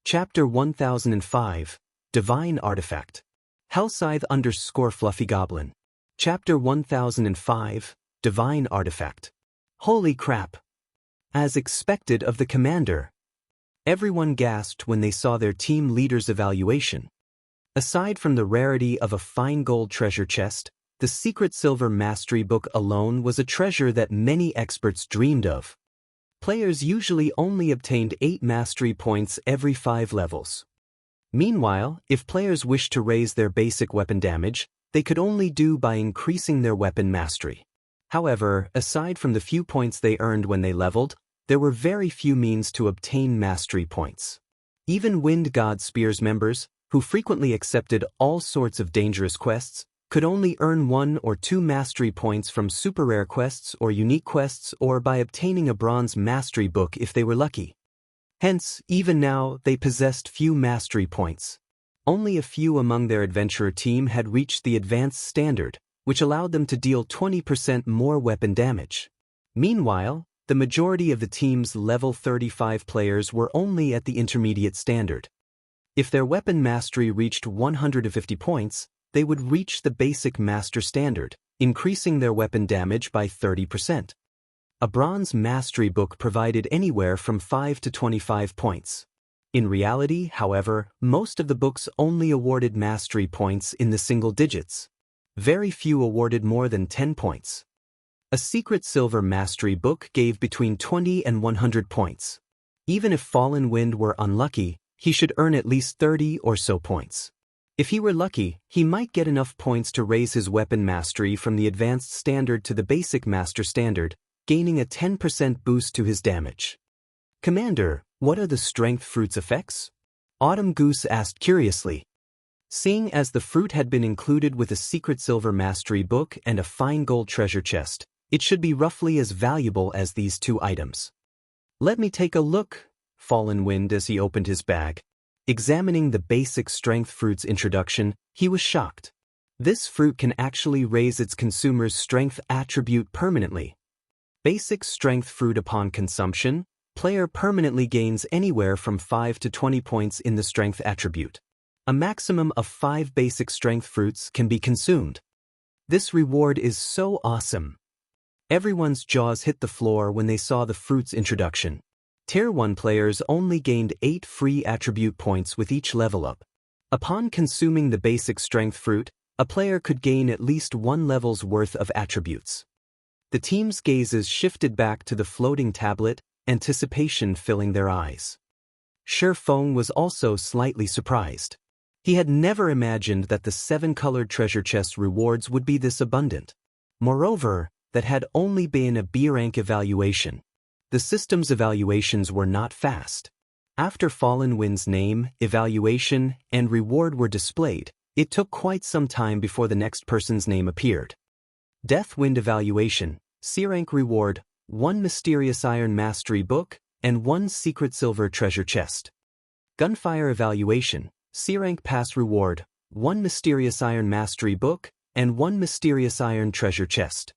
Chapter 1005, Divine Artifact. Hellscythe_Fluffy Goblin. Chapter 1005, Divine Artifact. Holy crap! As expected of the commander. Everyone gasped when they saw their team leader's evaluation. Aside from the rarity of a fine gold treasure chest, the secret silver mastery book alone was a treasure that many experts dreamed of. Players usually only obtained 8 mastery points every 5 levels. Meanwhile, if players wished to raise their basic weapon damage, they could only do by increasing their weapon mastery. However, aside from the few points they earned when they leveled, there were very few means to obtain mastery points. Even Wind God Spears members, who frequently accepted all sorts of dangerous quests, could only earn 1 or 2 mastery points from super rare quests or unique quests or by obtaining a bronze mastery book if they were lucky. Hence, even now, they possessed few mastery points. Only a few among their adventurer team had reached the advanced standard, which allowed them to deal 20% more weapon damage. Meanwhile, the majority of the team's level 35 players were only at the intermediate standard. If their weapon mastery reached 150 points, they would reach the basic master standard, increasing their weapon damage by 30%. A bronze mastery book provided anywhere from 5 to 25 points. In reality, however, most of the books only awarded mastery points in the single digits. Very few awarded more than 10 points. A secret silver mastery book gave between 20 and 100 points. Even if Fallen Wind were unlucky, he should earn at least 30 or so points. If he were lucky, he might get enough points to raise his weapon mastery from the advanced standard to the basic master standard, gaining a 10% boost to his damage. Commander, what are the strength fruit's effects? Autumn Goose asked curiously. Seeing as the fruit had been included with a secret silver mastery book and a fine gold treasure chest, it should be roughly as valuable as these 2 items. Let me take a look, Fallen Wind as he opened his bag. Examining the basic strength fruit's introduction, he was shocked. This fruit can actually raise its consumer's strength attribute permanently. Basic strength fruit upon consumption, player permanently gains anywhere from 5 to 20 points in the strength attribute. A maximum of 5 basic strength fruits can be consumed. This reward is so awesome. Everyone's jaws hit the floor when they saw the fruit's introduction. Tier 1 players only gained 8 free attribute points with each level up. Upon consuming the basic strength fruit, a player could gain at least 1 level's worth of attributes. The team's gazes shifted back to the floating tablet, anticipation filling their eyes. Shi Feng was also slightly surprised. He had never imagined that the 7-colored treasure chest rewards would be this abundant. Moreover, that had only been a B rank evaluation. The system's evaluations were not fast. After Fallen Wind's name, evaluation, and reward were displayed, it took quite some time before the next person's name appeared. Death Wind evaluation, C rank reward, 1 mysterious iron mastery book, and 1 secret silver treasure chest. Gunfire evaluation, C rank pass reward, 1 mysterious iron mastery book, and 1 mysterious iron treasure chest.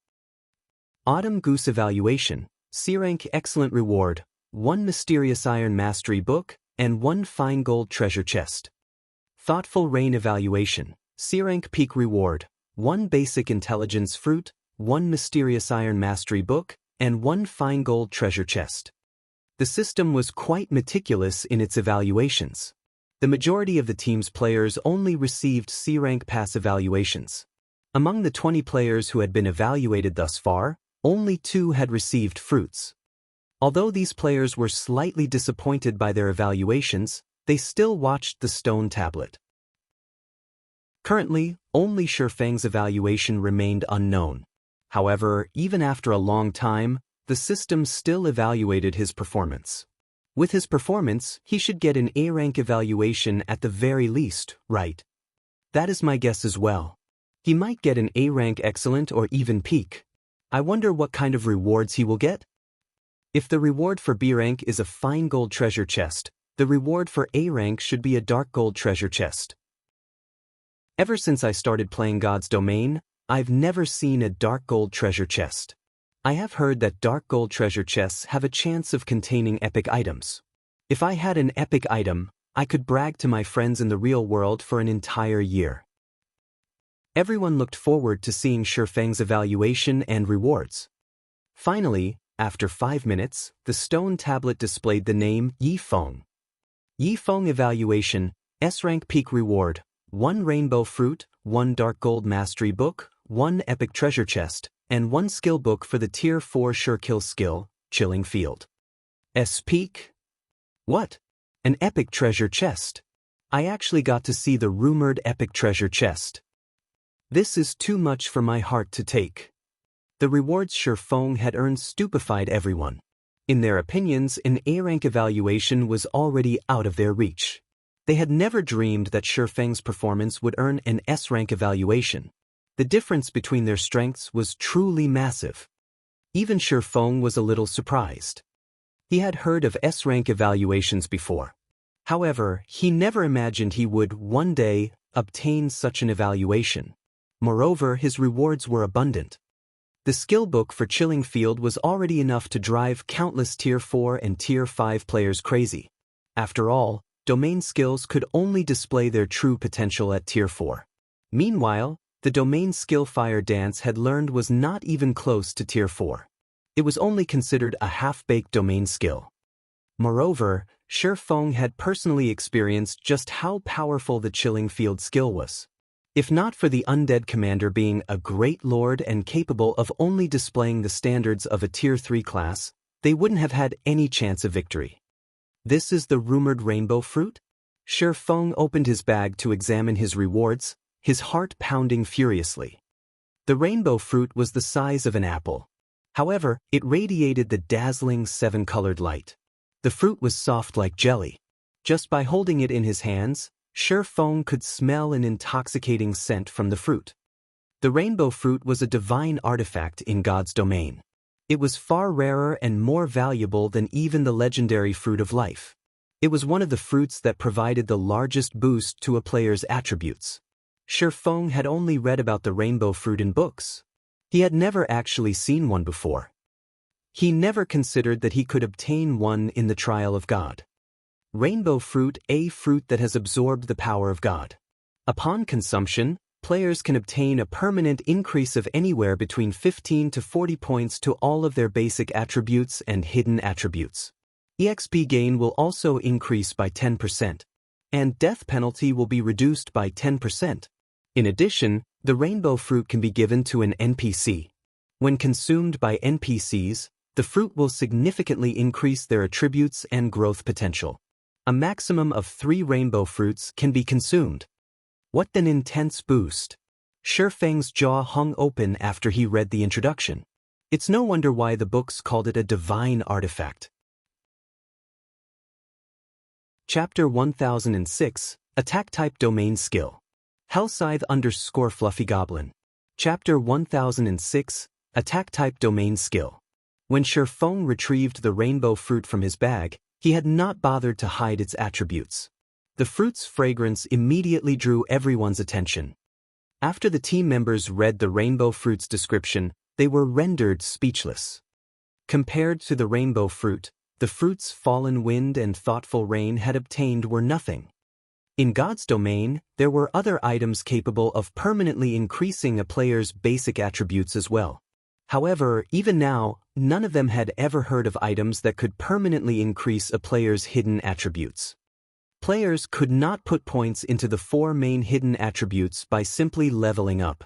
Autumn Goose evaluation, C rank excellent reward, 1 mysterious iron mastery book, and 1 fine gold treasure chest. Thoughtful Rain evaluation, C rank peak reward, 1 basic intelligence fruit, 1 mysterious iron mastery book, and 1 fine gold treasure chest. The system was quite meticulous in its evaluations. The majority of the team's players only received C rank pass evaluations. Among the 20 players who had been evaluated thus far, only 2 had received fruits. Although these players were slightly disappointed by their evaluations, they still watched the stone tablet. Currently, only Shi Feng's evaluation remained unknown. However, even after a long time, the system still evaluated his performance. With his performance, he should get an A-rank evaluation at the very least, right? That is my guess as well. He might get an A-rank excellent or even peak. I wonder what kind of rewards he will get? If the reward for B rank is a fine gold treasure chest, the reward for A rank should be a dark gold treasure chest. Ever since I started playing God's Domain, I've never seen a dark gold treasure chest. I have heard that dark gold treasure chests have a chance of containing epic items. If I had an epic item, I could brag to my friends in the real world for an entire year. Everyone looked forward to seeing Shifeng's evaluation and rewards. Finally, after 5 minutes, the stone tablet displayed the name Yifeng. Yifeng evaluation, S-rank peak reward, 1 rainbow fruit, 1 dark gold mastery book, 1 epic treasure chest, and 1 skill book for the tier 4 sure kill skill, Chilling Field. S peak? What? An epic treasure chest. I actually got to see the rumored epic treasure chest. This is too much for my heart to take. The rewards Shifeng had earned stupefied everyone. In their opinions, an A-rank evaluation was already out of their reach. They had never dreamed that Shifeng's performance would earn an S-rank evaluation. The difference between their strengths was truly massive. Even Shifeng was a little surprised. He had heard of S-rank evaluations before. However, he never imagined he would, one day, obtain such an evaluation. Moreover, his rewards were abundant. The skill book for Chilling Field was already enough to drive countless Tier 4 and Tier 5 players crazy. After all, domain skills could only display their true potential at Tier 4. Meanwhile, the domain skill Fire Dance had learned was not even close to Tier 4. It was only considered a half-baked domain skill. Moreover, Shifeng had personally experienced just how powerful the Chilling Field skill was. If not for the undead commander being a great lord and capable of only displaying the standards of a Tier 3 class, they wouldn't have had any chance of victory. This is the rumored rainbow fruit? Shifeng opened his bag to examine his rewards, his heart pounding furiously. The rainbow fruit was the size of an apple. However, it radiated the dazzling 7-colored light. The fruit was soft like jelly. Just by holding it in his hands, Shifeng could smell an intoxicating scent from the fruit. The rainbow fruit was a divine artifact in God's domain. It was far rarer and more valuable than even the legendary fruit of life. It was one of the fruits that provided the largest boost to a player's attributes. Shifeng had only read about the rainbow fruit in books. He had never actually seen one before. He never considered that he could obtain one in the trial of God. Rainbow fruit, a fruit that has absorbed the power of God. Upon consumption, players can obtain a permanent increase of anywhere between 15 to 40 points to all of their basic attributes and hidden attributes. EXP gain will also increase by 10%, and death penalty will be reduced by 10%. In addition, the rainbow fruit can be given to an NPC. When consumed by NPCs, the fruit will significantly increase their attributes and growth potential. A maximum of 3 rainbow fruits can be consumed. What an intense boost! Shifeng's jaw hung open after he read the introduction. It's no wonder why the books called it a divine artifact. Chapter 1006, Attack Type Domain Skill. Hellscythe _ Fluffy Goblin. Chapter 1006, Attack Type Domain Skill. When Shifeng retrieved the rainbow fruit from his bag, he had not bothered to hide its attributes. The fruit's fragrance immediately drew everyone's attention. After the team members read the rainbow fruit's description, they were rendered speechless. Compared to the rainbow fruit, the fruit's fallen wind and thoughtful rain had obtained were nothing. In God's domain, there were other items capable of permanently increasing a player's basic attributes as well. However, even now, none of them had ever heard of items that could permanently increase a player's hidden attributes. Players could not put points into the 4 main hidden attributes by simply leveling up.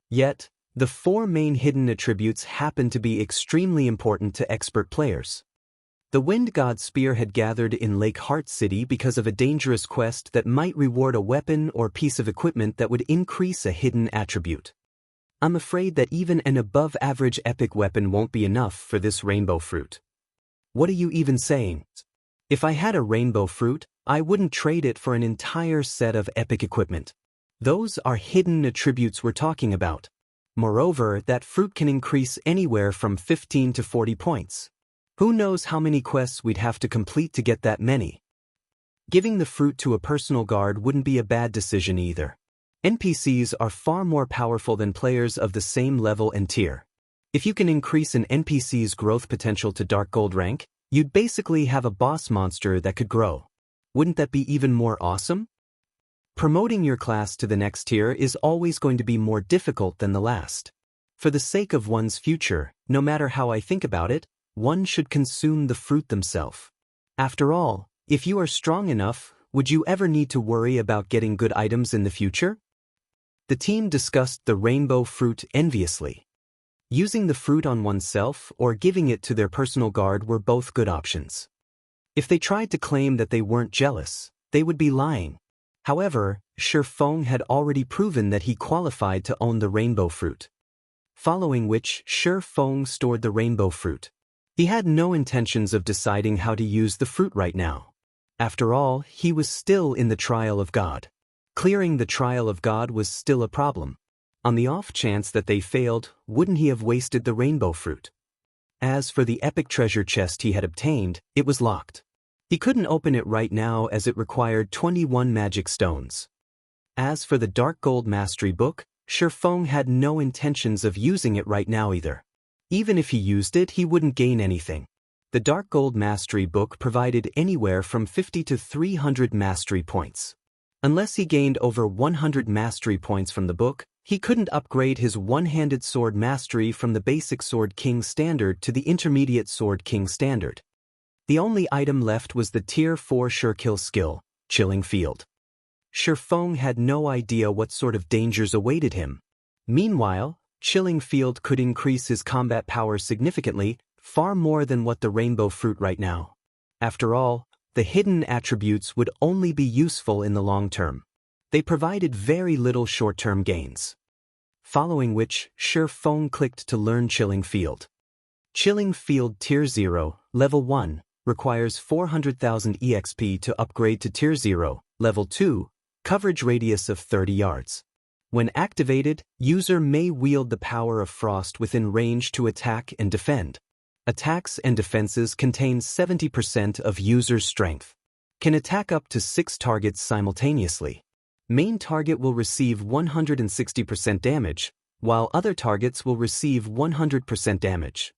Yet, the 4 main hidden attributes happened to be extremely important to expert players. The Wind God Spear had gathered in Lake Heart City because of a dangerous quest that might reward a weapon or piece of equipment that would increase a hidden attribute. I'm afraid that even an above-average epic weapon won't be enough for this rainbow fruit. What are you even saying? If I had a rainbow fruit, I wouldn't trade it for an entire set of epic equipment. Those are hidden attributes we're talking about. Moreover, that fruit can increase anywhere from 15 to 40 points. Who knows how many quests we'd have to complete to get that many? Giving the fruit to a personal guard wouldn't be a bad decision either. NPCs are far more powerful than players of the same level and tier. If you can increase an NPC's growth potential to Dark Gold rank, you'd basically have a boss monster that could grow. Wouldn't that be even more awesome? Promoting your class to the next tier is always going to be more difficult than the last. For the sake of one's future, no matter how I think about it, one should consume the fruit themselves. After all, if you are strong enough, would you ever need to worry about getting good items in the future? The team discussed the rainbow fruit enviously. Using the fruit on oneself or giving it to their personal guard were both good options. If they tried to claim that they weren't jealous, they would be lying. However, Shi Feng had already proven that he qualified to own the rainbow fruit. Following which, Shi Feng stored the rainbow fruit. He had no intentions of deciding how to use the fruit right now. After all, he was still in the trial of God. Clearing the trial of God was still a problem. On the off chance that they failed, wouldn't he have wasted the rainbow fruit? As for the epic treasure chest he had obtained, it was locked. He couldn't open it right now as it required 21 magic stones. As for the Dark Gold Mastery book, Shi Feng had no intentions of using it right now either. Even if he used it, he wouldn't gain anything. The Dark Gold Mastery book provided anywhere from 50 to 300 mastery points. Unless he gained over 100 mastery points from the book, he couldn't upgrade his one-handed sword mastery from the basic Sword King standard to the intermediate Sword King standard. The only item left was the Tier 4 Sure-Kill skill, Chilling Field. Shi Feng had no idea what sort of dangers awaited him. Meanwhile, Chilling Field could increase his combat power significantly, far more than what the rainbow fruit right now. After all, the hidden attributes would only be useful in the long term. They provided very little short-term gains. Following which, Shi Feng clicked to learn Chilling Field. Chilling Field Tier 0, Level 1, requires 400,000 EXP to upgrade to Tier 0, Level 2, coverage radius of 30 yards. When activated, user may wield the power of frost within range to attack and defend. Attacks and defenses contain 70% of user's strength. Can attack up to 6 targets simultaneously. Main target will receive 160% damage, while other targets will receive 100% damage.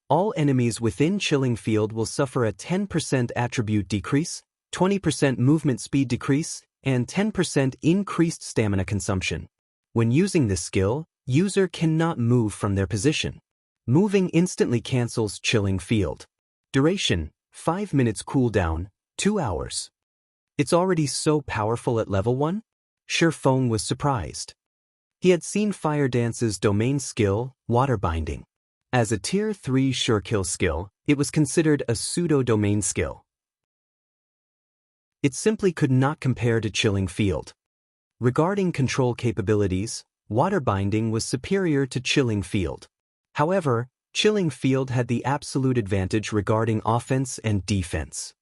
All enemies within Chilling Field will suffer a 10% attribute decrease, 20% movement speed decrease, and 10% increased stamina consumption. When using this skill, user cannot move from their position. Moving instantly cancels Chilling Field. Duration, 5 minutes cooldown, 2 hours. It's already so powerful at level 1? Shi Feng was surprised. He had seen Fire Dance's domain skill, Water Binding. As a Tier 3 Sure-Kill skill, it was considered a pseudo-domain skill. It simply could not compare to Chilling Field. Regarding control capabilities, Water Binding was superior to Chilling Field. However, Chilling Field had the absolute advantage regarding offense and defense.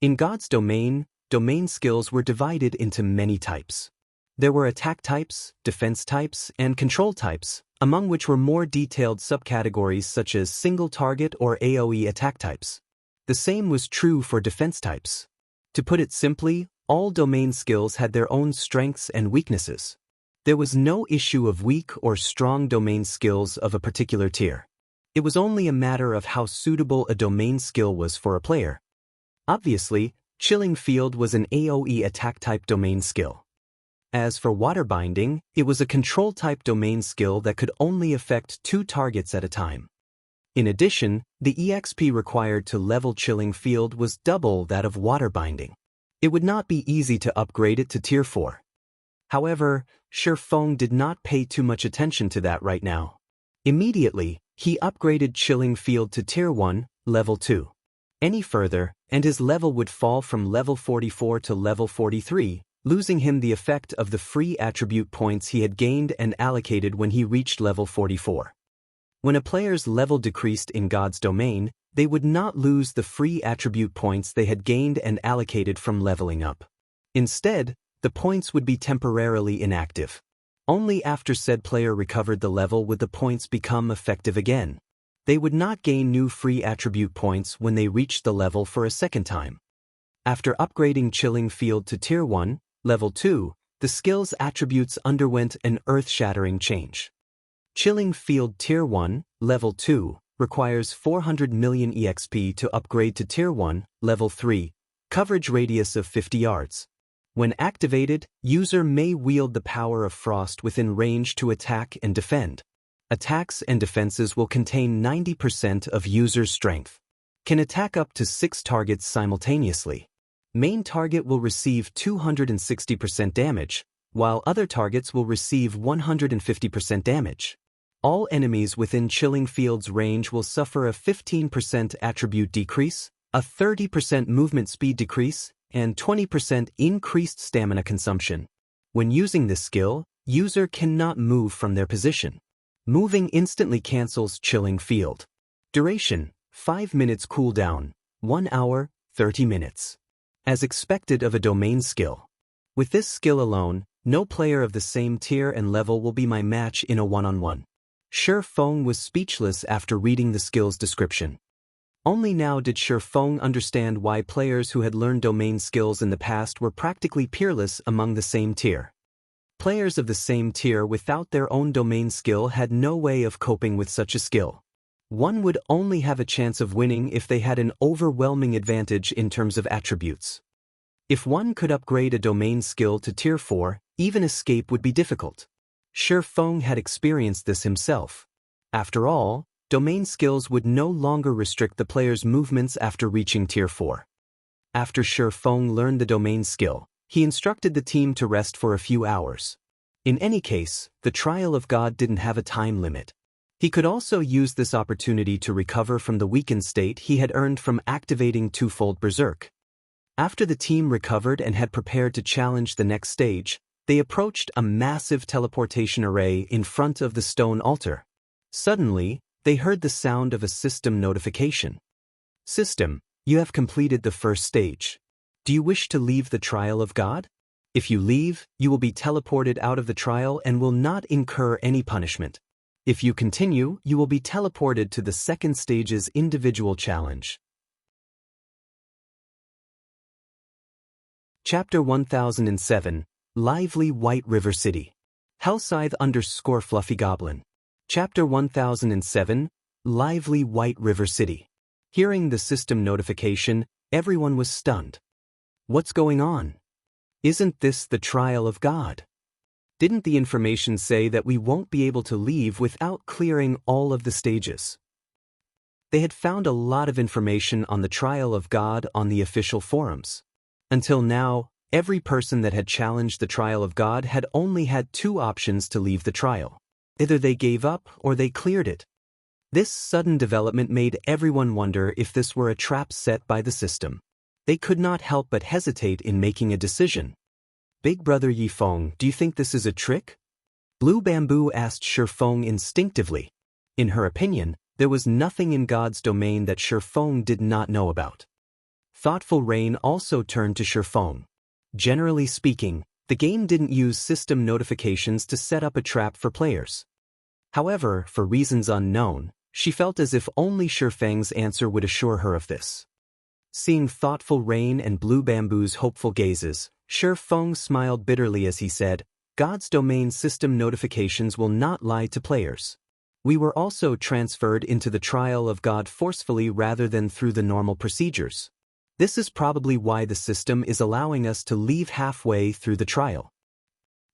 In God's domain, domain skills were divided into many types. There were attack types, defense types, and control types, among which were more detailed subcategories such as single target or AoE attack types. The same was true for defense types. To put it simply, all domain skills had their own strengths and weaknesses. There was no issue of weak or strong domain skills of a particular tier. It was only a matter of how suitable a domain skill was for a player. Obviously, Chilling Field was an AoE attack type domain skill. As for Water Binding, it was a control type domain skill that could only affect 2 targets at a time. In addition, the EXP required to level Chilling Field was double that of Water Binding. It would not be easy to upgrade it to Tier 4. However, Shi Feng did not pay too much attention to that right now. Immediately, he upgraded Chilling Field to Tier 1, Level 2. Any further, and his level would fall from level 44 to level 43, losing him the effect of the free attribute points he had gained and allocated when he reached level 44. When a player's level decreased in God's domain, they would not lose the free attribute points they had gained and allocated from leveling up. Instead, the points would be temporarily inactive. Only after said player recovered the level would the points become effective again. They would not gain new free attribute points when they reached the level for a second time. After upgrading Chilling Field to Tier 1, Level 2, the skill's attributes underwent an earth-shattering change. Chilling Field Tier 1, Level 2, requires 400 million EXP to upgrade to Tier 1, Level 3, Coverage radius of 50 yards. When activated, user may wield the power of frost within range to attack and defend. Attacks and defenses will contain 90% of user's strength. Can attack up to 6 targets simultaneously. Main target will receive 260% damage, while other targets will receive 150% damage. All enemies within Chilling Field's range will suffer a 15% attribute decrease, a 30% movement speed decrease, and 20% increased stamina consumption. When using this skill, user cannot move from their position. Moving instantly cancels Chilling Field. Duration: 5 minutes cooldown, 1 hour, 30 minutes. As expected of a domain skill. With this skill alone, no player of the same tier and level will be my match in a one-on-one. Shi Feng was speechless after reading the skill's description. Only now did Shi Feng understand why players who had learned domain skills in the past were practically peerless among the same tier. Players of the same tier without their own domain skill had no way of coping with such a skill. One would only have a chance of winning if they had an overwhelming advantage in terms of attributes. If one could upgrade a domain skill to tier 4, even escape would be difficult. Shi Feng had experienced this himself. After all, domain skills would no longer restrict the player's movements after reaching tier 4. After Shi Feng learned the domain skill, he instructed the team to rest for a few hours. In any case, the Trial of God didn't have a time limit. He could also use this opportunity to recover from the weakened state he had earned from activating twofold Berserk. After the team recovered and had prepared to challenge the next stage, they approached a massive teleportation array in front of the stone altar. Suddenly, they heard the sound of a system notification. System, you have completed the first stage. Do you wish to leave the Trial of God? If you leave, you will be teleported out of the trial and will not incur any punishment. If you continue, you will be teleported to the second stage's individual challenge. Chapter 1007, Lively White River City. Hellscythe _ Fluffy Goblin. Chapter 1007, Lively White River City. Hearing the system notification, everyone was stunned. What's going on? Isn't this the Trial of God? Didn't the information say that we won't be able to leave without clearing all of the stages? They had found a lot of information on the Trial of God on the official forums. Until now, every person that had challenged the Trial of God had only had 2 options to leave the trial. Either they gave up or they cleared it. This sudden development made everyone wonder if this were a trap set by the system. They could not help but hesitate in making a decision. Big Brother Yifeng, do you think this is a trick? Blue Bamboo asked Shi Feng instinctively. In her opinion, there was nothing in God's domain that Shi Feng did not know about. Thoughtful Rain also turned to Shi Feng. Generally speaking, the game didn't use system notifications to set up a trap for players. However, for reasons unknown, she felt as if only Shi Feng's answer would assure her of this. Seeing Thoughtful Rain and Blue Bamboo's hopeful gazes, Shi Feng smiled bitterly as he said, God's domain system notifications will not lie to players. We were also transferred into the Trial of God forcefully rather than through the normal procedures. This is probably why the system is allowing us to leave halfway through the trial.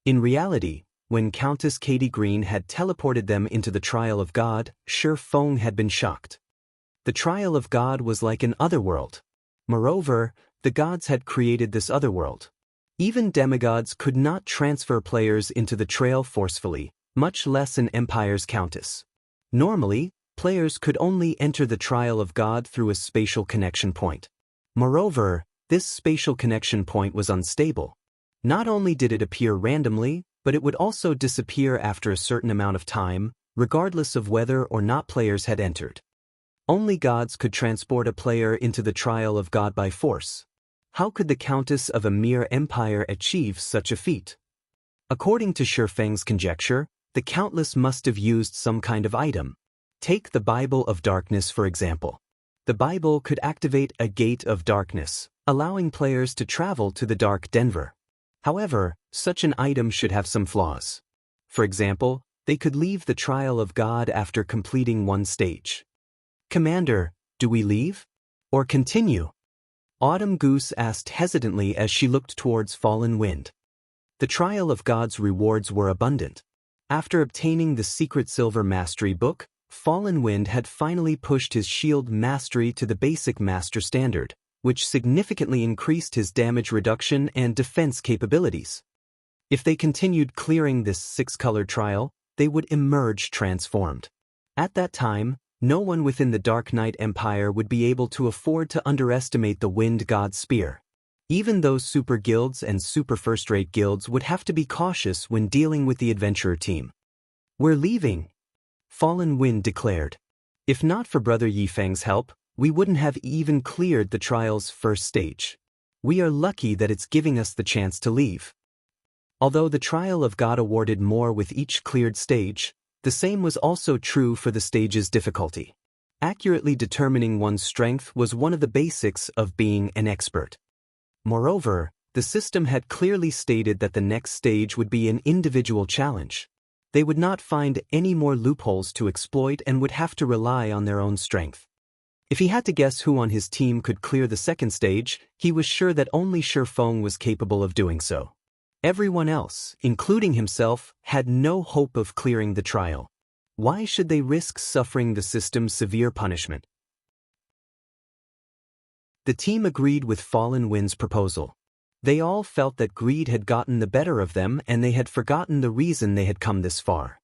In reality, when Countess Katie Green had teleported them into the Trial of God, Shi Feng had been shocked. The Trial of God was like an otherworld. Moreover, the gods had created this otherworld. Even demigods could not transfer players into the trail forcefully, much less an empire's countess. Normally, players could only enter the Trial of God through a spatial connection point. Moreover, this spatial connection point was unstable. Not only did it appear randomly, but it would also disappear after a certain amount of time, regardless of whether or not players had entered. Only gods could transport a player into the Trial of God by force. How could the Countess of a mere empire achieve such a feat? According to Shi Feng's conjecture, the Countess must have used some kind of item. Take the Bible of Darkness for example. The Bible could activate a Gate of Darkness, allowing players to travel to the Dark Denver. However, such an item should have some flaws. For example, they could leave the Trial of God after completing one stage. Commander, do we leave? Or continue? Autumn Goose asked hesitantly as she looked towards Fallen Wind. The trial of God's rewards were abundant. After obtaining the secret Silver Mastery book, Fallen Wind had finally pushed his shield mastery to the basic master standard, which significantly increased his damage reduction and defense capabilities. If they continued clearing this 6-color trial, they would emerge transformed. At that time, no one within the Dark Knight Empire would be able to afford to underestimate the Wind God Spear. Even those super guilds and super first-rate guilds would have to be cautious when dealing with the adventurer team. "We're leaving," Fallen Wind declared. "If not for Brother Yifeng's help, we wouldn't have even cleared the trial's first stage. We are lucky that it's giving us the chance to leave." Although the trial of God awarded more with each cleared stage, the same was also true for the stage's difficulty. Accurately determining one's strength was one of the basics of being an expert. Moreover, the system had clearly stated that the next stage would be an individual challenge. They would not find any more loopholes to exploit and would have to rely on their own strength. If he had to guess who on his team could clear the second stage, he was sure that only Shifeng was capable of doing so. Everyone else, including himself, had no hope of clearing the trial. Why should they risk suffering the system's severe punishment? The team agreed with Fallen Wind's proposal. They all felt that greed had gotten the better of them and they had forgotten the reason they had come this far.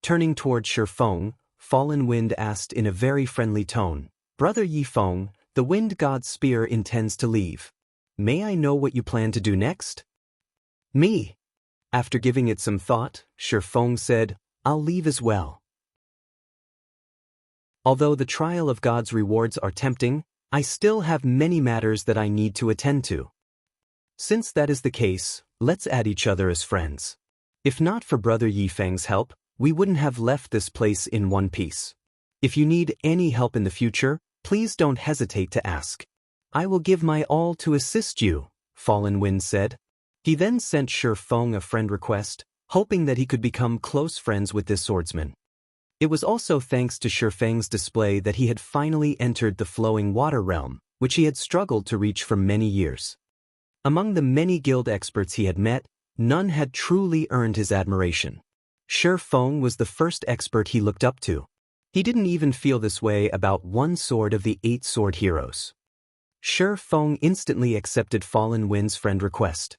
Turning toward Shifeng, Fallen Wind asked in a very friendly tone, "Brother Yifeng, the Wind God's Spear intends to leave. May I know what you plan to do next?" "Me." After giving it some thought, Shifeng said, "I'll leave as well. Although the trial of God's rewards are tempting, I still have many matters that I need to attend to. Since that is the case, let's add each other as friends. If not for Brother Yifeng's help, we wouldn't have left this place in one piece. If you need any help in the future, please don't hesitate to ask. I will give my all to assist you," Fallen Wind said. He then sent Shifeng a friend request, hoping that he could become close friends with this swordsman. It was also thanks to Shifeng's display that he had finally entered the flowing water realm, which he had struggled to reach for many years. Among the many guild experts he had met, none had truly earned his admiration. Shifeng was the first expert he looked up to. He didn't even feel this way about one sword of the 8 sword heroes. Shifeng instantly accepted Fallen Wind's friend request.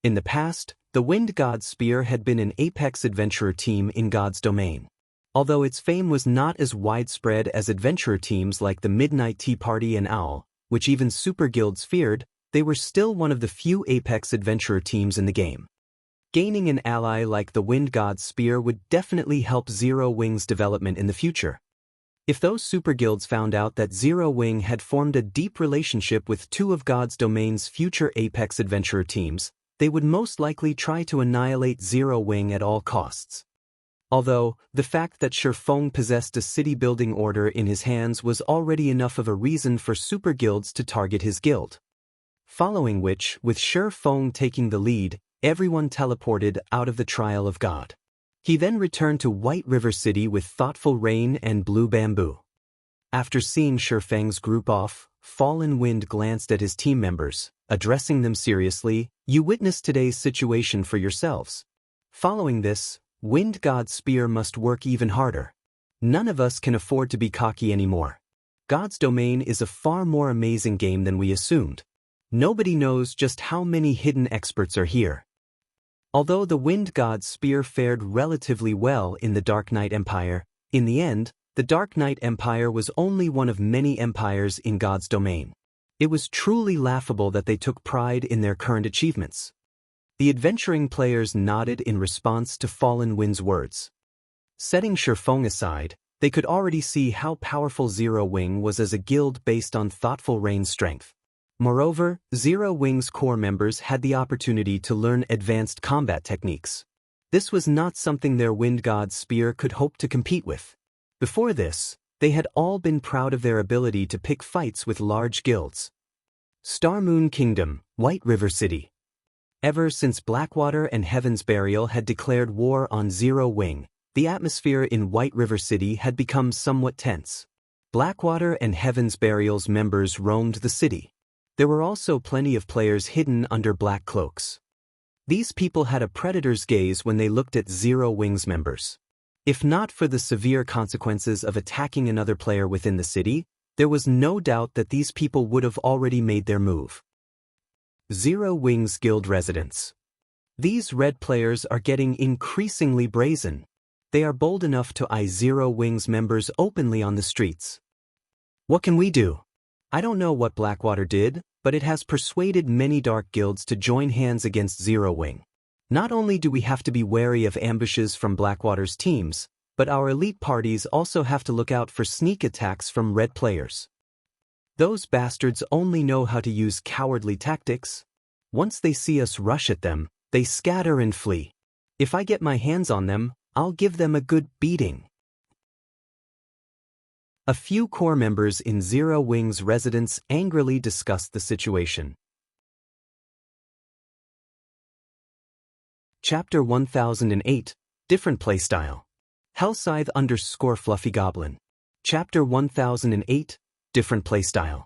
In the past, the Wind God Spear had been an apex adventurer team in God's domain. Although its fame was not as widespread as adventurer teams like the Midnight Tea Party and Owl, which even super guilds feared, they were still one of the few apex adventurer teams in the game. Gaining an ally like the Wind God Spear would definitely help Zero Wing's development in the future. If those super guilds found out that Zero Wing had formed a deep relationship with 2 of God's domain's future apex adventurer teams, they would most likely try to annihilate Zero Wing at all costs. Although, the fact that Shifeng possessed a city-building order in his hands was already enough of a reason for super guilds to target his guild. Following which, with Shifeng taking the lead, everyone teleported out of the Trial of God. He then returned to White River City with Thoughtful Rain and Blue Bamboo. After seeing Shifeng's group off, Fallen Wind glanced at his team members, addressing them seriously, "You witnessed today's situation for yourselves. Following this, Wind God Spear must work even harder. None of us can afford to be cocky anymore. God's Domain is a far more amazing game than we assumed. Nobody knows just how many hidden experts are here." Although the Wind God Spear fared relatively well in the Dark Knight Empire, in the end, the Dark Knight Empire was only one of many empires in God's domain. It was truly laughable that they took pride in their current achievements. The adventuring players nodded in response to Fallen Wind's words. Setting Shifeng aside, they could already see how powerful Zero Wing was as a guild based on Thoughtful Rain's strength. Moreover, Zero Wing's core members had the opportunity to learn advanced combat techniques. This was not something their Wind God Spear could hope to compete with. Before this, they had all been proud of their ability to pick fights with large guilds. Star Moon Kingdom, White River City. Ever since Blackwater and Heaven's Burial had declared war on Zero Wing, the atmosphere in White River City had become somewhat tense. Blackwater and Heaven's Burial's members roamed the city. There were also plenty of players hidden under black cloaks. These people had a predator's gaze when they looked at Zero Wings members. If not for the severe consequences of attacking another player within the city, there was no doubt that these people would have already made their move. Zero Wings Guild residents. These red players are getting increasingly brazen. They are bold enough to eye Zero Wings members openly on the streets. What can we do? I don't know what Blackwater did, but it has persuaded many dark guilds to join hands against Zero Wing. Not only do we have to be wary of ambushes from Blackwater's teams, but our elite parties also have to look out for sneak attacks from red players. Those bastards only know how to use cowardly tactics. Once they see us rush at them, they scatter and flee. If I get my hands on them, I'll give them a good beating. A few core members in Zero Wings residence angrily discussed the situation. Chapter 1008, Different Playstyle. Hellscythe _ Fluffy Goblin. Chapter 1008, Different Playstyle.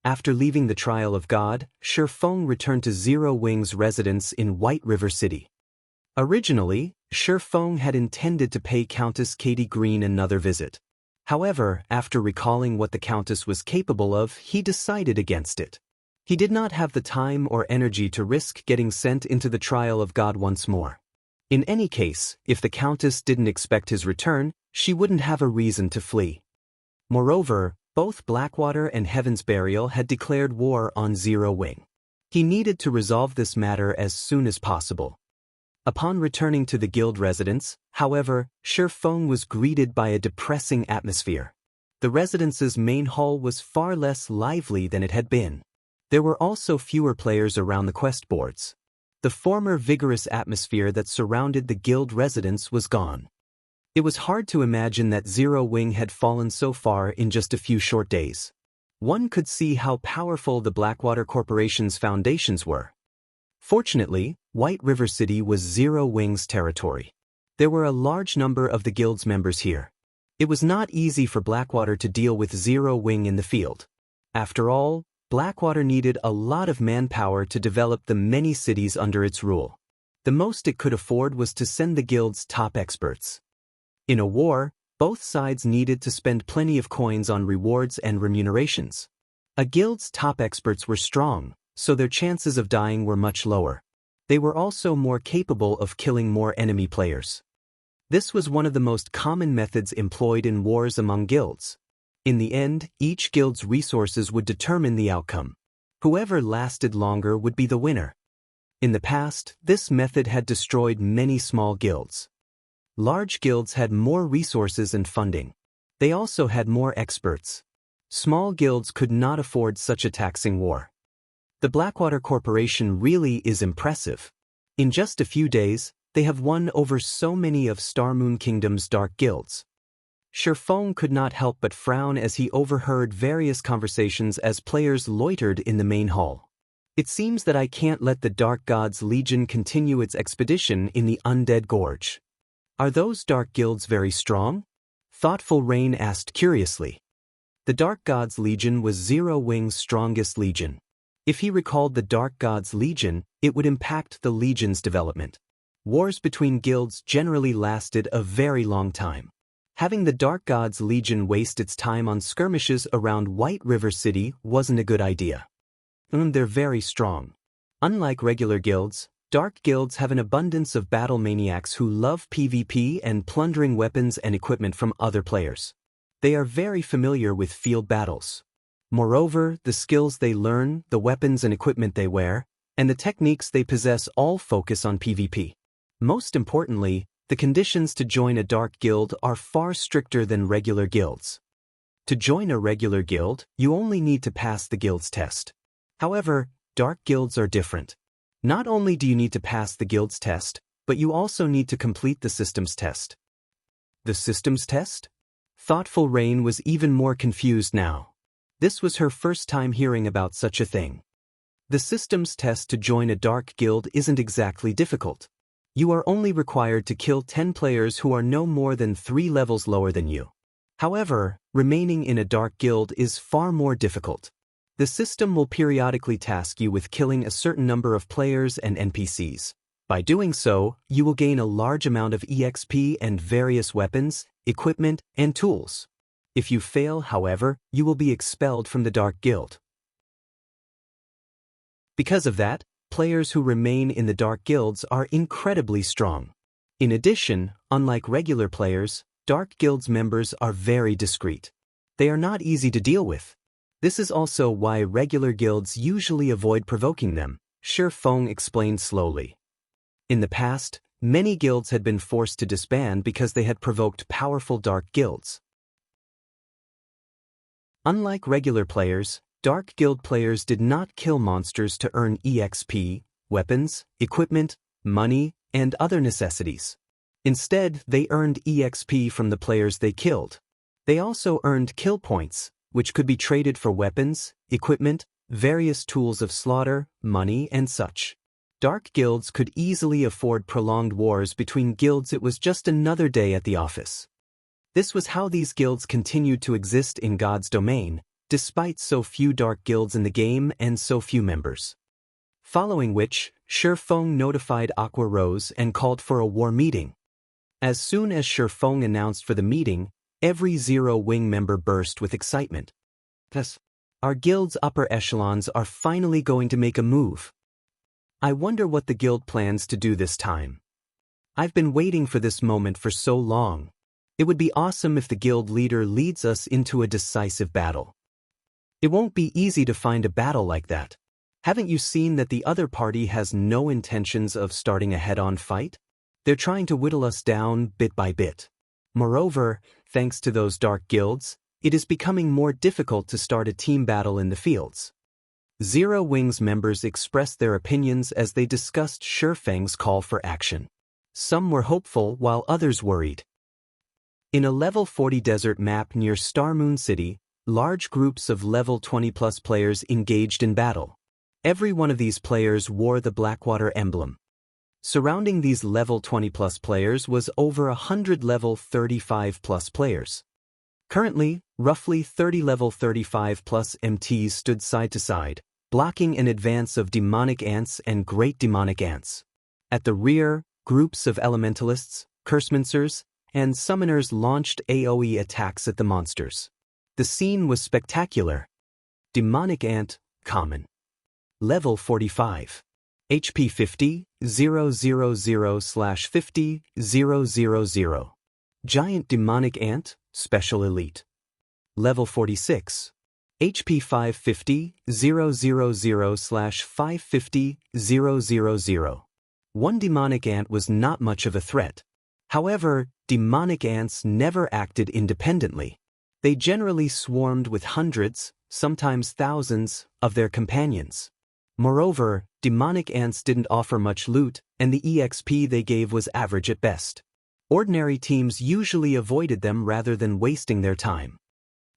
After leaving the Trial of God, Shifeng returned to Zero Wings residence in White River City. Originally, Shifeng had intended to pay Countess Katie Green another visit. However, after recalling what the Countess was capable of, he decided against it. He did not have the time or energy to risk getting sent into the Trial of God once more. In any case, if the Countess didn't expect his return, she wouldn't have a reason to flee. Moreover, both Blackwater and Heaven's Burial had declared war on Zero Wing. He needed to resolve this matter as soon as possible. Upon returning to the guild residence, however, Shifeng was greeted by a depressing atmosphere. The residence's main hall was far less lively than it had been. There were also fewer players around the quest boards. The former vigorous atmosphere that surrounded the guild residence was gone. It was hard to imagine that Zero Wing had fallen so far in just a few short days. One could see how powerful the Blackwater Corporation's foundations were. Fortunately, White River City was Zero Wing's territory. There were a large number of the guild's members here. It was not easy for Blackwater to deal with Zero Wing in the field. After all, Blackwater needed a lot of manpower to develop the many cities under its rule. The most it could afford was to send the guild's top experts. In a war, both sides needed to spend plenty of coins on rewards and remunerations. A guild's top experts were strong, so their chances of dying were much lower. They were also more capable of killing more enemy players. This was one of the most common methods employed in wars among guilds. In the end, each guild's resources would determine the outcome. Whoever lasted longer would be the winner. In the past, this method had destroyed many small guilds. Large guilds had more resources and funding. They also had more experts. Small guilds could not afford such a taxing war. The Blackwater Corporation really is impressive. In just a few days, they have won over so many of Starmoon Kingdom's dark guilds. Shifeng could not help but frown as he overheard various conversations as players loitered in the main hall. It seems that I can't let the Dark Gods Legion continue its expedition in the Undead Gorge. Are those dark guilds very strong? Thoughtful Rain asked curiously. The Dark Gods Legion was Zero Wing's strongest legion. If he recalled the Dark Gods Legion, it would impact the legion's development. Wars between guilds generally lasted a very long time. Having the Dark Gods Legion waste its time on skirmishes around White River City wasn't a good idea. They're very strong. Unlike regular guilds, dark guilds have an abundance of battle maniacs who love PvP and plundering weapons and equipment from other players. They are very familiar with field battles. Moreover, the skills they learn, the weapons and equipment they wear, and the techniques they possess all focus on PvP. Most importantly, the conditions to join a dark guild are far stricter than regular guilds. To join a regular guild, you only need to pass the guild's test. However, dark guilds are different. Not only do you need to pass the guild's test, but you also need to complete the systems test. The systems test? Thoughtful Rain was even more confused now. This was her first time hearing about such a thing. The systems test to join a dark guild isn't exactly difficult. You are only required to kill 10 players who are no more than 3 levels lower than you. However, remaining in a dark guild is far more difficult. The system will periodically task you with killing a certain number of players and NPCs. By doing so, you will gain a large amount of EXP and various weapons, equipment, and tools. If you fail, however, you will be expelled from the Dark Guild. Because of that, players who remain in the Dark Guilds are incredibly strong. In addition, unlike regular players, Dark Guilds members are very discreet. They are not easy to deal with. This is also why regular guilds usually avoid provoking them, Shifeng explained slowly. In the past, many guilds had been forced to disband because they had provoked powerful Dark Guilds. Unlike regular players, Dark Guild players did not kill monsters to earn EXP, weapons, equipment, money, and other necessities. Instead, they earned EXP from the players they killed. They also earned kill points, which could be traded for weapons, equipment, various tools of slaughter, money, and such. Dark Guilds could easily afford prolonged wars between guilds. It was just another day at the office. This was how these guilds continued to exist in God's domain, despite so few Dark Guilds in the game and so few members. Following which, Shifeng notified Aqua Rose and called for a war meeting. As soon as Shifeng announced for the meeting, every Zero Wing member burst with excitement. Thus, our guild's upper echelons are finally going to make a move. I wonder what the guild plans to do this time. I've been waiting for this moment for so long. It would be awesome if the guild leader leads us into a decisive battle. It won't be easy to find a battle like that. Haven't you seen that the other party has no intentions of starting a head-on fight? They're trying to whittle us down bit by bit. Moreover, thanks to those Dark Guilds, it is becoming more difficult to start a team battle in the fields. Zero Wing's members expressed their opinions as they discussed Shifeng's call for action. Some were hopeful while others worried. In a level 40 desert map near Star Moon City, large groups of level 20+ players engaged in battle. Every one of these players wore the Blackwater emblem. Surrounding these level 20+ players was over 100 level 35+ players. Currently, roughly 30 level 35+ MTs stood side to side, blocking an advance of demonic ants and great demonic ants. At the rear, groups of elementalists, cursemancers, and summoners launched AoE attacks at the monsters. The scene was spectacular. Demonic ant, common. Level 45. HP 50, 000/50, 000. Giant demonic ant, special elite. Level 46. HP 550, 000/550, 000. One demonic ant was not much of a threat. However, demonic ants never acted independently. They generally swarmed with hundreds, sometimes thousands, of their companions. Moreover, demonic ants didn't offer much loot, and the EXP they gave was average at best. Ordinary teams usually avoided them rather than wasting their time.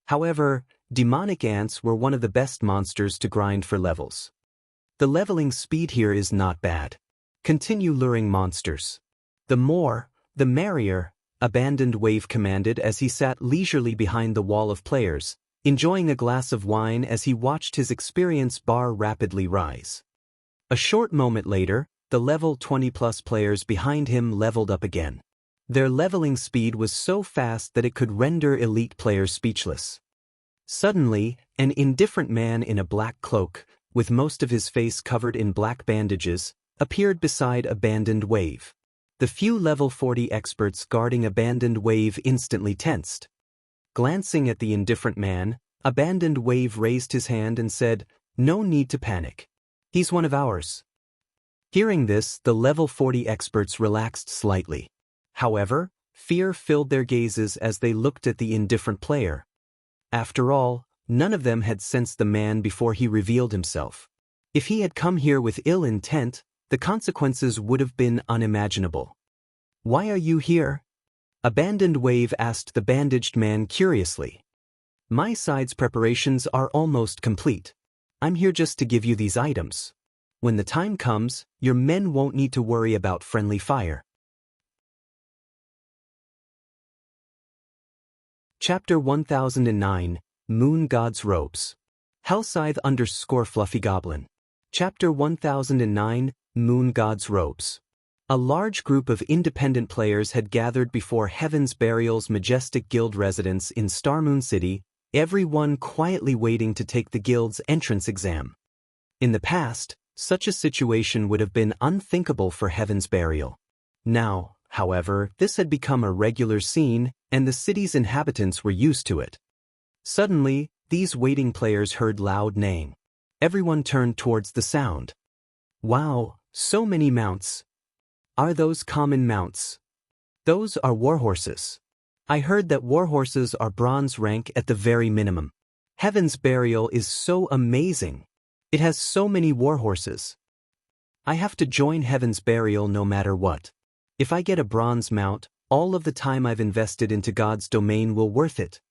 However, demonic ants were one of the best monsters to grind for levels. The leveling speed here is not bad. Continue luring monsters. The more, the merrier, Abandoned Wave commanded as he sat leisurely behind the wall of players, enjoying a glass of wine as he watched his experience bar rapidly rise. A short moment later, the level 20+ players behind him leveled up again. Their leveling speed was so fast that it could render elite players speechless. Suddenly, an indifferent man in a black cloak, with most of his face covered in black bandages, appeared beside Abandoned Wave. The few level 40 experts guarding Abandoned Wave instantly tensed. Glancing at the indifferent man, Abandoned Wave raised his hand and said, "No need to panic. He's one of ours." Hearing this, the level 40 experts relaxed slightly. However, fear filled their gazes as they looked at the indifferent player. After all, none of them had sensed the man before he revealed himself. If he had come here with ill intent, the consequences would have been unimaginable. "Why are you here?" Abandoned Wave asked the bandaged man curiously. "My side's preparations are almost complete. I'm here just to give you these items. When the time comes, your men won't need to worry about friendly fire." Chapter 1009, Moon God's Robes. Hellscythe_Fluffy Goblin. Chapter 1009, Moon God's Robes. A large group of independent players had gathered before Heaven's Burial's majestic guild residence in Starmoon City, everyone quietly waiting to take the guild's entrance exam. In the past, such a situation would have been unthinkable for Heaven's Burial. Now, however, this had become a regular scene, and the city's inhabitants were used to it. Suddenly, these waiting players heard loud neighing. Everyone turned towards the sound. Wow, so many mounts. Are those common mounts? Those are warhorses. I heard that warhorses are bronze rank at the very minimum. Heaven's Burial is so amazing. It has so many warhorses. I have to join Heaven's Burial no matter what. If I get a bronze mount, all of the time I've invested into God's domain will worth it.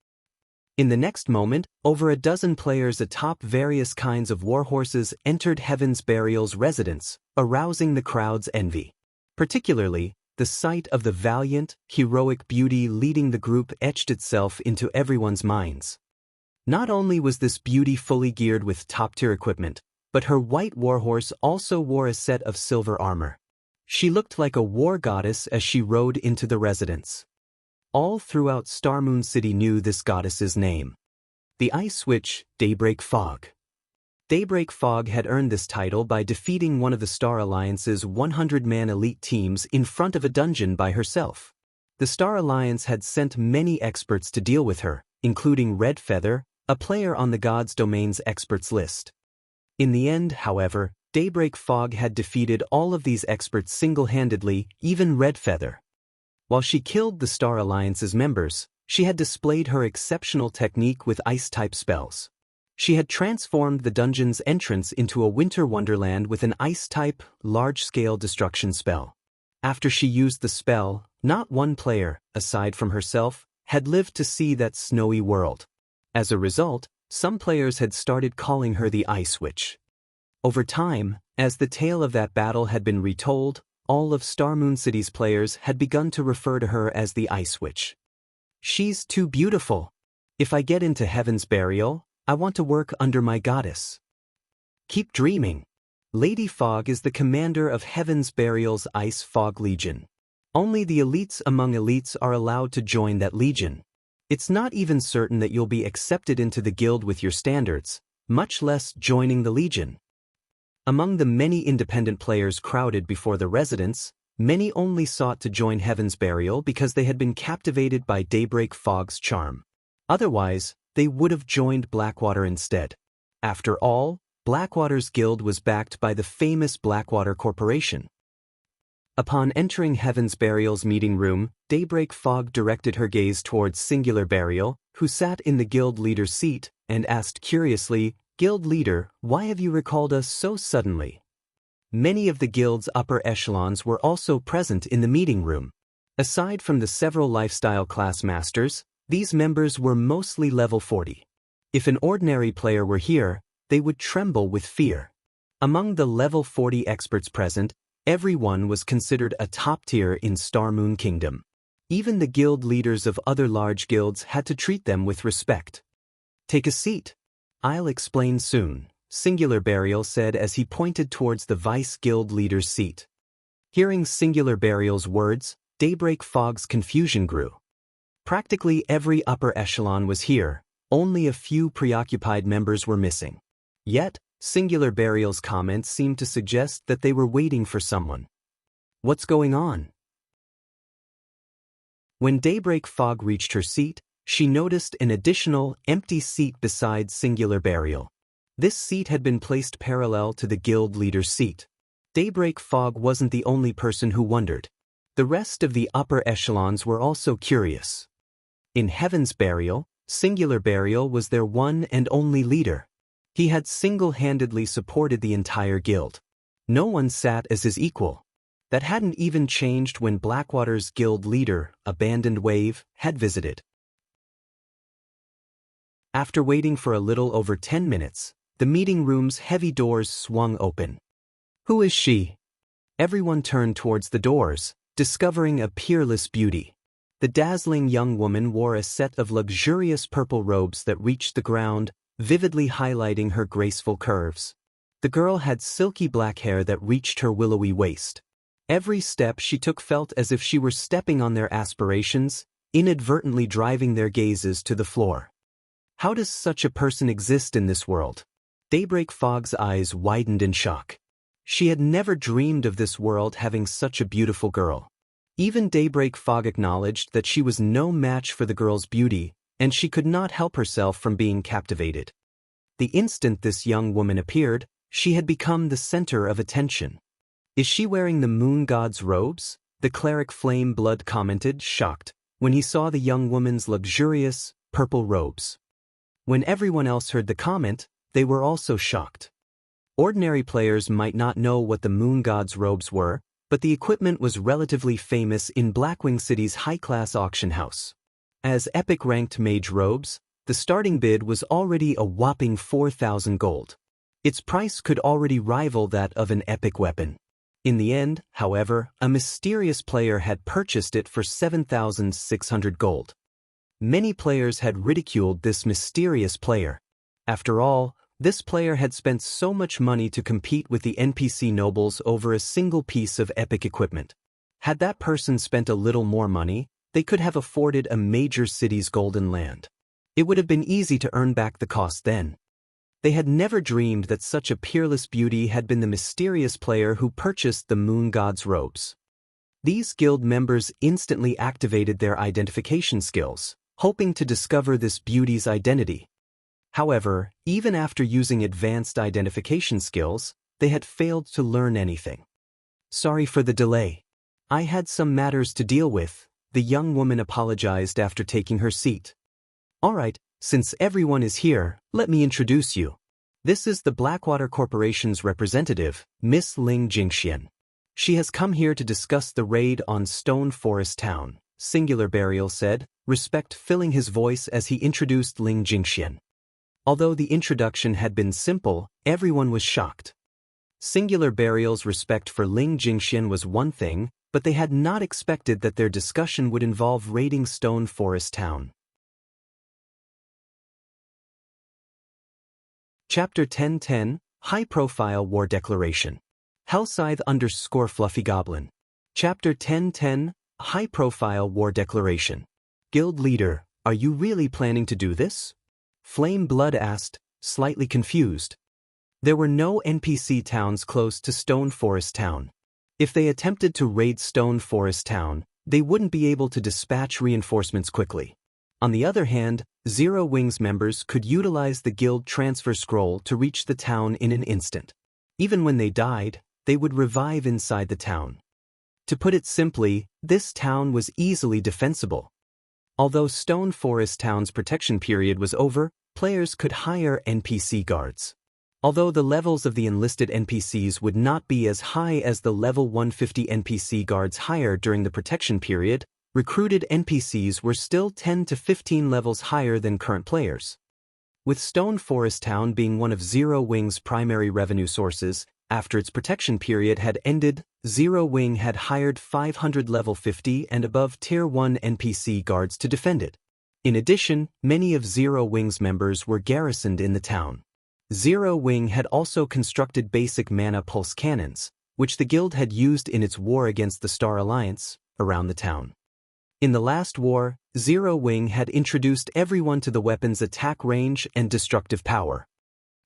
In the next moment, over a dozen players atop various kinds of warhorses entered Heaven's Burial's residence, arousing the crowd's envy. Particularly, the sight of the valiant, heroic beauty leading the group etched itself into everyone's minds. Not only was this beauty fully geared with top-tier equipment, but her white warhorse also wore a set of silver armor. She looked like a war goddess as she rode into the residence. All throughout Starmoon City knew this goddess's name. The Ice Witch, Daybreak Fog. Daybreak Fog had earned this title by defeating one of the Star Alliance's 100-man elite teams in front of a dungeon by herself. The Star Alliance had sent many experts to deal with her, including Red Feather, a player on the God's Domain's experts list. In the end, however, Daybreak Fog had defeated all of these experts single-handedly, even Red Feather. While she killed the Star Alliance's members, she had displayed her exceptional technique with ice-type spells. She had transformed the dungeon's entrance into a winter wonderland with an ice-type, large-scale destruction spell. After she used the spell, not one player, aside from herself, had lived to see that snowy world. As a result, some players had started calling her the Ice Witch. Over time, as the tale of that battle had been retold, all of Starmoon City's players had begun to refer to her as the Ice Witch. She's too beautiful. If I get into Heaven's Burial, I want to work under my goddess. Keep dreaming. Lady Fog is the commander of Heaven's Burial's Ice Fog Legion. Only the elites among elites are allowed to join that legion. It's not even certain that you'll be accepted into the guild with your standards, much less joining the legion. Among the many independent players crowded before the residence, many only sought to join Heaven's Burial because they had been captivated by Daybreak Fog's charm. Otherwise, they would have joined Blackwater instead. After all, Blackwater's guild was backed by the famous Blackwater Corporation. Upon entering Heaven's Burial's meeting room, Daybreak Fog directed her gaze towards Singular Burial, who sat in the guild leader's seat, and asked curiously, "Guild leader, why have you recalled us so suddenly?" Many of the guild's upper echelons were also present in the meeting room. Aside from the several lifestyle class masters, these members were mostly level 40. If an ordinary player were here, they would tremble with fear. Among the level 40 experts present, everyone was considered a top tier in Starmoon Kingdom. Even the guild leaders of other large guilds had to treat them with respect. "Take a seat. I'll explain soon," Singular Burial said as he pointed towards the vice guild leader's seat. Hearing Singular Burial's words, Daybreak Fog's confusion grew. Practically every upper echelon was here, only a few preoccupied members were missing. Yet, Singular Burial's comments seemed to suggest that they were waiting for someone. What's going on? When Daybreak Fog reached her seat, she noticed an additional, empty seat beside Singular Burial. This seat had been placed parallel to the guild leader's seat. Daybreak Fog wasn't the only person who wondered. The rest of the upper echelons were also curious. In Heaven's Burial, Singular Burial was their one and only leader. He had single-handedly supported the entire guild. No one sat as his equal. That hadn't even changed when Blackwater's guild leader, Abandoned Wave, had visited. After waiting for a little over 10 minutes, the meeting room's heavy doors swung open. "Who is she?" Everyone turned towards the doors, discovering a peerless beauty. The dazzling young woman wore a set of luxurious purple robes that reached the ground, vividly highlighting her graceful curves. The girl had silky black hair that reached her willowy waist. Every step she took felt as if she were stepping on their aspirations, inadvertently driving their gazes to the floor. How does such a person exist in this world? Daybreak Fog's eyes widened in shock. She had never dreamed of this world having such a beautiful girl. Even Daybreak Fog acknowledged that she was no match for the girl's beauty, and she could not help herself from being captivated. The instant this young woman appeared, she had become the center of attention. "Is she wearing the moon god's robes?" the cleric Flame Blood commented, shocked, when he saw the young woman's luxurious, purple robes. When everyone else heard the comment, they were also shocked. Ordinary players might not know what the moon god's robes were, but the equipment was relatively famous in Blackwing City's high-class auction house. As epic-ranked mage robes, the starting bid was already a whopping 4,000 gold. Its price could already rival that of an epic weapon. In the end, however, a mysterious player had purchased it for 7,600 gold. Many players had ridiculed this mysterious player. After all, this player had spent so much money to compete with the NPC nobles over a single piece of epic equipment. Had that person spent a little more money, they could have afforded a major city's golden land. It would have been easy to earn back the cost then. They had never dreamed that such a peerless beauty had been the mysterious player who purchased the moon god's robes. These guild members instantly activated their identification skills, hoping to discover this beauty's identity. However, even after using advanced identification skills, they had failed to learn anything. "Sorry for the delay. I had some matters to deal with," the young woman apologized after taking her seat. "All right, since everyone is here, let me introduce you. This is the Blackwater Corporation's representative, Miss Ling Jingxian. She has come here to discuss the raid on Stone Forest Town," Singular Burial said, respect filling his voice as he introduced Ling Jingxian. Although the introduction had been simple, everyone was shocked. Singular Burial's respect for Ling Jingxian was one thing, but they had not expected that their discussion would involve raiding Stone Forest Town. Chapter 1010, High-Profile War Declaration. Hellscythe_Fluffy Goblin. Chapter 1010, High-Profile War Declaration. Guild Leader, are you really planning to do this? Flame Blood asked, slightly confused. There were no NPC towns close to Stone Forest Town. If they attempted to raid Stone Forest Town, they wouldn't be able to dispatch reinforcements quickly. On the other hand, Zero Wings members could utilize the guild transfer scroll to reach the town in an instant. Even when they died, they would revive inside the town. To put it simply, this town was easily defensible. Although Stone Forest Town's protection period was over, players could hire NPC guards. Although the levels of the enlisted NPCs would not be as high as the level 150 NPC guards hired during the protection period, recruited NPCs were still 10 to 15 levels higher than current players. With Stone Forest Town being one of Zero Wing's primary revenue sources, after its protection period had ended, Zero Wing had hired 500 level 50 and above Tier 1 NPC guards to defend it. In addition, many of Zero Wing's members were garrisoned in the town. Zero Wing had also constructed basic mana pulse cannons, which the guild had used in its war against the Star Alliance, around the town. In the last war, Zero Wing had introduced everyone to the weapon's attack range and destructive power.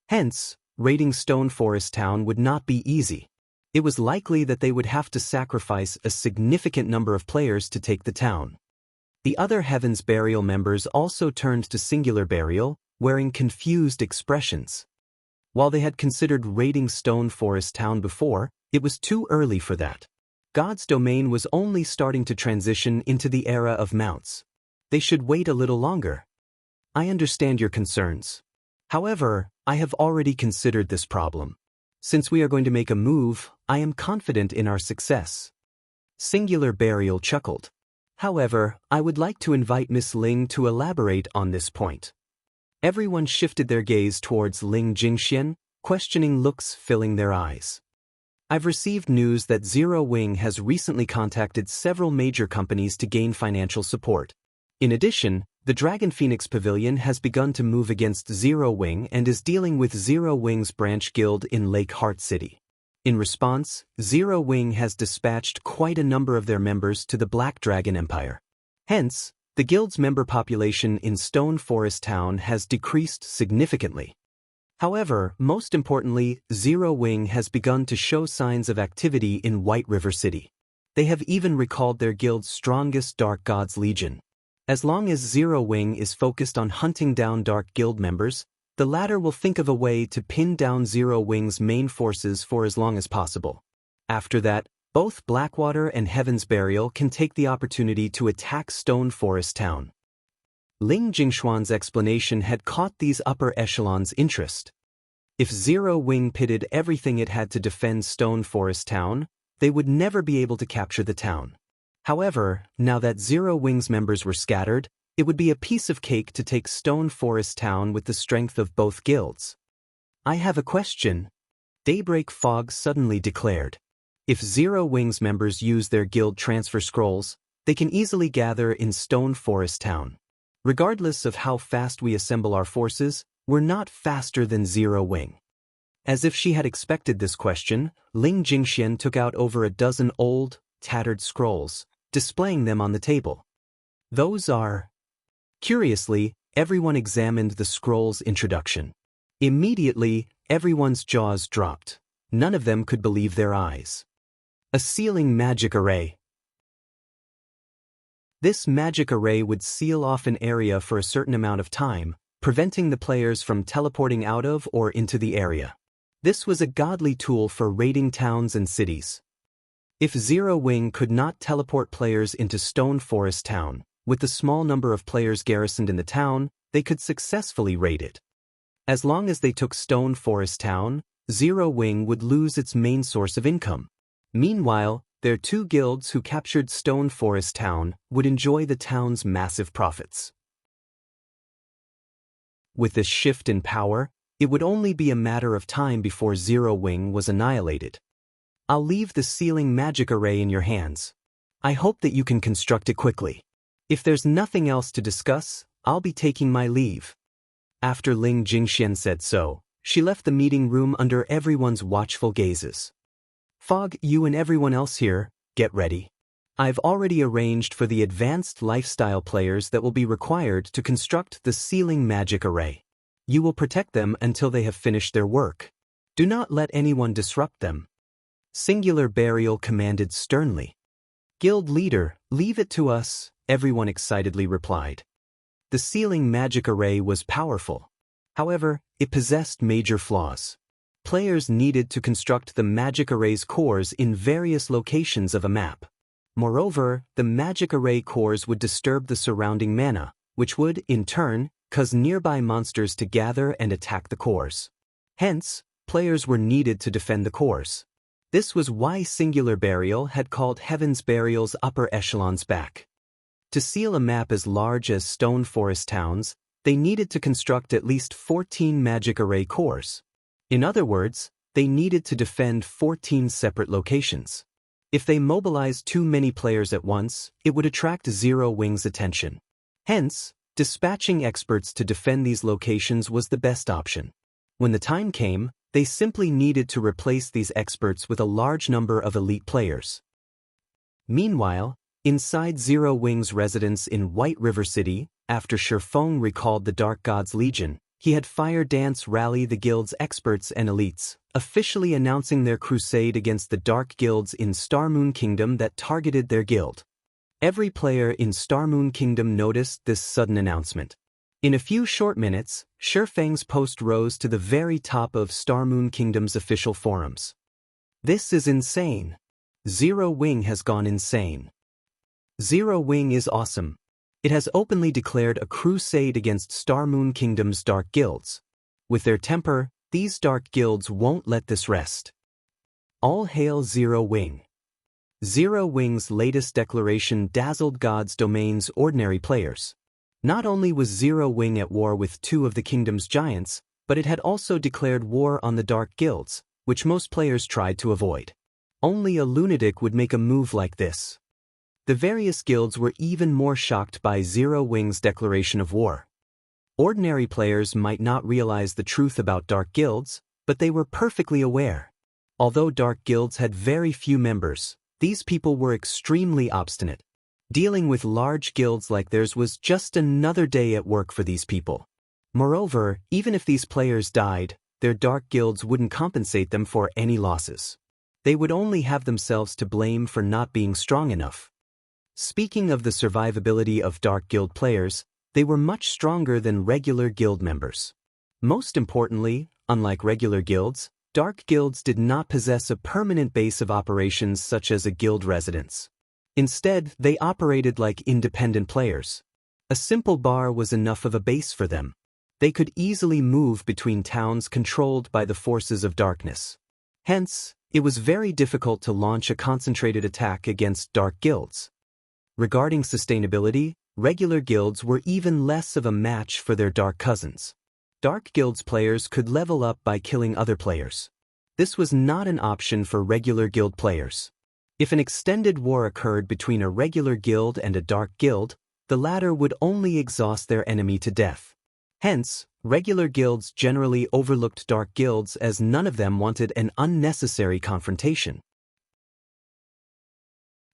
Hence, raiding Stone Forest Town would not be easy. It was likely that they would have to sacrifice a significant number of players to take the town. The other Heaven's Burial members also turned to Singular Burial, wearing confused expressions. While they had considered raiding Stone Forest Town before, it was too early for that. God's domain was only starting to transition into the era of mounts. They should wait a little longer. I understand your concerns. However, I have already considered this problem. Since we are going to make a move, I am confident in our success. Singular Burial chuckled. However, I would like to invite Miss Ling to elaborate on this point. Everyone shifted their gaze towards Ling Jingxian, questioning looks filling their eyes. I've received news that Zero Wing has recently contacted several major companies to gain financial support. In addition, The Dragon Phoenix Pavilion has begun to move against Zero Wing and is dealing with Zero Wing's branch guild in Lake Heart City. In response, Zero Wing has dispatched quite a number of their members to the Black Dragon Empire. Hence, the guild's member population in Stone Forest Town has decreased significantly. However, most importantly, Zero Wing has begun to show signs of activity in White River City. They have even recalled their guild's strongest Dark Gods Legion. As long as Zero Wing is focused on hunting down Dark Guild members, the latter will think of a way to pin down Zero Wing's main forces for as long as possible. After that, both Blackwater and Heaven's Burial can take the opportunity to attack Stone Forest Town. Ling Jingshuan's explanation had caught these upper echelons' interest. If Zero Wing pitted everything it had to defend Stone Forest Town, they would never be able to capture the town. However, now that Zero Wing's members were scattered, it would be a piece of cake to take Stone Forest Town with the strength of both guilds. I have a question. Daybreak Fog suddenly declared. If Zero Wing's members use their guild transfer scrolls, they can easily gather in Stone Forest Town. Regardless of how fast we assemble our forces, we're not faster than Zero Wing. As if she had expected this question, Ling Jingxian took out over a dozen old, tattered scrolls, displaying them on the table. Those are... Curiously, everyone examined the scroll's introduction. Immediately, everyone's jaws dropped. None of them could believe their eyes. A sealing magic array. This magic array would seal off an area for a certain amount of time, preventing the players from teleporting out of or into the area. This was a godly tool for raiding towns and cities. If Zero Wing could not teleport players into Stone Forest Town, with the small number of players garrisoned in the town, they could successfully raid it. As long as they took Stone Forest Town, Zero Wing would lose its main source of income. Meanwhile, their two guilds who captured Stone Forest Town would enjoy the town's massive profits. With this shift in power, it would only be a matter of time before Zero Wing was annihilated. I'll leave the sealing magic array in your hands. I hope that you can construct it quickly. If there's nothing else to discuss, I'll be taking my leave. After Ling Jingxian said so, she left the meeting room under everyone's watchful gazes. Fog, you and everyone else here, get ready. I've already arranged for the advanced lifestyle players that will be required to construct the sealing magic array. You will protect them until they have finished their work. Do not let anyone disrupt them. Singular Burial commanded sternly. Guild leader, leave it to us, everyone excitedly replied. The sealing magic array was powerful. However, it possessed major flaws. Players needed to construct the magic array's cores in various locations of a map. Moreover, the magic array cores would disturb the surrounding mana, which would, in turn, cause nearby monsters to gather and attack the cores. Hence, players were needed to defend the cores. This was why Singular Burial had called Heaven's Burial's upper echelons back. To seal a map as large as Stone Forest Towns, they needed to construct at least 14 magic array cores. In other words, they needed to defend 14 separate locations. If they mobilized too many players at once, it would attract Zero Wing's attention. Hence, dispatching experts to defend these locations was the best option. When the time came, they simply needed to replace these experts with a large number of elite players. Meanwhile, inside Zero Wing's residence in White River City, after Shifeng recalled the Dark Gods Legion, he had Fire Dance rally the guild's experts and elites, officially announcing their crusade against the dark guilds in Starmoon Kingdom that targeted their guild. Every player in Starmoon Kingdom noticed this sudden announcement. In a few short minutes, Shifeng's post rose to the very top of Starmoon Kingdom's official forums. This is insane. Zero Wing has gone insane. Zero Wing is awesome. It has openly declared a crusade against Starmoon Kingdom's dark guilds. With their temper, these dark guilds won't let this rest. All hail Zero Wing. Zero Wing's latest declaration dazzled God's Domain's ordinary players. Not only was Zero Wing at war with two of the kingdom's giants, but it had also declared war on the dark guilds, which most players tried to avoid. Only a lunatic would make a move like this. The various guilds were even more shocked by Zero Wing's declaration of war. Ordinary players might not realize the truth about dark guilds, but they were perfectly aware. Although dark guilds had very few members, these people were extremely obstinate. Dealing with large guilds like theirs was just another day at work for these people. Moreover, even if these players died, their dark guilds wouldn't compensate them for any losses. They would only have themselves to blame for not being strong enough. Speaking of the survivability of dark guild players, they were much stronger than regular guild members. Most importantly, unlike regular guilds, dark guilds did not possess a permanent base of operations such as a guild residence. Instead, they operated like independent players. A simple bar was enough of a base for them. They could easily move between towns controlled by the forces of darkness. Hence, it was very difficult to launch a concentrated attack against dark guilds. Regarding sustainability, regular guilds were even less of a match for their dark cousins. Dark guilds players could level up by killing other players. This was not an option for regular guild players. If an extended war occurred between a regular guild and a dark guild, the latter would only exhaust their enemy to death. Hence, regular guilds generally overlooked dark guilds as none of them wanted an unnecessary confrontation.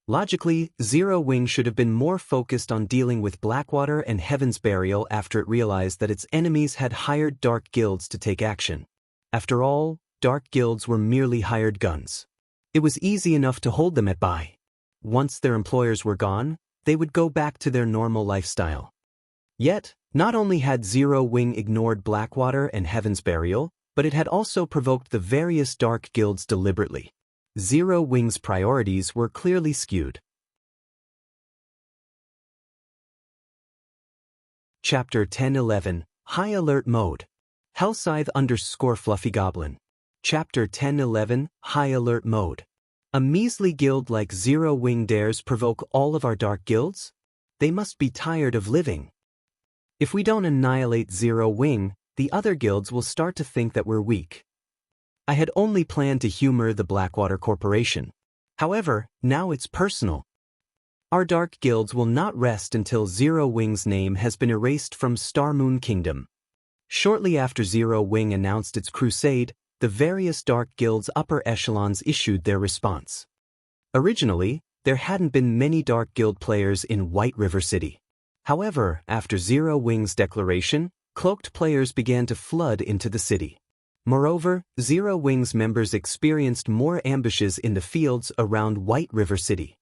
Logically, Zero Wing should have been more focused on dealing with Blackwater and Heaven's Burial after it realized that its enemies had hired dark guilds to take action. After all, dark guilds were merely hired guns. It was easy enough to hold them at bay. Once their employers were gone, they would go back to their normal lifestyle. Yet, not only had Zero Wing ignored Blackwater and Heaven's Burial, but it had also provoked the various dark guilds deliberately. Zero Wing's priorities were clearly skewed. Chapter 10-11, High Alert Mode. Hellscythe_Fluffy Goblin. Chapter 10-11, High Alert Mode. A measly guild like Zero Wing dares provoke all of our dark guilds? They must be tired of living. If we don't annihilate Zero Wing, the other guilds will start to think that we're weak. I had only planned to humor the Blackwater Corporation. However, now it's personal. Our dark guilds will not rest until Zero Wing's name has been erased from Starmoon Kingdom. Shortly after Zero Wing announced its crusade, the various dark guilds' upper echelons issued their response. Originally, there hadn't been many dark guild players in White River City. However, after Zero Wing's declaration, cloaked players began to flood into the city. Moreover, Zero Wing's members experienced more ambushes in the fields around White River City.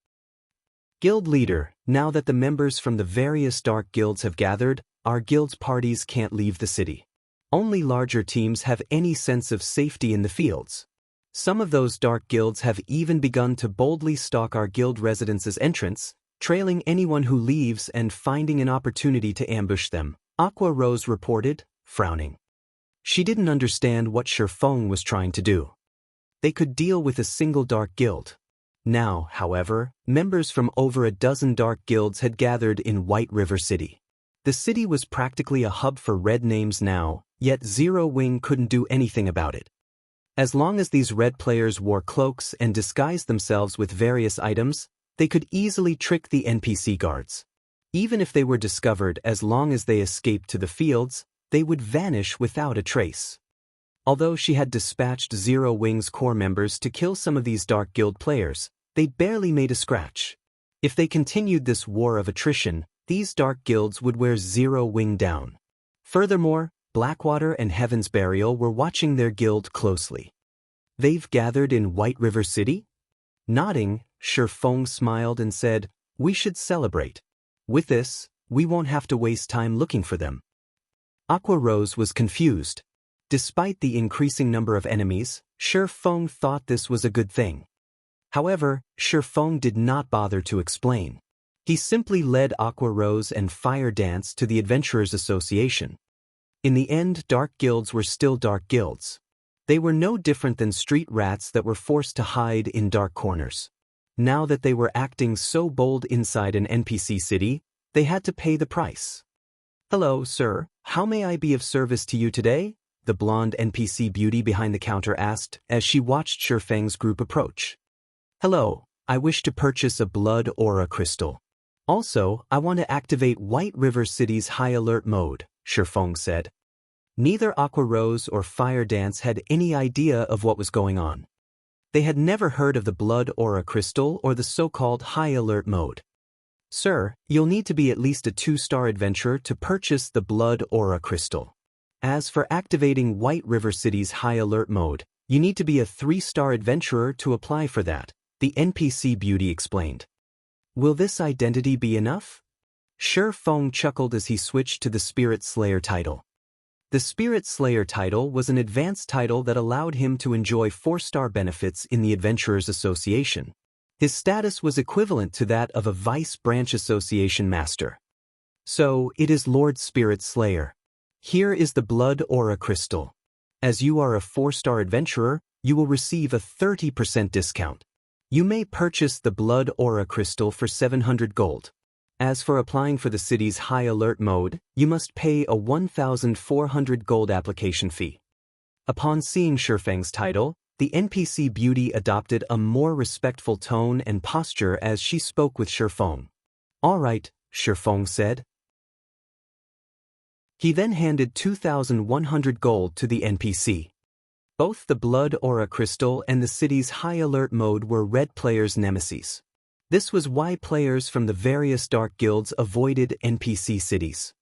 Guild Leader, now that the members from the various dark guilds have gathered, our guild's parties can't leave the city. Only larger teams have any sense of safety in the fields. Some of those dark guilds have even begun to boldly stalk our guild residence's entrance, trailing anyone who leaves and finding an opportunity to ambush them, Aqua Rose reported, frowning. She didn't understand what Shifeng was trying to do. They could deal with a single dark guild. Now, however, members from over a dozen dark guilds had gathered in White River City. The city was practically a hub for red names now, yet Zero Wing couldn't do anything about it. As long as these red players wore cloaks and disguised themselves with various items, they could easily trick the NPC guards. Even if they were discovered, as long as they escaped to the fields, they would vanish without a trace. Although she had dispatched Zero Wing's core members to kill some of these dark guild players, they barely made a scratch. If they continued this war of attrition, these dark guilds would wear Zero Wing down. Furthermore, Blackwater and Heaven's Burial were watching their guild closely. They've gathered in White River City? Nodding, Shifeng smiled and said, "We should celebrate. With this, we won't have to waste time looking for them." Aqua Rose was confused. Despite the increasing number of enemies, Shifeng thought this was a good thing. However, Shifeng did not bother to explain. He simply led Aqua Rose and Fire Dance to the Adventurers Association. In the end, dark guilds were still dark guilds. They were no different than street rats that were forced to hide in dark corners. Now that they were acting so bold inside an NPC city, they had to pay the price. "Hello, sir. How may I be of service to you today?" the blonde NPC beauty behind the counter asked as she watched Shifeng's group approach. "Hello, I wish to purchase a blood aura crystal. Also, I want to activate White River City's high alert mode, Shifeng said. Neither Aqua Rose or Fire Dance had any idea of what was going on. They had never heard of the blood aura crystal or the so-called high alert mode. Sir, you'll need to be at least a 2-star adventurer to purchase the blood aura crystal. As for activating White River City's high alert mode, you need to be a 3-star adventurer to apply for that, the NPC beauty explained. Will this identity be enough? Shifeng chuckled as he switched to the Spirit Slayer title. The Spirit Slayer title was an advanced title that allowed him to enjoy 4-star benefits in the Adventurers Association. His status was equivalent to that of a Vice Branch Association Master. So, it is Lord Spirit Slayer. Here is the Blood Aura Crystal. As you are a 4-star adventurer, you will receive a 30% discount. You may purchase the Blood Aura Crystal for 700 gold. As for applying for the city's high alert mode, you must pay a 1,400 gold application fee. Upon seeing Shifeng's title, the NPC beauty adopted a more respectful tone and posture as she spoke with Shifeng. All right, Shifeng said. He then handed 2,100 gold to the NPC. Both the Blood Aura Crystal and the city's high alert mode were red players' nemesis. This was why players from the various dark guilds avoided NPC cities.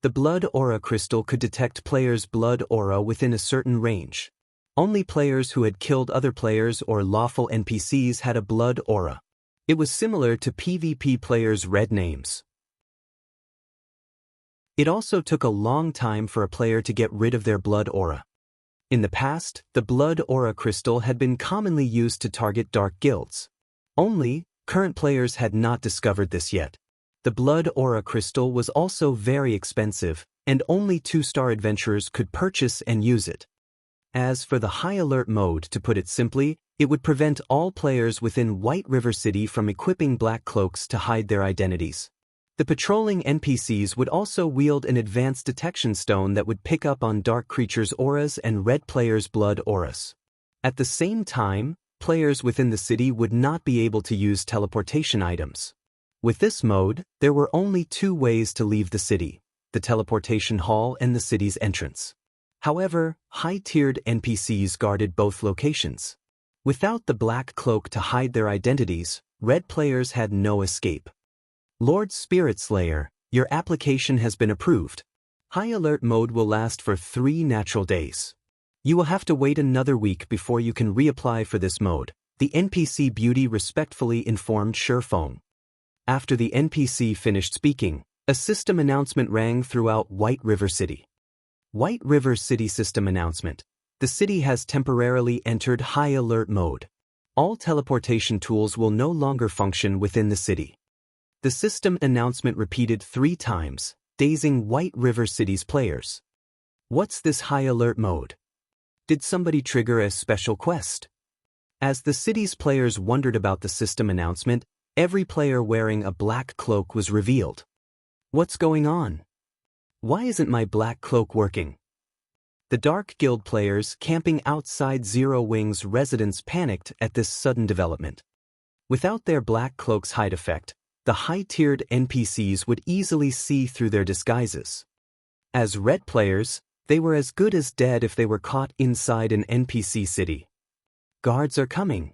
The Blood Aura Crystal could detect players' blood aura within a certain range. Only players who had killed other players or lawful NPCs had a blood aura. It was similar to PvP players' red names. It also took a long time for a player to get rid of their blood aura. In the past, the Blood Aura Crystal had been commonly used to target dark guilds. Only, current players had not discovered this yet. The Blood Aura Crystal was also very expensive, and only 2-star adventurers could purchase and use it. As for the High Alert mode, to put it simply, it would prevent all players within White River City from equipping black cloaks to hide their identities. The patrolling NPCs would also wield an advanced detection stone that would pick up on dark creatures' auras and red players' blood auras. At the same time, players within the city would not be able to use teleportation items. With this mode, there were only 2 ways to leave the city: the teleportation hall and the city's entrance. However, high-tiered NPCs guarded both locations. Without the black cloak to hide their identities, red players had no escape. Lord Spirit Slayer, your application has been approved. High Alert mode will last for 3 natural days. You will have to wait another week before you can reapply for this mode, the NPC beauty respectfully informed Shifeng. After the NPC finished speaking, a system announcement rang throughout White River City. White River City system announcement. The city has temporarily entered High Alert mode. All teleportation tools will no longer function within the city. The system announcement repeated 3 times, dazing White River City's players. What's this high alert mode? Did somebody trigger a special quest? As the city's players wondered about the system announcement, every player wearing a black cloak was revealed. What's going on? Why isn't my black cloak working? The Dark Guild players camping outside Zero Wing's residence panicked at this sudden development. Without their black cloak's hide effect, the high-tiered NPCs would easily see through their disguises. As red players, they were as good as dead if they were caught inside an NPC city. Guards are coming.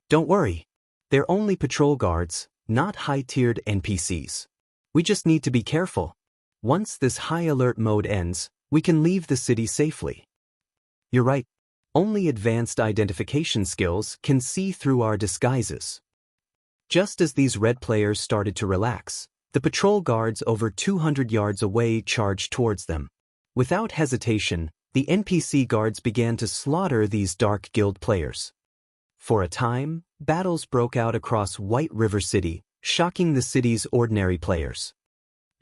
Don't worry. They're only patrol guards, not high-tiered NPCs. We just need to be careful. Once this high alert mode ends, we can leave the city safely. You're right. Only advanced identification skills can see through our disguises. Just as these red players started to relax, the patrol guards over 200 yards away charged towards them. Without hesitation, the NPC guards began to slaughter these Dark Guild players. For a time, battles broke out across White River City, shocking the city's ordinary players.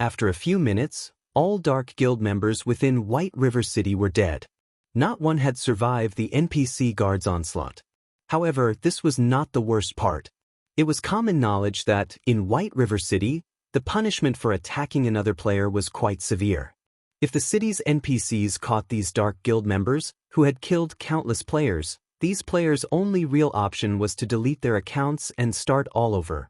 After a few minutes, all Dark Guild members within White River City were dead. Not one had survived the NPC guards' onslaught. However, this was not the worst part. It was common knowledge that, in White River City, the punishment for attacking another player was quite severe. If the city's NPCs caught these Dark Guild members, who had killed countless players, These players' only real option was to delete their accounts and start all over.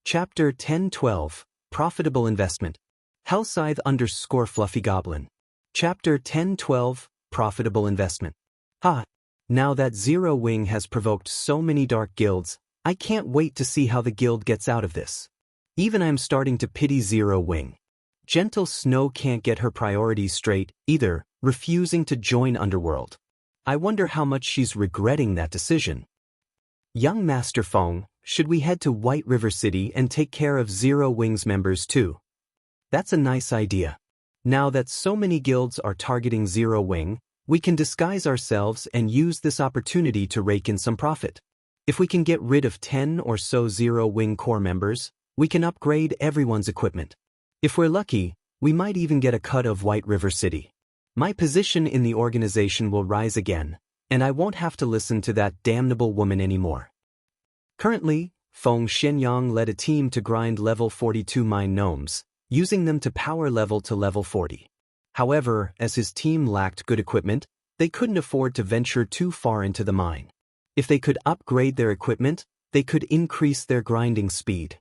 Chapter 10-12, Profitable Investment. Hellscythe _ Fluffy Chapter 10-12, Profitable Investment. Now that Zero Wing has provoked so many dark guilds, I can't wait to see how the guild gets out of this. Even I'm starting to pity Zero Wing. Gentle Snow can't get her priorities straight, either, refusing to join Underworld. I wonder how much she's regretting that decision. Young Master Feng, should we head to White River City and take care of Zero Wing's members too? That's a nice idea. Now that so many guilds are targeting Zero Wing, we can disguise ourselves and use this opportunity to rake in some profit. If we can get rid of 10 or so Zero Wing core members, we can upgrade everyone's equipment. If we're lucky, we might even get a cut of White River City. My position in the organization will rise again, and I won't have to listen to that damnable woman anymore. Currently, Feng Xianyang led a team to grind level 42 mine gnomes, using them to power level to level 40. However, as his team lacked good equipment, they couldn't afford to venture too far into the mine. If they could upgrade their equipment, they could increase their grinding speed.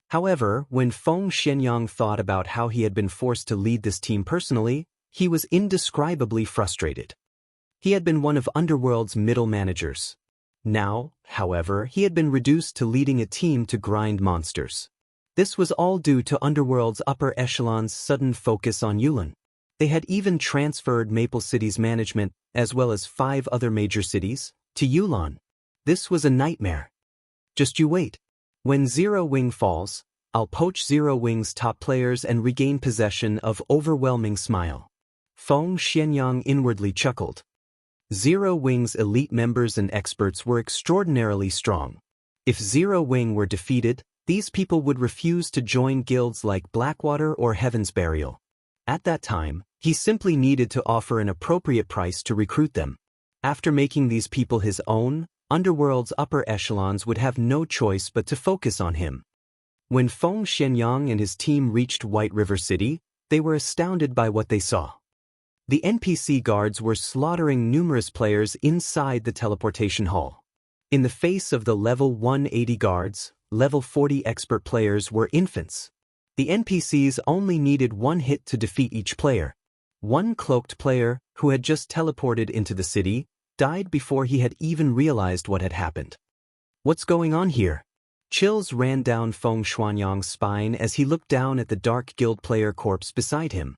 However, when Feng Xianyang thought about how he had been forced to lead this team personally, he was indescribably frustrated. He had been one of Underworld's middle managers. Now, however, he had been reduced to leading a team to grind monsters. This was all due to Underworld's upper echelon's sudden focus on Yulin. They had even transferred Maple City's management, as well as 5 other major cities, to Yulin. This was a nightmare. Just you wait. When Zero Wing falls, I'll poach Zero Wing's top players and regain possession of Overwhelming Smile. Feng Xianyang inwardly chuckled. Zero Wing's elite members and experts were extraordinarily strong. If Zero Wing were defeated, these people would refuse to join guilds like Blackwater or Heaven's Burial. At that time, he simply needed to offer an appropriate price to recruit them. After making these people his own, Underworld's upper echelons would have no choice but to focus on him. When Feng Xianyang and his team reached White River City, they were astounded by what they saw. The NPC guards were slaughtering numerous players inside the teleportation hall. In the face of the level 180 guards, level 40 expert players were infants. The NPCs only needed one hit to defeat each player. One cloaked player, who had just teleported into the city, died before he had even realized what had happened. What's going on here? Chills ran down Feng Xianyang's spine as he looked down at the Dark Guild player corpse beside him.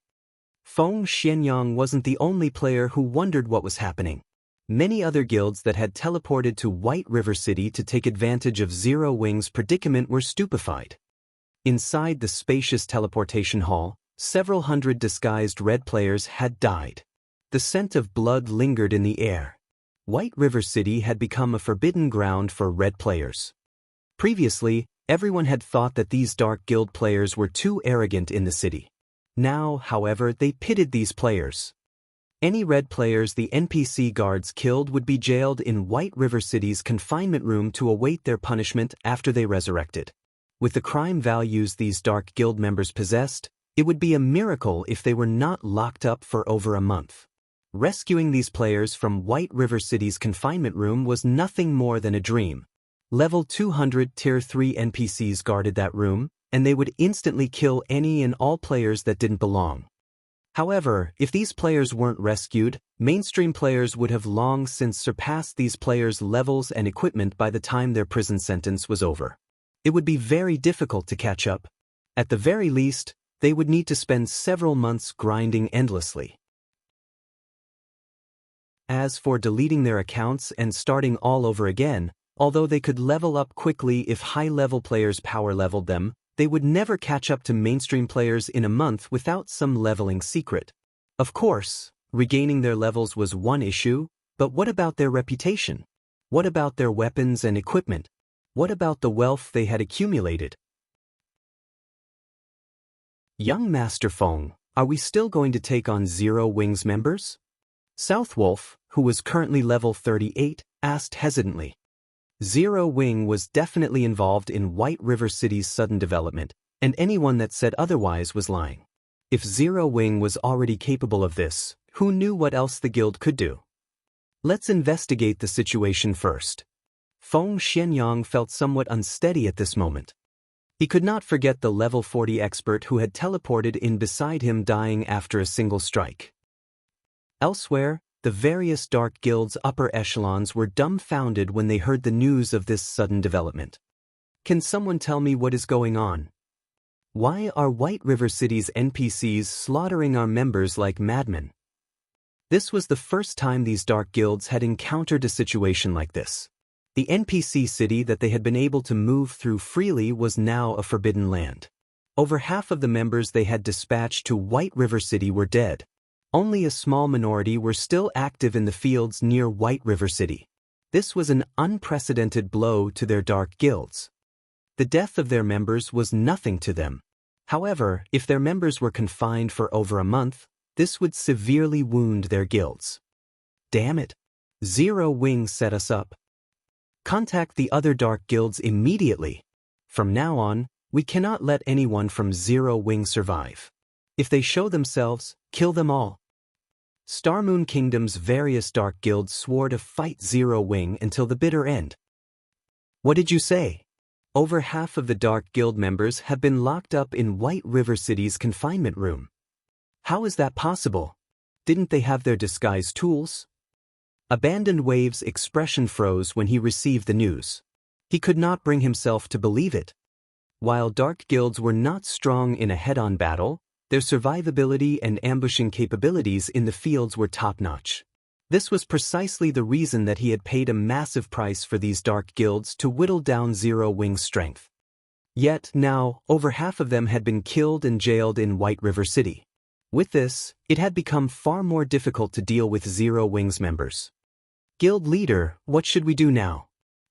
Feng Xianyang wasn't the only player who wondered what was happening. Many other guilds that had teleported to White River City to take advantage of Zero Wing's predicament were stupefied. Inside the spacious teleportation hall, several hundred disguised red players had died. The scent of blood lingered in the air. White River City had become a forbidden ground for red players. Previously, everyone had thought that these Dark Guild players were too arrogant in the city. Now, however, they pitted these players. Any red players the NPC guards killed would be jailed in White River City's confinement room to await their punishment after they resurrected. With the crime values these Dark Guild members possessed, it would be a miracle if they were not locked up for over a month. Rescuing these players from White River City's confinement room was nothing more than a dream. Level 200 Tier 3 NPCs guarded that room, and they would instantly kill any and all players that didn't belong. However, if these players weren't rescued, mainstream players would have long since surpassed these players' levels and equipment by the time their prison sentence was over. It would be very difficult to catch up. At the very least, they would need to spend several months grinding endlessly. As for deleting their accounts and starting all over again, although they could level up quickly if high-level players power-leveled them, they would never catch up to mainstream players in a month without some leveling secret. Of course, regaining their levels was one issue, but what about their reputation? What about their weapons and equipment? What about the wealth they had accumulated? Young Master Feng, are we still going to take on Zero Wing's members? Southwolf, who was currently level 38, asked hesitantly. Zero Wing was definitely involved in White River City's sudden development, and anyone that said otherwise was lying. If Zero Wing was already capable of this, Who knew what else the guild could do? Let's investigate the situation first. Feng Xianyang felt somewhat unsteady at this moment. He could not forget the level 40 expert who had teleported in beside him, dying after a single strike. Elsewhere, the various dark guilds' upper echelons were dumbfounded when they heard the news of this sudden development. Can someone tell me what is going on? Why are White River City's NPCs slaughtering our members like madmen? This was the first time these dark guilds had encountered a situation like this. The NPC city that they had been able to move through freely was now a forbidden land. Over half of the members they had dispatched to White River City were dead. Only a small minority were still active in the fields near White River City. This was an unprecedented blow to their dark guilds. The death of their members was nothing to them. However, if their members were confined for over a month, this would severely wound their guilds. Damn it! Zero Wing set us up. Contact the other dark guilds immediately. From now on, we cannot let anyone from Zero Wing survive. If they show themselves, kill them all. Starmoon Kingdom's various dark guilds swore to fight Zero Wing until the bitter end. What did you say? Over half of the Dark Guild members have been locked up in White River City's confinement room. How is that possible? Didn't they have their disguise tools? Abandoned Wave's expression froze when he received the news. He could not bring himself to believe it. While Dark Guilds were not strong in a head-on battle, their survivability and ambushing capabilities in the fields were top-notch. This was precisely the reason that he had paid a massive price for these dark guilds to whittle down Zero Wing's strength. Yet now, over half of them had been killed and jailed in White River City. With this, it had become far more difficult to deal with Zero Wing's members. Guild leader, what should we do now?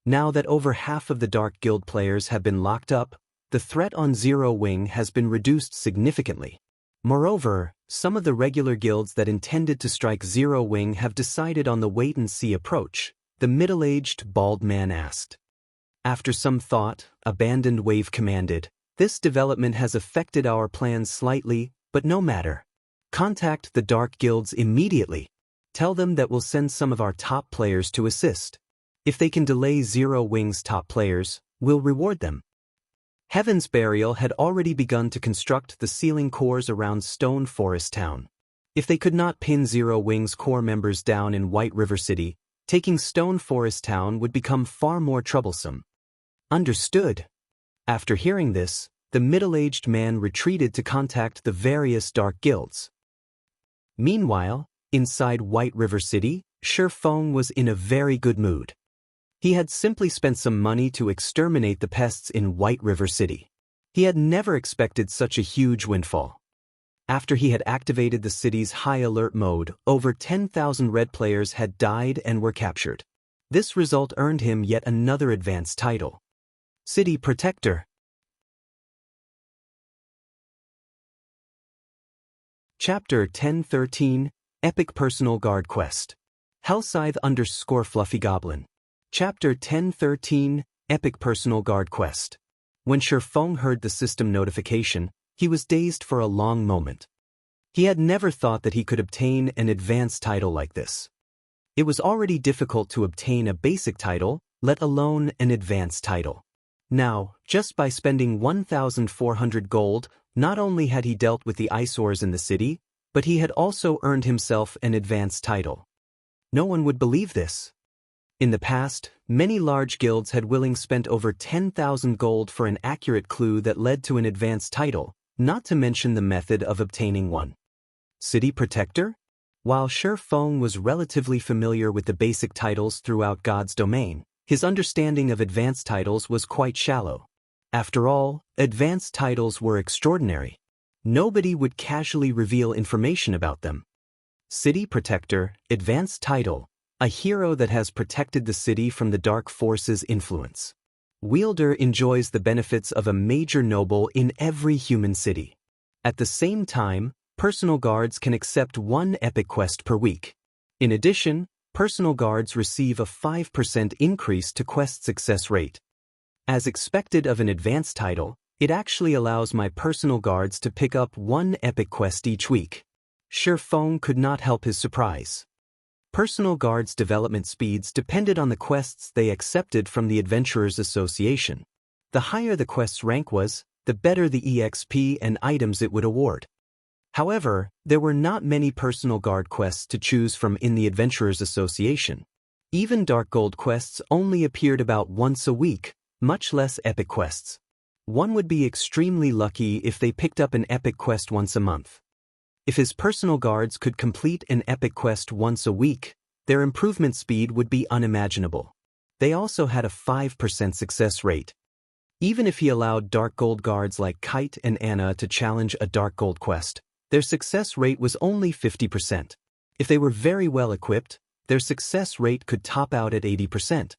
Now that over half of the Dark Guild players have been locked up, the threat on Zero Wing has been reduced significantly. Moreover, some of the regular guilds that intended to strike Zero Wing have decided on the wait-and-see approach, the middle-aged bald man asked. After some thought, Abandoned Wave commanded, "This development has affected our plans slightly, but no matter. Contact the Dark Guilds immediately. Tell them that we'll send some of our top players to assist. If they can delay Zero Wing's top players, we'll reward them." Heaven's Burial had already begun to construct the sealing cores around Stone Forest Town. If they could not pin Zero Wing's core members down in White River City, taking Stone Forest Town would become far more troublesome. Understood. After hearing this, the middle-aged man retreated to contact the various dark guilds. Meanwhile, inside White River City, Shi Feng was in a very good mood. He had simply spent some money to exterminate the pests in White River City. He had never expected such a huge windfall. After he had activated the city's high alert mode, over 10,000 red players had died and were captured. This result earned him yet another advanced title. City Protector. Chapter 1013, Epic Personal Guard Quest. Hellscythe_Fluffy Goblin. Chapter 1013, Epic Personal Guard Quest. When Shi Feng heard the system notification, he was dazed for a long moment. He had never thought that he could obtain an advanced title like this. It was already difficult to obtain a basic title, let alone an advanced title. Now, just by spending 1,400 gold, not only had he dealt with the eyesores in the city, but he had also earned himself an advanced title. No one would believe this. In the past, many large guilds had willingly spent over 10,000 gold for an accurate clue that led to an advanced title, not to mention the method of obtaining one. City Protector? While Shi Feng was relatively familiar with the basic titles throughout God's domain, his understanding of advanced titles was quite shallow. After all, advanced titles were extraordinary. Nobody would casually reveal information about them. City Protector, advanced title. A hero that has protected the city from the dark forces' influence. Wielder enjoys the benefits of a major noble in every human city. At the same time, personal guards can accept one epic quest per week. In addition, personal guards receive a 5% increase to quest success rate. As expected of an advanced title, it actually allows my personal guards to pick up one epic quest each week. Shifeng could not help his surprise. Personal guards' development speeds depended on the quests they accepted from the Adventurers Association. The higher the quest's rank was, the better the EXP and items it would award. However, there were not many personal guard quests to choose from in the Adventurers Association. Even Dark Gold quests only appeared about once a week, much less epic quests. One would be extremely lucky if they picked up an epic quest once a month. If his personal guards could complete an epic quest once a week, their improvement speed would be unimaginable. They also had a 5% success rate. Even if he allowed Dark Gold guards like Kite and Anna to challenge a Dark Gold quest, their success rate was only 50%. If they were very well equipped, their success rate could top out at 80%.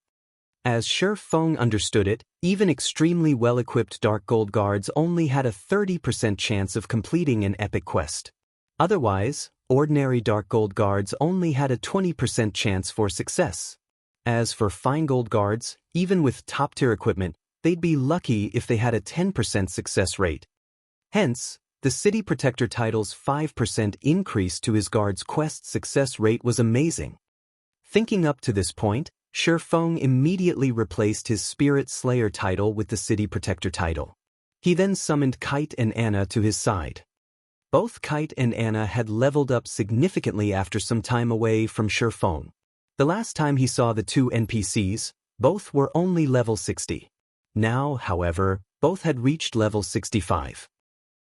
As Shifeng understood it, even extremely well-equipped Dark Gold guards only had a 30% chance of completing an epic quest. Otherwise, ordinary Dark Gold guards only had a 20% chance for success. As for Fine Gold guards, even with top-tier equipment, they'd be lucky if they had a 10% success rate. Hence, the City Protector title's 5% increase to his guard's quest success rate was amazing. Thinking up to this point, Shifeng immediately replaced his Spirit Slayer title with the City Protector title. He then summoned Kite and Anna to his side. Both Kite and Anna had leveled up significantly after some time away from Shifeng. The last time he saw the two NPCs, both were only level 60. Now, however, both had reached level 65.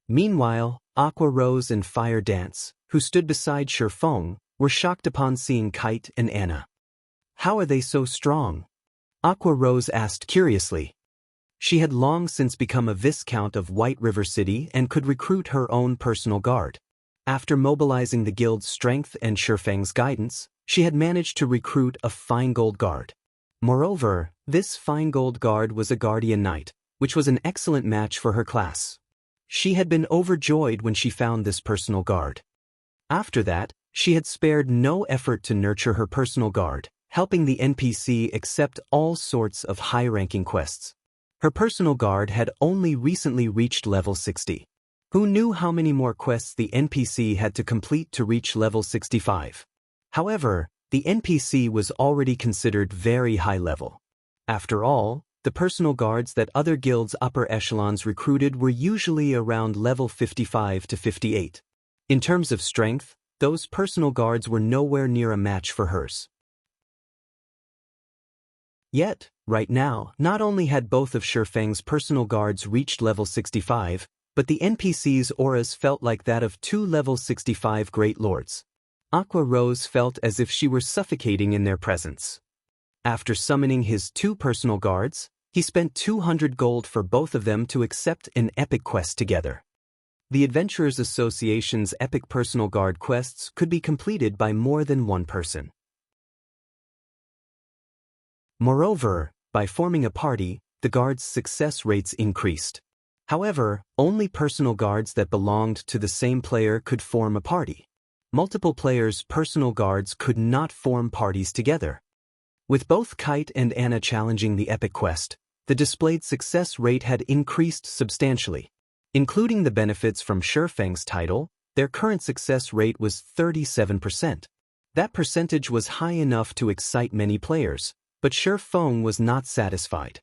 Meanwhile, Aqua Rose and Fire Dance, who stood beside Shifeng, were shocked upon seeing Kite and Anna. How are they so strong? Aqua Rose asked curiously. She had long since become a Viscount of White River City and could recruit her own personal guard. After mobilizing the guild's strength and Shifeng's guidance, she had managed to recruit a Fine Gold guard. Moreover, this Fine Gold guard was a Guardian Knight, which was an excellent match for her class. She had been overjoyed when she found this personal guard. After that, she had spared no effort to nurture her personal guard, helping the NPC accept all sorts of high-ranking quests. Her personal guard had only recently reached level 60. Who knew how many more quests the NPC had to complete to reach level 65? However, the NPC was already considered very high level. After all, the personal guards that other guilds' upper echelons recruited were usually around level 55 to 58. In terms of strength, those personal guards were nowhere near a match for hers. Yet, right now, not only had both of Shifeng's personal guards reached level 65, but the NPC's auras felt like that of two level 65 Great Lords. Aqua Rose felt as if she were suffocating in their presence. After summoning his two personal guards, he spent 200 gold for both of them to accept an epic quest together. The Adventurers Association's epic personal guard quests could be completed by more than one person. Moreover, by forming a party, the guards' success rates increased. However, only personal guards that belonged to the same player could form a party. Multiple players' personal guards could not form parties together. With both Kite and Anna challenging the epic quest, the displayed success rate had increased substantially. Including the benefits from Shifeng's title, their current success rate was 37%. That percentage was high enough to excite many players, but Shifeng was not satisfied.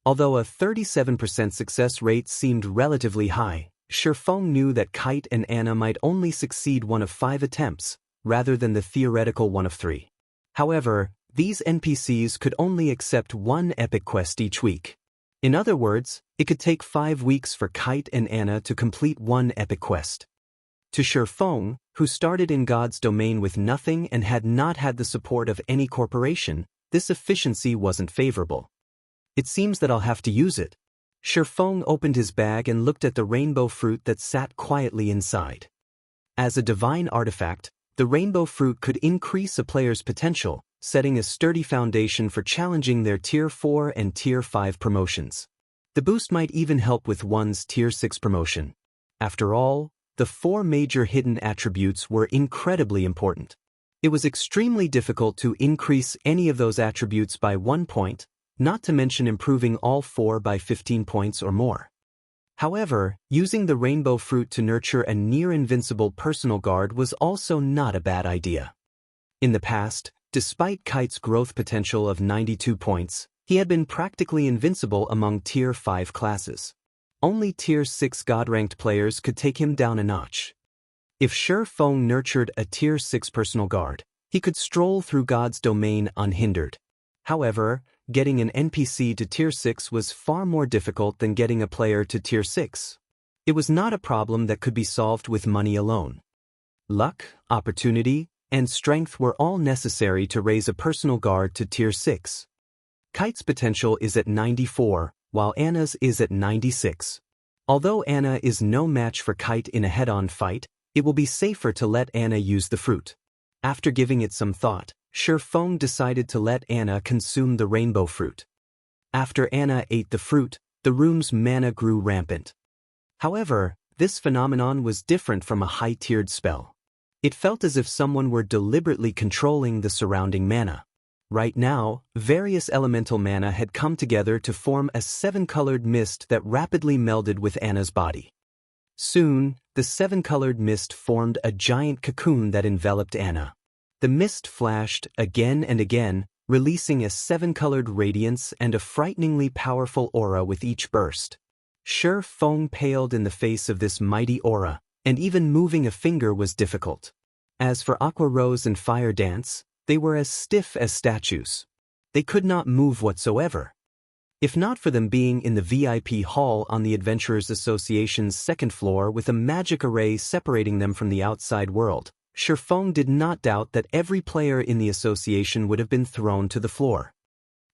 Although a 37% success rate seemed relatively high, Shifeng knew that Kite and Anna might only succeed one of 5 attempts, rather than the theoretical one of 3. However, these NPCs could only accept one epic quest each week. In other words, it could take 5 weeks for Kite and Anna to complete one epic quest. To Shifeng, who started in God's domain with nothing and had not had the support of any corporation, this efficiency wasn't favorable. It seems that I'll have to use it. Shifeng opened his bag and looked at the rainbow fruit that sat quietly inside. As a divine artifact, the rainbow fruit could increase a player's potential, setting a sturdy foundation for challenging their Tier 4 and Tier 5 promotions. The boost might even help with one's Tier 6 promotion. After all, the 4 major hidden attributes were incredibly important. It was extremely difficult to increase any of those attributes by 1 point, not to mention improving all 4 by 15 points or more. However, using the rainbow fruit to nurture a near-invincible personal guard was also not a bad idea. In the past, despite Kite's growth potential of 92 points, he had been practically invincible among Tier 5 classes. Only Tier 6 God-ranked players could take him down a notch. If Shifeng nurtured a Tier 6 personal guard, he could stroll through God's domain unhindered. However, getting an NPC to Tier 6 was far more difficult than getting a player to Tier 6. It was not a problem that could be solved with money alone. Luck, opportunity, and strength were all necessary to raise a personal guard to Tier 6. Kite's potential is at 94, while Anna's is at 96. Although Anna is no match for Kite in a head-on fight, it will be safer to let Anna use the fruit. After giving it some thought, Shifeng decided to let Anna consume the rainbow fruit. After Anna ate the fruit, the room's mana grew rampant. However, this phenomenon was different from a high-tiered spell. It felt as if someone were deliberately controlling the surrounding mana. Right now, various elemental mana had come together to form a 7-colored mist that rapidly melded with Anna's body. Soon, the 7-colored mist formed a giant cocoon that enveloped Anna. The mist flashed again and again, releasing a 7-colored radiance and a frighteningly powerful aura with each burst. Shifeng paled in the face of this mighty aura, and even moving a finger was difficult. As for Aqua Rose and Fire Dance, they were as stiff as statues. They could not move whatsoever. If not for them being in the VIP hall on the Adventurers Association's second floor with a magic array separating them from the outside world, Shifeng did not doubt that every player in the association would have been thrown to the floor.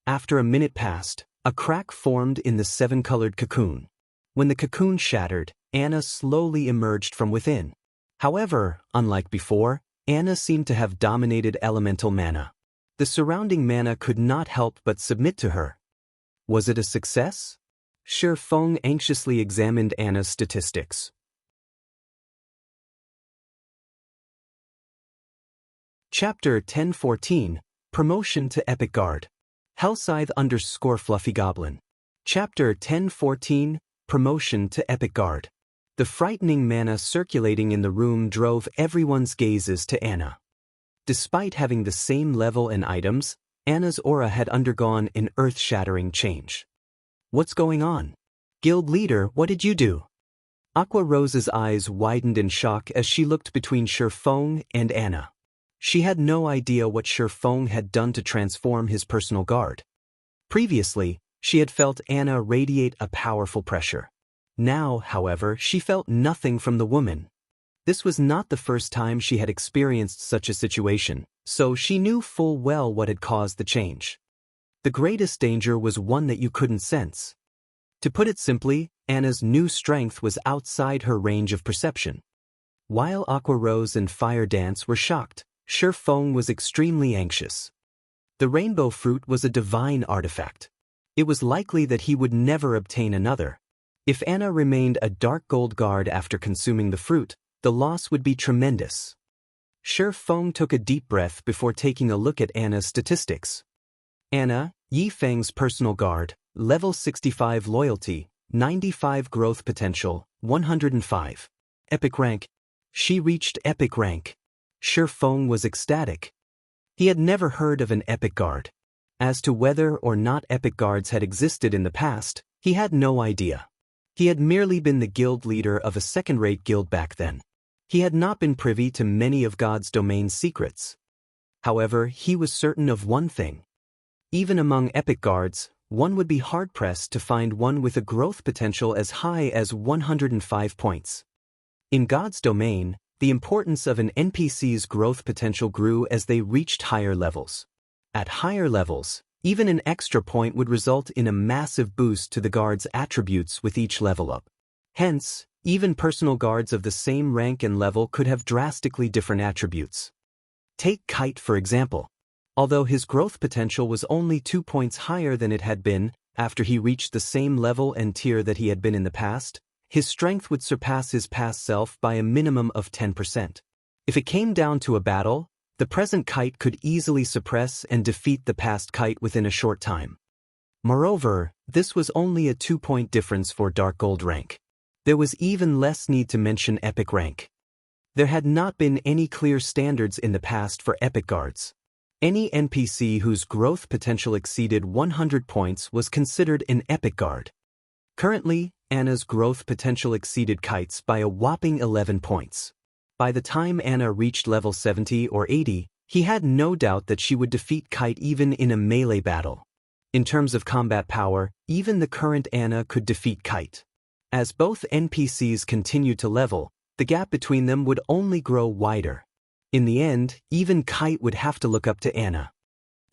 After a minute passed, a crack formed in the 7-colored cocoon. When the cocoon shattered, Anna slowly emerged from within. However, unlike before, Anna seemed to have dominated elemental mana. The surrounding mana could not help but submit to her. Was it a success? Shifeng anxiously examined Anna's statistics. Chapter 1014, Promotion to Epic Guard. Hellscythe_Fluffy Goblin. Chapter 1014, Promotion to Epic Guard. The frightening mana circulating in the room drove everyone's gazes to Anna. Despite having the same level and items, Anna's aura had undergone an earth-shattering change. What's going on? Guild leader, what did you do? Aqua Rose's eyes widened in shock as she looked between Shifeng and Anna. She had no idea what Shifeng had done to transform his personal guard. Previously, she had felt Anna radiate a powerful pressure. Now, however, she felt nothing from the woman. This was not the first time she had experienced such a situation, so she knew full well what had caused the change. The greatest danger was one that you couldn't sense. To put it simply, Anna's new strength was outside her range of perception. While Aqua Rose and Fire Dance were shocked, Shifeng was extremely anxious. The rainbow fruit was a divine artifact. It was likely that he would never obtain another. If Anna remained a dark gold guard after consuming the fruit, the loss would be tremendous. Shifeng took a deep breath before taking a look at Anna's statistics. Anna, Yifeng's personal guard, level 65 loyalty, 95 growth potential, 105. Epic rank. She reached epic rank. Shifeng was ecstatic. He had never heard of an epic guard. As to whether or not epic guards had existed in the past, he had no idea. He had merely been the guild leader of a second-rate guild back then. He had not been privy to many of God's domain's secrets. However, he was certain of one thing. Even among epic guards, one would be hard-pressed to find one with a growth potential as high as 105 points. In God's domain, the importance of an NPC's growth potential grew as they reached higher levels. At higher levels, even an extra point would result in a massive boost to the guard's attributes with each level up. Hence, even personal guards of the same rank and level could have drastically different attributes. Take Kite for example. Although his growth potential was only 2 points higher than it had been after he reached the same level and tier that he had been in the past, his strength would surpass his past self by a minimum of 10%. If it came down to a battle, the present Kite could easily suppress and defeat the past Kite within a short time. Moreover, this was only a 2-point difference for Dark Gold rank. There was even less need to mention epic rank. There had not been any clear standards in the past for epic guards. Any NPC whose growth potential exceeded 100 points was considered an epic guard. Currently, Anna's growth potential exceeded Kite's by a whopping 11 points. By the time Anna reached level 70 or 80, he had no doubt that she would defeat Kite even in a melee battle. In terms of combat power, even the current Anna could defeat Kite. As both NPCs continued to level, the gap between them would only grow wider. In the end, even Kite would have to look up to Anna.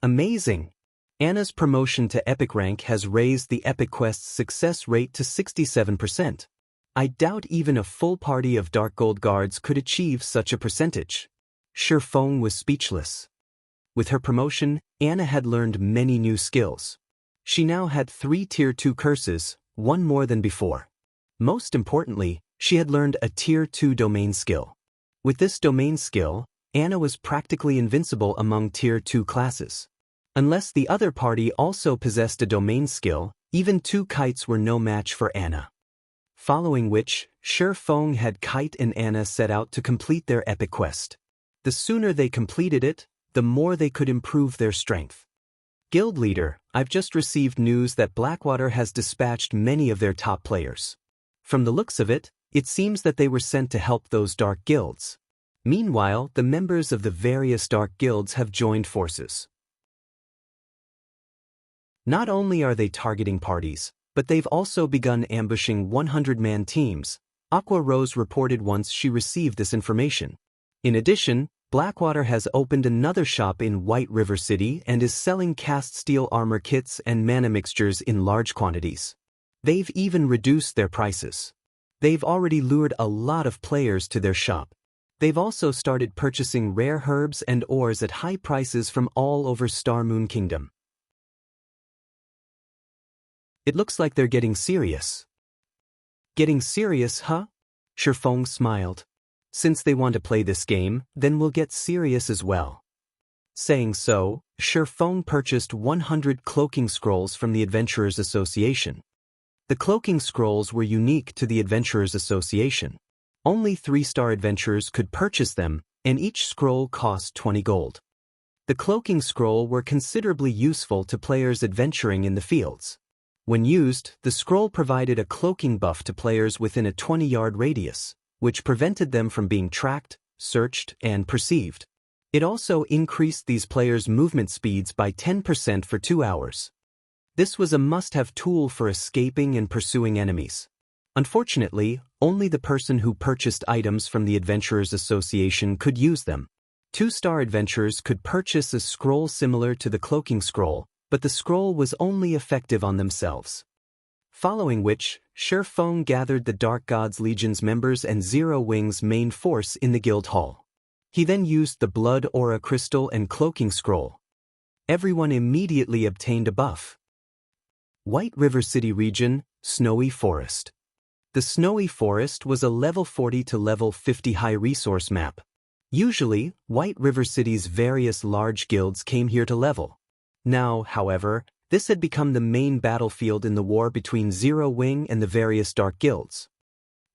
Amazing! Anna's promotion to epic rank has raised the epic quest's success rate to 67%. I doubt even a full party of Dark Gold guards could achieve such a percentage. Shifeng was speechless. With her promotion, Anna had learned many new skills. She now had 3 Tier 2 curses, one more than before. Most importantly, she had learned a Tier 2 domain skill. With this domain skill, Anna was practically invincible among Tier 2 classes. Unless the other party also possessed a domain skill, even 2 Kites were no match for Anna. Following which, Shifeng had Kite and Anna set out to complete their epic quest. The sooner they completed it, the more they could improve their strength. Guild leader, I've just received news that Blackwater has dispatched many of their top players. From the looks of it, it seems that they were sent to help those dark guilds. Meanwhile, the members of the various dark guilds have joined forces. Not only are they targeting parties, but they've also begun ambushing 100-man teams, Aqua Rose reported once she received this information. In addition, Blackwater has opened another shop in White River City and is selling cast steel armor kits and mana mixtures in large quantities. They've even reduced their prices. They've already lured a lot of players to their shop. They've also started purchasing rare herbs and ores at high prices from all over Star Moon Kingdom. It looks like they're getting serious. Getting serious, huh? Shifeng smiled. Since they want to play this game, then we'll get serious as well. Saying so, Shifeng purchased 100 cloaking scrolls from the Adventurers Association. The cloaking scrolls were unique to the Adventurers Association. Only 3-star adventurers could purchase them, and each scroll cost 20 gold. The cloaking scroll were considerably useful to players adventuring in the fields. When used, the scroll provided a cloaking buff to players within a 20-yard radius, which prevented them from being tracked, searched, and perceived. It also increased these players' movement speeds by 10% for 2 hours. This was a must-have tool for escaping and pursuing enemies. Unfortunately, only the person who purchased items from the Adventurers Association could use them. 2-star adventurers could purchase a scroll similar to the cloaking scroll, but the scroll was only effective on themselves. Following which, Shifeng gathered the Dark Gods Legion's members and Zero Wing's main force in the guild hall. He then used the Blood Aura Crystal and Cloaking Scroll. Everyone immediately obtained a buff. White River City Region, Snowy Forest. The Snowy Forest was a level 40 to level 50 high resource map. Usually, White River City's various large guilds came here to level. Now, however, this had become the main battlefield in the war between Zero Wing and the various dark guilds.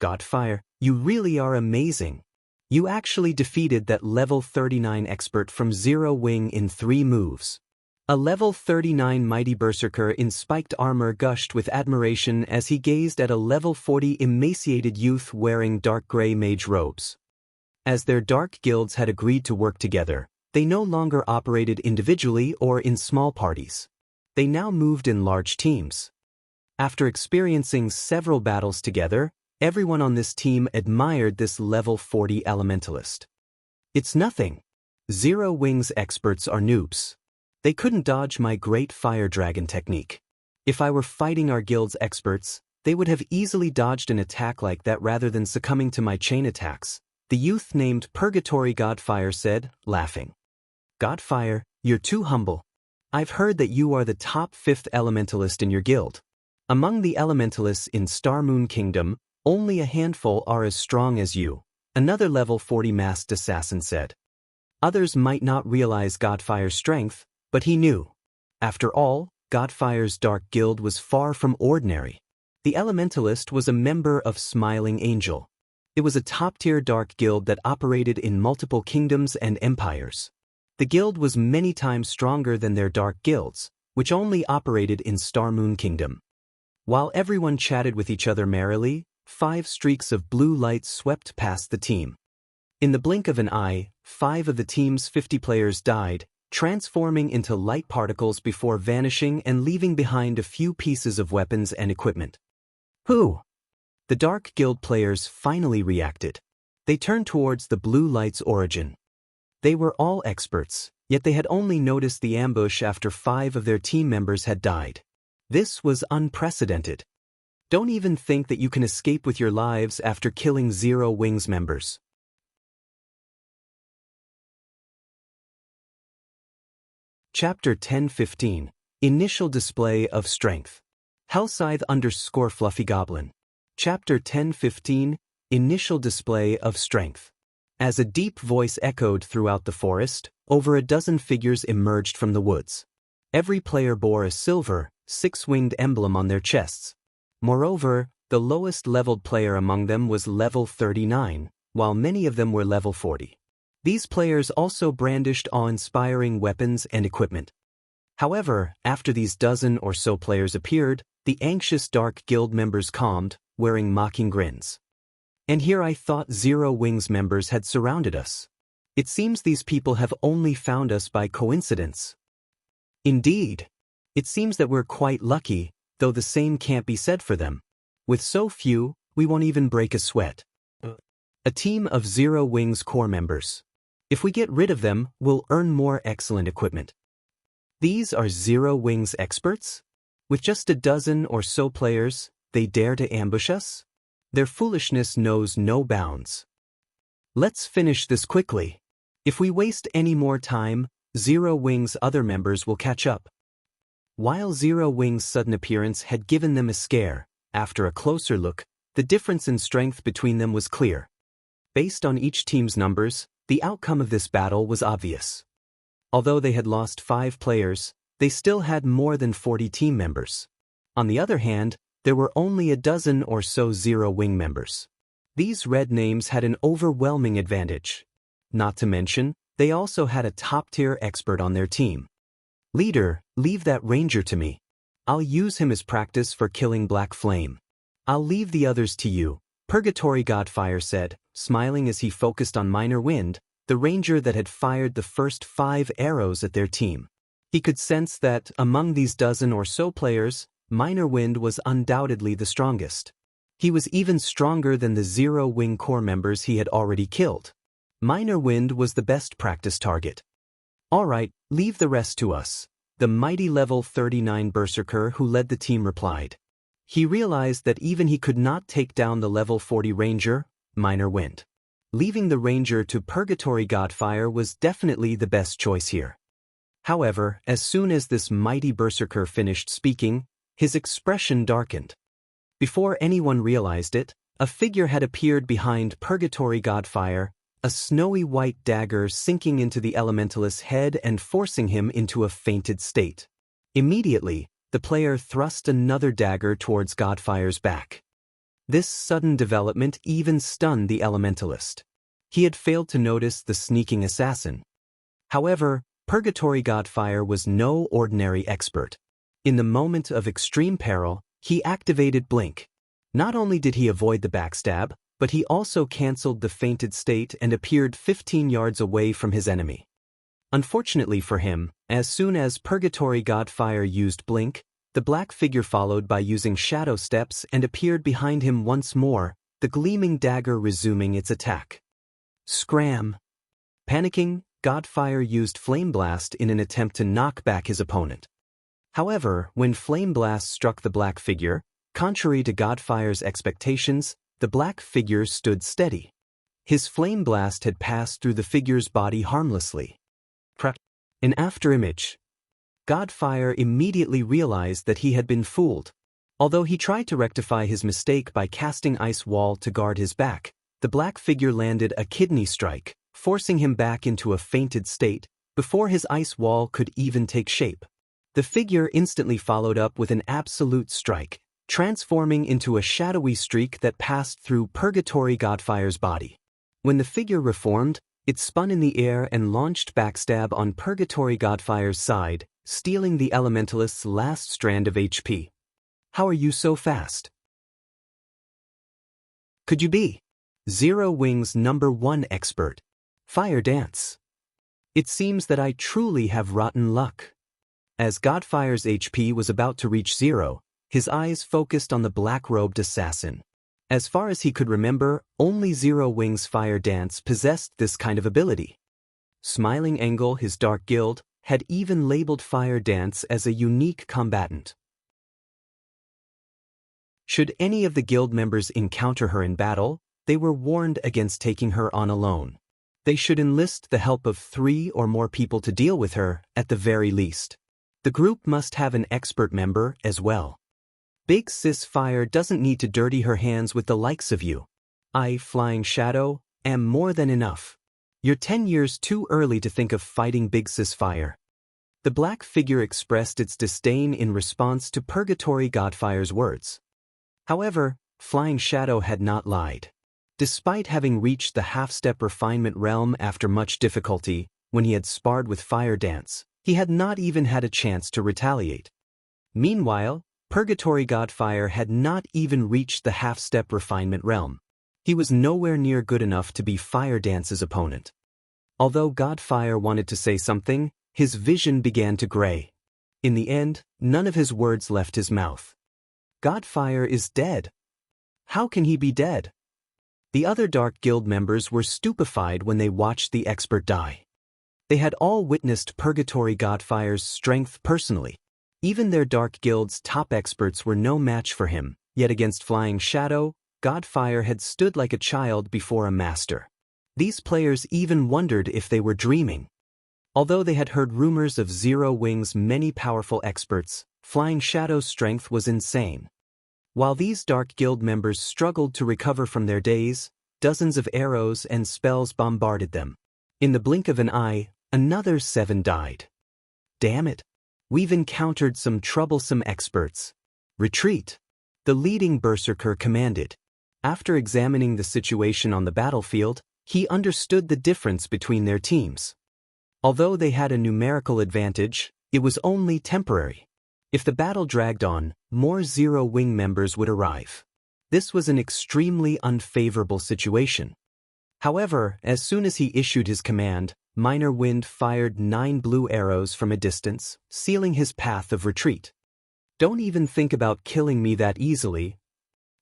Godfire, you really are amazing. You actually defeated that level 39 expert from Zero Wing in 3 moves. A level 39 mighty berserker in spiked armor gushed with admiration as he gazed at a level 40 emaciated youth wearing dark gray mage robes. As their dark guilds had agreed to work together, they no longer operated individually or in small parties. They now moved in large teams. After experiencing several battles together, everyone on this team admired this level 40 elementalist. It's nothing. Zero Wing's experts are noobs. They couldn't dodge my great fire dragon technique. If I were fighting our guild's experts, they would have easily dodged an attack like that rather than succumbing to my chain attacks, the youth named Purgatory Godfire said, laughing. Godfire, you're too humble. I've heard that you are the top 5th elementalist in your guild. Among the elementalists in Star Moon Kingdom, only a handful are as strong as you, another level 40 masked assassin said. Others might not realize Godfire's strength, but he knew. After all, Godfire's dark guild was far from ordinary. The Elementalist was a member of Smiling Angel. It was a top-tier dark guild that operated in multiple kingdoms and empires. The guild was many times stronger than their dark guilds, which only operated in Star Moon Kingdom. While everyone chatted with each other merrily, 5 streaks of blue light swept past the team. In the blink of an eye, 5 of the team's 50 players died, transforming into light particles before vanishing and leaving behind a few pieces of weapons and equipment. Who? The Dark Guild players finally reacted. They turned towards the blue light's origin. They were all experts, yet they had only noticed the ambush after 5 of their team members had died. This was unprecedented. Don't even think that you can escape with your lives after killing Zero Wings members. Chapter 10-15 Initial Display of Strength. Hellscythe _ Fluffy Chapter 10-15 Initial Display of Strength. As a deep voice echoed throughout the forest, over a dozen figures emerged from the woods. Every player bore a silver, 6-winged emblem on their chests. Moreover, the lowest leveled player among them was level 39, while many of them were level 40. These players also brandished awe-inspiring weapons and equipment. However, after these dozen or so players appeared, the anxious Dark Guild members calmed, wearing mocking grins. And here I thought Zero Wings members had surrounded us. It seems these people have only found us by coincidence. Indeed. It seems that we're quite lucky, though the same can't be said for them. With so few, we won't even break a sweat. A team of Zero Wings core members. If we get rid of them, we'll earn more excellent equipment. These are Zero Wings experts? With just a dozen or so players, they dare to ambush us? Their foolishness knows no bounds. Let's finish this quickly. If we waste any more time, Zero Wings' other members will catch up. While Zero Wings' sudden appearance had given them a scare, after a closer look, the difference in strength between them was clear. Based on each team's numbers, the outcome of this battle was obvious. Although they had lost 5 players, they still had more than 40 team members. On the other hand, there were only a dozen or so Zero Wing members. These red names had an overwhelming advantage. Not to mention, they also had a top-tier expert on their team. Leader, leave that ranger to me. I'll use him as practice for killing Black Flame. I'll leave the others to you, Purgatory Godfire said, smiling as he focused on Minor Wind, the ranger that had fired the first 5 arrows at their team. He could sense that, among these dozen or so players, Minor Wind was undoubtedly the strongest. He was even stronger than the Zero Wing core members he had already killed. Minor Wind was the best practice target. Alright, leave the rest to us, the mighty level 39 Berserker who led the team replied. He realized that even he could not take down the level 40 Ranger, Minor Wind. Leaving the Ranger to Purgatory Godfire was definitely the best choice here. However, as soon as this mighty Berserker finished speaking, his expression darkened. Before anyone realized it, a figure had appeared behind Purgatory Godfire, a snowy white dagger sinking into the Elementalist's head and forcing him into a fainted state. Immediately, the player thrust another dagger towards Godfire's back. This sudden development even stunned the Elementalist. He had failed to notice the sneaking assassin. However, Purgatory Godfire was no ordinary expert. In the moment of extreme peril, he activated Blink. Not only did he avoid the backstab, but he also cancelled the fainted state and appeared 15 yards away from his enemy. Unfortunately for him, as soon as Purgatory Godfire used Blink, the black figure followed by using shadow steps and appeared behind him once more, the gleaming dagger resuming its attack. Scram! Panicking, Godfire used Flame Blast in an attempt to knock back his opponent. However, when Flame Blast struck the black figure, contrary to Godfire's expectations, the black figure stood steady. His Flame Blast had passed through the figure's body harmlessly. An afterimage. Godfire immediately realized that he had been fooled. Although he tried to rectify his mistake by casting Ice Wall to guard his back, the black figure landed a kidney strike, forcing him back into a fainted state, before his Ice Wall could even take shape. The figure instantly followed up with an absolute strike, transforming into a shadowy streak that passed through Purgatory Godfire's body. When the figure reformed, it spun in the air and launched backstab on Purgatory Godfire's side, stealing the Elementalist's last strand of HP. How are you so fast? Could you be Zero Wing's #1 expert? Fire Dance. It seems that I truly have rotten luck. As Godfire's HP was about to reach 0, his eyes focused on the black-robed assassin. As far as he could remember, only Zero Wing's Fire Dance possessed this kind of ability. Smiling Angle, his dark guild, had even labeled Fire Dance as a unique combatant. Should any of the guild members encounter her in battle, they were warned against taking her on alone. They should enlist the help of 3 or more people to deal with her, at the very least. The group must have an expert member as well. Big Sis Fire doesn't need to dirty her hands with the likes of you. I, Flying Shadow, am more than enough. You're 10 years too early to think of fighting Big Sis Fire. The black figure expressed its disdain in response to Purgatory Godfire's words. However, Flying Shadow had not lied. Despite having reached the half-step refinement realm after much difficulty, when he had sparred with Fire Dance, he had not even had a chance to retaliate. Meanwhile, Purgatory Godfire had not even reached the half-step refinement realm. He was nowhere near good enough to be Fire Dance's opponent. Although Godfire wanted to say something, his vision began to gray. In the end, none of his words left his mouth. Godfire is dead. How can he be dead? The other Dark Guild members were stupefied when they watched the expert die. They had all witnessed Purgatory Godfire's strength personally. Even their Dark Guild's top experts were no match for him, yet against Flying Shadow, Godfire had stood like a child before a master. These players even wondered if they were dreaming. Although they had heard rumors of Zero Wing's many powerful experts, Flying Shadow's strength was insane. While these Dark Guild members struggled to recover from their daze, dozens of arrows and spells bombarded them. In the blink of an eye, another 7 died. Damn it! We've encountered some troublesome experts. Retreat! The leading berserker commanded. After examining the situation on the battlefield, he understood the difference between their teams. Although they had a numerical advantage, it was only temporary. If the battle dragged on, more Zero Wing members would arrive. This was an extremely unfavorable situation. However, as soon as he issued his command, Minor Wind fired 9 blue arrows from a distance, sealing his path of retreat. Don't even think about killing me that easily.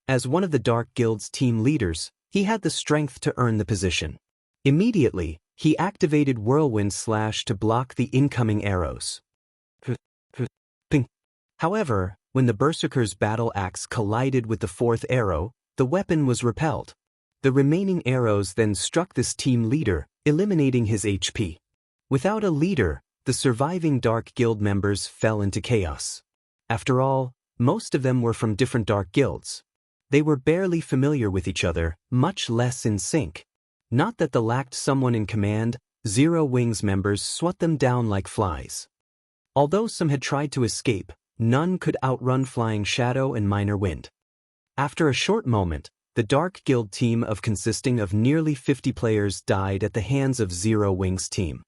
As one of the Dark Guild's team leaders, he had the strength to earn the position. Immediately, he activated Whirlwind Slash to block the incoming arrows. Ping. However, when the Berserker's battle axe collided with the 4th arrow, the weapon was repelled. The remaining arrows then struck this team leader, eliminating his HP. Without a leader, the surviving Dark Guild members fell into chaos. After all, most of them were from different Dark Guilds. They were barely familiar with each other, much less in sync. Not that they lacked someone in command, Zero Wing's members swept them down like flies. Although some had tried to escape, none could outrun Flying Shadow and Minor Wind. After a short moment, the Dark Guild team consisting of nearly 50 players died at the hands of Zero Wing's team.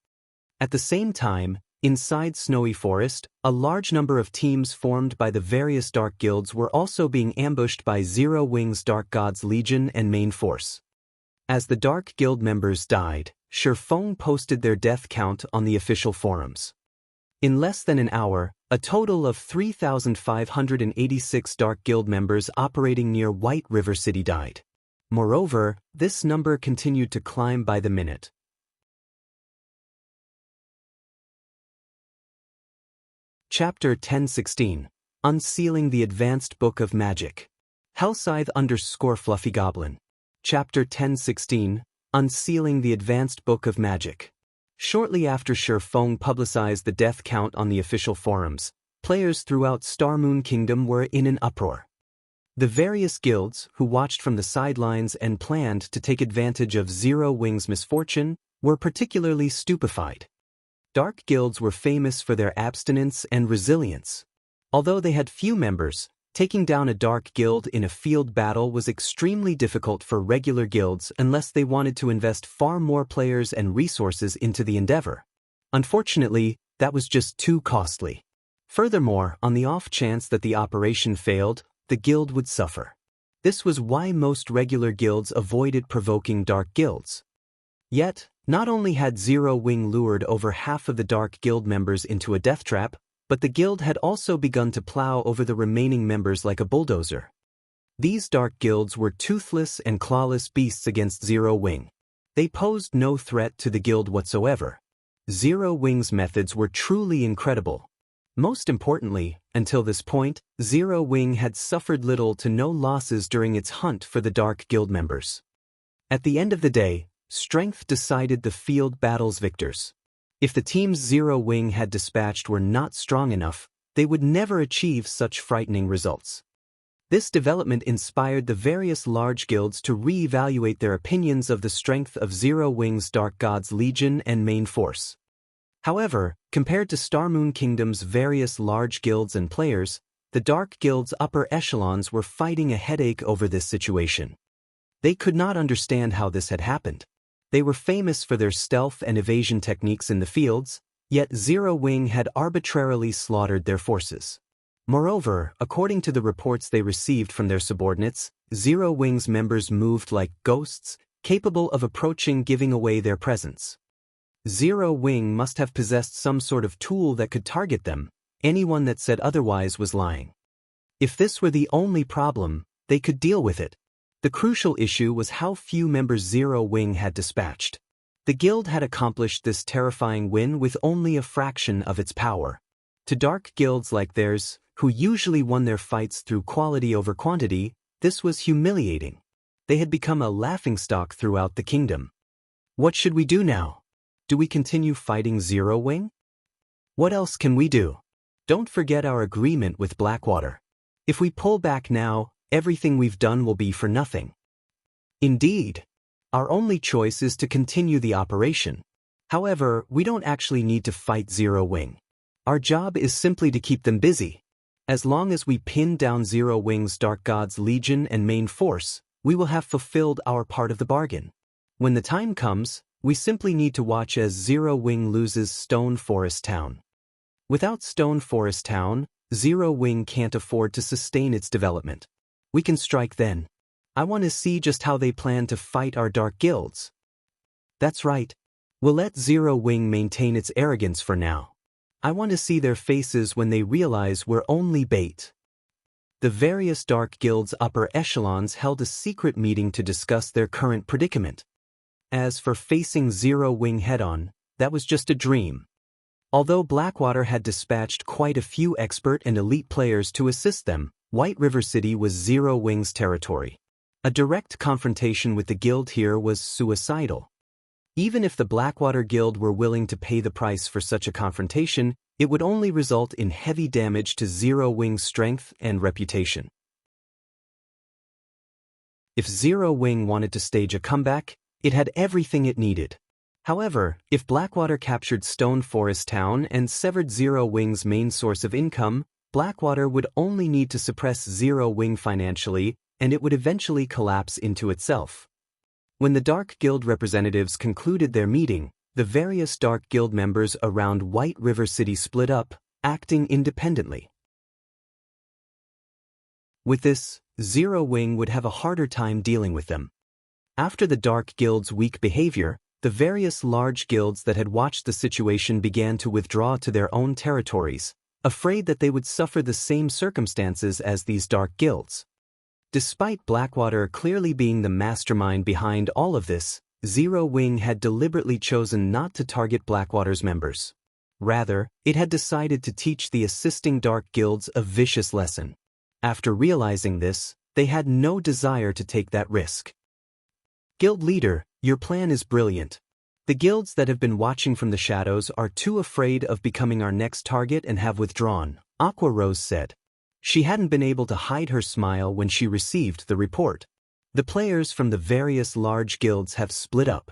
At the same time, inside Snowy Forest, a large number of teams formed by the various Dark Guilds were also being ambushed by Zero Wing's Dark Gods Legion and main force. As the Dark Guild members died, Shifeng posted their death count on the official forums. In less than an hour, a total of 3,586 Dark Guild members operating near White River City died. Moreover, this number continued to climb by the minute. Chapter 1016. Unsealing the Advanced Book of Magic. Hellscythe_Fluffy Goblin. Chapter 1016. Unsealing the Advanced Book of Magic. Shortly after Shifeng publicized the death count on the official forums, players throughout Starmoon Kingdom were in an uproar. The various guilds, who watched from the sidelines and planned to take advantage of Zero Wing's misfortune, were particularly stupefied. Dark guilds were famous for their abstinence and resilience. Although they had few members, Taking down a dark guild in a field battle was extremely difficult for regular guilds unless they wanted to invest far more players and resources into the endeavor. Unfortunately, that was just too costly. Furthermore, on the off chance that the operation failed, the guild would suffer. This was why most regular guilds avoided provoking dark guilds. Yet, not only had Zero Wing lured over half of the dark guild members into a death trap, but the guild had also begun to plow over the remaining members like a bulldozer. These dark guilds were toothless and clawless beasts against Zero Wing. They posed no threat to the guild whatsoever. Zero Wing's methods were truly incredible. Most importantly, until this point, Zero Wing had suffered little to no losses during its hunt for the dark guild members. At the end of the day, strength decided the field battle's victors. If the teams Zero Wing had dispatched were not strong enough, they would never achieve such frightening results. This development inspired the various large guilds to re-evaluate their opinions of the strength of Zero Wing's Dark God's Legion and main force. However, compared to Star Moon Kingdom's various large guilds and players, the Dark Guild's upper echelons were fighting a headache over this situation. They could not understand how this had happened. They were famous for their stealth and evasion techniques in the fields, yet Zero Wing had arbitrarily slaughtered their forces. Moreover, according to the reports they received from their subordinates, Zero Wing's members moved like ghosts, capable of approaching, giving away their presence. Zero Wing must have possessed some sort of tool that could target them. Anyone that said otherwise was lying. If this were the only problem, they could deal with it. The crucial issue was how few members Zero Wing had dispatched. The guild had accomplished this terrifying win with only a fraction of its power. To dark guilds like theirs, who usually won their fights through quality over quantity, this was humiliating. They had become a laughingstock throughout the kingdom. What should we do now? Do we continue fighting Zero Wing? What else can we do? Don't forget our agreement with Blackwater. If we pull back now, everything we've done will be for nothing. Indeed. Our only choice is to continue the operation. However, we don't actually need to fight Zero Wing. Our job is simply to keep them busy. As long as we pin down Zero Wing's Dark God's Legion and main force, we will have fulfilled our part of the bargain. When the time comes, we simply need to watch as Zero Wing loses Stone Forest Town. Without Stone Forest Town, Zero Wing can't afford to sustain its development. We can strike then. I want to see just how they plan to fight our dark guilds. That's right. We'll let Zero Wing maintain its arrogance for now. I want to see their faces when they realize we're only bait. The various dark guilds' upper echelons held a secret meeting to discuss their current predicament. As for facing Zero Wing head-on, that was just a dream. Although Blackwater had dispatched quite a few expert and elite players to assist them, White River City was Zero Wing's territory. A direct confrontation with the guild here was suicidal. Even if the Blackwater Guild were willing to pay the price for such a confrontation, it would only result in heavy damage to Zero Wing's strength and reputation. If Zero Wing wanted to stage a comeback, it had everything it needed. However, if Blackwater captured Stone Forest Town and severed Zero Wing's main source of income, Blackwater would only need to suppress Zero Wing financially, and it would eventually collapse into itself. When the Dark Guild representatives concluded their meeting, the various Dark Guild members around White River City split up, acting independently. With this, Zero Wing would have a harder time dealing with them. After the Dark Guild's weak behavior, the various large guilds that had watched the situation began to withdraw to their own territories, afraid that they would suffer the same circumstances as these dark guilds. Despite Blackwater clearly being the mastermind behind all of this, Zero Wing had deliberately chosen not to target Blackwater's members. Rather, it had decided to teach the assisting dark guilds a vicious lesson. After realizing this, they had no desire to take that risk. Guild leader, your plan is brilliant. The guilds that have been watching from the shadows are too afraid of becoming our next target and have withdrawn, Aqua Rose said. She hadn't been able to hide her smile when she received the report. The players from the various large guilds have split up.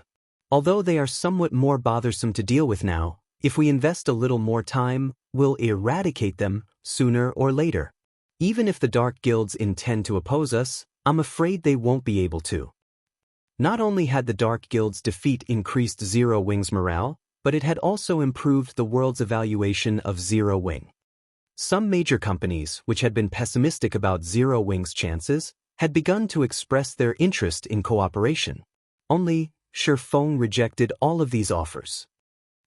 Although they are somewhat more bothersome to deal with now, if we invest a little more time, we'll eradicate them sooner or later. Even if the Dark Guilds intend to oppose us, I'm afraid they won't be able to. Not only had the Dark Guild's defeat increased Zero Wing's morale, but it had also improved the world's evaluation of Zero Wing. Some major companies, which had been pessimistic about Zero Wing's chances, had begun to express their interest in cooperation. Only, Shifeng rejected all of these offers.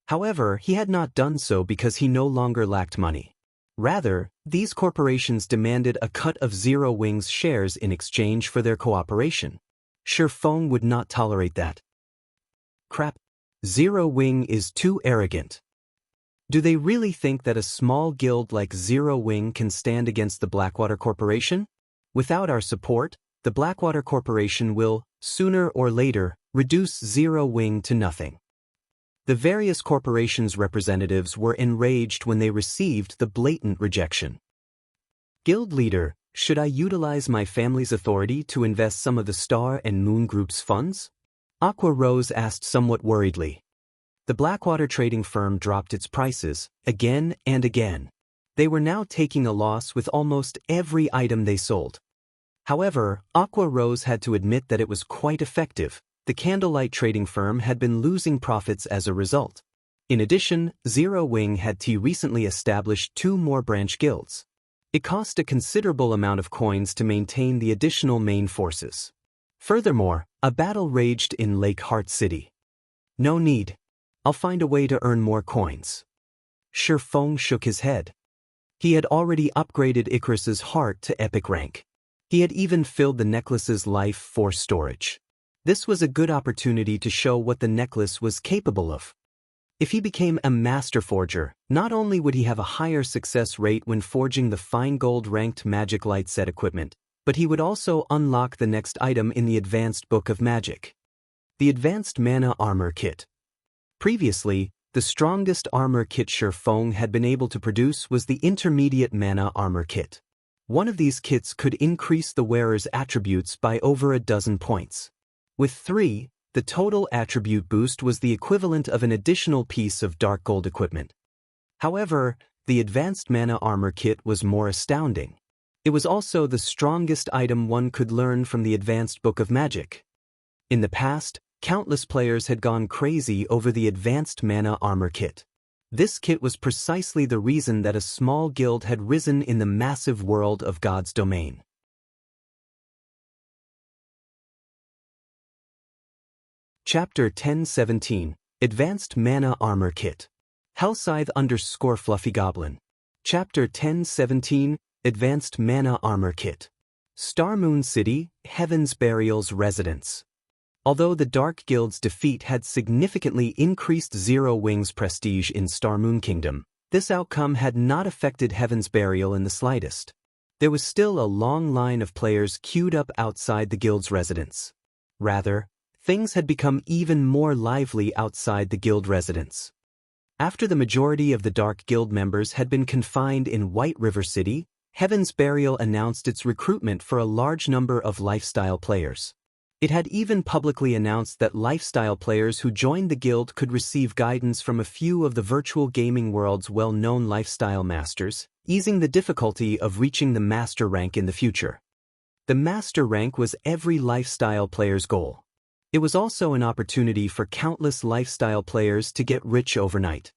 However, he had not done so because he no longer lacked money. Rather, these corporations demanded a cut of Zero Wing's shares in exchange for their cooperation. Shifeng would not tolerate that. Crap. Zero Wing is too arrogant. Do they really think that a small guild like Zero Wing can stand against the Blackwater Corporation? Without our support, the Blackwater Corporation will, sooner or later, reduce Zero Wing to nothing. The various corporations' representatives were enraged when they received the blatant rejection. Guild leader, should I utilize my family's authority to invest some of the Star and Moon Group's funds? Aqua Rose asked somewhat worriedly. The Blackwater trading firm dropped its prices, again and again. They were now taking a loss with almost every item they sold. However, Aqua Rose had to admit that it was quite effective. The Candlelight trading firm had been losing profits as a result. In addition, Zero Wing had recently established 2 more branch guilds. It cost a considerable amount of coins to maintain the additional main forces. Furthermore, a battle raged in Lake Heart City. No need. I'll find a way to earn more coins. Shifeng shook his head. He had already upgraded Icarus's heart to epic rank. He had even filled the necklace's life force storage. This was a good opportunity to show what the necklace was capable of. If he became a master forger, not only would he have a higher success rate when forging the fine gold ranked magic light set equipment, but he would also unlock the next item in the Advanced Book of Magic. The Advanced Mana Armor Kit. Previously, the strongest armor kit Shifeng had been able to produce was the Intermediate Mana Armor Kit. One of these kits could increase the wearer's attributes by over a dozen points. With 3, the total attribute boost was the equivalent of an additional piece of dark gold equipment. However, the Advanced Mana Armor Kit was more astounding. It was also the strongest item one could learn from the Advanced Book of Magic. In the past, countless players had gone crazy over the Advanced Mana Armor Kit. This kit was precisely the reason that a small guild had risen in the massive world of God's domain. Chapter 1017, Advanced Mana Armor Kit. Hellscythe_Fluffy Goblin. Chapter 1017, Advanced Mana Armor Kit. Star Moon City, Heaven's Burial's residence. Although the Dark Guild's defeat had significantly increased Zero Wing's prestige in Star Moon Kingdom, this outcome had not affected Heaven's Burial in the slightest. There was still a long line of players queued up outside the guild's residence. Rather, things had become even more lively outside the guild residence. After the majority of the Dark Guild members had been confined in White River City, Heaven's Burial announced its recruitment for a large number of lifestyle players. It had even publicly announced that lifestyle players who joined the guild could receive guidance from a few of the virtual gaming world's well-known lifestyle masters, easing the difficulty of reaching the master rank in the future. The master rank was every lifestyle player's goal. It was also an opportunity for countless lifestyle players to get rich overnight.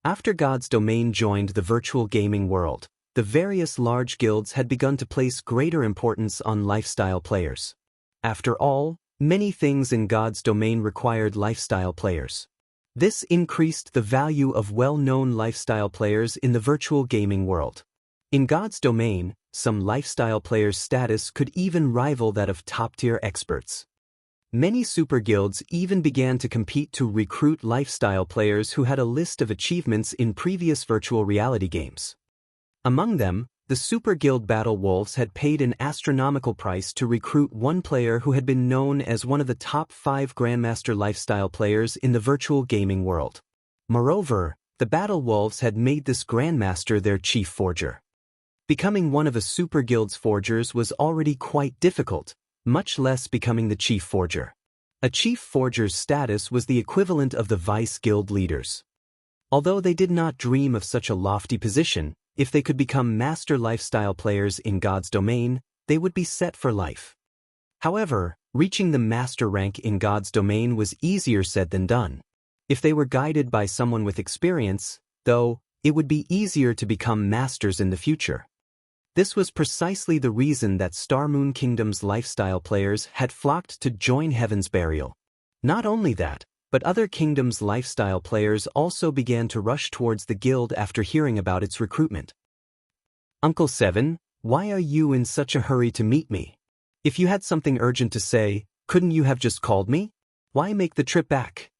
After God's Domain joined the virtual gaming world, the various large guilds had begun to place greater importance on lifestyle players. After all, many things in God's Domain required lifestyle players. This increased the value of well-known lifestyle players in the virtual gaming world. In God's Domain, some lifestyle players' status could even rival that of top-tier experts. Many super guilds even began to compete to recruit lifestyle players who had a list of achievements in previous virtual reality games. Among them, the Super Guild Battle Wolves had paid an astronomical price to recruit one player who had been known as one of the top 5 Grandmaster lifestyle players in the virtual gaming world. Moreover, the Battle Wolves had made this Grandmaster their chief forger. Becoming one of a Super Guild's forgers was already quite difficult, much less becoming the chief forger. A chief forger's status was the equivalent of the vice guild leaders. Although they did not dream of such a lofty position, If they could become master lifestyle players in God's domain, they would be set for life. However, reaching the master rank in God's domain was easier said than done. If they were guided by someone with experience, though, it would be easier to become masters in the future. This was precisely the reason that Star Moon Kingdom's lifestyle players had flocked to join Heaven's Burial. Not only that, but other kingdoms' lifestyle players also began to rush towards the guild after hearing about its recruitment. Uncle Seven, why are you in such a hurry to meet me? If you had something urgent to say, couldn't you have just called me? Why make the trip back?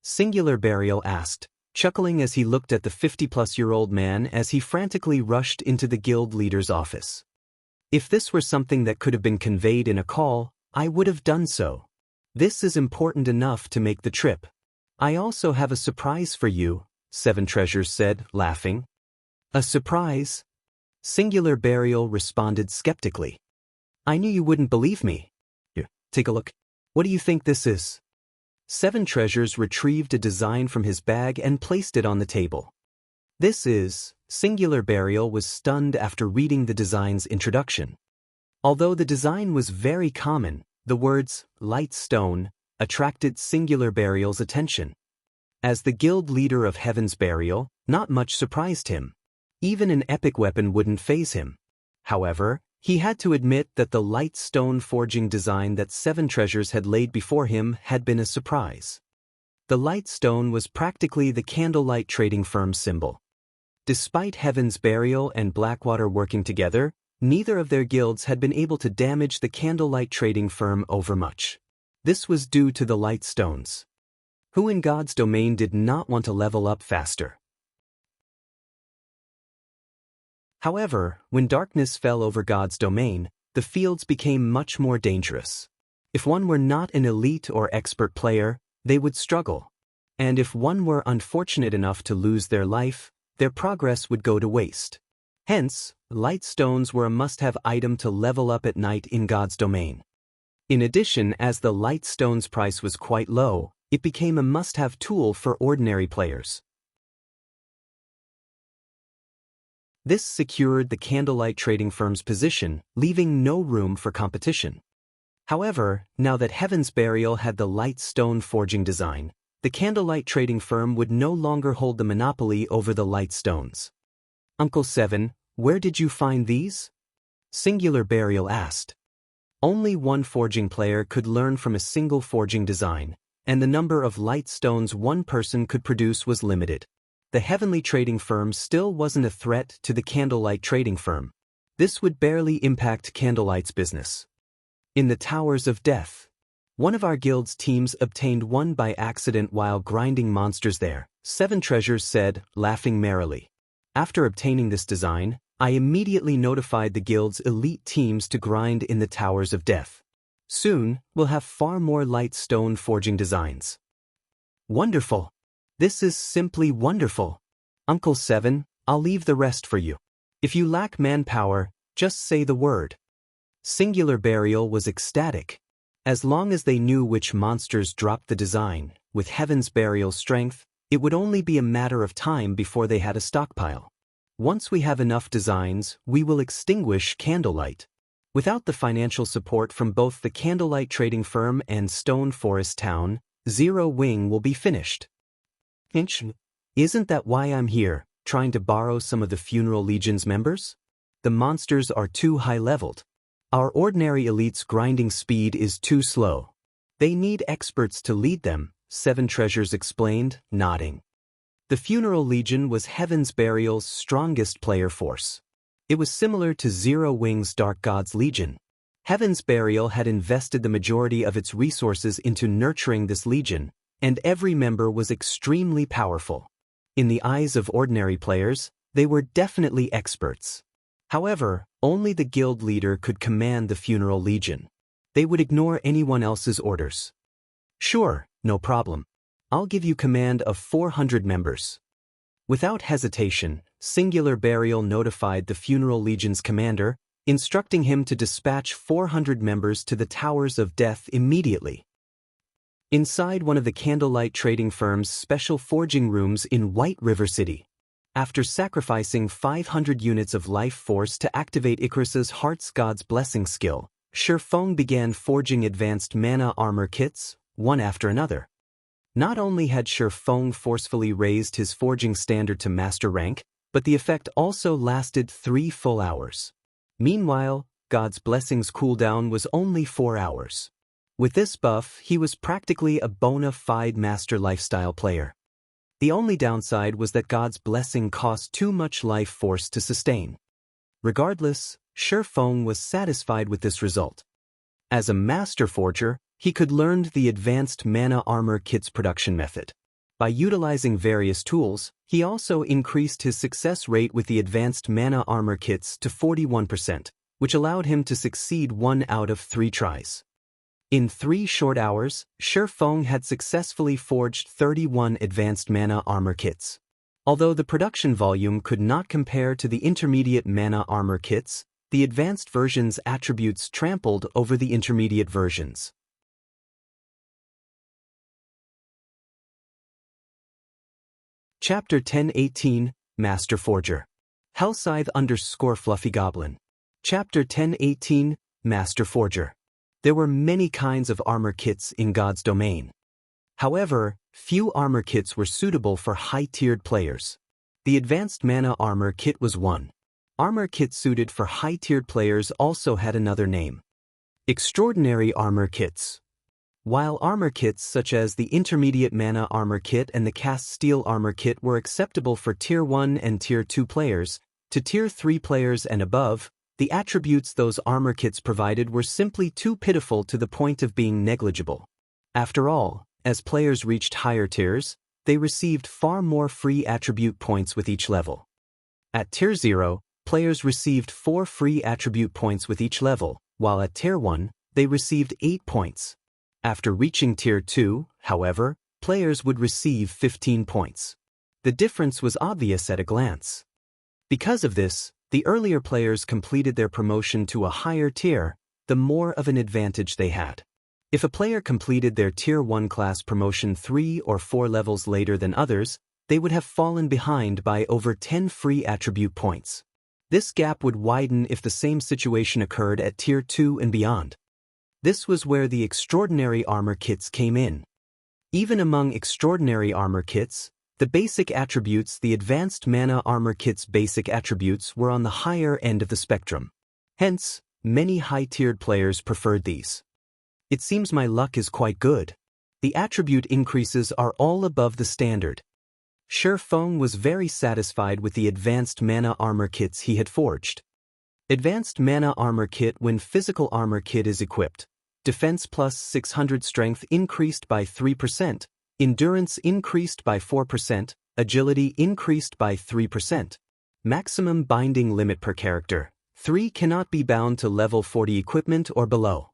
Singular Burial asked, chuckling as he looked at the 50-plus-year-old man as he frantically rushed into the guild leader's office. If this were something that could have been conveyed in a call, I would have done so. This is important enough to make the trip. I also have a surprise for you, Seven Treasures said, laughing. A surprise? Singular Burial responded skeptically. I knew you wouldn't believe me. Here, take a look. What do you think this is? Seven Treasures retrieved a design from his bag and placed it on the table. This is, Singular Burial was stunned after reading the design's introduction. Although the design was very common, the words, light stone, attracted Singular Burial's attention. As the guild leader of Heaven's Burial, not much surprised him. Even an epic weapon wouldn't faze him. However, he had to admit that the light stone forging design that Seven Treasures had laid before him had been a surprise. The light stone was practically the Candlelight trading firm's symbol. Despite Heaven's Burial and Blackwater working together, neither of their guilds had been able to damage the Candlelight trading firm overmuch. This was due to the light stones. Who in God's domain did not want to level up faster? However, when darkness fell over God's domain, the fields became much more dangerous. If one were not an elite or expert player, they would struggle. And if one were unfortunate enough to lose their life, their progress would go to waste. Hence, light stones were a must-have item to level up at night in God's domain. In addition, as the light stone's price was quite low, it became a must-have tool for ordinary players. This secured the Candlelight trading firm's position, leaving no room for competition. However, now that Heaven's Burial had the light stone forging design, the Candlelight trading firm would no longer hold the monopoly over the light stones. Uncle Seven, where did you find these? Singular Burial asked. Only one forging player could learn from a single forging design, and the number of light stones one person could produce was limited. The Heavenly Trading Firm still wasn't a threat to the Candlelight Trading Firm. This would barely impact Candlelight's business. In the Towers of Death, one of our guild's teams obtained one by accident while grinding monsters there, Seven Treasures said, laughing merrily. After obtaining this design, I immediately notified the guild's elite teams to grind in the Towers of Death. Soon, we'll have far more light stone forging designs. Wonderful! This is simply wonderful. Uncle Seven, I'll leave the rest for you. If you lack manpower, just say the word. Singular Burial was ecstatic. As long as they knew which monsters dropped the design, with Heaven's Burial's strength, it would only be a matter of time before they had a stockpile. Once we have enough designs, we will extinguish Candlelight. Without the financial support from both the Candlelight trading firm and Stone Forest Town, Zero Wing will be finished. Isn't that why I'm here, trying to borrow some of the Funeral Legion's members? The monsters are too high-leveled. Our ordinary elite's grinding speed is too slow. They need experts to lead them, Seven Treasures explained, nodding. The Funeral Legion was Heaven's Burial's strongest player force. It was similar to Zero Wing's Dark God's Legion. Heaven's Burial had invested the majority of its resources into nurturing this legion, and every member was extremely powerful. In the eyes of ordinary players, they were definitely experts. However, only the guild leader could command the Funeral Legion. They would ignore anyone else's orders. Sure, no problem. I'll give you command of 400 members. Without hesitation, Singular Burial notified the Funeral Legion's commander, instructing him to dispatch 400 members to the Towers of Death immediately. Inside one of the Candlelight trading firm's special forging rooms in White River City, After sacrificing 500 units of life force to activate Icarus's Heart's God's Blessing skill, Shifeng began forging advanced mana armor kits, one after another. Not only had Shifeng forcefully raised his forging standard to master rank, but the effect also lasted 3 full hours. Meanwhile, God's Blessing's cooldown was only 4 hours. With this buff, he was practically a bona fide master lifestyle player. The only downside was that God's Blessing cost too much life force to sustain. Regardless, Shifeng was satisfied with this result. As a master forger, he could learn the advanced mana armor kit's production method. By utilizing various tools, he also increased his success rate with the advanced mana armor kits to 41%, which allowed him to succeed 1 out of 3 tries. In 3 short hours, Shifeng had successfully forged 31 advanced mana armor kits. Although the production volume could not compare to the intermediate mana armor kits, the advanced version's attributes trampled over the intermediate versions. Chapter 1018, Master Forger. Hellscythe_Fluffy Goblin. Chapter 1018, Master Forger. There were many kinds of armor kits in God's domain. However, few armor kits were suitable for high-tiered players. The advanced mana armor kit was one. Armor kit suited for high-tiered players also had another name: extraordinary armor kits. While armor kits such as the intermediate mana armor kit and the cast steel armor kit were acceptable for Tier 1 and Tier 2 players, to Tier 3 players and above, the attributes those armor kits provided were simply too pitiful to the point of being negligible. After all, as players reached higher tiers, they received far more free attribute points with each level. At Tier 0, players received 4 free attribute points with each level, while at Tier 1, they received 8 points. After reaching Tier 2, however, players would receive 15 points. The difference was obvious at a glance. Because of this, the earlier players completed their promotion to a higher tier, the more of an advantage they had. If a player completed their Tier 1 class promotion 3 or 4 levels later than others, they would have fallen behind by over 10 free attribute points. This gap would widen if the same situation occurred at Tier 2 and beyond. This was where the extraordinary armor kits came in. Even among extraordinary armor kits, the basic attributes, the advanced mana armor kit's basic attributes, were on the higher end of the spectrum. Hence, many high-tiered players preferred these. It seems my luck is quite good. The attribute increases are all above the standard. Shifeng was very satisfied with the advanced mana armor kits he had forged. Advanced mana armor kit: when physical armor kit is equipped, defense plus 600, strength increased by 3%, endurance increased by 4%, agility increased by 3%. Maximum binding limit per character: 3, cannot be bound to level 40 equipment or below.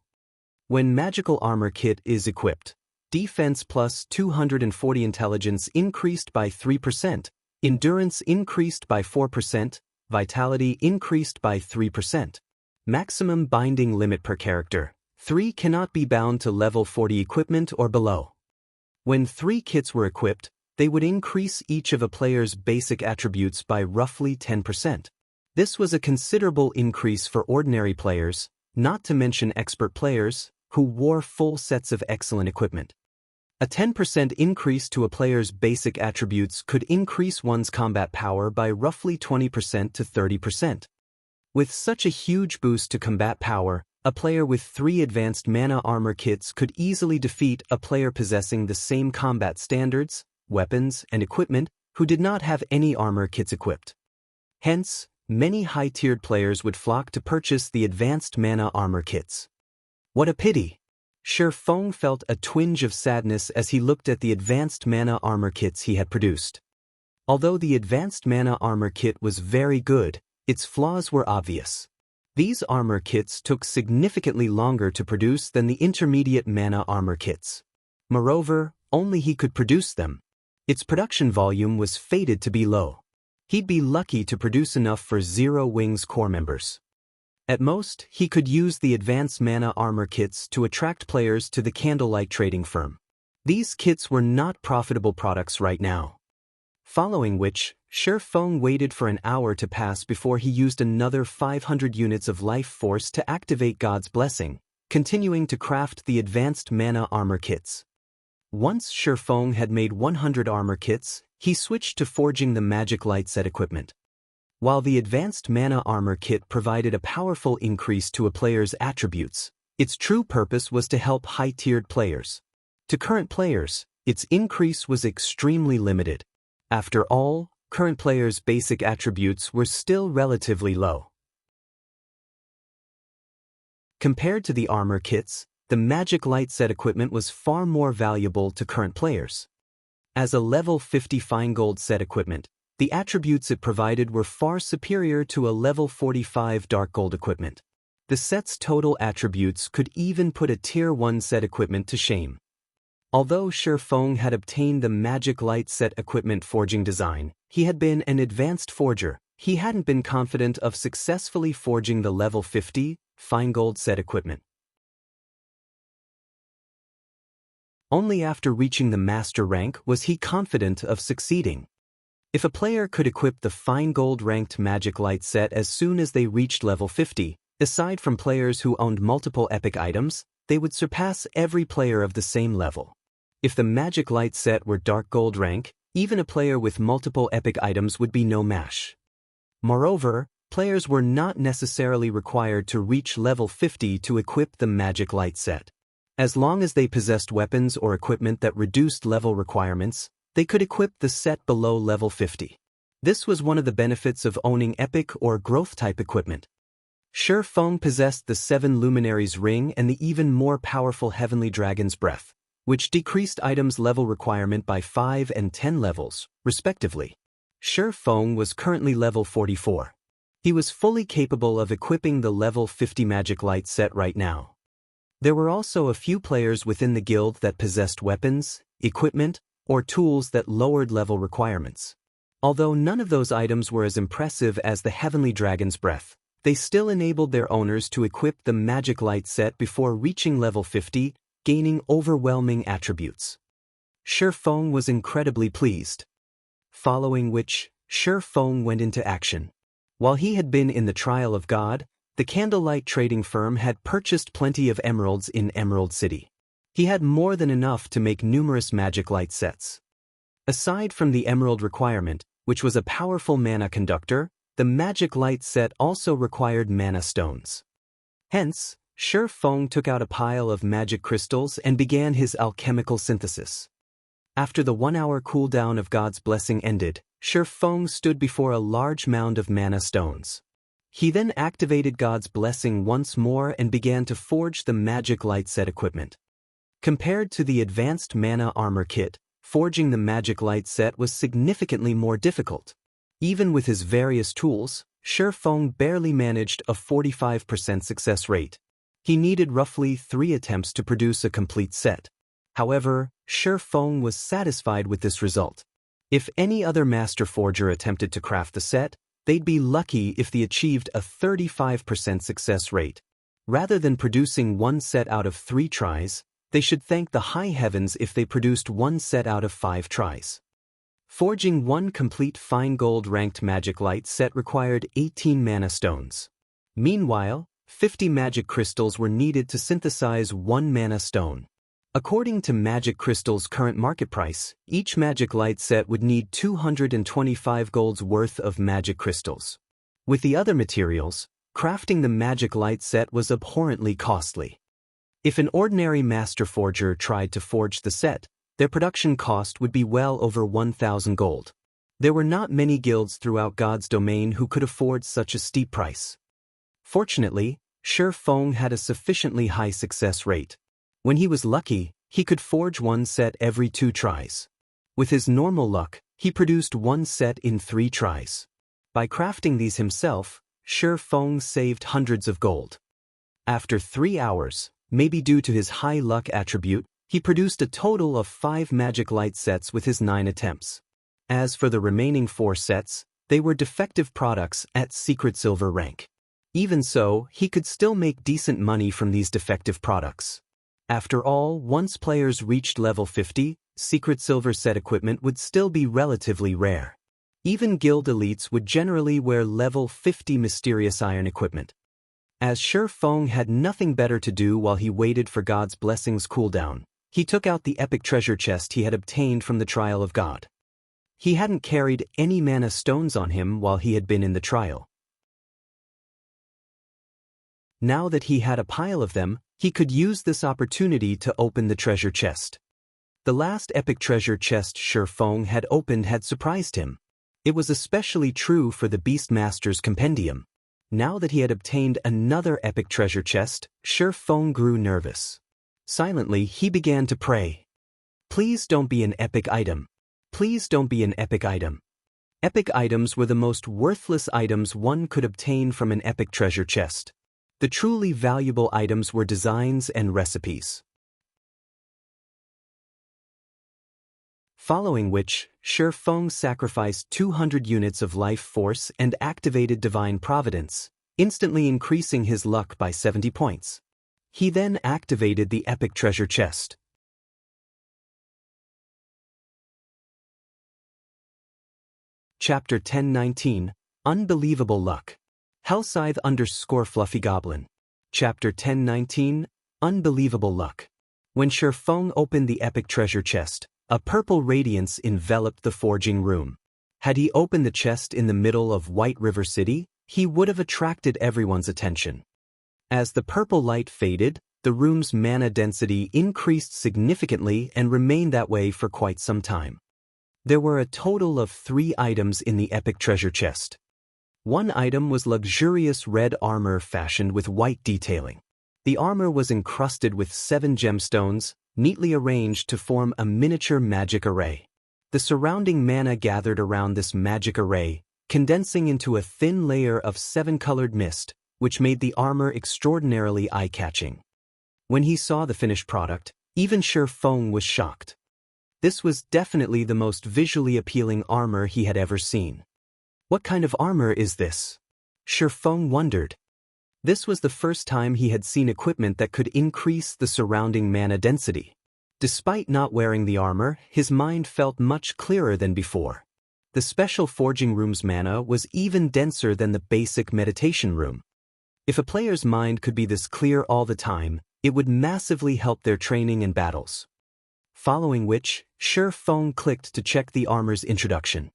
When magical armor kit is equipped, defense plus 240, intelligence increased by 3%, endurance increased by 4%, vitality increased by 3%. Maximum binding limit per character: 3, cannot be bound to level 40 equipment or below. When 3 kits were equipped, they would increase each of a player's basic attributes by roughly 10%. This was a considerable increase for ordinary players, not to mention expert players, who wore full sets of excellent equipment. A 10% increase to a player's basic attributes could increase one's combat power by roughly 20% to 30%. With such a huge boost to combat power, a player with 3 advanced mana armor kits could easily defeat a player possessing the same combat standards, weapons, and equipment who did not have any armor kits equipped. Hence, many high-tiered players would flock to purchase the advanced mana armor kits. What a pity! Shifeng felt a twinge of sadness as he looked at the advanced mana armor kits he had produced. Although the advanced mana armor kit was very good, its flaws were obvious. These armor kits took significantly longer to produce than the intermediate mana armor kits. Moreover, only he could produce them. Its production volume was fated to be low. He'd be lucky to produce enough for Zero Wing's core members. At most, he could use the advanced mana armor kits to attract players to the Candlelight trading firm. These kits were not profitable products right now. Following which, Shi Feng waited for an hour to pass before he used another 500 units of life force to activate God's blessing, continuing to craft the advanced mana armor kits. Once Shi Feng had made 100 armor kits, he switched to forging the Magic Light set equipment. While the advanced mana armor kit provided a powerful increase to a player's attributes, its true purpose was to help high-tiered players. To current players, its increase was extremely limited. After all, current players' basic attributes were still relatively low. Compared to the armor kits, the Magic Light set equipment was far more valuable to current players. As a level 50 fine gold set equipment, the attributes it provided were far superior to a level 45 dark gold equipment. The set's total attributes could even put a tier 1 set equipment to shame. Although Shi Feng had obtained the Magic Light set equipment forging design, he had been an advanced forger. He hadn't been confident of successfully forging the level 50 fine gold set equipment. Only after reaching the master rank was he confident of succeeding. If a player could equip the fine gold ranked Magic Light set as soon as they reached level 50, aside from players who owned multiple epic items, they would surpass every player of the same level. If the Magic Light set were dark gold rank, even a player with multiple epic items would be no match. Moreover, players were not necessarily required to reach level 50 to equip the Magic Light set. As long as they possessed weapons or equipment that reduced level requirements, they could equip the set below level 50. This was one of the benefits of owning epic or growth-type equipment. Shi Feng possessed the 7 Luminaries Ring and the even more powerful Heavenly Dragon's Breath, which decreased items' level requirement by 5 and 10 levels, respectively. Shi Feng was currently level 44. He was fully capable of equipping the level 50 Magic Light set right now. There were also a few players within the guild that possessed weapons, equipment, or tools that lowered level requirements. Although none of those items were as impressive as the Heavenly Dragon's Breath, they still enabled their owners to equip the Magic Light set before reaching level 50, gaining overwhelming attributes. Shi Feng was incredibly pleased. Following which, Shi Feng went into action. While he had been in the Trial of God, the Candlelight trading firm had purchased plenty of emeralds in Emerald City. He had more than enough to make numerous Magic Light sets. Aside from the emerald requirement, which was a powerful mana conductor, the Magic Light set also required mana stones. Hence, Shi Feng took out a pile of magic crystals and began his alchemical synthesis. After the 1-hour cooldown of God's blessing ended, Shi Feng stood before a large mound of mana stones. He then activated God's blessing once more and began to forge the Magic Light set equipment. Compared to the advanced mana armor kit, forging the Magic Light set was significantly more difficult. Even with his various tools, Shi Feng barely managed a 45% success rate. He needed roughly 3 attempts to produce a complete set. However, Shi Feng was satisfied with this result. If any other master forger attempted to craft the set, they'd be lucky if they achieved a 35% success rate. Rather than producing 1 set out of 3 tries, they should thank the high heavens if they produced 1 set out of 5 tries. Forging 1 complete fine gold ranked Magic Light set required 18 mana stones. Meanwhile, 50 magic crystals were needed to synthesize 1 mana stone. According to Magic Crystal's current market price, each Magic Light set would need 225 gold's worth of magic crystals. With the other materials, crafting the Magic Light set was abhorrently costly. If an ordinary master forger tried to forge the set, their production cost would be well over 1,000 gold. There were not many guilds throughout God's domain who could afford such a steep price. Fortunately, Shi Feng had a sufficiently high success rate. When he was lucky, he could forge 1 set every 2 tries. With his normal luck, he produced 1 set in 3 tries. By crafting these himself, Shi Feng saved hundreds of gold. After 3 hours, maybe due to his high luck attribute, he produced a total of 5 Magic Light sets with his 9 attempts. As for the remaining 4 sets, they were defective products at Secret Silver rank. Even so, he could still make decent money from these defective products. After all, once players reached level 50, secret silver set equipment would still be relatively rare. Even guild elites would generally wear level 50 mysterious iron equipment. As Shi Feng had nothing better to do while he waited for God's blessings cooldown, he took out the epic treasure chest he had obtained from the trial of God. He hadn't carried any mana stones on him while he had been in the trial. Now that he had a pile of them, he could use this opportunity to open the treasure chest. The last epic treasure chest Shi Feng had opened had surprised him. It was especially true for the Beastmaster's Compendium. Now that he had obtained another epic treasure chest, Shi Feng grew nervous. Silently, he began to pray. Please don't be an epic item. Please don't be an epic item. Epic items were the most worthless items one could obtain from an epic treasure chest. The truly valuable items were designs and recipes. Following which, Shi Feng sacrificed 200 units of life force and activated Divine Providence, instantly increasing his luck by 70 points. He then activated the epic treasure chest. Chapter 1019, Unbelievable Luck. Hellscythe_Fluffy Goblin. Chapter 1019, Unbelievable Luck. When Shi Feng opened the epic treasure chest, a purple radiance enveloped the forging room. Had he opened the chest in the middle of White River City, he would have attracted everyone's attention. As the purple light faded, the room's mana density increased significantly and remained that way for quite some time. There were a total of 3 items in the epic treasure chest. One item was luxurious red armor fashioned with white detailing. The armor was encrusted with 7 gemstones, neatly arranged to form a miniature magic array. The surrounding mana gathered around this magic array, condensing into a thin layer of 7-colored mist, which made the armor extraordinarily eye-catching. When he saw the finished product, even Shi Feng was shocked. This was definitely the most visually appealing armor he had ever seen. What kind of armor is this? Shi Feng wondered. This was the first time he had seen equipment that could increase the surrounding mana density. Despite not wearing the armor, his mind felt much clearer than before. The special forging room's mana was even denser than the basic meditation room. If a player's mind could be this clear all the time, it would massively help their training and battles. Following which, Shi Feng clicked to check the armor's introduction.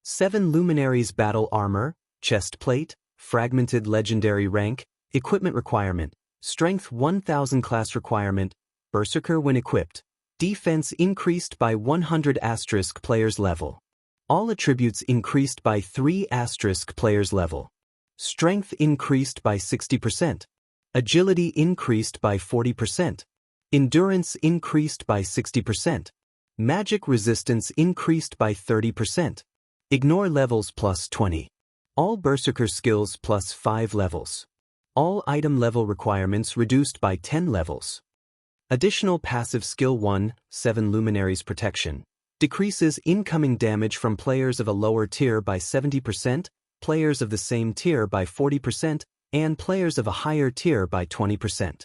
7 Luminaries Battle Armor, Chest Plate, Fragmented Legendary Rank, Equipment Requirement, Strength 1000 Class Requirement, Berserker when equipped, Defense increased by 100 * player's level. All attributes increased by 3 * player's level. Strength increased by 60%. Agility increased by 40%. Endurance increased by 60%. Magic resistance increased by 30%. Ignore levels plus 20. All Berserker skills plus 5 levels. All item level requirements reduced by 10 levels. Additional passive skill 1, 7 Luminaries Protection. Decreases incoming damage from players of a lower tier by 70%, players of the same tier by 40%, and players of a higher tier by 20%.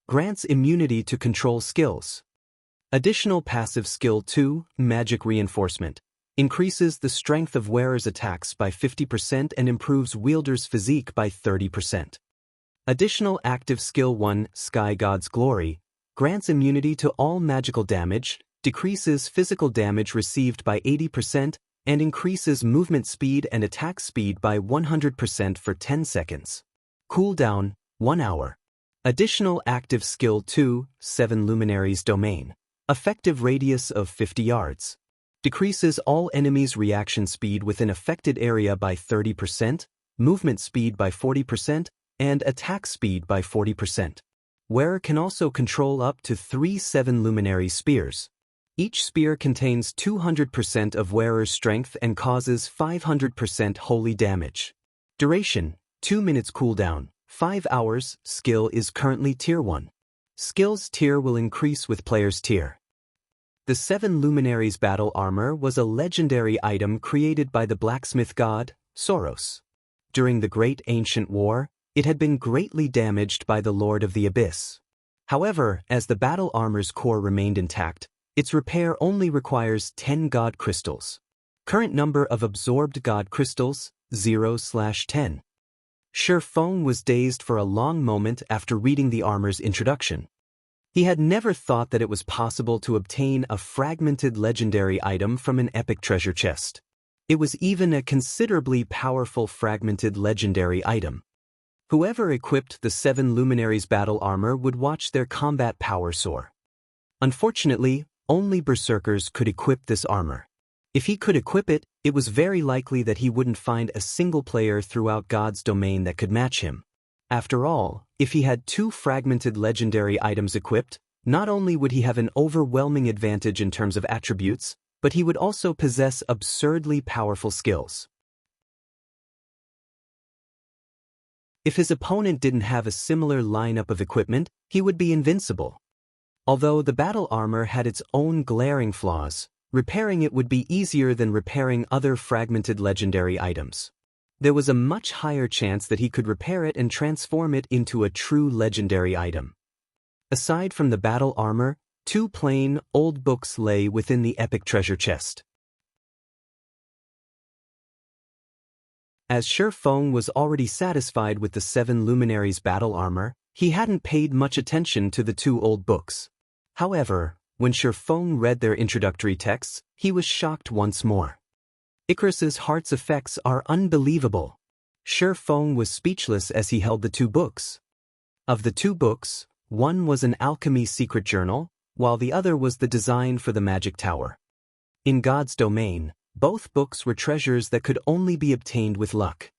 Grants immunity to control skills. Additional passive skill 2, Magic Reinforcement. Increases the strength of wearer's attacks by 50% and improves wielder's physique by 30%. Additional active skill 1, Sky God's Glory. Grants immunity to all magical damage, decreases physical damage received by 80%, and increases movement speed and attack speed by 100% for 10 seconds. Cooldown, 1 hour. Additional active skill 2, 7 Luminaries Domain. Effective radius of 50 yards. Decreases all enemies' reaction speed within affected area by 30%, movement speed by 40%, and attack speed by 40%. Wearer can also control up to 3 7 Luminary Spears. Each spear contains 200% of wearer's strength and causes 500% holy damage. Duration, 2 minutes cooldown, 5 hours, skill is currently tier 1. Skills tier will increase with player's tier. The 7 Luminaries Battle Armor was a legendary item created by the blacksmith god, Soros. During the Great Ancient War, it had been greatly damaged by the Lord of the Abyss. However, as the battle armor's core remained intact, Its repair only requires 10 God crystals. Current number of absorbed God crystals, 0/10. Shifeng was dazed for a long moment after reading the armor's introduction. He had never thought that it was possible to obtain a fragmented legendary item from an epic treasure chest. It was even a considerably powerful fragmented legendary item. Whoever equipped the 7 Luminaries battle armor would watch their combat power soar. Unfortunately, only berserkers could equip this armor. If he could equip it, it was very likely that he wouldn't find a single player throughout God's domain that could match him. After all, if he had 2 fragmented legendary items equipped, not only would he have an overwhelming advantage in terms of attributes, but he would also possess absurdly powerful skills. If his opponent didn't have a similar lineup of equipment, he would be invincible. Although the battle armor had its own glaring flaws, repairing it would be easier than repairing other fragmented legendary items. There was a much higher chance that he could repair it and transform it into a true legendary item. Aside from the battle armor, 2 plain, old books lay within the epic treasure chest. As Shifeng was already satisfied with the 7 Luminaries battle armor, he hadn't paid much attention to the 2 old books. However, when Shifeng read their introductory texts, he was shocked once more. Icarus's heart's effects are unbelievable. Shifeng was speechless as he held the 2 books. Of the 2 books, one was an alchemy secret journal, while the other was the design for the magic tower. In God's domain, both books were treasures that could only be obtained with luck.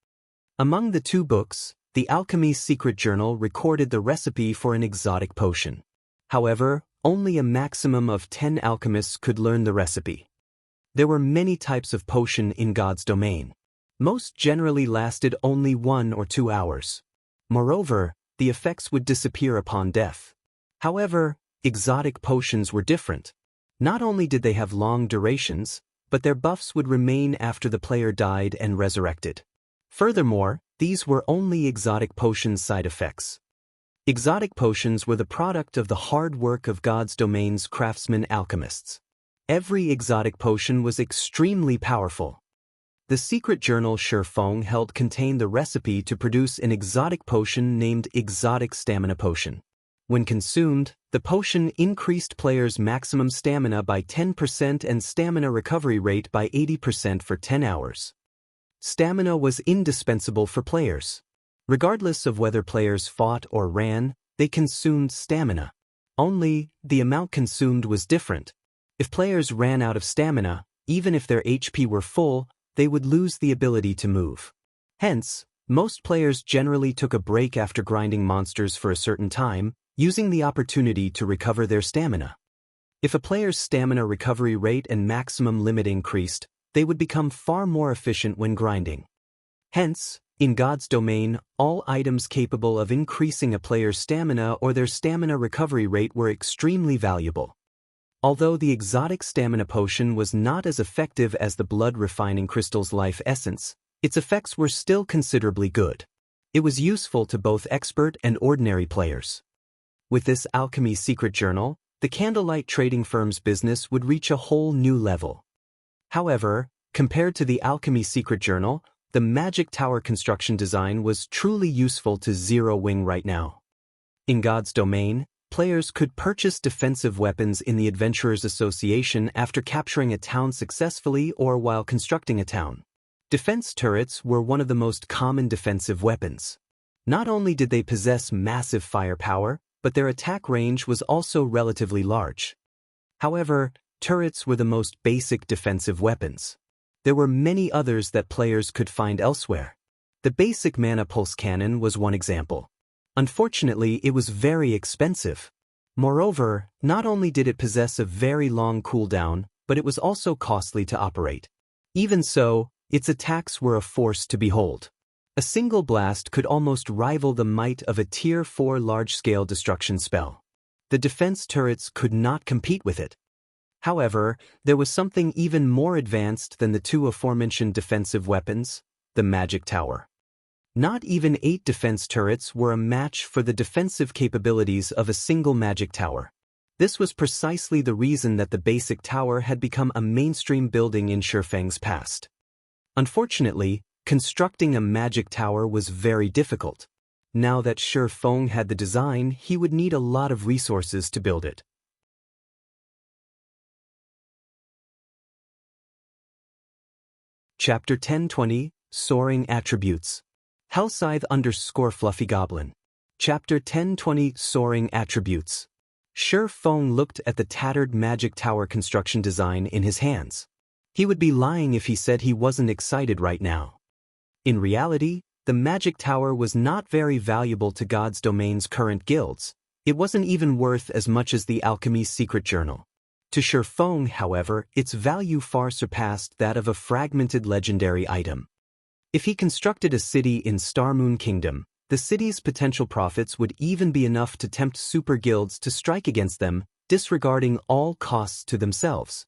Among the 2 books, the alchemy secret journal recorded the recipe for an exotic potion. However, only a maximum of 10 alchemists could learn the recipe. There were many types of potion in God's domain. Most generally lasted only 1 or 2 hours. Moreover, the effects would disappear upon death. However, exotic potions were different. Not only did they have long durations, but their buffs would remain after the player died and resurrected. Furthermore, these were only exotic potions' side effects. Exotic potions were the product of the hard work of God's domain's craftsmen alchemists. Every exotic potion was extremely powerful. The secret journal Shifeng held contained the recipe to produce an exotic potion named Exotic Stamina Potion. When consumed, the potion increased players' maximum stamina by 10% and stamina recovery rate by 80% for 10 hours. Stamina was indispensable for players. Regardless of whether players fought or ran, they consumed stamina. Only, the amount consumed was different. If players ran out of stamina, even if their HP were full, they would lose the ability to move. Hence, most players generally took a break after grinding monsters for a certain time, using the opportunity to recover their stamina. If a player's stamina recovery rate and maximum limit increased, they would become far more efficient when grinding. Hence, in God's domain, all items capable of increasing a player's stamina or their stamina recovery rate were extremely valuable. Although the exotic stamina potion was not as effective as the blood refining crystal's life essence, its effects were still considerably good. It was useful to both expert and ordinary players. With this alchemy secret journal, the Candlelight trading firm's business would reach a whole new level. However, compared to the alchemy secret journal, the magic tower construction design was truly useful to Zero Wing right now. In God's domain, players could purchase defensive weapons in the Adventurers Association after capturing a town successfully or while constructing a town. Defense turrets were one of the most common defensive weapons. Not only did they possess massive firepower, but their attack range was also relatively large. However, turrets were the most basic defensive weapons. There were many others that players could find elsewhere. The basic mana pulse cannon was one example. Unfortunately, it was very expensive. Moreover, not only did it possess a very long cooldown, but it was also costly to operate. Even so, its attacks were a force to behold. A single blast could almost rival the might of a Tier 4 large-scale destruction spell. The defense turrets could not compete with it. However, there was something even more advanced than the 2 aforementioned defensive weapons, the magic tower. Not even 8 defense turrets were a match for the defensive capabilities of a single magic tower. This was precisely the reason that the basic tower had become a mainstream building in Shifeng's past. Unfortunately, constructing a magic tower was very difficult. Now that Shifeng had the design, he would need a lot of resources to build it. Chapter 1020, Soaring Attributes. Hellscythe _ Fluffy Chapter 1020, Soaring Attributes. Shifeng looked at the tattered magic tower construction design in his hands. He would be lying if he said he wasn't excited right now. In reality, the magic tower was not very valuable to God's Domain's current guilds. It wasn't even worth as much as the Alchemy's secret journal. To Shifeng, however, its value far surpassed that of a fragmented legendary item. If he constructed a city in Starmoon Kingdom, the city's potential profits would even be enough to tempt super guilds to strike against them, disregarding all costs to themselves.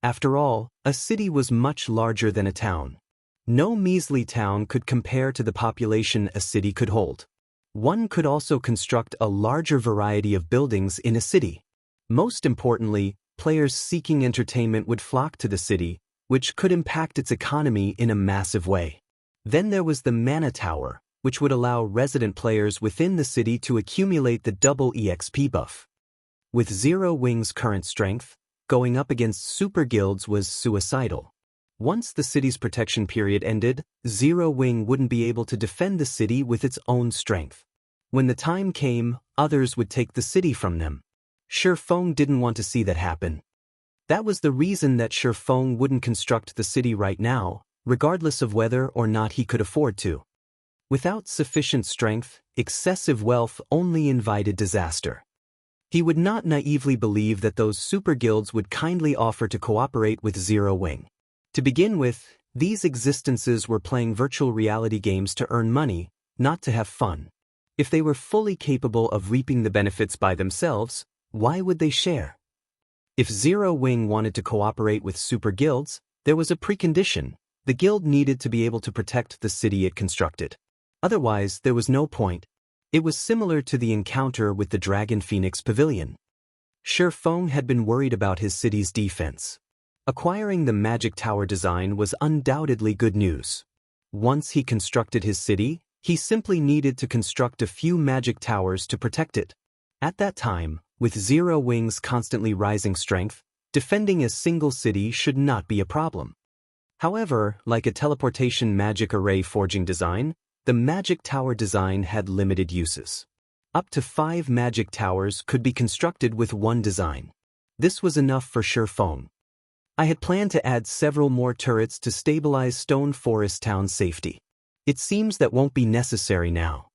After all, a city was much larger than a town. No measly town could compare to the population a city could hold. One could also construct a larger variety of buildings in a city. Most importantly, players seeking entertainment would flock to the city, which could impact its economy in a massive way. Then there was the Mana Tower, which would allow resident players within the city to accumulate the double EXP buff. With Zero Wing's current strength, going up against super guilds was suicidal. Once the city's protection period ended, Zero Wing wouldn't be able to defend the city with its own strength. When the time came, others would take the city from them. Shifeng didn't want to see that happen. That was the reason that Shifeng wouldn't construct the city right now, regardless of whether or not he could afford to. Without sufficient strength, excessive wealth only invited disaster. He would not naively believe that those super guilds would kindly offer to cooperate with Zero Wing. To begin with, these existences were playing virtual reality games to earn money, not to have fun. If they were fully capable of reaping the benefits by themselves, why would they share? If Zero Wing wanted to cooperate with super guilds, there was a precondition: the guild needed to be able to protect the city it constructed. Otherwise, there was no point. It was similar to the encounter with the Dragon Phoenix Pavilion. Shifeng had been worried about his city's defense. Acquiring the magic tower design was undoubtedly good news. Once he constructed his city, he simply needed to construct a few magic towers to protect it. At that time, with Zero Wing's constantly rising strength, defending a single city should not be a problem. However, like a teleportation magic array forging design, the magic tower design had limited uses. Up to 5 magic towers could be constructed with one design. This was enough for Shifeng. I had planned to add several more turrets to stabilize Stone Forest Town's safety. It seems that won't be necessary now.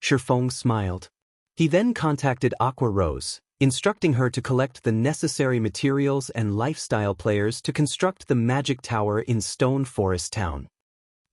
Shifeng smiled. He then contacted Aqua Rose, instructing her to collect the necessary materials and lifestyle players to construct the magic tower in Stone Forest Town.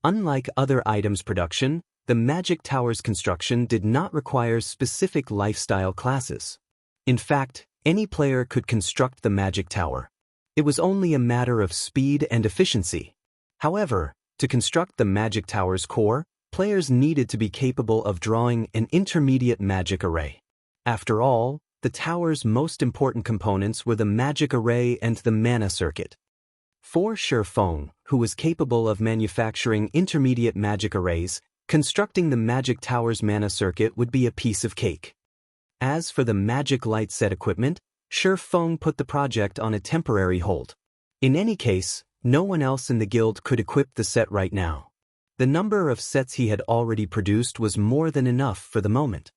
Unlike other items production, the magic tower's construction did not require specific lifestyle classes. In fact, any player could construct the magic tower. It was only a matter of speed and efficiency. However, to construct the magic tower's core, players needed to be capable of drawing an intermediate magic array. After all, the tower's most important components were the magic array and the mana circuit. For Shifeng, who was capable of manufacturing intermediate magic arrays, constructing the magic tower's mana circuit would be a piece of cake. As for the magic light set equipment, Shifeng put the project on a temporary hold. In any case, no one else in the guild could equip the set right now. The number of sets he had already produced was more than enough for the moment.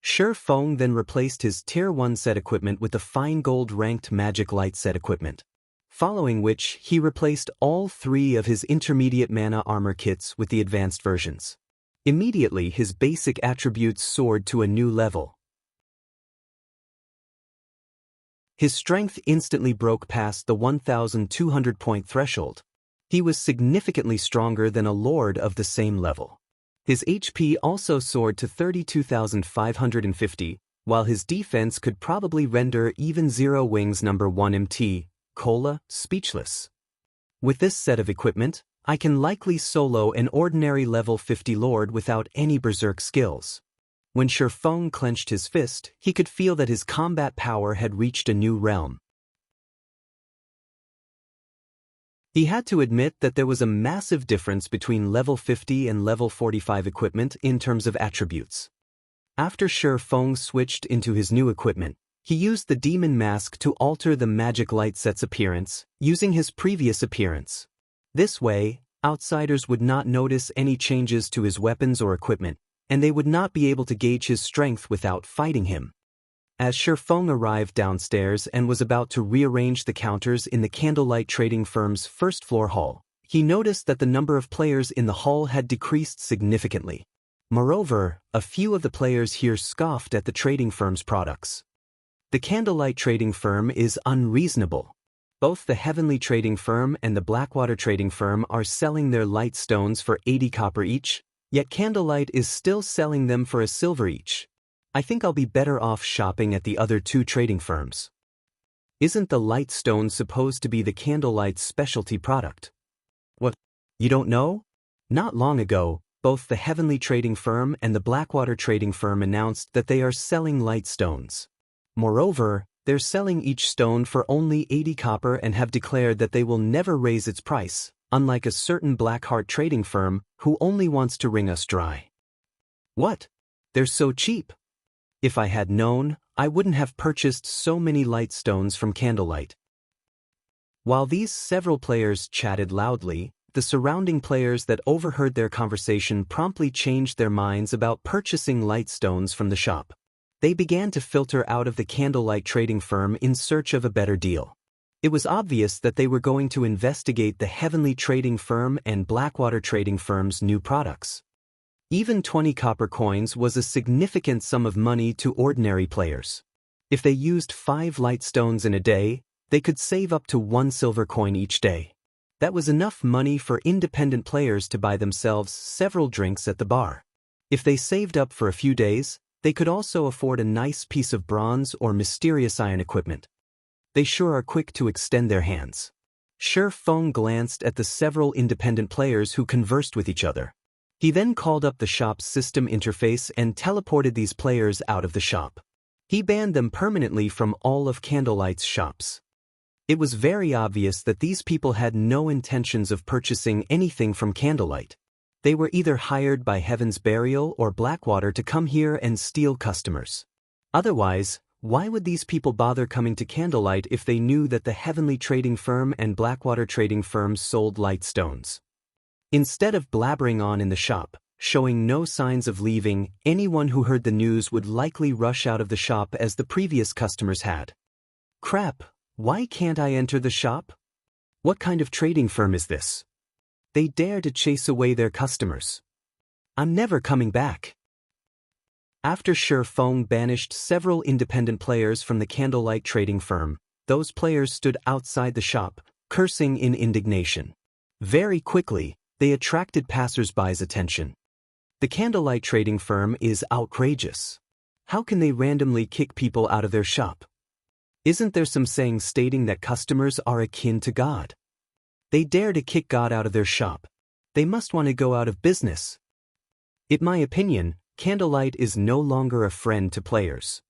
Shifeng then replaced his Tier 1 set equipment with the fine gold ranked magic light set equipment. Following which, he replaced all 3 of his intermediate mana armor kits with the advanced versions. Immediately, his basic attributes soared to a new level. His strength instantly broke past the 1,200-point threshold. He was significantly stronger than a lord of the same level. His HP also soared to 32,550, while his defense could probably render even Zero Wing's number 1 MT, Cola, speechless. With this set of equipment, I can likely solo an ordinary level 50 lord without any berserk skills. When Shifeng clenched his fist, he could feel that his combat power had reached a new realm. He had to admit that there was a massive difference between level 50 and level 45 equipment in terms of attributes. After Shifeng switched into his new equipment, he used the demon mask to alter the magic light set's appearance, using his previous appearance. This way, outsiders would not notice any changes to his weapons or equipment, and they would not be able to gauge his strength without fighting him. As Shifeng arrived downstairs and was about to rearrange the counters in the Candlelight trading firm's first-floor hall, he noticed that the number of players in the hall had decreased significantly. Moreover, a few of the players here scoffed at the trading firm's products. The Candlelight trading firm is unreasonable. Both the Heavenly trading firm and the Blackwater trading firm are selling their light stones for 80 copper each, yet Candlelight is still selling them for a silver each. I think I'll be better off shopping at the other two trading firms. Isn't the light stone supposed to be the Candlelight's specialty product? What? You don't know? Not long ago, both the Heavenly trading firm and the Blackwater trading firm announced that they are selling light stones. Moreover, they're selling each stone for only 80 copper and have declared that they will never raise its price, unlike a certain Blackheart trading firm who only wants to wring us dry. What? They're so cheap. If I had known, I wouldn't have purchased so many light stones from Candlelight. While these several players chatted loudly, the surrounding players that overheard their conversation promptly changed their minds about purchasing light stones from the shop. They began to filter out of the Candlelight trading firm in search of a better deal. It was obvious that they were going to investigate the Heavenly trading firm and Blackwater trading firm's new products. Even 20 copper coins was a significant sum of money to ordinary players. If they used 5 light stones in a day, they could save up to 1 silver coin each day. That was enough money for independent players to buy themselves several drinks at the bar. If they saved up for a few days, they could also afford a nice piece of bronze or mysterious iron equipment. They sure are quick to extend their hands. Shifeng glanced at the several independent players who conversed with each other. He then called up the shop's system interface and teleported these players out of the shop. He banned them permanently from all of Candlelight's shops. It was very obvious that these people had no intentions of purchasing anything from Candlelight. They were either hired by Heaven's Burial or Blackwater to come here and steal customers. Otherwise, why would these people bother coming to Candlelight if they knew that the Heavenly trading firm and Blackwater trading firm sold light stones? Instead of blabbering on in the shop, showing no signs of leaving, anyone who heard the news would likely rush out of the shop as the previous customers had. Crap, why can't I enter the shop? What kind of trading firm is this? They dare to chase away their customers. I'm never coming back. After Shifeng banished several independent players from the Candlelight trading firm, those players stood outside the shop, cursing in indignation. Very quickly, they attracted passers-by's attention. The Candlelight trading firm is outrageous. How can they randomly kick people out of their shop? Isn't there some saying stating that customers are akin to God? They dare to kick God out of their shop. They must want to go out of business. In my opinion, Candlelight is no longer a friend to players.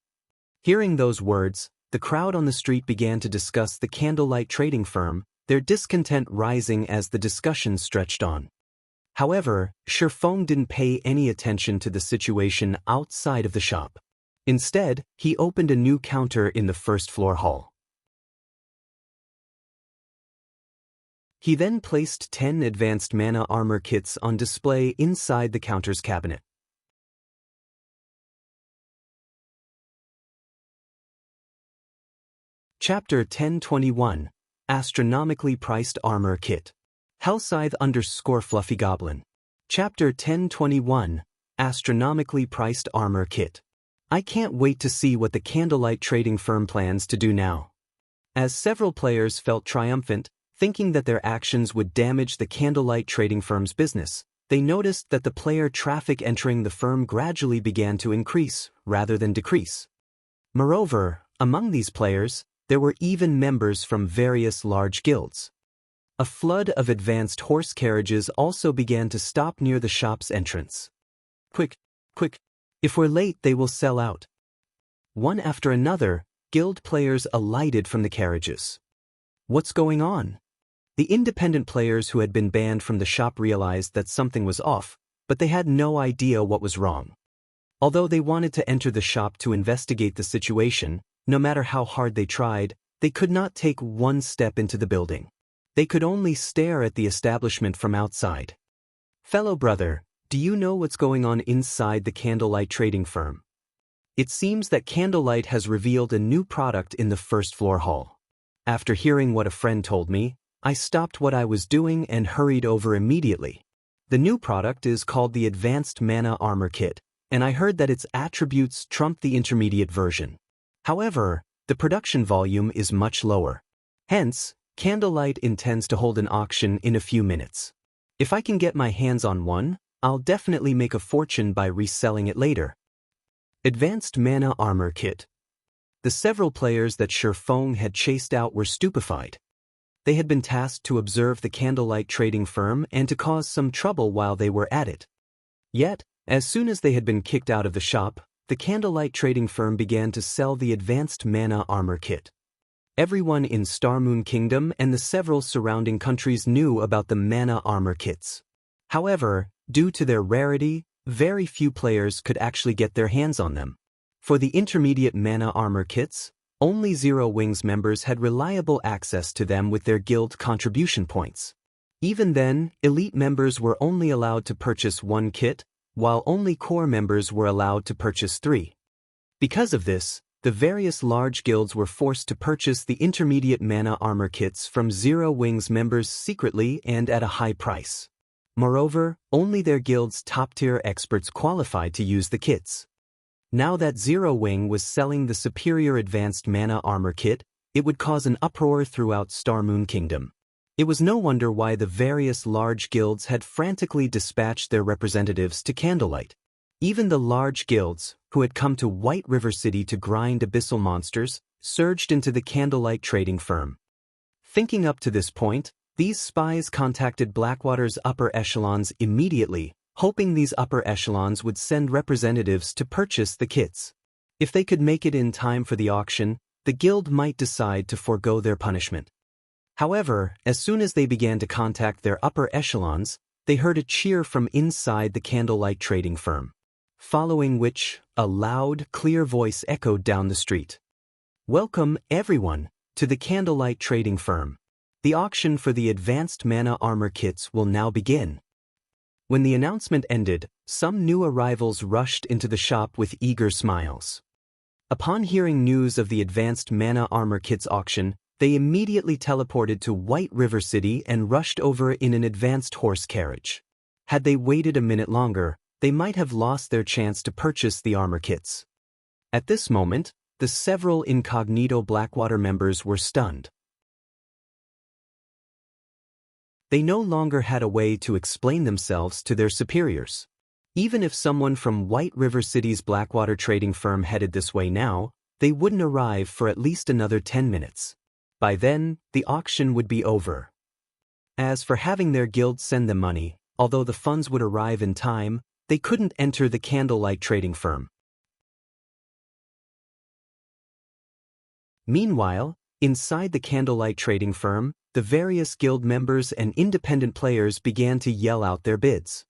Hearing those words, the crowd on the street began to discuss the Candlelight trading firm, their discontent rising as the discussion stretched on. However, Shifeng didn't pay any attention to the situation outside of the shop. Instead, he opened a new counter in the first-floor hall. He then placed 10 advanced mana armor kits on display inside the counter's cabinet. Chapter 1021, Astronomically Priced Armor Kit. Hellscythe_Fluffy Goblin. Chapter 1021, Astronomically Priced Armor Kit. I can't wait to see what the Candlelight trading firm plans to do now. As several players felt triumphant, thinking that their actions would damage the Candlelight trading firm's business, they noticed that the player traffic entering the firm gradually began to increase, rather than decrease. Moreover, among these players, there were even members from various large guilds. A flood of advanced horse carriages also began to stop near the shop's entrance. Quick, If we're late, they will sell out. One after another, guild players alighted from the carriages. What's going on? The independent players who had been banned from the shop realized that something was off, but they had no idea what was wrong. Although they wanted to enter the shop to investigate the situation, no matter how hard they tried, they could not take one step into the building. They could only stare at the establishment from outside. Fellow brother, do you know what's going on inside the Candlelight trading firm? It seems that Candlelight has revealed a new product in the first floor hall. After hearing what a friend told me, I stopped what I was doing and hurried over immediately. The new product is called the Advanced Mana Armor Kit, and I heard that its attributes trump the intermediate version. However, the production volume is much lower. Hence, Candlelight intends to hold an auction in a few minutes. If I can get my hands on one, I'll definitely make a fortune by reselling it later. Advanced Mana Armor Kit. The several players that Shifeng had chased out were stupefied. They had been tasked to observe the Candlelight trading firm and to cause some trouble while they were at it. Yet, as soon as they had been kicked out of the shop, the Candlelight trading firm began to sell the Advanced Mana Armor Kit. Everyone in Starmoon Kingdom and the several surrounding countries knew about the Mana Armor Kits. However, due to their rarity, very few players could actually get their hands on them. For the intermediate Mana Armor Kits, only Zero Wings members had reliable access to them with their guild contribution points. Even then, elite members were only allowed to purchase one kit, while only core members were allowed to purchase 3. Because of this, the various large guilds were forced to purchase the intermediate Mana Armor Kits from Zero Wings members secretly and at a high price. Moreover, only their guild's top-tier experts qualified to use the kits. Now that Zero Wing was selling the superior Advanced Mana Armor Kit, it would cause an uproar throughout Starmoon Kingdom. It was no wonder why the various large guilds had frantically dispatched their representatives to Candlelight. Even the large guilds, who had come to White River City to grind abyssal monsters, surged into the Candlelight trading firm. Thinking up to this point, these spies contacted Blackwater's upper echelons immediately, hoping these upper echelons would send representatives to purchase the kits. If they could make it in time for the auction, the guild might decide to forego their punishment. However, as soon as they began to contact their upper echelons, they heard a cheer from inside the Candlelight trading firm. Following which, a loud, clear voice echoed down the street. Welcome, everyone, to the Candlelight trading firm. The auction for the Advanced Mana Armor Kits will now begin. When the announcement ended, some new arrivals rushed into the shop with eager smiles. Upon hearing news of the Advanced Mana Armor Kits auction, they immediately teleported to White River City and rushed over in an advanced horse carriage. Had they waited a minute longer, they might have lost their chance to purchase the armor kits. At this moment, the several incognito Blackwater members were stunned. They no longer had a way to explain themselves to their superiors. Even if someone from White River City's Blackwater trading firm headed this way now, they wouldn't arrive for at least another 10 minutes. By then, the auction would be over. As for having their guild send them money, although the funds would arrive in time, they couldn't enter the Candlelight trading firm. Meanwhile, inside the Candlelight trading firm, the various guild members and independent players began to yell out their bids.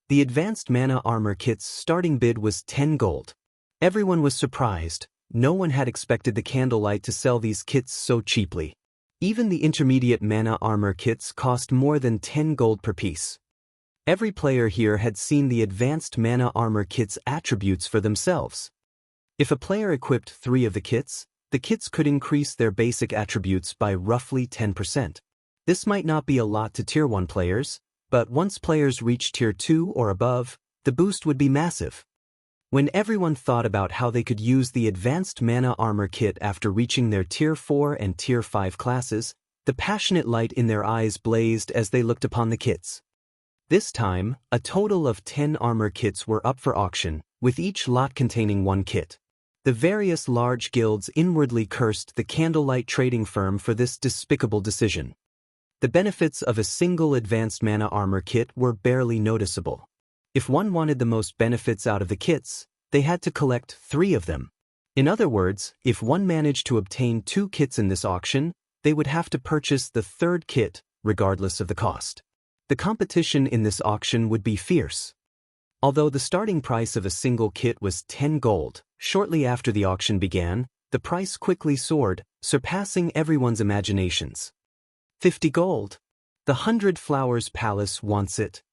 The Advanced Mana Armor Kit's starting bid was 10 gold. Everyone was surprised. No one had expected the Candlelight to sell these kits so cheaply. Even the intermediate Mana Armor Kits cost more than 10 gold per piece. Every player here had seen the Advanced Mana Armor Kit's attributes for themselves. If a player equipped 3 of the kits could increase their basic attributes by roughly 10%. This might not be a lot to Tier 1 players, but once players reach Tier 2 or above, the boost would be massive. When everyone thought about how they could use the Advanced Mana Armor Kit after reaching their Tier 4 and Tier 5 classes, the passionate light in their eyes blazed as they looked upon the kits. This time, a total of 10 armor kits were up for auction, with each lot containing 1 kit. The various large guilds inwardly cursed the Candlelight trading firm for this despicable decision. The benefits of a single Advanced Mana Armor Kit were barely noticeable. If one wanted the most benefits out of the kits, they had to collect 3 of them. In other words, if one managed to obtain 2 kits in this auction, they would have to purchase the 3rd kit, regardless of the cost. The competition in this auction would be fierce. Although the starting price of a single kit was 10 gold, shortly after the auction began, the price quickly soared, surpassing everyone's imaginations. 50 gold. The 100 Flowers Palace wants it.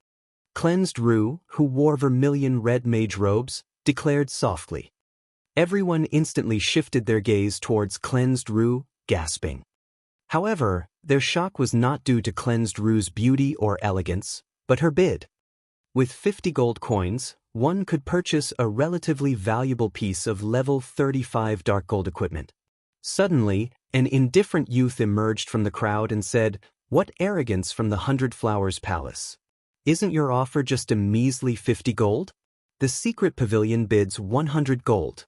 Cleansed Rue, who wore vermilion red mage robes, declared softly. Everyone instantly shifted their gaze towards Cleansed Rue, gasping. However, their shock was not due to Cleansed Rue's beauty or elegance, but her bid. With 50 gold coins, one could purchase a relatively valuable piece of level 35 dark gold equipment. Suddenly, an indifferent youth emerged from the crowd and said, "What arrogance from the 100 Flowers Palace. Isn't your offer just a measly 50 gold? The secret pavilion bids 100 gold.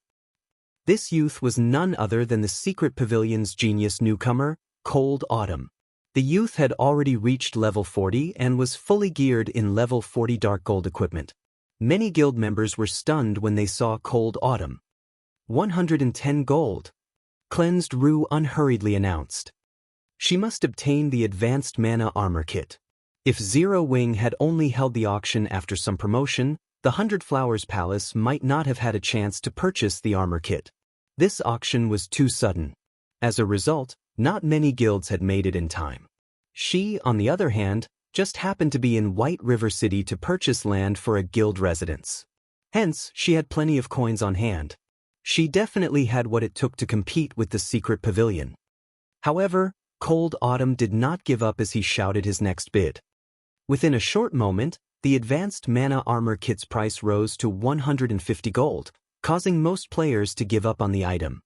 This youth was none other than the secret pavilion's genius newcomer, Cold Autumn. The youth had already reached level 40 and was fully geared in level 40 dark gold equipment. Many guild members were stunned when they saw Cold Autumn. 110 gold. Cleansed Rue unhurriedly announced. She must obtain the advanced mana armor kit. If Zero Wing had only held the auction after some promotion, the 100 Flowers Palace might not have had a chance to purchase the armor kit. This auction was too sudden. As a result, not many guilds had made it in time. She, on the other hand, just happened to be in White River City to purchase land for a guild residence. Hence, she had plenty of coins on hand. She definitely had what it took to compete with the secret pavilion. However, Cold Autumn did not give up as he shouted his next bid. Within a short moment, the advanced mana armor kit's price rose to 150 gold, causing most players to give up on the item.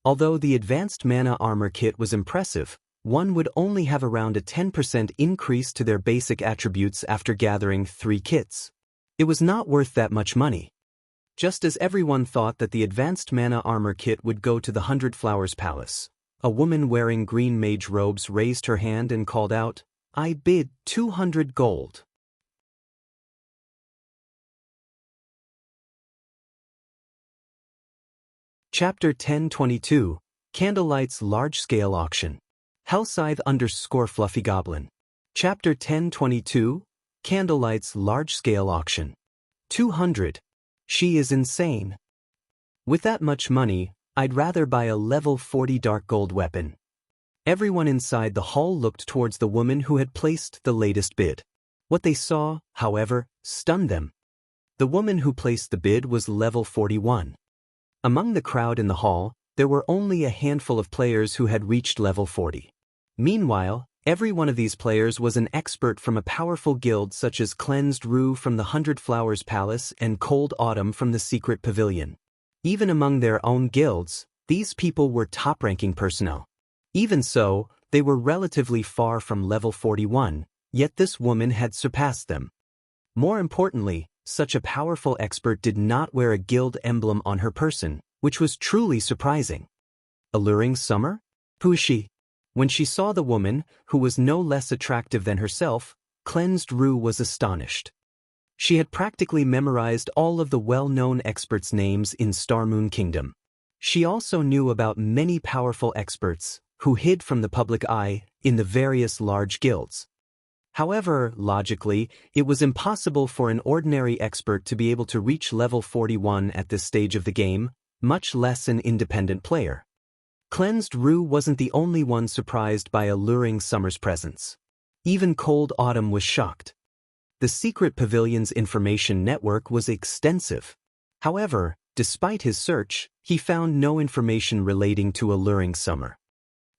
Although the advanced mana armor kit was impressive, one would only have around a 10% increase to their basic attributes after gathering 3 kits. It was not worth that much money. Just as everyone thought that the advanced mana armor kit would go to the 100 Flowers Palace, a woman wearing green mage robes raised her hand and called out, "I bid 200 gold. Chapter 1022, Candlelight's Large-Scale Auction. Hellscythe_Fluffy Goblin. Chapter 1022, Candlelight's Large-Scale Auction. 200. She is insane. With that much money, I'd rather buy a level 40 dark gold weapon. Everyone inside the hall looked towards the woman who had placed the latest bid. What they saw, however, stunned them. The woman who placed the bid was level 41. Among the crowd in the hall, there were only a handful of players who had reached level 40. Meanwhile, every one of these players was an expert from a powerful guild such as Cleansed Rue from the 100 Flowers Palace and Cold Autumn from the Secret Pavilion. Even among their own guilds, these people were top-ranking personnel. Even so, they were relatively far from level 41, yet this woman had surpassed them. More importantly, such a powerful expert did not wear a guild emblem on her person, which was truly surprising. Alluring Summer? Who is she? When she saw the woman, who was no less attractive than herself, Cleansed Rue was astonished. She had practically memorized all of the well-known experts' names in Starmoon Kingdom. She also knew about many powerful experts, who hid from the public eye, in the various large guilds. However, logically, it was impossible for an ordinary expert to be able to reach level 41 at this stage of the game, much less an independent player. Cleansed Rue wasn't the only one surprised by Alluring Summer's presence. Even Cold Autumn was shocked. The Secret Pavilion's information network was extensive. However, despite his search, he found no information relating to Alluring Summer.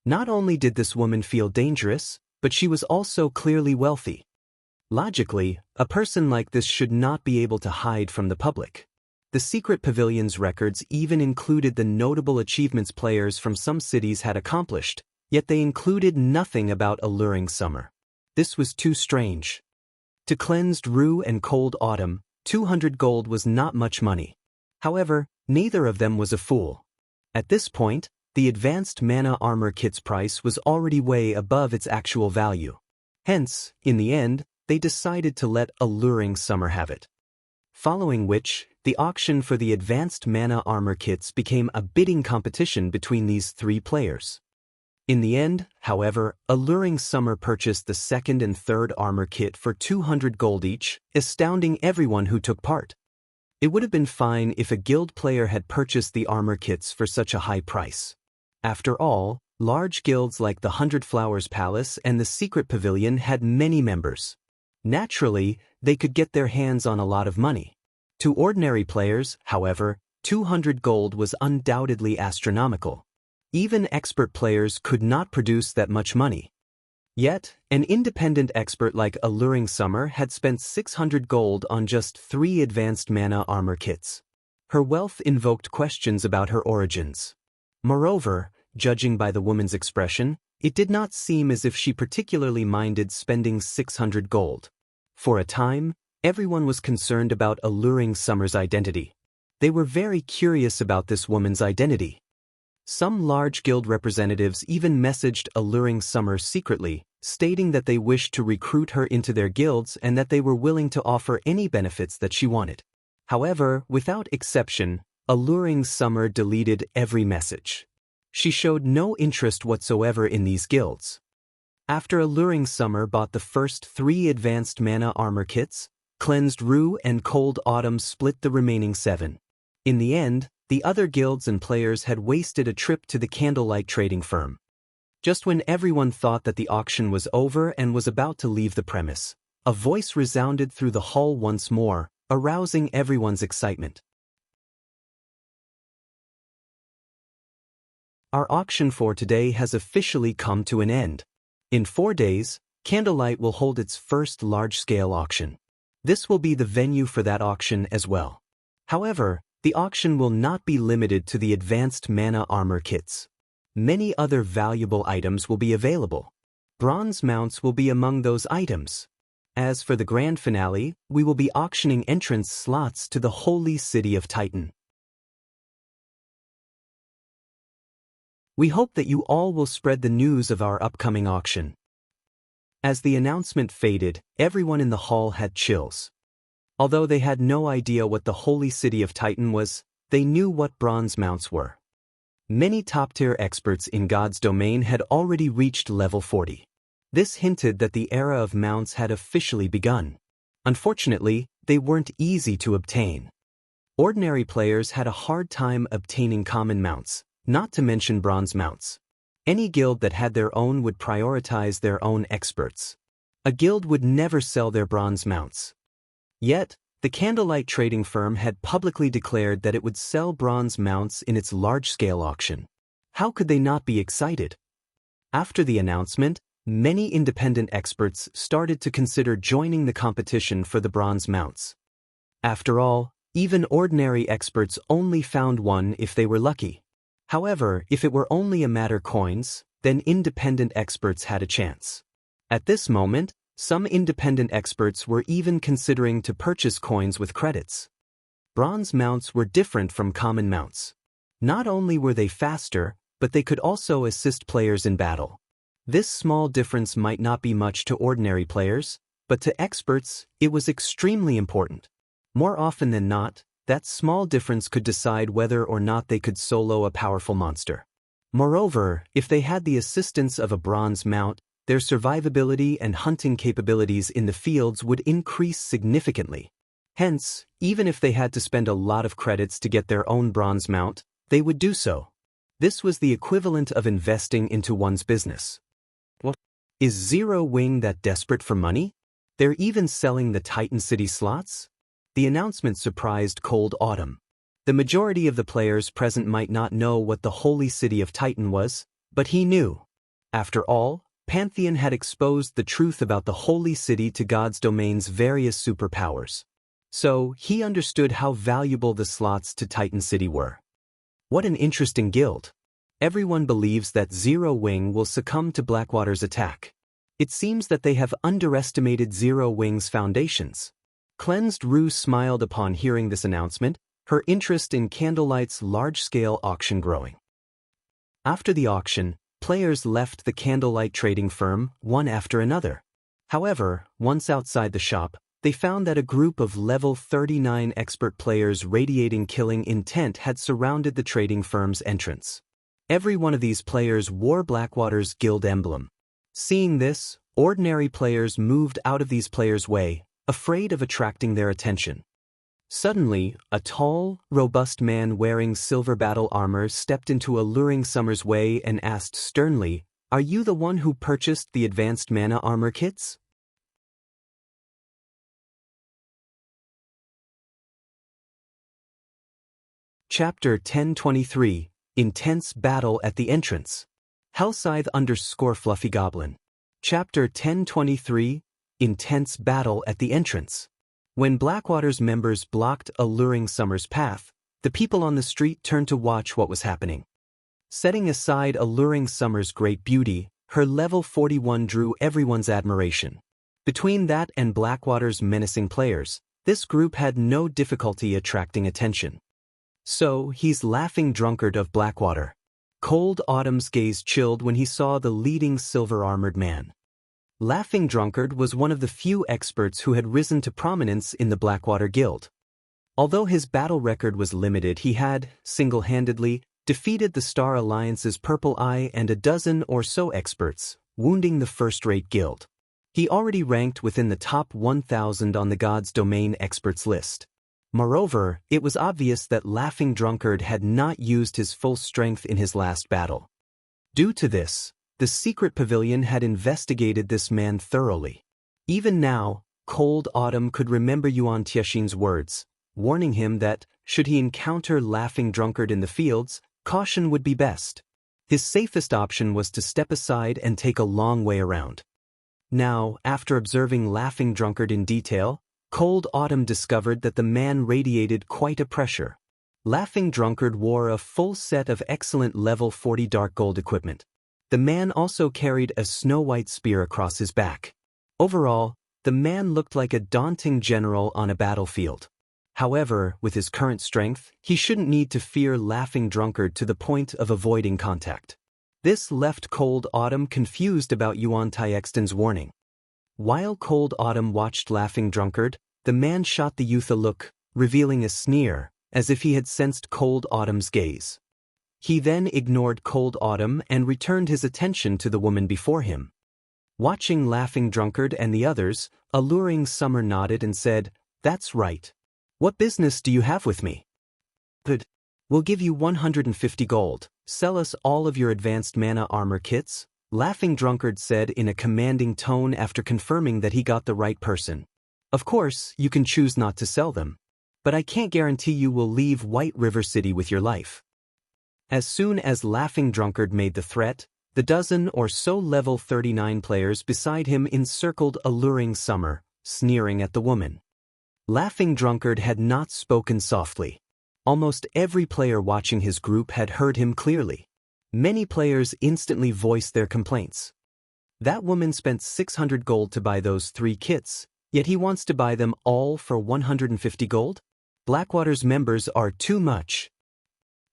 Not only did this woman feel dangerous, but she was also clearly wealthy. Logically, a person like this should not be able to hide from the public. The Secret Pavilion's records even included the notable achievements players from some cities had accomplished, yet they included nothing about Alluring Summer. This was too strange. To Cleansed Rue and Cold Autumn, 200 gold was not much money. However, neither of them was a fool. At this point, the advanced mana armor kit's price was already way above its actual value. Hence, in the end, they decided to let Alluring Summer have it. Following which, the auction for the advanced mana armor kits became a bidding competition between these three players. In the end, however, Alluring Summer purchased the second and third armor kit for 200 gold each, astounding everyone who took part. It would have been fine if a guild player had purchased the armor kits for such a high price. After all, large guilds like the 100 Flowers Palace and the Secret Pavilion had many members. Naturally, they could get their hands on a lot of money. To ordinary players, however, 200 gold was undoubtedly astronomical. Even expert players could not produce that much money. Yet, an independent expert like Alluring Summer had spent 600 gold on just 3 advanced mana armor kits. Her wealth invoked questions about her origins. Moreover, judging by the woman's expression, it did not seem as if she particularly minded spending 600 gold. For a time, everyone was concerned about Alluring Summer's identity. They were very curious about this woman's identity. Some large guild representatives even messaged Alluring Summer secretly, stating that they wished to recruit her into their guilds and that they were willing to offer any benefits that she wanted. However, without exception, Alluring Summer deleted every message. She showed no interest whatsoever in these guilds. After Alluring Summer bought the first 3 advanced mana armor kits, Cleansed Rue and Cold Autumn split the remaining 7. In the end, the other guilds and players had wasted a trip to the Candlelight trading firm. Just when everyone thought that the auction was over and was about to leave the premise, a voice resounded through the hall once more, arousing everyone's excitement. Our auction for today has officially come to an end. In 4 days, Candlelight will hold its first large-scale auction. This will be the venue for that auction as well. However, the auction will not be limited to the advanced mana armor kits. Many other valuable items will be available. Bronze mounts will be among those items. As for the grand finale, we will be auctioning entrance slots to the Holy City of Titan. We hope that you all will spread the news of our upcoming auction. As the announcement faded, everyone in the hall had chills. Although they had no idea what the Holy City of Titan was, they knew what bronze mounts were. Many top-tier experts in God's domain had already reached level 40. This hinted that the era of mounts had officially begun. Unfortunately, they weren't easy to obtain. Ordinary players had a hard time obtaining common mounts, not to mention bronze mounts. Any guild that had their own would prioritize their own experts. A guild would never sell their bronze mounts. Yet, the Candlelight trading firm had publicly declared that it would sell bronze mounts in its large-scale auction. How could they not be excited? After the announcement, many independent experts started to consider joining the competition for the bronze mounts. After all, even ordinary experts only found one if they were lucky. However, if it were only a matter coins, then independent experts had a chance. At this moment, some independent experts were even considering to purchase coins with credits. Bronze mounts were different from common mounts. Not only were they faster, but they could also assist players in battle. This small difference might not be much to ordinary players, but to experts, it was extremely important. More often than not, that small difference could decide whether or not they could solo a powerful monster. Moreover, if they had the assistance of a bronze mount, their survivability and hunting capabilities in the fields would increase significantly. Hence, even if they had to spend a lot of credits to get their own bronze mount, they would do so. This was the equivalent of investing into one's business. What? Is Zero Wing that desperate for money? They're even selling the Titan City slots? The announcement surprised Cold Autumn. The majority of the players present might not know what the Holy City of Titan was, but he knew. After all, Pantheon had exposed the truth about the Holy City to God's domain's various superpowers. So, he understood how valuable the slots to Titan City were. What an interesting guild. Everyone believes that Zero Wing will succumb to Blackwater's attack. It seems that they have underestimated Zero Wing's foundations. Cleansed Rue smiled upon hearing this announcement, her interest in Candlelight's large-scale auction growing. After the auction, players left the Candlelight trading firm, one after another. However, once outside the shop, they found that a group of level 39 expert players radiating killing intent had surrounded the trading firm's entrance. Every one of these players wore Blackwater's guild emblem. Seeing this, ordinary players moved out of these players' way, afraid of attracting their attention. Suddenly, a tall, robust man wearing silver battle armor stepped into Alluring Summer's way and asked sternly, "Are you the one who purchased the advanced mana armor kits?" Chapter 1023, Intense Battle at the Entrance. Hellscythe_Fluffy Goblin. Chapter 1023, Intense Battle at the Entrance. When Blackwater's members blocked Alluring Summer's path, the people on the street turned to watch what was happening. Setting aside Alluring Summer's great beauty, her level 41 drew everyone's admiration. Between that and Blackwater's menacing players, this group had no difficulty attracting attention. "So, he's Laughing Drunkard of Blackwater." Cold Autumn's gaze chilled when he saw the leading silver-armored man. Laughing Drunkard was one of the few experts who had risen to prominence in the Blackwater Guild. Although his battle record was limited, he had, single-handedly, defeated the Star Alliance's Purple Eye and a dozen or so experts, wounding the first-rate guild. He already ranked within the top 1,000 on the God's Domain experts list. Moreover, it was obvious that Laughing Drunkard had not used his full strength in his last battle. Due to this, the secret pavilion had investigated this man thoroughly. Even now, Cold Autumn could remember Yuan Tiexin's words, warning him that, should he encounter Laughing Drunkard in the fields, caution would be best. His safest option was to step aside and take a long way around. Now, after observing Laughing Drunkard in detail, Cold Autumn discovered that the man radiated quite a pressure. Laughing Drunkard wore a full set of excellent level 40 dark gold equipment. The man also carried a snow-white spear across his back. Overall, the man looked like a daunting general on a battlefield. However, with his current strength, he shouldn't need to fear Laughing Drunkard to the point of avoiding contact. This left Cold Autumn confused about Yuan Tiexin's warning. While Cold Autumn watched Laughing Drunkard, the man shot the youth a look, revealing a sneer, as if he had sensed Cold Autumn's gaze. He then ignored Cold Autumn and returned his attention to the woman before him. Watching Laughing Drunkard and the others, Alluring Summer nodded and said, "That's right. What business do you have with me?" "Good. We'll give you 150 gold. Sell us all of your advanced mana armor kits," Laughing Drunkard said in a commanding tone after confirming that he got the right person. "Of course, you can choose not to sell them. But I can't guarantee you will leave White River City with your life." As soon as Laughing Drunkard made the threat, the dozen or so level 39 players beside him encircled Alluring Summer, sneering at the woman. Laughing Drunkard had not spoken softly. Almost every player watching his group had heard him clearly. Many players instantly voiced their complaints. That woman spent 600 gold to buy those 3 kits, yet he wants to buy them all for 150 gold? Blackwater's members are too much.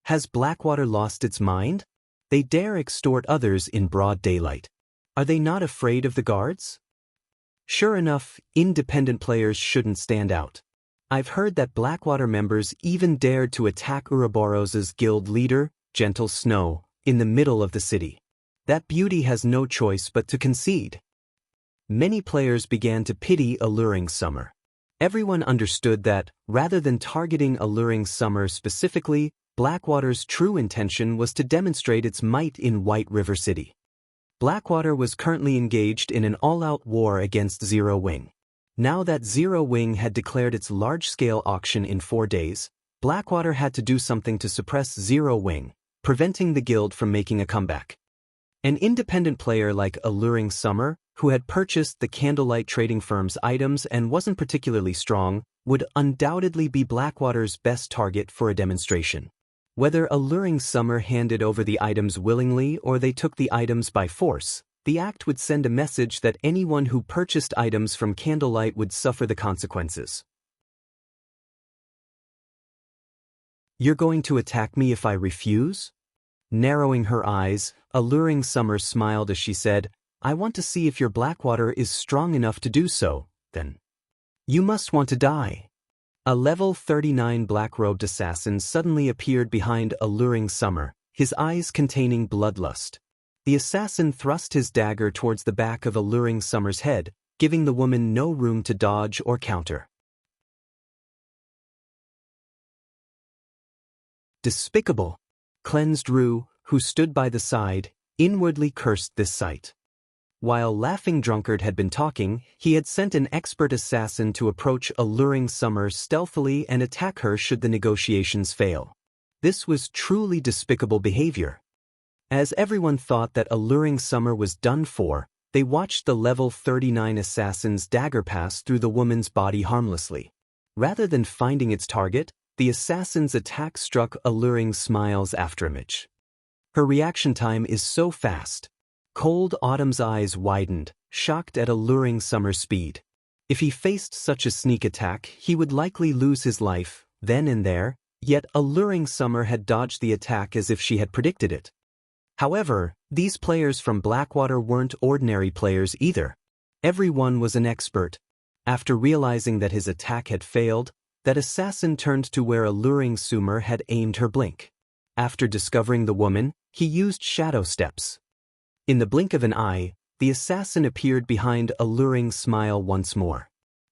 Has Blackwater lost its mind? They dare extort others in broad daylight. Are they not afraid of the guards? Sure enough, independent players shouldn't stand out. I've heard that Blackwater members even dared to attack Ouroboros's guild leader, Gentle Snow, in the middle of the city. That beauty has no choice but to concede. Many players began to pity Alluring Summer. Everyone understood that, rather than targeting Alluring Summer specifically, Blackwater's true intention was to demonstrate its might in White River City. Blackwater was currently engaged in an all-out war against Zero Wing. Now that Zero Wing had declared its large-scale auction in 4 days, Blackwater had to do something to suppress Zero Wing, preventing the guild from making a comeback. An independent player like Alluring Summer, who had purchased the Candlelight trading firm's items and wasn't particularly strong, would undoubtedly be Blackwater's best target for a demonstration. Whether Alluring Summer handed over the items willingly or they took the items by force, the act would send a message that anyone who purchased items from Candlelight would suffer the consequences. "You're going to attack me if I refuse?" Narrowing her eyes, Alluring Summer smiled as she said, "I want to see if your Blackwater is strong enough to do so, then." You must want to die. A level 39 black-robed assassin suddenly appeared behind Alluring Summer, his eyes containing bloodlust. The assassin thrust his dagger towards the back of Alluring Summer's head, giving the woman no room to dodge or counter. Despicable! Cleansed Rue, who stood by the side, inwardly cursed this sight. While Laughing Drunkard had been talking, he had sent an expert assassin to approach Alluring Summer stealthily and attack her should the negotiations fail. This was truly despicable behavior. As everyone thought that Alluring Summer was done for, they watched the level 39 assassin's dagger pass through the woman's body harmlessly. Rather than finding its target, the assassin's attack struck Alluring Smile's afterimage. Her reaction time is so fast. Cold Autumn's eyes widened, shocked at Alluring Summer's speed. If he faced such a sneak attack, he would likely lose his life, then and there, yet Alluring Summer had dodged the attack as if she had predicted it. However, these players from Blackwater weren't ordinary players either. Everyone was an expert. After realizing that his attack had failed, that assassin turned to where Alluring Summer had aimed her blink. After discovering the woman, he used shadow steps. In the blink of an eye, the assassin appeared behind Alluring Smile once more.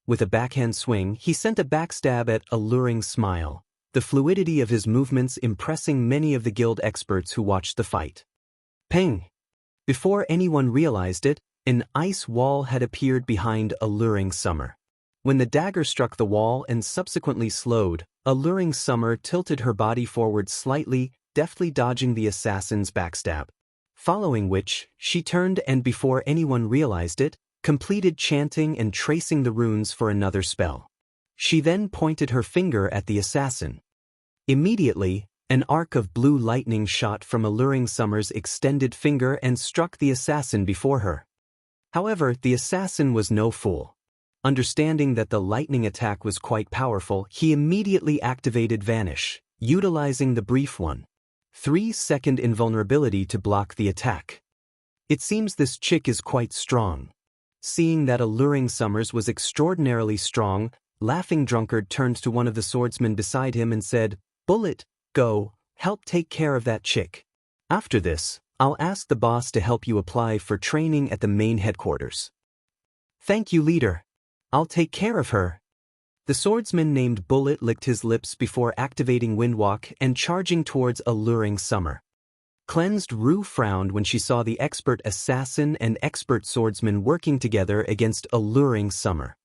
With a backhand swing, he sent a backstab at Alluring Smile, the fluidity of his movements impressing many of the guild experts who watched the fight. Ping! Before anyone realized it, an ice wall had appeared behind Alluring Summer. When the dagger struck the wall and subsequently slowed, Alluring Summer tilted her body forward slightly, deftly dodging the assassin's backstab. Following which, she turned and before anyone realized it, completed chanting and tracing the runes for another spell. She then pointed her finger at the assassin. Immediately, an arc of blue lightning shot from Alluring Summer's extended finger and struck the assassin before her. However, the assassin was no fool. Understanding that the lightning attack was quite powerful, he immediately activated Vanish, utilizing the brief 3-second invulnerability to block the attack. It seems this chick is quite strong. Seeing that Alluring Summers was extraordinarily strong, Laughing Drunkard turned to one of the swordsmen beside him and said, "Bullet, go, help take care of that chick. After this, I'll ask the boss to help you apply for training at the main headquarters." "Thank you, leader. I'll take care of her." The swordsman named Bullet licked his lips before activating Windwalk and charging towards Alluring Summer. Cleansed Rue frowned when she saw the expert assassin and expert swordsman working together against Alluring Summer.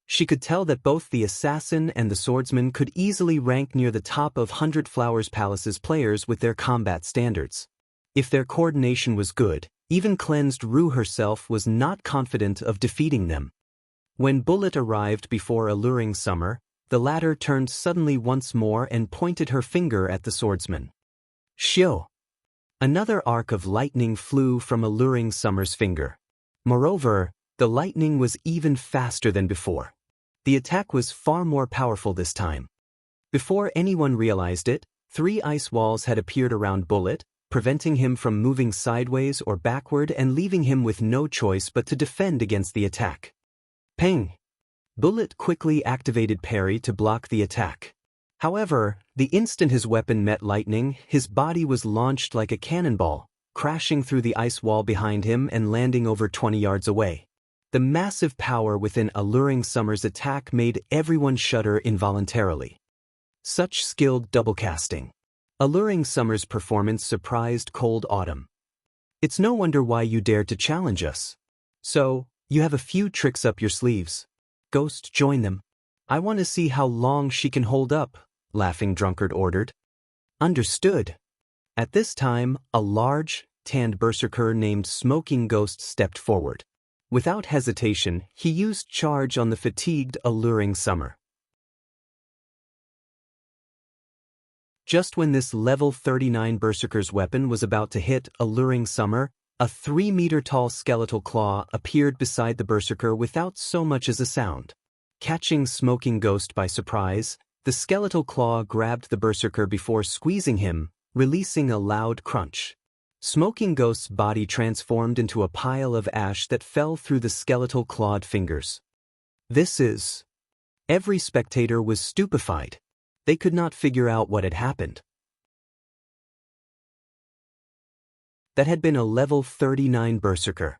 She could tell that both the assassin and the swordsman could easily rank near the top of 100 Flowers Palace's players with their combat standards. If their coordination was good, even Cleansed Rue herself was not confident of defeating them. When Bullet arrived before Alluring Summer, the latter turned suddenly once more and pointed her finger at the swordsman. Shio! Another arc of lightning flew from Alluring Summer's finger. Moreover, the lightning was even faster than before. The attack was far more powerful this time. Before anyone realized it, 3 ice walls had appeared around Bullet, preventing him from moving sideways or backward and leaving him with no choice but to defend against the attack. Ping! Bullet quickly activated parry to block the attack. However, the instant his weapon met lightning, his body was launched like a cannonball, crashing through the ice wall behind him and landing over 20 yards away. The massive power within Alluring Summer's attack made everyone shudder involuntarily. Such skilled double casting. Alluring Summer's performance surprised Cold Autumn. "It's no wonder why you dared to challenge us. So, you have a few tricks up your sleeves. Ghost, join them. I want to see how long she can hold up," Laughing Drunkard ordered. "Understood." At this time, a large, tanned berserker named Smoking Ghost stepped forward. Without hesitation, he used charge on the fatigued Alluring Summer. Just when this level 39 berserker's weapon was about to hit Alluring Summer, a 3-meter-tall skeletal claw appeared beside the berserker without so much as a sound. Catching Smoking Ghost by surprise, the skeletal claw grabbed the berserker before squeezing him, releasing a loud crunch. Smoking Ghost's body transformed into a pile of ash that fell through the skeletal clawed fingers. "This is..." Every spectator was stupefied. They could not figure out what had happened. That had been a level 39 berserker.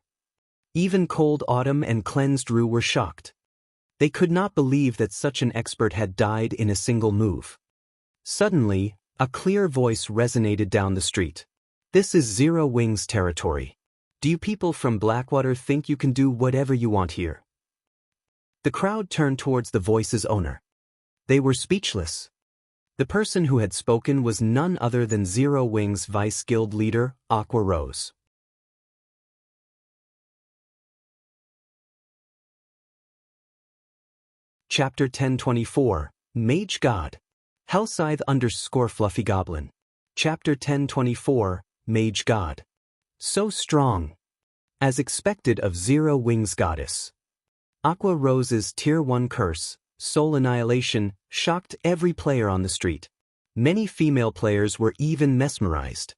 Even Cold Autumn and Cleansed Rue were shocked. They could not believe that such an expert had died in a single move. Suddenly, a clear voice resonated down the street. "This is Zero Wings territory. Do you people from Blackwater think you can do whatever you want here?" The crowd turned towards the voice's owner. They were speechless. The person who had spoken was none other than Zero Wings Vice Guild leader, Aqua Rose. Chapter 1024, Mage God. Hellscythe _ Fluffy Chapter 1024, Mage God. So strong. As expected of Zero Wings Goddess. Aqua Rose's Tier 1 curse, Soul Annihilation, shocked every player on the street. Many female players were even mesmerized.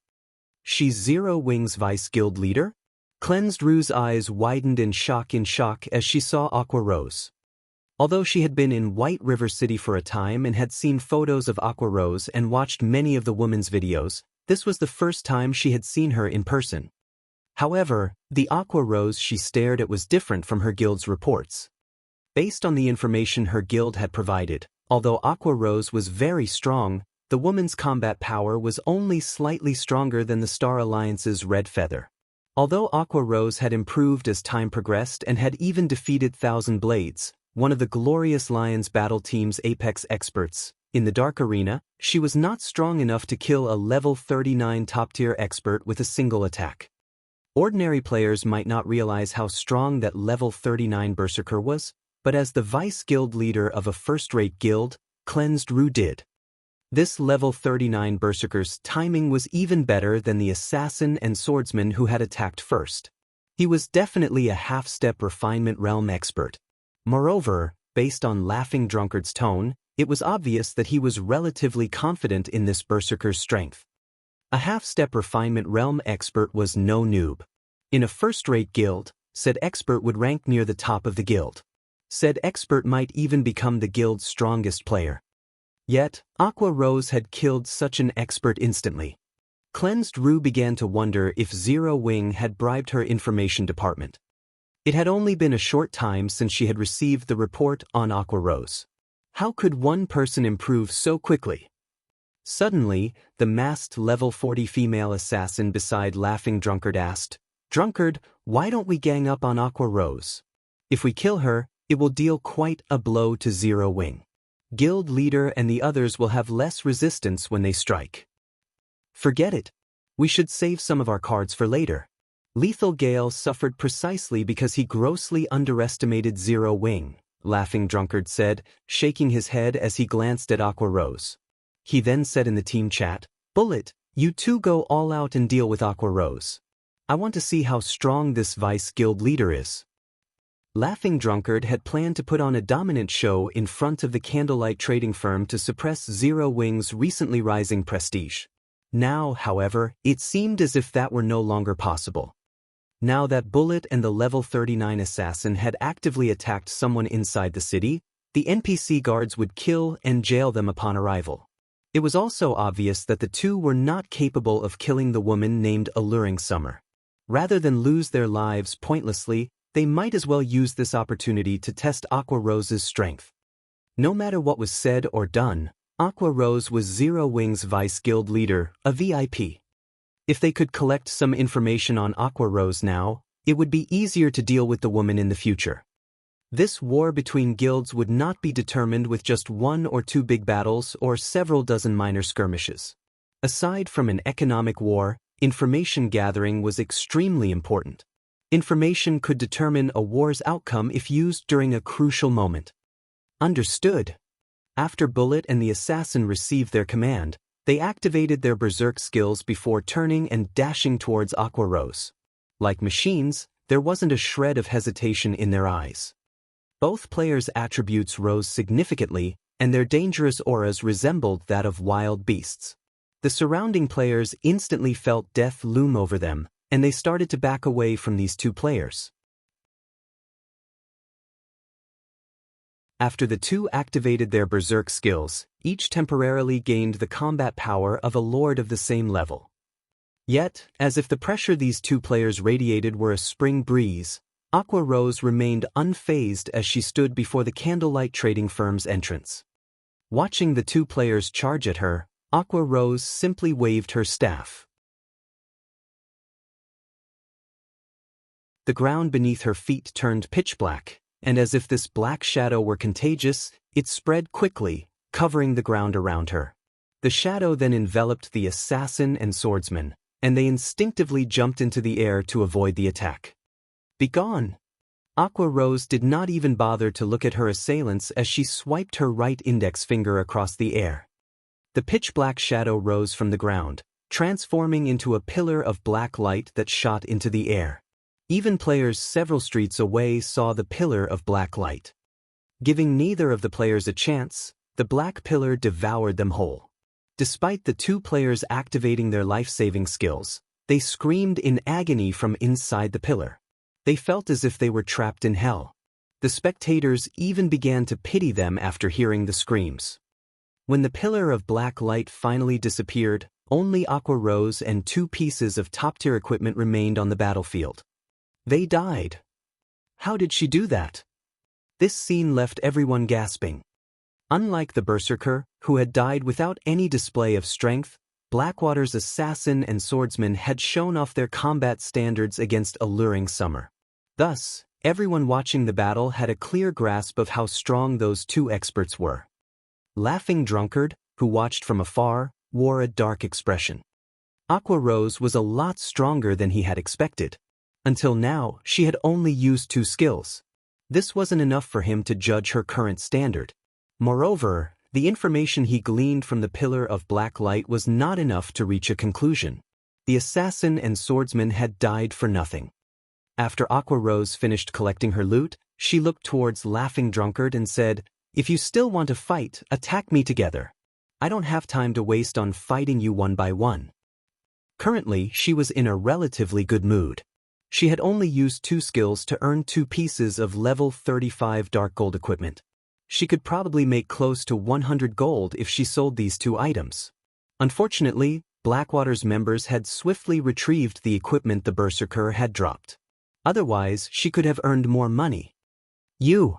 She's Zero Wings Vice Guild leader? Cleansed Rue's eyes widened in shock as she saw Aqua Rose. Although she had been in White River City for a time and had seen photos of Aqua Rose and watched many of the woman's videos, this was the first time she had seen her in person. However, the Aqua Rose she stared at was different from her guild's reports. Based on the information her guild had provided, although Aqua Rose was very strong, the woman's combat power was only slightly stronger than the Star Alliance's Red Feather. Although Aqua Rose had improved as time progressed and had even defeated Thousand Blades, one of the Glorious Lions battle team's apex experts, in the Dark Arena, she was not strong enough to kill a level 39 top-tier expert with a single attack. Ordinary players might not realize how strong that level 39 berserker was, but as the vice guild leader of a first-rate guild, Cleansed Rue did. This level 39 berserker's timing was even better than the assassin and swordsman who had attacked first. He was definitely a half-step refinement realm expert. Moreover, based on Laughing Drunkard's tone, it was obvious that he was relatively confident in this berserker's strength. A half-step refinement realm expert was no noob. In a first-rate guild, said expert would rank near the top of the guild. Said expert might even become the guild's strongest player. Yet, Aqua Rose had killed such an expert instantly. Cleansed Rue began to wonder if Zero Wing had bribed her information department. It had only been a short time since she had received the report on Aqua Rose. How could one person improve so quickly? Suddenly, the masked level 40 female assassin beside Laughing Drunkard asked, "Drunkard, why don't we gang up on Aqua Rose? If we kill her, it will deal quite a blow to Zero Wing. Guild leader and the others will have less resistance when they strike." "Forget it. We should save some of our cards for later." Lethal Gale suffered precisely because he grossly underestimated Zero Wing, Laughing Drunkard said, shaking his head as he glanced at Aqua Rose. He then said in the team chat, "Bullet, you two go all out and deal with Aqua Rose. I want to see how strong this vice guild leader is." Laughing Drunkard had planned to put on a dominant show in front of the Candlelight trading firm to suppress Zero Wing's recently rising prestige. Now, however, it seemed as if that were no longer possible. Now that Bullet and the level 39 assassin had actively attacked someone inside the city, the NPC guards would kill and jail them upon arrival. It was also obvious that the two were not capable of killing the woman named Alluring Summer. Rather than lose their lives pointlessly, they might as well use this opportunity to test Aqua Rose's strength. No matter what was said or done, Aqua Rose was Zero Wing's vice guild leader, a VIP. If they could collect some information on Aqua Rose now, it would be easier to deal with the woman in the future. This war between guilds would not be determined with just one or two big battles or several dozen minor skirmishes. Aside from an economic war, information gathering was extremely important. Information could determine a war's outcome if used during a crucial moment. Understood. After Bullet and the assassin received their command, they activated their berserk skills before turning and dashing towards Aqua Rose. Like machines, there wasn't a shred of hesitation in their eyes. Both players' attributes rose significantly, and their dangerous auras resembled that of wild beasts. The surrounding players instantly felt death loom over them, and they started to back away from these two players. After the two activated their berserk skills, each temporarily gained the combat power of a lord of the same level. Yet, as if the pressure these two players radiated were a spring breeze, Aqua Rose remained unfazed as she stood before the Candlelight trading firm's entrance. Watching the two players charge at her, Aqua Rose simply waved her staff. The ground beneath her feet turned pitch black, and as if this black shadow were contagious, it spread quickly, covering the ground around her. The shadow then enveloped the assassin and swordsman, and they instinctively jumped into the air to avoid the attack. Begone! Aqua Rose did not even bother to look at her assailants as she swiped her right index finger across the air. The pitch-black shadow rose from the ground, transforming into a pillar of black light that shot into the air. Even players several streets away saw the pillar of black light. Giving neither of the players a chance, the black pillar devoured them whole. Despite the two players activating their life-saving skills, they screamed in agony from inside the pillar. They felt as if they were trapped in hell. The spectators even began to pity them after hearing the screams. When the pillar of black light finally disappeared, only Aqua Rose and two pieces of top-tier equipment remained on the battlefield. They died. How did she do that? This scene left everyone gasping. Unlike the Berserker, who had died without any display of strength, Blackwater's assassin and swordsman had shown off their combat standards against alluring summer. Thus, everyone watching the battle had a clear grasp of how strong those two experts were. Laughing Drunkard, who watched from afar, wore a dark expression. Aqua Rose was a lot stronger than he had expected. Until now, she had only used two skills. This wasn't enough for him to judge her current standard. Moreover, the information he gleaned from the pillar of black light was not enough to reach a conclusion. The assassin and swordsman had died for nothing. After Aqua Rose finished collecting her loot, she looked towards Laughing Drunkard and said, "If you still want to fight, attack me together. I don't have time to waste on fighting you one by one." Currently, she was in a relatively good mood. She had only used two skills to earn 2 pieces of level 35 dark gold equipment. She could probably make close to 100 gold if she sold these 2 items. Unfortunately, Blackwater's members had swiftly retrieved the equipment the Berserker had dropped. Otherwise, she could have earned more money. You!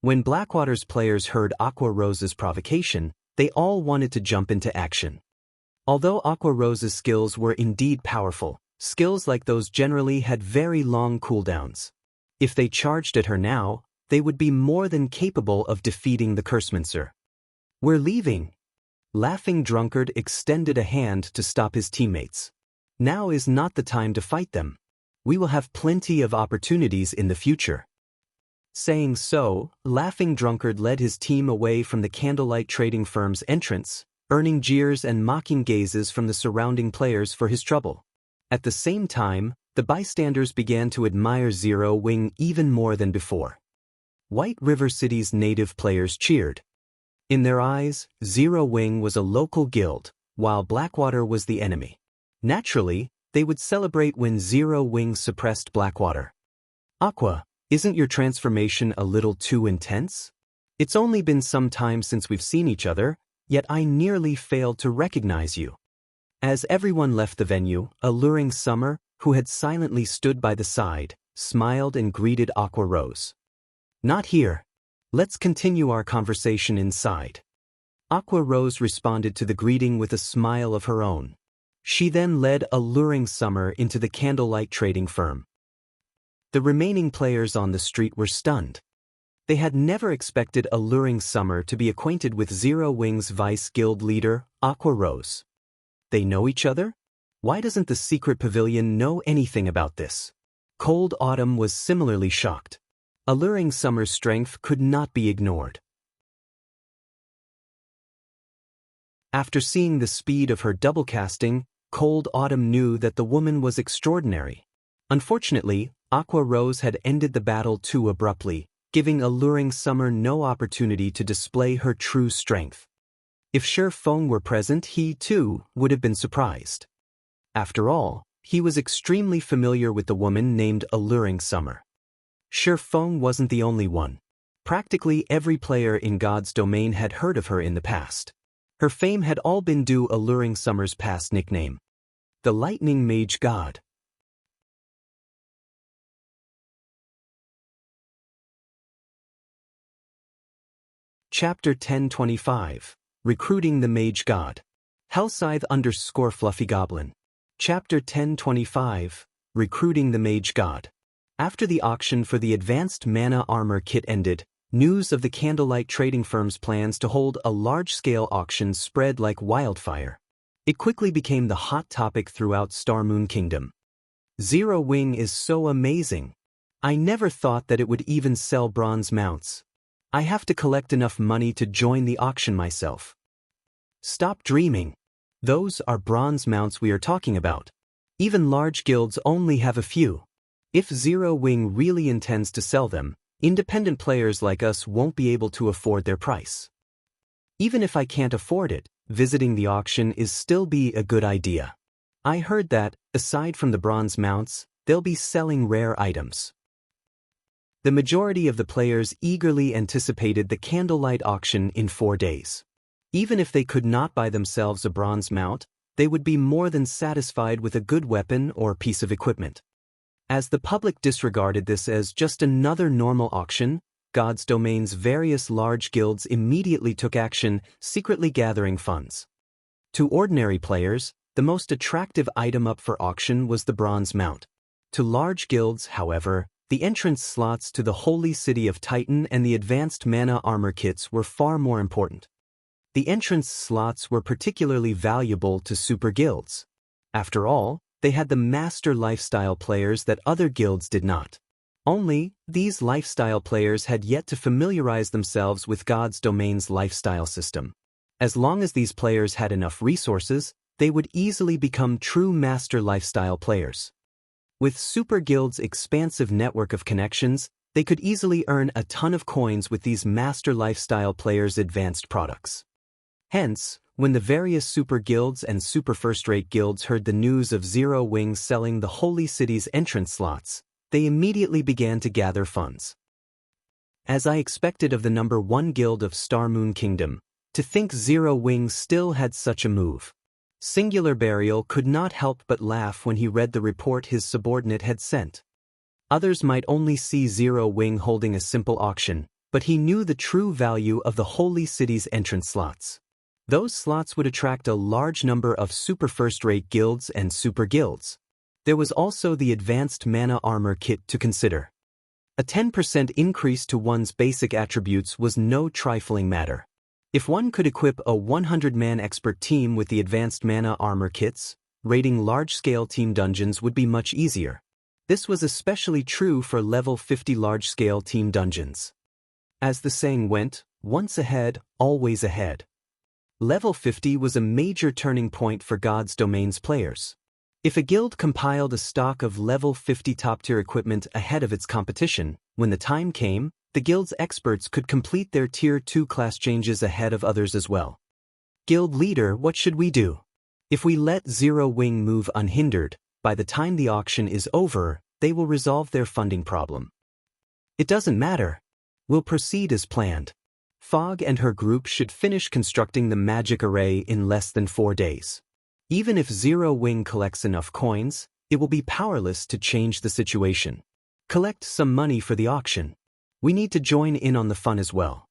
When Blackwater's players heard Aqua Rose's provocation, they all wanted to jump into action. Although Aqua Rose's skills were indeed powerful, skills like those generally had very long cooldowns. If they charged at her now, they would be more than capable of defeating the Cursemancer. "We're leaving." Laughing Drunkard extended a hand to stop his teammates. "Now is not the time to fight them. We will have plenty of opportunities in the future." Saying so, Laughing Drunkard led his team away from the Candlelight trading firm's entrance, earning jeers and mocking gazes from the surrounding players for his trouble. At the same time, the bystanders began to admire Zero Wing even more than before. White River City's native players cheered. In their eyes, Zero Wing was a local guild, while Blackwater was the enemy. Naturally, they would celebrate when Zero Wing suppressed Blackwater. "Aqua, isn't your transformation a little too intense? It's only been some time since we've seen each other, yet I nearly failed to recognize you." As everyone left the venue, Alluring Summer, who had silently stood by the side, smiled and greeted Aqua Rose. "Not here. Let's continue our conversation inside." Aqua Rose responded to the greeting with a smile of her own. She then led Alluring Summer into the Candlelight trading firm. The remaining players on the street were stunned. They had never expected Alluring Summer to be acquainted with Zero Wing's vice guild leader, Aqua Rose. They know each other? Why doesn't the secret pavilion know anything about this? Cold Autumn was similarly shocked. Alluring Summer's strength could not be ignored. After seeing the speed of her double casting, Cold Autumn knew that the woman was extraordinary. Unfortunately, Aqua Rose had ended the battle too abruptly, giving Alluring Summer no opportunity to display her true strength. If Shi Feng were present, he, too, would have been surprised. After all, he was extremely familiar with the woman named Alluring Summer. Shi Feng wasn't the only one. Practically every player in God's domain had heard of her in the past. Her fame had all been due alluring Summer's past nickname, the Lightning Mage God. Chapter 1025, Recruiting the Mage God. Hellscythe_Fluffy Goblin. Chapter 1025, Recruiting the Mage God. After the auction for the Advanced Mana Armor Kit ended, news of the Candlelight trading firm's plans to hold a large-scale auction spread like wildfire. It quickly became the hot topic throughout Starmoon Kingdom. Zero Wing is so amazing. I never thought that it would even sell bronze mounts. I have to collect enough money to join the auction myself. Stop dreaming. Those are bronze mounts we are talking about. Even large guilds only have a few. If Zero Wing really intends to sell them, independent players like us won't be able to afford their price. Even if I can't afford it, visiting the auction is still be a good idea. I heard that, aside from the bronze mounts, they'll be selling rare items. The majority of the players eagerly anticipated the Candlelight auction in 4 days. Even if they could not buy themselves a bronze mount, they would be more than satisfied with a good weapon or piece of equipment. As the public disregarded this as just another normal auction, God's domain's various large guilds immediately took action, secretly gathering funds. To ordinary players, the most attractive item up for auction was the bronze mount. To large guilds, however, the entrance slots to the Holy City of Titan and the Advanced Mana Armor Kits were far more important. The entrance slots were particularly valuable to super guilds. After all, they had the master lifestyle players that other guilds did not. Only, these lifestyle players had yet to familiarize themselves with God's domain's lifestyle system. As long as these players had enough resources, they would easily become true master lifestyle players. With Super Guild's expansive network of connections, they could easily earn a ton of coins with these master lifestyle players' advanced products. Hence, when the various Super Guilds and Super First-Rate Guilds heard the news of Zero Wing selling the Holy City's entrance slots, they immediately began to gather funds. As I expected of the number 1 guild of Starmoon Kingdom, to think Zero Wing still had such a move. Singular Burial could not help but laugh when he read the report his subordinate had sent. Others might only see Zero Wing holding a simple auction, but he knew the true value of the Holy City's entrance slots. Those slots would attract a large number of super first-rate guilds and super guilds. There was also the Advanced Mana Armor Kit to consider. A 10% increase to one's basic attributes was no trifling matter. If one could equip a 100-man expert team with the Advanced Mana Armor Kits, raiding large-scale team dungeons would be much easier. This was especially true for level 50 large-scale team dungeons. As the saying went, once ahead, always ahead. Level 50 was a major turning point for God's Domain's players. If a guild compiled a stock of level 50 top-tier equipment ahead of its competition, when the time came, the guild's experts could complete their Tier 2 class changes ahead of others as well. Guild leader, what should we do? If we let Zero Wing move unhindered, by the time the auction is over, they will resolve their funding problem. It doesn't matter. We'll proceed as planned. Fog and her group should finish constructing the magic array in less than 4 days. Even if Zero Wing collects enough coins, it will be powerless to change the situation. Collect some money for the auction. We need to join in on the fun as well.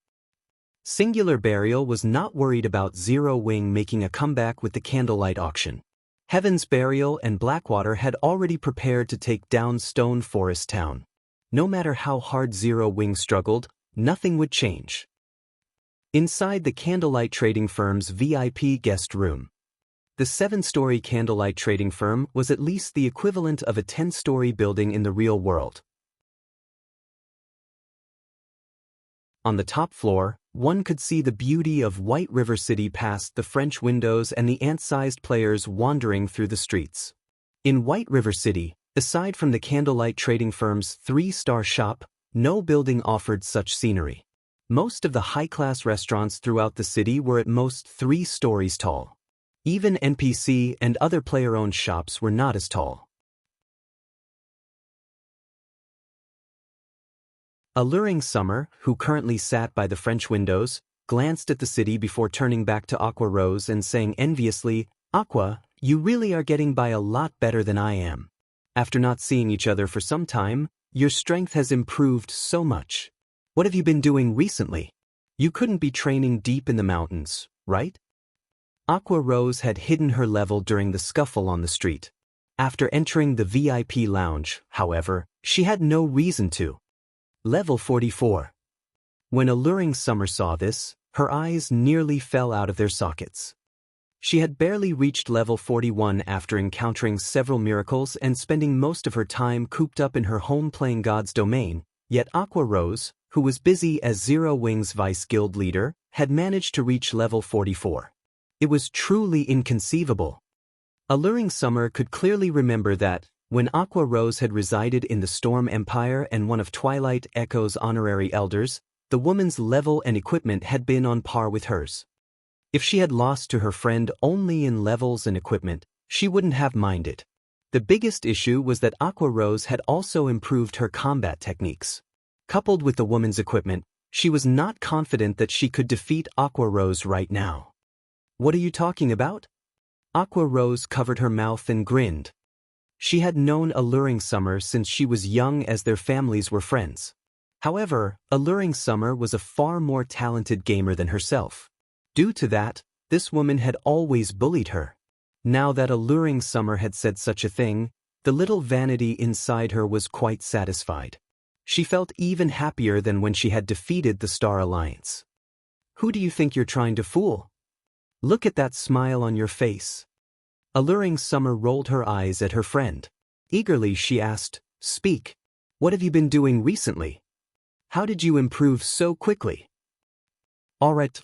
Singular Burial was not worried about Zero Wing making a comeback with the Candlelight auction. Heaven's Burial and Blackwater had already prepared to take down Stone Forest Town. No matter how hard Zero Wing struggled, nothing would change. Inside the Candlelight trading firm's VIP guest room. The 7-story Candlelight trading firm was at least the equivalent of a 10-story building in the real world. On the top floor, one could see the beauty of White River City past the French windows and the ant-sized players wandering through the streets. In White River City, aside from the Candlelight trading firm's 3-star shop, no building offered such scenery. Most of the high-class restaurants throughout the city were at most 3 stories tall. Even NPC and other player-owned shops were not as tall. Alluring Summer, who currently sat by the French windows, glanced at the city before turning back to Aqua Rose and saying enviously, "Aqua, you really are getting by a lot better than I am. After not seeing each other for some time, your strength has improved so much. What have you been doing recently? You couldn't be training deep in the mountains, right?" Aqua Rose had hidden her level during the scuffle on the street. After entering the VIP lounge, however, she had no reason to. Level 44. When Alluring Summer saw this, her eyes nearly fell out of their sockets. She had barely reached level 41 after encountering several miracles and spending most of her time cooped up in her home playing God's domain, yet Aqua Rose, who was busy as Zero Wing's vice guild leader, had managed to reach level 44. It was truly inconceivable. Alluring Summer could clearly remember that, when Aqua Rose had resided in the Storm Empire and one of Twilight Echo's honorary elders, the woman's level and equipment had been on par with hers. If she had lost to her friend only in levels and equipment, she wouldn't have minded. The biggest issue was that Aqua Rose had also improved her combat techniques. Coupled with the woman's equipment, she was not confident that she could defeat Aqua Rose right now. "What are you talking about?" Aqua Rose covered her mouth and grinned. She had known Alluring Summer since she was young, as their families were friends. However, Alluring Summer was a far more talented gamer than herself. Due to that, this woman had always bullied her. Now that Alluring Summer had said such a thing, the little vanity inside her was quite satisfied. She felt even happier than when she had defeated the Star Alliance. "Who do you think you're trying to fool? Look at that smile on your face." Alluring Summer rolled her eyes at her friend. Eagerly she asked, "Speak. What have you been doing recently? How did you improve so quickly?" All right.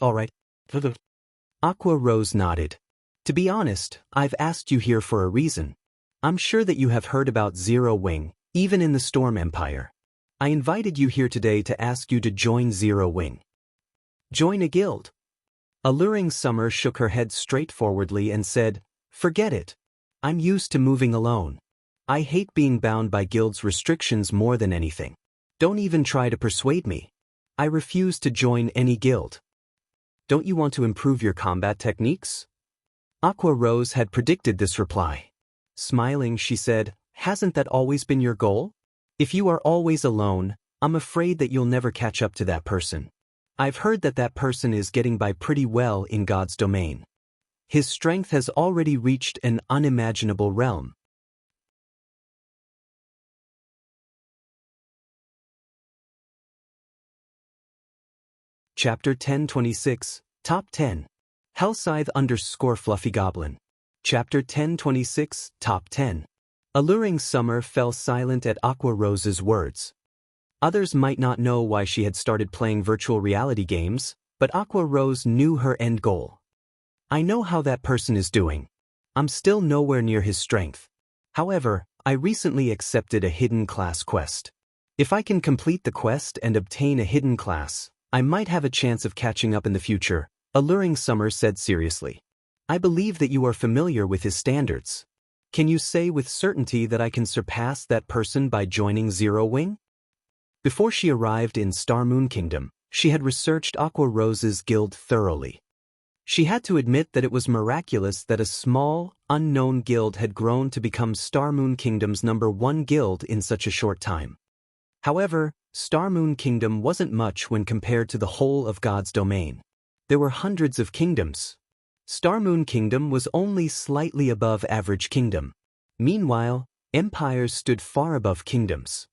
Aqua Rose nodded. "To be honest, I've asked you here for a reason. I'm sure that you have heard about Zero Wing, even in the Storm Empire. I invited you here today to ask you to join Zero Wing. Join a guild." Alluring Summer shook her head straightforwardly and said, "Forget it. I'm used to moving alone. I hate being bound by guilds' restrictions more than anything. Don't even try to persuade me. I refuse to join any guild." "Don't you want to improve your combat techniques?" Aqua Rose had predicted this reply. Smiling, she said, "Hasn't that always been your goal? If you are always alone, I'm afraid that you'll never catch up to that person. I've heard that that person is getting by pretty well in God's domain. His strength has already reached an unimaginable realm." Chapter 1026, Top 10. Hellscythe _ Fluffy Goblin. Chapter 1026, Top 10. Alluring Summer fell silent at Aqua Rose's words. Others might not know why she had started playing virtual reality games, but Aqua Rose knew her end goal. "I know how that person is doing. I'm still nowhere near his strength. However, I recently accepted a hidden class quest. If I can complete the quest and obtain a hidden class, I might have a chance of catching up in the future," Alluring Summer said seriously. "I believe that you are familiar with his standards. Can you say with certainty that I can surpass that person by joining Zero Wing?" Before she arrived in Star Moon Kingdom, she had researched Aqua Rose's guild thoroughly. She had to admit that it was miraculous that a small, unknown guild had grown to become Star Moon Kingdom's #1 guild in such a short time. However, Star Moon Kingdom wasn't much when compared to the whole of God's domain. There were hundreds of kingdoms. Star Moon Kingdom was only slightly above average kingdom. Meanwhile, empires stood far above kingdoms.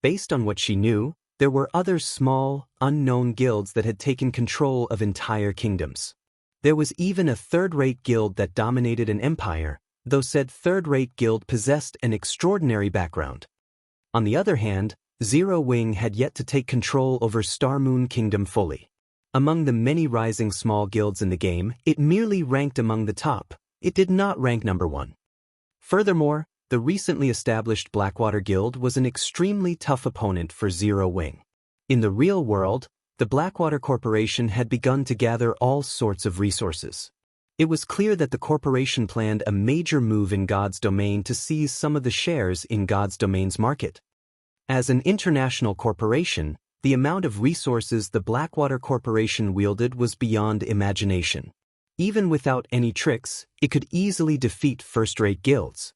Based on what she knew, there were other small, unknown guilds that had taken control of entire kingdoms. There was even a third-rate guild that dominated an empire, though said third-rate guild possessed an extraordinary background. On the other hand, Zero Wing had yet to take control over Star Moon Kingdom fully. Among the many rising small guilds in the game, it merely ranked among the top. It did not rank #1. Furthermore, the recently established Blackwater Guild was an extremely tough opponent for Zero Wing. In the real world, the Blackwater Corporation had begun to gather all sorts of resources. It was clear that the corporation planned a major move in God's domain to seize some of the shares in God's domain's market. As an international corporation, The amount of resources the Blackwater Corporation wielded was beyond imagination. Even without any tricks, it could easily defeat first-rate guilds.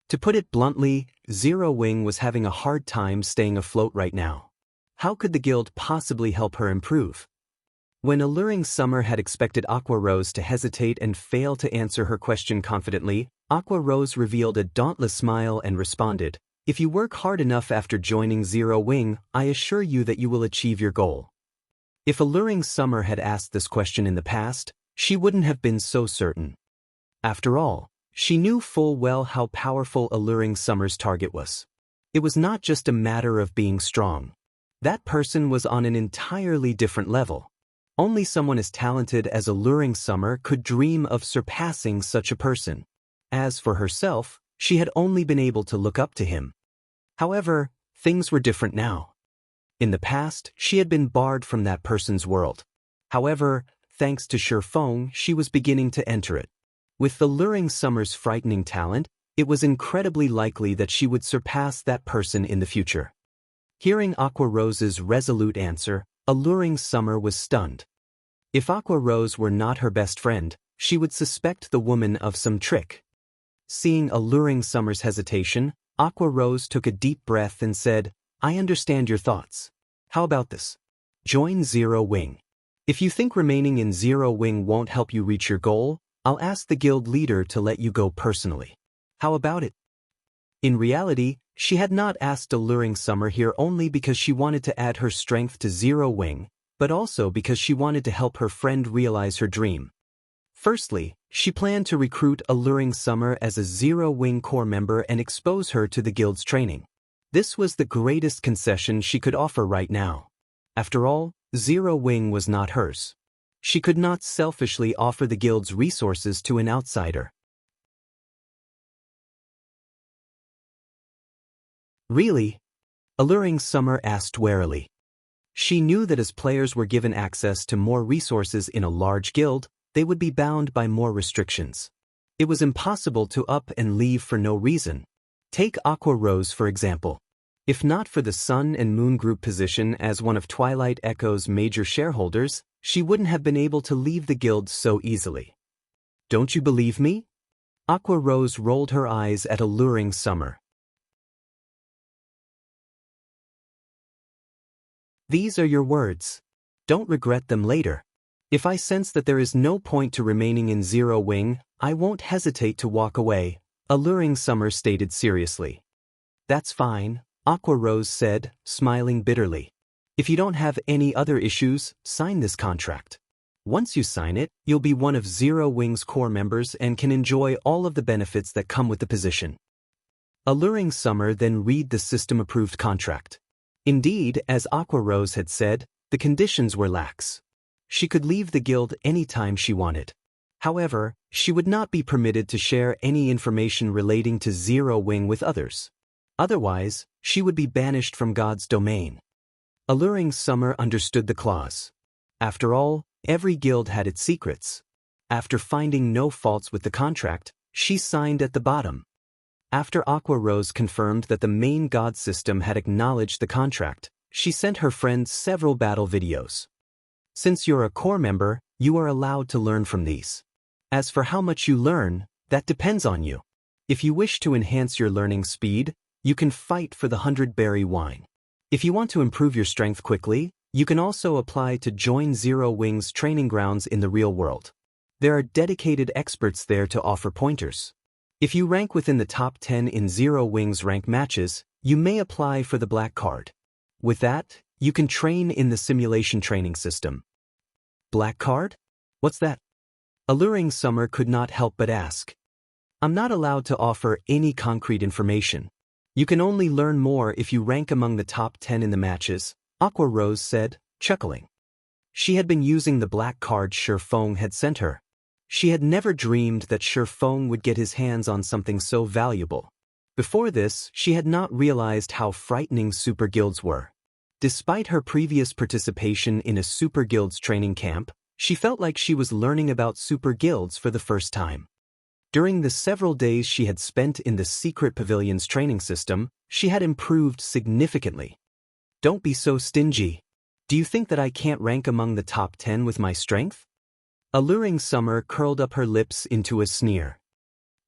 To put it bluntly, Zero Wing was having a hard time staying afloat right now. How could the guild possibly help her improve? When Alluring Summer had expected Aqua Rose to hesitate and fail to answer her question confidently, Aqua Rose revealed a dauntless smile and responded, "If you work hard enough after joining Zero Wing, I assure you that you will achieve your goal." If Alluring Summer had asked this question in the past, she wouldn't have been so certain. After all, she knew full well how powerful Alluring Summer's target was. It was not just a matter of being strong. That person was on an entirely different level. Only someone as talented as Alluring Summer could dream of surpassing such a person. As for herself, she had only been able to look up to him. However, things were different now. In the past, she had been barred from that person's world. However, thanks to Shifeng, she was beginning to enter it. With Alluring Summer's frightening talent, it was incredibly likely that she would surpass that person in the future. Hearing Aqua Rose's resolute answer, Alluring Summer was stunned. If Aqua Rose were not her best friend, she would suspect the woman of some trick. Seeing Alluring Summer's hesitation, Aqua Rose took a deep breath and said, "I understand your thoughts. How about this? Join Zero Wing. If you think remaining in Zero Wing won't help you reach your goal, I'll ask the guild leader to let you go personally. How about it?" In reality, she had not asked Alluring Summer here only because she wanted to add her strength to Zero Wing, but also because she wanted to help her friend realize her dream. Firstly, she planned to recruit Alluring Summer as a Zero Wing core member and expose her to the guild's training. This was the greatest concession she could offer right now. After all, Zero Wing was not hers. She could not selfishly offer the guild's resources to an outsider. Really? Alluring Summer asked warily. She knew that as players were given access to more resources in a large guild, they would be bound by more restrictions. It was impossible to up and leave for no reason. Take Aqua Rose for example. If not for the Sun and Moon Group position as one of Twilight Echo's major shareholders, she wouldn't have been able to leave the guild so easily. Don't you believe me? Aqua Rose rolled her eyes at Alluring Summer. These are your words. Don't regret them later. If I sense that there is no point to remaining in Zero Wing, I won't hesitate to walk away, Alluring Summer stated seriously. That's fine, Aqua Rose said, smiling bitterly. If you don't have any other issues, sign this contract. Once you sign it, you'll be one of Zero Wing's core members and can enjoy all of the benefits that come with the position. Alluring Summer then read the system-approved contract. Indeed, as Aqua Rose had said, the conditions were lax. She could leave the guild anytime she wanted. However, she would not be permitted to share any information relating to Zero Wing with others. Otherwise, she would be banished from God's domain. Alluring Summer understood the clause. After all, every guild had its secrets. After finding no faults with the contract, she signed at the bottom. After Aqua Rose confirmed that the main god system had acknowledged the contract, she sent her friend several battle videos. Since you're a core member, you are allowed to learn from these. As for how much you learn, that depends on you. If you wish to enhance your learning speed, you can fight for the 100-berry wine. If you want to improve your strength quickly, you can also apply to join Zero Wing's training grounds in the real world. There are dedicated experts there to offer pointers. If you rank within the top 10 in Zero Wing's rank matches, you may apply for the black card. With that, you can train in the simulation training system. Black card? What's that? Alluring Summer could not help but ask. I'm not allowed to offer any concrete information. You can only learn more if you rank among the top 10 in the matches, Aqua Rose said, chuckling. She had been using the black card Shifeng had sent her. She had never dreamed that Shifeng would get his hands on something so valuable. Before this, she had not realized how frightening super guilds were. Despite her previous participation in a super guild's training camp, she felt like she was learning about super guilds for the first time. During the several days she had spent in the secret pavilion's training system, she had improved significantly. Don't be so stingy. Do you think that I can't rank among the top 10 with my strength? Alluring Summer curled up her lips into a sneer.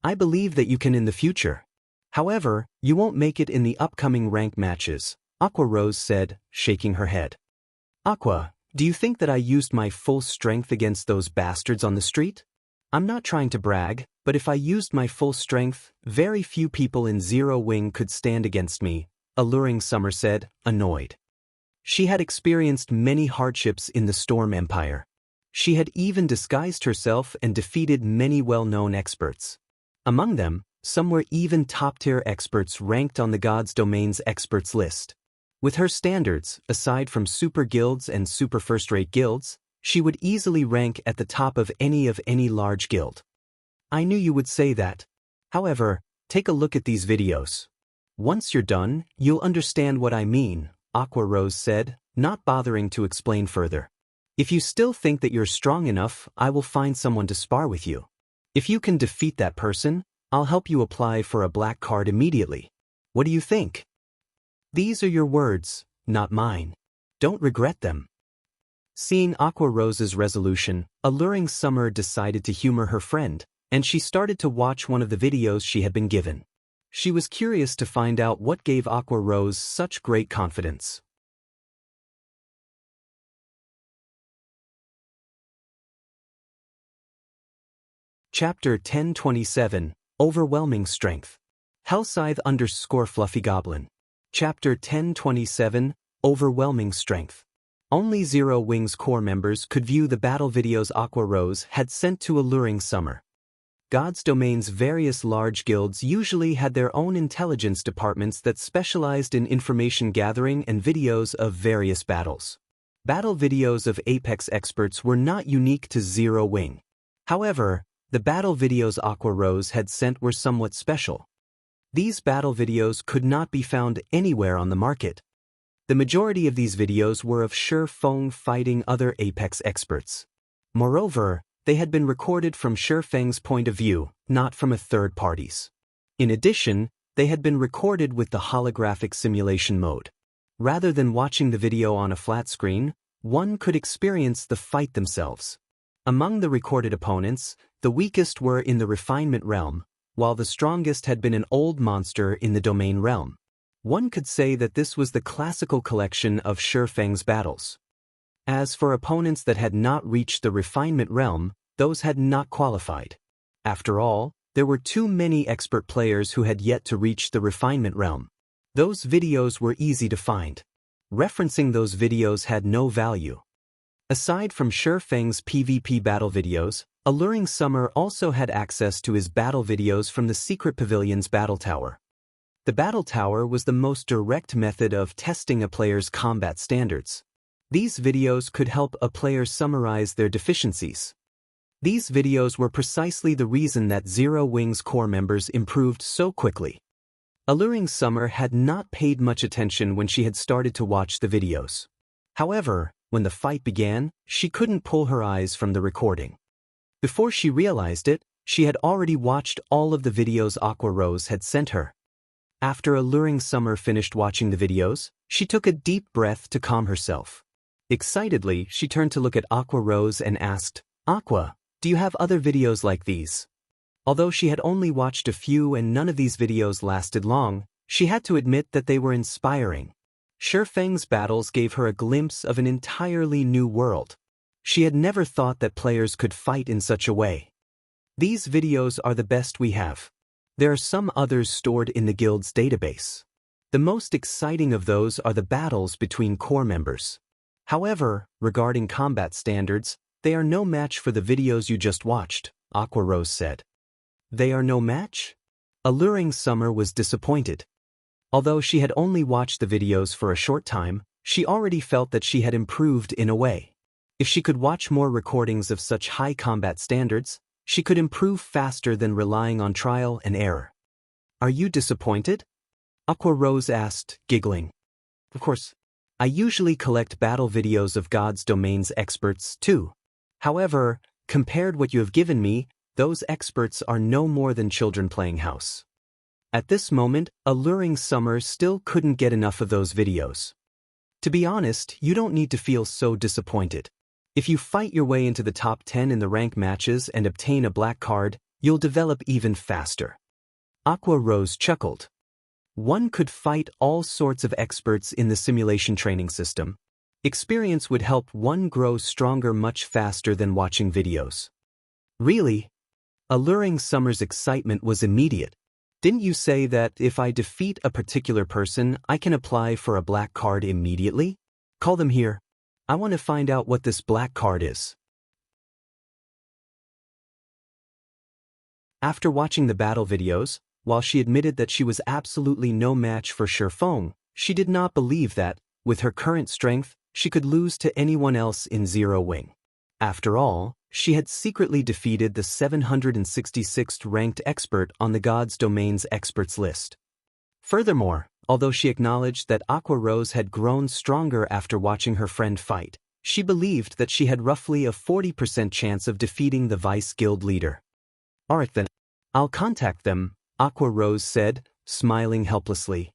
I believe that you can in the future. However, you won't make it in the upcoming rank matches, Aqua Rose said, shaking her head. Aqua, do you think that I used my full strength against those bastards on the street? I'm not trying to brag, but if I used my full strength, very few people in Zero Wing could stand against me, Alluring Summer said, annoyed. She had experienced many hardships in the Storm Empire. She had even disguised herself and defeated many well-known experts. Among them, some were even top-tier experts ranked on the God's Domain's experts list. With her standards, aside from super guilds and super first-rate guilds, she would easily rank at the top of any large guild. I knew you would say that. However, take a look at these videos. Once you're done, you'll understand what I mean, Aqua Rose said, not bothering to explain further. If you still think that you're strong enough, I will find someone to spar with you. If you can defeat that person, I'll help you apply for a black card immediately. What do you think? These are your words, not mine. Don't regret them. Seeing Aqua Rose's resolution, Alluring Summer decided to humor her friend, and she started to watch one of the videos she had been given. She was curious to find out what gave Aqua Rose such great confidence. Chapter 1027, Overwhelming Strength. Hellscythe_Fluffy Goblin. Chapter 1027, Overwhelming Strength. Only Zero Wing's core members could view the battle videos Aqua Rose had sent to Alluring Summer. God's Domain's various large guilds usually had their own intelligence departments that specialized in information gathering and videos of various battles. Battle videos of Apex experts were not unique to Zero Wing. However, the battle videos Aqua Rose had sent were somewhat special. These battle videos could not be found anywhere on the market. The majority of these videos were of Shi Feng fighting other Apex experts. Moreover, they had been recorded from Shi Feng's point of view, not from a third party's. In addition, they had been recorded with the holographic simulation mode. Rather than watching the video on a flat screen, one could experience the fight themselves. Among the recorded opponents, the weakest were in the refinement realm, while the strongest had been an old monster in the domain realm. One could say that this was the classical collection of Shi Feng's battles. As for opponents that had not reached the refinement realm, those had not qualified. After all, there were too many expert players who had yet to reach the refinement realm. Those videos were easy to find. Referencing those videos had no value. Aside from Shi Feng's PvP battle videos, Alluring Summer also had access to his battle videos from the Secret Pavilion's Battle Tower. The Battle Tower was the most direct method of testing a player's combat standards. These videos could help a player summarize their deficiencies. These videos were precisely the reason that Zero Wing's core members improved so quickly. Alluring Summer had not paid much attention when she had started to watch the videos. However, when the fight began, she couldn't pull her eyes from the recording. Before she realized it, she had already watched all of the videos Aqua Rose had sent her. After Alluring Summer finished watching the videos, she took a deep breath to calm herself. Excitedly, she turned to look at Aqua Rose and asked, Aqua, do you have other videos like these? Although she had only watched a few and none of these videos lasted long, she had to admit that they were inspiring. Shi Feng's battles gave her a glimpse of an entirely new world. She had never thought that players could fight in such a way. These videos are the best we have. There are some others stored in the guild's database. The most exciting of those are the battles between core members. However, regarding combat standards, they are no match for the videos you just watched, Aqua Rose said. They are no match? Alluring Summer was disappointed. Although she had only watched the videos for a short time, she already felt that she had improved in a way. If she could watch more recordings of such high combat standards, she could improve faster than relying on trial and error. Are you disappointed? Aqua Rose asked, giggling. Of course, I usually collect battle videos of God's Domain's experts too. However, compared what you have given me, those experts are no more than children playing house. At this moment, Alluring Summer still couldn't get enough of those videos. To be honest, you don't need to feel so disappointed. If you fight your way into the top 10 in the rank matches and obtain a black card, you'll develop even faster. Aqua Rose chuckled. One could fight all sorts of experts in the simulation training system. Experience would help one grow stronger much faster than watching videos. Really? Alluring Summer's excitement was immediate. Didn't you say that if I defeat a particular person, I can apply for a black card immediately? Call them here. I want to find out what this black card is. After watching the battle videos, while she admitted that she was absolutely no match for Shifeng, she did not believe that, with her current strength, she could lose to anyone else in Zero Wing. After all, she had secretly defeated the 766th ranked expert on the God's Domain's experts list. Furthermore, although she acknowledged that Aqua Rose had grown stronger after watching her friend fight, she believed that she had roughly a 40% chance of defeating the Vice Guild leader. Alright then, I'll contact them, Aqua Rose said, smiling helplessly.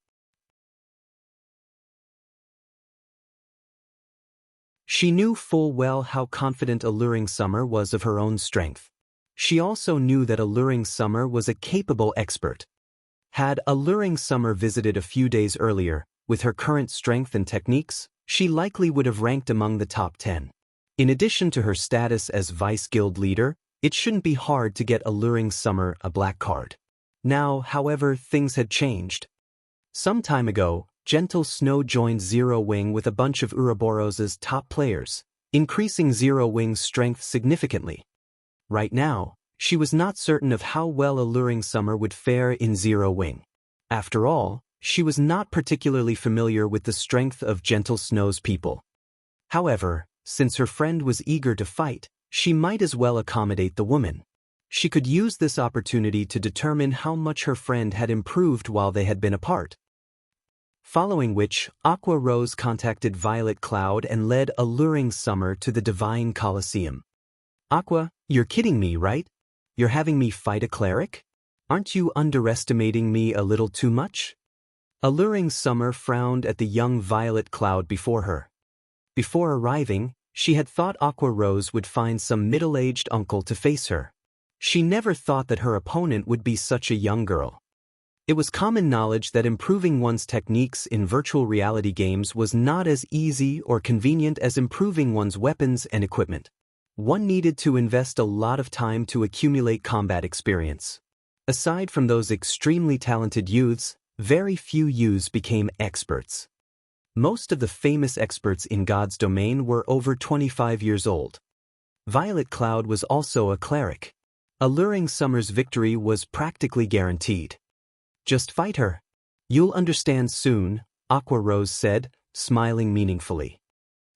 She knew full well how confident Alluring Summer was of her own strength. She also knew that Alluring Summer was a capable expert. Had Alluring Summer visited a few days earlier, with her current strength and techniques, she likely would have ranked among the top 10. In addition to her status as Vice Guild leader, it shouldn't be hard to get Alluring Summer a black card. Now, however, things had changed. Some time ago, Gentle Snow joined Zero Wing with a bunch of Ouroboros's top players, increasing Zero Wing's strength significantly. Right now, she was not certain of how well Alluring Summer would fare in Zero Wing. After all, she was not particularly familiar with the strength of Gentle Snow's people. However, since her friend was eager to fight, she might as well accommodate the woman. She could use this opportunity to determine how much her friend had improved while they had been apart. Following which, Aqua Rose contacted Violet Cloud and led Alluring Summer to the Divine Colosseum. Aqua, you're kidding me, right? You're having me fight a cleric? Aren't you underestimating me a little too much? Alluring Summer frowned at the young Violet Cloud before her. Before arriving, she had thought Aqua Rose would find some middle-aged uncle to face her. She never thought that her opponent would be such a young girl. It was common knowledge that improving one's techniques in virtual reality games was not as easy or convenient as improving one's weapons and equipment. One needed to invest a lot of time to accumulate combat experience. Aside from those extremely talented youths, very few youths became experts. Most of the famous experts in God's Domain were over 25 years old. Violet Cloud was also a cleric. Alluring Summer's victory was practically guaranteed. Just fight her. You'll understand soon, Aqua Rose said, smiling meaningfully.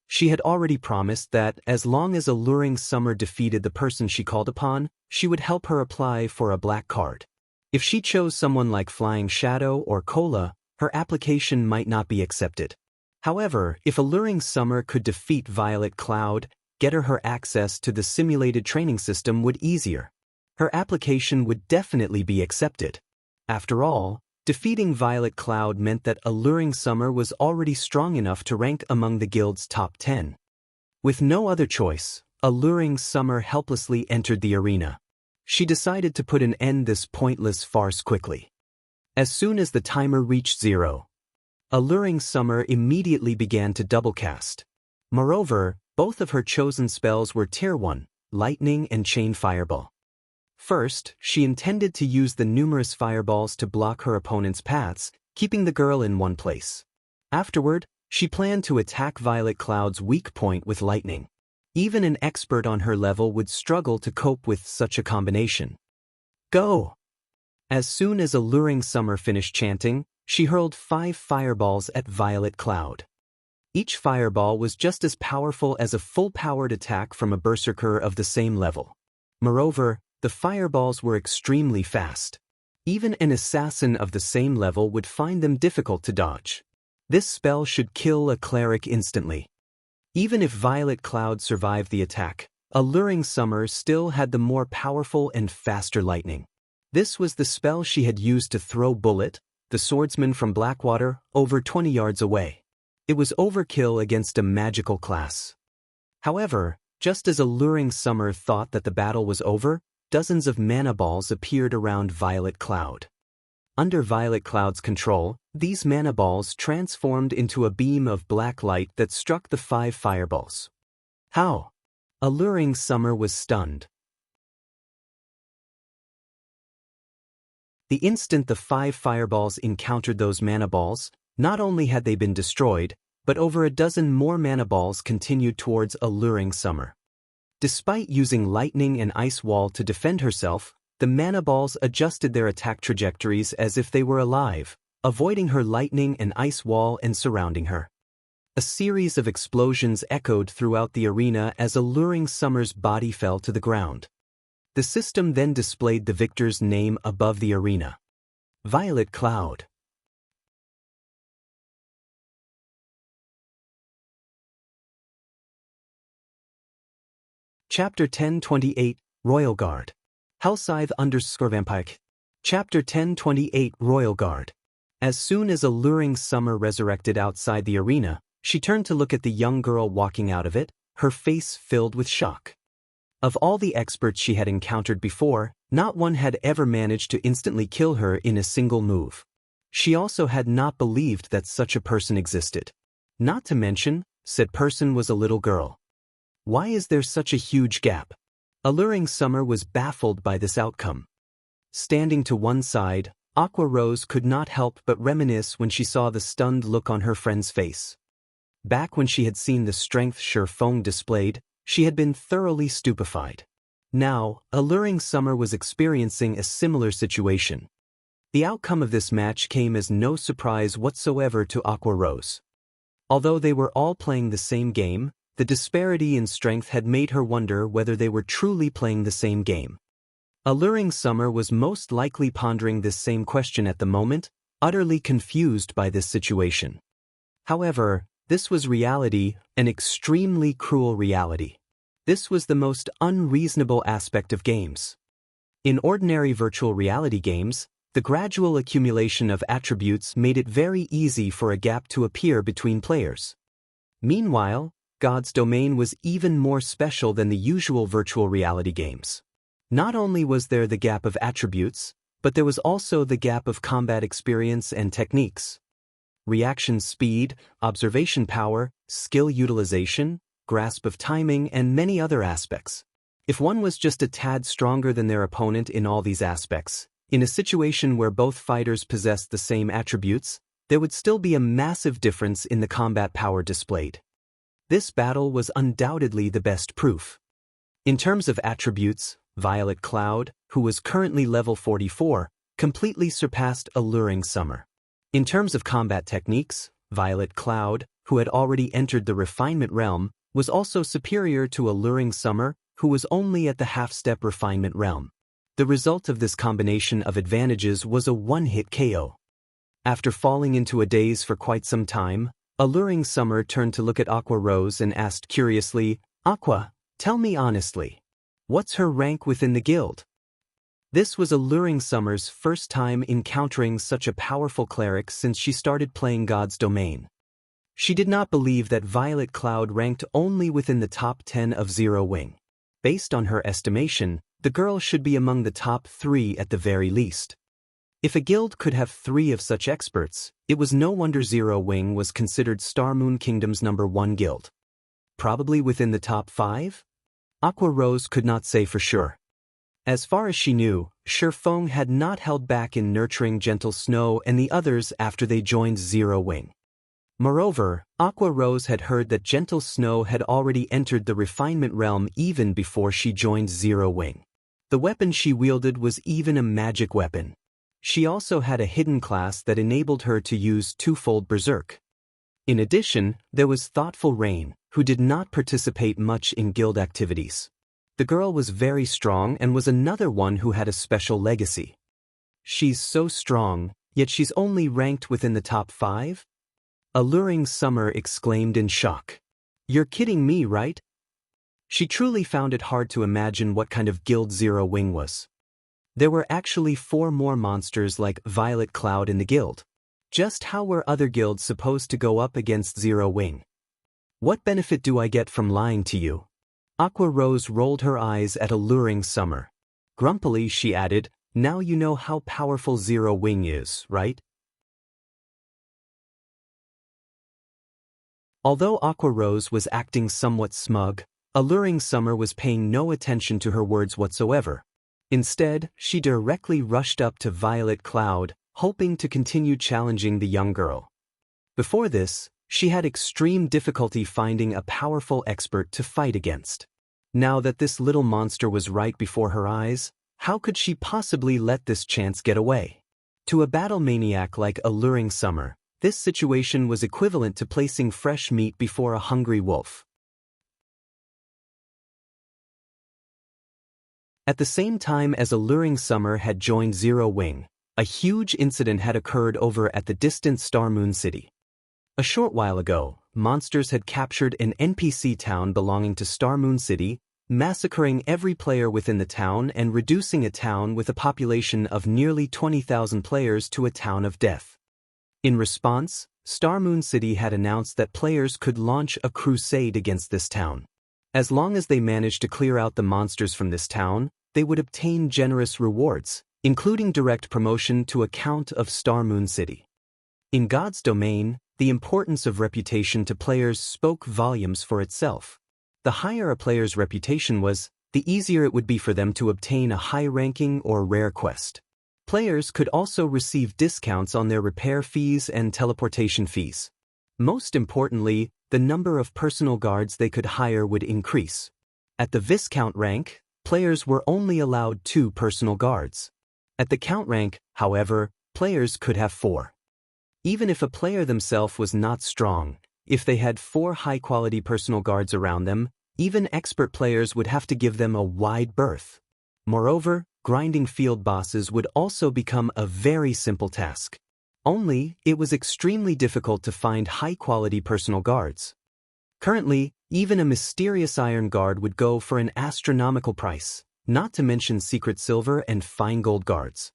She had already promised that, as long as Alluring Summer defeated the person she called upon, she would help her apply for a black card. If she chose someone like Flying Shadow or Cola, her application might not be accepted. However, if Alluring Summer could defeat Violet Cloud, get her access to the simulated training system would easier. Her application would definitely be accepted. After all, defeating Violet Cloud meant that Alluring Summer was already strong enough to rank among the guild's top 10. With no other choice, Alluring Summer helplessly entered the arena. She decided to put an end to this pointless farce quickly. As soon as the timer reached 0, Alluring Summer immediately began to doublecast. Moreover, both of her chosen spells were Tier 1, Lightning and Chain Fireball. First, she intended to use the numerous fireballs to block her opponent's paths, keeping the girl in one place. Afterward, she planned to attack Violet Cloud's weak point with lightning. Even an expert on her level would struggle to cope with such a combination. Go! As soon as Alluring Summer finished chanting, she hurled 5 fireballs at Violet Cloud. Each fireball was just as powerful as a full-powered attack from a berserker of the same level. Moreover, the fireballs were extremely fast. Even an assassin of the same level would find them difficult to dodge. This spell should kill a cleric instantly. Even if Violet Cloud survived the attack, Alluring Summer still had the more powerful and faster lightning. This was the spell she had used to throw Bullet, the swordsman from Blackwater, over 20 yards away. It was overkill against a magical class. However, just as Alluring Summer thought that the battle was over, dozens of mana balls appeared around Violet Cloud. Under Violet Cloud's control, these mana balls transformed into a beam of black light that struck the 5 fireballs. How? Alluring Summer was stunned. The instant the 5 fireballs encountered those mana balls, not only had they been destroyed, but over a dozen more mana balls continued towards Alluring Summer. Despite using Lightning and Ice Wall to defend herself, the mana balls adjusted their attack trajectories as if they were alive, avoiding her Lightning and Ice Wall and surrounding her. A series of explosions echoed throughout the arena as Alluring Summer's body fell to the ground. The system then displayed the victor's name above the arena. Violet Cloud. Chapter 1028, Royal Guard. Hellscythe_Vampire. Chapter 1028, Royal Guard. As soon as Alluring Summer resurrected outside the arena, she turned to look at the young girl walking out of it, her face filled with shock. Of all the experts she had encountered before, not one had ever managed to instantly kill her in a single move. She also had not believed that such a person existed. Not to mention, said person was a little girl. Why is there such a huge gap? Alluring Summer was baffled by this outcome. Standing to one side, Aqua Rose could not help but reminisce when she saw the stunned look on her friend's face. Back when she had seen the strength Shifeng displayed, she had been thoroughly stupefied. Now, Alluring Summer was experiencing a similar situation. The outcome of this match came as no surprise whatsoever to Aqua Rose. Although they were all playing the same game, the disparity in strength had made her wonder whether they were truly playing the same game. Alluring Summer was most likely pondering this same question at the moment, utterly confused by this situation. However, this was reality, an extremely cruel reality. This was the most unreasonable aspect of games. In ordinary virtual reality games, the gradual accumulation of attributes made it very easy for a gap to appear between players. Meanwhile, God's Domain was even more special than the usual virtual reality games. Not only was there the gap of attributes, but there was also the gap of combat experience and techniques. Reaction speed, observation power, skill utilization, grasp of timing, and many other aspects. If one was just a tad stronger than their opponent in all these aspects, in a situation where both fighters possessed the same attributes, there would still be a massive difference in the combat power displayed. This battle was undoubtedly the best proof. In terms of attributes, Violet Cloud, who was currently level 44, completely surpassed Alluring Summer. In terms of combat techniques, Violet Cloud, who had already entered the refinement realm, was also superior to Alluring Summer, who was only at the half-step refinement realm. The result of this combination of advantages was a one-hit KO. After falling into a daze for quite some time, Alluring Summer turned to look at Aqua Rose and asked curiously, "Aqua, tell me honestly, what's her rank within the guild?" This was Alluring Summer's first time encountering such a powerful cleric since she started playing God's Domain. She did not believe that Violet Cloud ranked only within the top 10 of Zero Wing. Based on her estimation, the girl should be among the top 3 at the very least. If a guild could have 3 of such experts, it was no wonder Zero Wing was considered Star Moon Kingdom's #1 guild. Probably within the top 5? Aqua Rose could not say for sure. As far as she knew, Shifeng had not held back in nurturing Gentle Snow and the others after they joined Zero Wing. Moreover, Aqua Rose had heard that Gentle Snow had already entered the refinement realm even before she joined Zero Wing. The weapon she wielded was even a magic weapon. She also had a hidden class that enabled her to use twofold Berserk. In addition, there was Thoughtful Rain, who did not participate much in guild activities. The girl was very strong and was another one who had a special legacy. She's so strong, yet she's only ranked within the top 5? Alluring Summer exclaimed in shock. You're kidding me, right? She truly found it hard to imagine what kind of guild Zero Wing was. There were actually 4 more monsters like Violet Cloud in the guild. Just how were other guilds supposed to go up against Zero Wing? What benefit do I get from lying to you? Aqua Rose rolled her eyes at alluring Summer. Grumpily she added, now you know how powerful Zero Wing is, right? Although Aqua Rose was acting somewhat smug, alluring Summer was paying no attention to her words whatsoever. Instead, she directly rushed up to Violet Cloud, hoping to continue challenging the young girl. Before this, she had extreme difficulty finding a powerful expert to fight against. Now that this little monster was right before her eyes, how could she possibly let this chance get away? To a battle maniac like alluring Summer, this situation was equivalent to placing fresh meat before a hungry wolf. At the same time as alluring Summer had joined Zero Wing, a huge incident had occurred over at the distant Star Moon City. A short while ago, monsters had captured an NPC town belonging to Star Moon City, massacring every player within the town and reducing a town with a population of nearly 20,000 players to a town of death. In response, Star Moon City had announced that players could launch a crusade against this town. As long as they managed to clear out the monsters from this town, they would obtain generous rewards, including direct promotion to a Count of Star Moon City. In God's domain, the importance of reputation to players spoke volumes for itself. The higher a player's reputation was, the easier it would be for them to obtain a high-ranking or rare quest. Players could also receive discounts on their repair fees and teleportation fees. Most importantly, the number of personal guards they could hire would increase. At the Viscount rank, players were only allowed 2 personal guards. At the Count rank, however, players could have 4. Even if a player themselves was not strong, if they had 4 high-quality personal guards around them, even expert players would have to give them a wide berth. Moreover, grinding field bosses would also become a very simple task. Only, it was extremely difficult to find high-quality personal guards. Currently, even a mysterious iron guard would go for an astronomical price, not to mention secret silver and fine gold guards.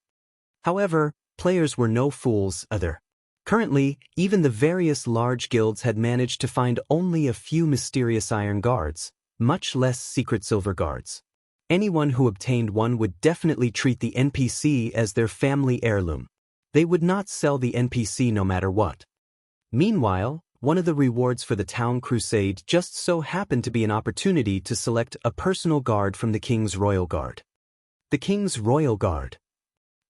However, players were no fools either. Currently, even the various large guilds had managed to find only a few mysterious iron guards, much less secret silver guards. Anyone who obtained one would definitely treat the NPC as their family heirloom. They would not sell the NPC no matter what. Meanwhile, one of the rewards for the town crusade just so happened to be an opportunity to select a personal guard from the King's Royal Guard. The King's Royal Guard.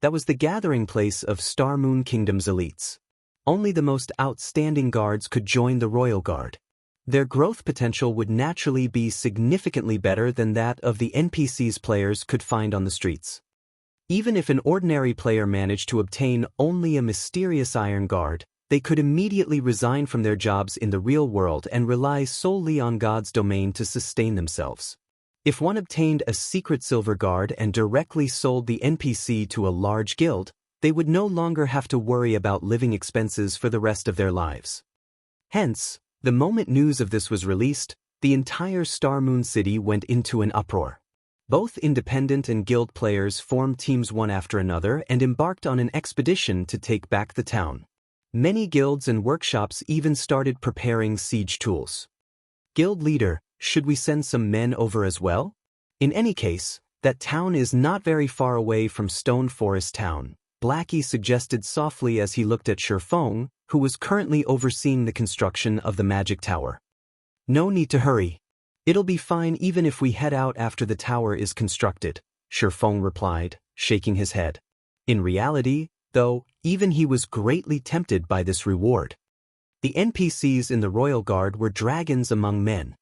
That was the gathering place of Star Moon Kingdom's elites. Only the most outstanding guards could join the Royal Guard. Their growth potential would naturally be significantly better than that of the NPCs players could find on the streets. Even if an ordinary player managed to obtain only a mysterious iron guard, they could immediately resign from their jobs in the real world and rely solely on God's domain to sustain themselves. If one obtained a secret silver guard and directly sold the NPC to a large guild, they would no longer have to worry about living expenses for the rest of their lives. Hence, the moment news of this was released, the entire Star Moon City went into an uproar. Both independent and guild players formed teams one after another and embarked on an expedition to take back the town. Many guilds and workshops even started preparing siege tools. Guild leader, should we send some men over as well? In any case, that town is not very far away from Stone Forest Town, Blackie suggested softly as he looked at Shifeng, who was currently overseeing the construction of the magic tower. No need to hurry. It'll be fine even if we head out after the tower is constructed, Shifeng replied, shaking his head. In reality, though, even he was greatly tempted by this reward. The NPCs in the Royal Guard were dragons among men.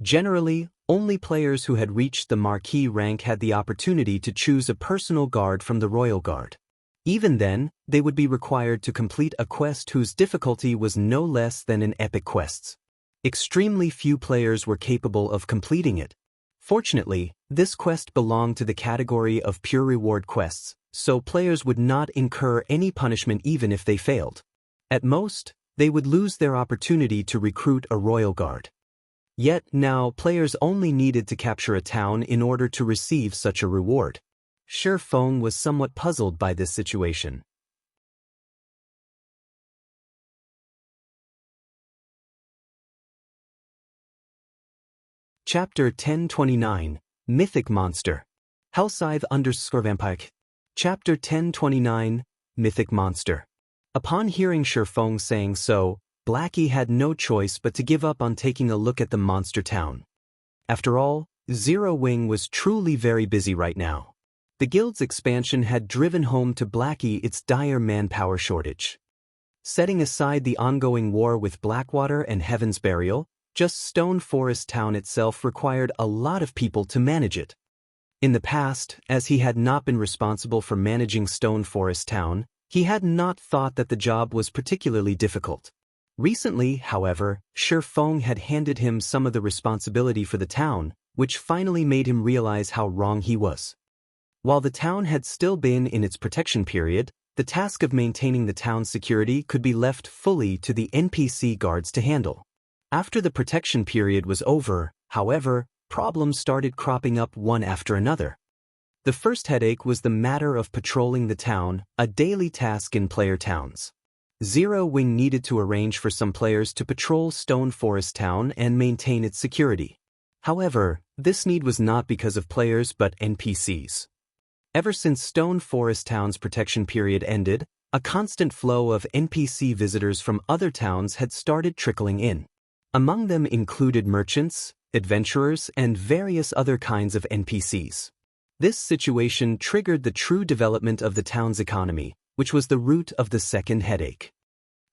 Generally, only players who had reached the Marquis rank had the opportunity to choose a personal guard from the Royal Guard. Even then, they would be required to complete a quest whose difficulty was no less than an epic quest. Extremely few players were capable of completing it. Fortunately, this quest belonged to the category of pure reward quests, so players would not incur any punishment even if they failed. At most, they would lose their opportunity to recruit a Royal Guard. Yet now players only needed to capture a town in order to receive such a reward. Shifeng was somewhat puzzled by this situation. Chapter 1029, Mythic Monster. Hellscythe_Vampire. Chapter 1029, Mythic Monster. Upon hearing Shifeng saying so, Blackie had no choice but to give up on taking a look at the monster town. After all, Zero Wing was truly very busy right now. The guild's expansion had driven home to Blackie its dire manpower shortage. Setting aside the ongoing war with Blackwater and Heaven's Burial, just Stone Forest Town itself required a lot of people to manage it. In the past, as he had not been responsible for managing Stone Forest Town, he had not thought that the job was particularly difficult. Recently, however, Shifeng had handed him some of the responsibility for the town, which finally made him realize how wrong he was. While the town had still been in its protection period, the task of maintaining the town's security could be left fully to the NPC guards to handle. After the protection period was over, however, problems started cropping up one after another. The first headache was the matter of patrolling the town, a daily task in player towns. Zero Wing needed to arrange for some players to patrol Stone Forest Town and maintain its security. However, this need was not because of players but NPCs. Ever since Stone Forest Town's protection period ended, a constant flow of NPC visitors from other towns had started trickling in. Among them included merchants, adventurers, and various other kinds of NPCs. This situation triggered the true development of the town's economy, which was the root of the second headache.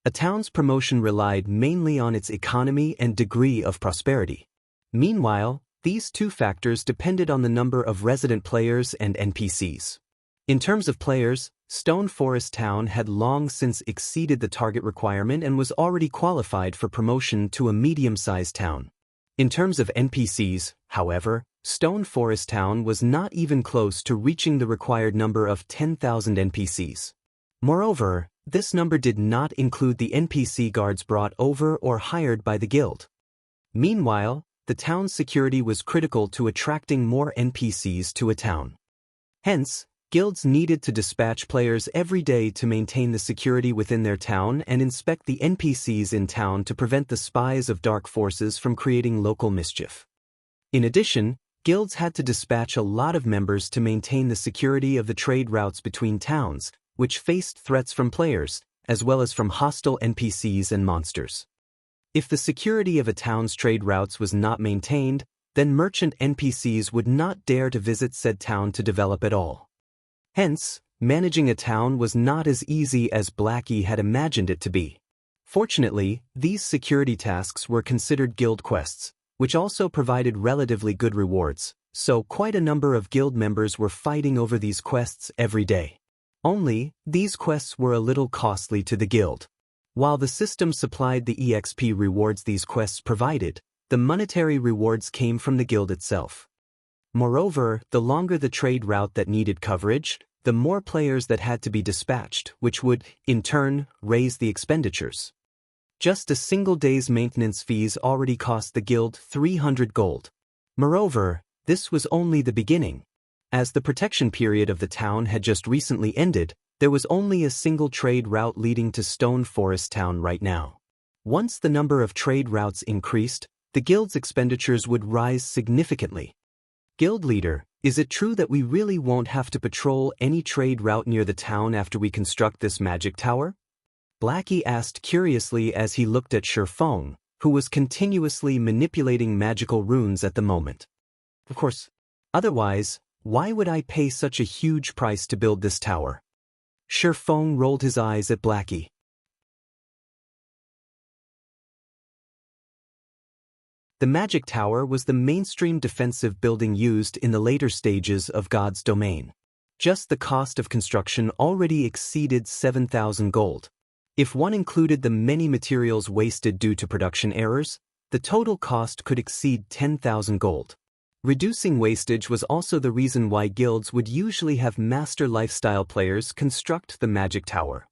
A town's promotion relied mainly on its economy and degree of prosperity. Meanwhile, these two factors depended on the number of resident players and NPCs. In terms of players, Stone Forest Town had long since exceeded the target requirement and was already qualified for promotion to a medium-sized town. In terms of NPCs, however, Stone Forest Town was not even close to reaching the required number of 10,000 NPCs. Moreover, this number did not include the NPC guards brought over or hired by the guild. Meanwhile, the town's security was critical to attracting more NPCs to a town. Hence, guilds needed to dispatch players every day to maintain the security within their town and inspect the NPCs in town to prevent the spies of dark forces from creating local mischief. In addition, guilds had to dispatch a lot of members to maintain the security of the trade routes between towns, which faced threats from players, as well as from hostile NPCs and monsters. If the security of a town's trade routes was not maintained, then merchant NPCs would not dare to visit said town to develop at all. Hence, managing a town was not as easy as Blackie had imagined it to be. Fortunately, these security tasks were considered guild quests, which also provided relatively good rewards, so quite a number of guild members were fighting over these quests every day. Only, these quests were a little costly to the guild. While the system supplied the EXP rewards these quests provided, the monetary rewards came from the guild itself. Moreover, the longer the trade route that needed coverage, the more players that had to be dispatched, which would, in turn, raise the expenditures. Just a single day's maintenance fees already cost the guild 300 gold. Moreover, this was only the beginning. As the protection period of the town had just recently ended, there was only a single trade route leading to Stone Forest Town right now. Once the number of trade routes increased, the guild's expenditures would rise significantly. Guild leader, is it true that we really won't have to patrol any trade route near the town after we construct this magic tower? Blackie asked curiously as he looked at Shifeng, who was continuously manipulating magical runes at the moment. Of course. Otherwise, why would I pay such a huge price to build this tower? Shifeng rolled his eyes at Blackie. The magic tower was the mainstream defensive building used in the later stages of God's domain. Just the cost of construction already exceeded 7,000 gold. If one included the many materials wasted due to production errors, the total cost could exceed 10,000 gold. Reducing wastage was also the reason why guilds would usually have master lifestyle players construct the magic tower.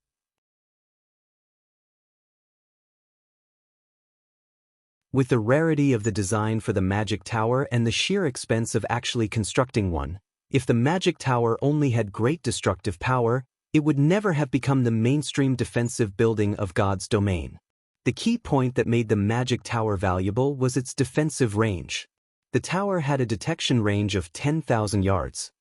With the rarity of the design for the magic tower and the sheer expense of actually constructing one, if the magic tower only had great destructive power, it would never have become the mainstream defensive building of God's domain. The key point that made the magic tower valuable was its defensive range. The tower had a detection range of 10,000 yards.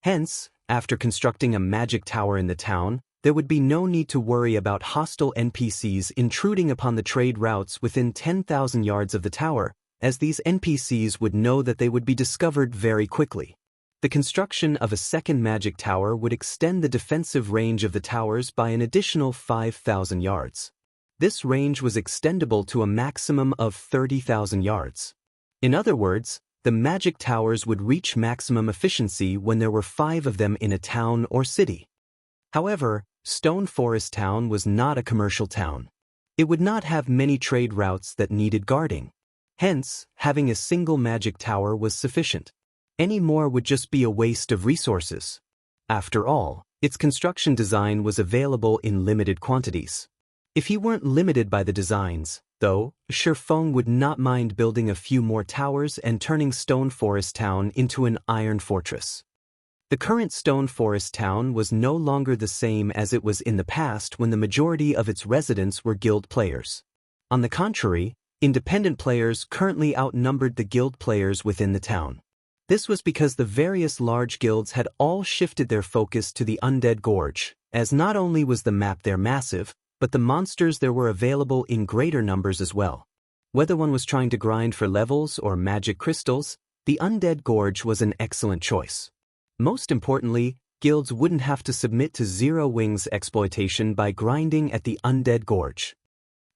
Hence, after constructing a magic tower in the town, there would be no need to worry about hostile NPCs intruding upon the trade routes within 10,000 yards of the tower, as these NPCs would know that they would be discovered very quickly. The construction of a second magic tower would extend the defensive range of the towers by an additional 5,000 yards. This range was extendable to a maximum of 30,000 yards. In other words, the magic towers would reach maximum efficiency when there were 5 of them in a town or city. However, Stone Forest Town was not a commercial town. It would not have many trade routes that needed guarding. Hence, having a single magic tower was sufficient. Any more would just be a waste of resources. After all, its construction design was available in limited quantities. If he weren't limited by the designs, though, Shifeng would not mind building a few more towers and turning Stone Forest Town into an iron fortress. The current Stone Forest Town was no longer the same as it was in the past when the majority of its residents were guild players. On the contrary, independent players currently outnumbered the guild players within the town. This was because the various large guilds had all shifted their focus to the Undead Gorge, as not only was the map there massive, but the monsters there were available in greater numbers as well. Whether one was trying to grind for levels or magic crystals, the Undead Gorge was an excellent choice. Most importantly, guilds wouldn't have to submit to Zero Wings exploitation by grinding at the Undead Gorge.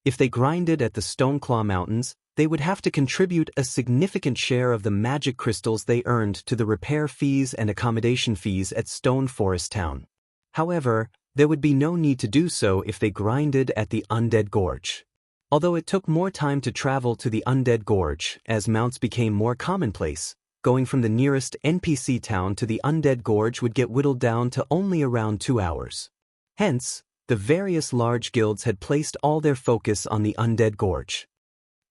If they grinded at the Stoneclaw Mountains, they would have to contribute a significant share of the magic crystals they earned to the repair fees and accommodation fees at Stone Forest Town. However, there would be no need to do so if they grinded at the Undead Gorge. Although it took more time to travel to the Undead Gorge as mounts became more commonplace, going from the nearest NPC town to the Undead Gorge would get whittled down to only around 2 hours. Hence, the various large guilds had placed all their focus on the Undead Gorge.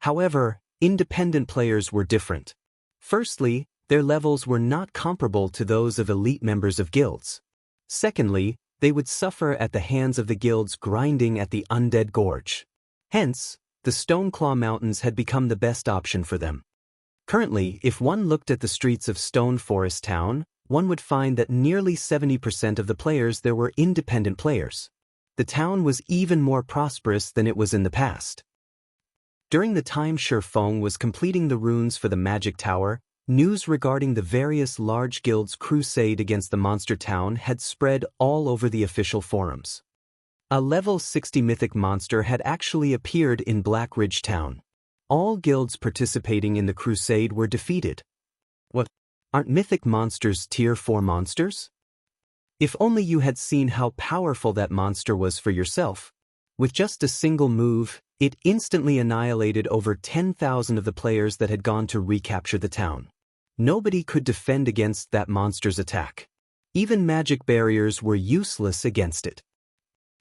However, independent players were different. Firstly, their levels were not comparable to those of elite members of guilds. Secondly, they would suffer at the hands of the guilds grinding at the Undead Gorge. Hence, the Stoneclaw Mountains had become the best option for them. Currently, if one looked at the streets of Stone Forest Town, one would find that nearly 70% of the players there were independent players. The town was even more prosperous than it was in the past. During the time Shifeng was completing the runes for the Magic Tower, news regarding the various large guilds' crusade against the monster town had spread all over the official forums. A level 60 mythic monster had actually appeared in Black Ridge Town. All guilds participating in the crusade were defeated. What? Aren't mythic monsters tier 4 monsters? If only you had seen how powerful that monster was for yourself. With just a single move, it instantly annihilated over 10,000 of the players that had gone to recapture the town. Nobody could defend against that monster's attack. Even magic barriers were useless against it.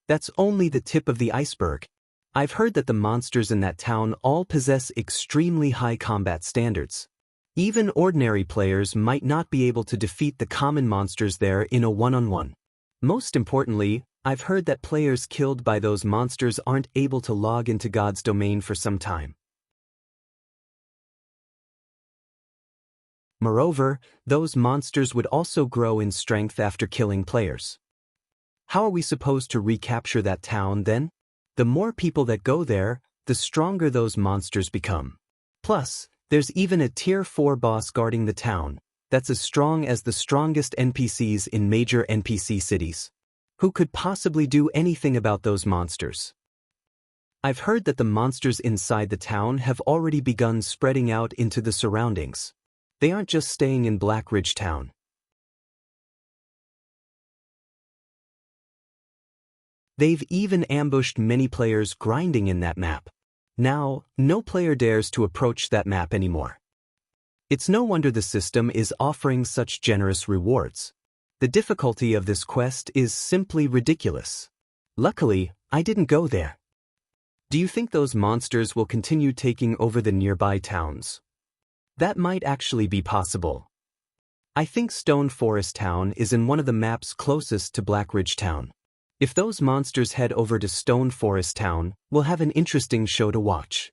That's only the tip of the iceberg. I've heard that the monsters in that town all possess extremely high combat standards. Even ordinary players might not be able to defeat the common monsters there in a one-on-one. Most importantly, I've heard that players killed by those monsters aren't able to log into God's domain for some time. Moreover, those monsters would also grow in strength after killing players. How are we supposed to recapture that town then? The more people that go there, the stronger those monsters become. Plus, there's even a tier 4 boss guarding the town, that's as strong as the strongest NPCs in major NPC cities. Who could possibly do anything about those monsters? I've heard that the monsters inside the town have already begun spreading out into the surroundings. They aren't just staying in Black Ridge Town. They've even ambushed many players grinding in that map. Now, no player dares to approach that map anymore. It's no wonder the system is offering such generous rewards. The difficulty of this quest is simply ridiculous. Luckily, I didn't go there. Do you think those monsters will continue taking over the nearby towns? That might actually be possible. I think Stone Forest Town is in one of the maps closest to Black Ridge Town. If those monsters head over to Stone Forest Town, we'll have an interesting show to watch.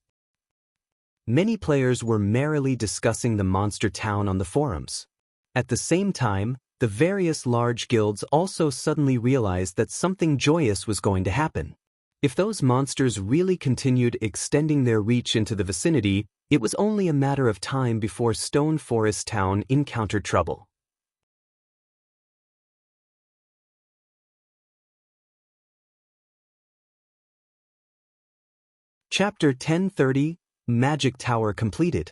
Many players were merrily discussing the monster town on the forums. At the same time, the various large guilds also suddenly realized that something joyous was going to happen. If those monsters really continued extending their reach into the vicinity, it was only a matter of time before Stone Forest Town encountered trouble. Chapter 1030, Magic Tower completed.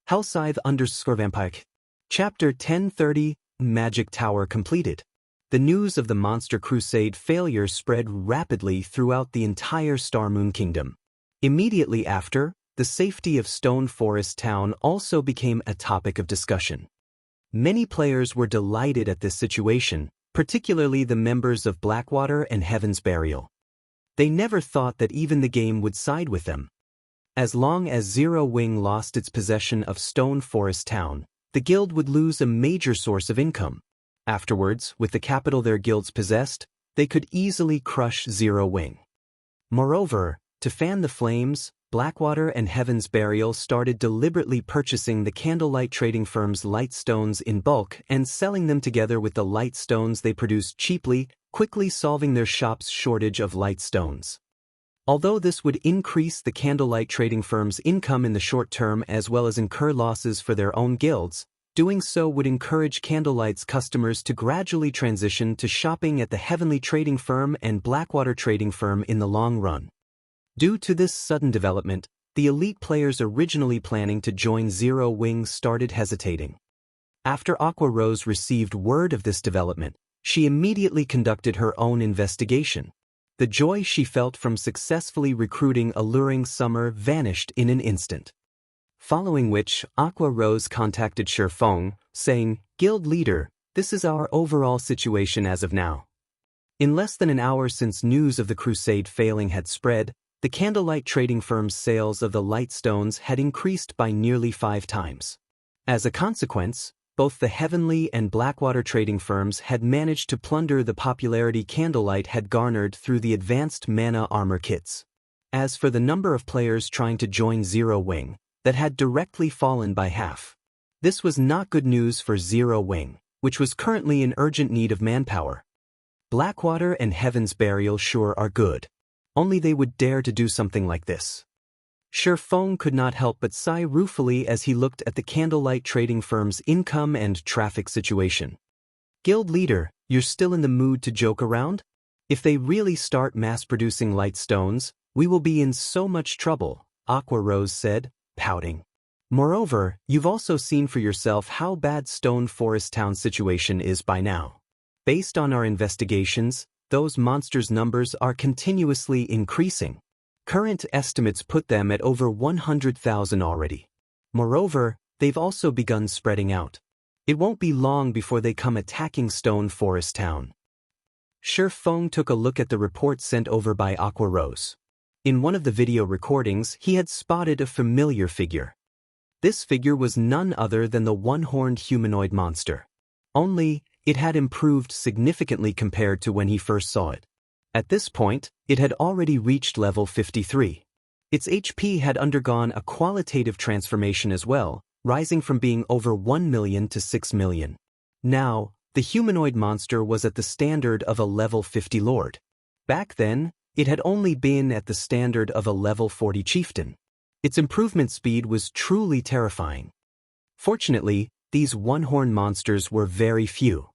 Hellscythe_Vampire. Chapter 1030, Magic Tower completed. The news of the Monster Crusade failure spread rapidly throughout the entire Starmoon Kingdom. Immediately after, the safety of Stone Forest Town also became a topic of discussion. Many players were delighted at this situation, particularly the members of Blackwater and Heaven's Burial. They never thought that even the game would side with them. As long as Zero Wing lost its possession of Stone Forest Town, the guild would lose a major source of income. Afterwards, with the capital their guilds possessed, they could easily crush Zero Wing. Moreover, to fan the flames, Blackwater and Heaven's Burial started deliberately purchasing the Candlelight trading firm's light stones in bulk and selling them together with the light stones they produced cheaply, quickly solving their shop's shortage of light stones. Although this would increase the Candlelight trading firm's income in the short term as well as incur losses for their own guilds, doing so would encourage Candlelight's customers to gradually transition to shopping at the Heavenly Trading Firm and Blackwater Trading Firm in the long run. Due to this sudden development, the elite players originally planning to join Zero Wing started hesitating. After Aqua Rose received word of this development, she immediately conducted her own investigation. The joy she felt from successfully recruiting Alluring Summer vanished in an instant. Following which, Aqua Rose contacted Shifeng, saying, "Guild leader, this is our overall situation as of now." In less than an hour since news of the crusade failing had spread, the Candlelight trading firm's sales of the light stones had increased by nearly 5 times. As a consequence, both the Heavenly and Blackwater trading firms had managed to plunder the popularity Candlelight had garnered through the advanced mana armor kits. As for the number of players trying to join Zero Wing, that had directly fallen by half. This was not good news for Zero Wing, which was currently in urgent need of manpower. Blackwater and Heaven's Burial sure are good. Only they would dare to do something like this. Shifeng could not help but sigh ruefully as he looked at the Candlelight trading firm's income and traffic situation. Guild leader, you're still in the mood to joke around? If they really start mass-producing light stones, we will be in so much trouble, Aqua Rose said, pouting. Moreover, you've also seen for yourself how bad Stone Forest Town's situation is by now. Based on our investigations, those monsters' numbers are continuously increasing. Current estimates put them at over 100,000 already. Moreover, they've also begun spreading out. It won't be long before they come attacking Stone Forest Town. Shifeng took a look at the report sent over by Aqua Rose. In one of the video recordings, he had spotted a familiar figure. This figure was none other than the one-horned humanoid monster. Only, it had improved significantly compared to when he first saw it. At this point, it had already reached level 53. Its HP had undergone a qualitative transformation as well, rising from being over 1 million to 6 million. Now, the humanoid monster was at the standard of a level 50 lord. Back then, it had only been at the standard of a level 40 chieftain. Its improvement speed was truly terrifying. Fortunately, these one-horn monsters were very few.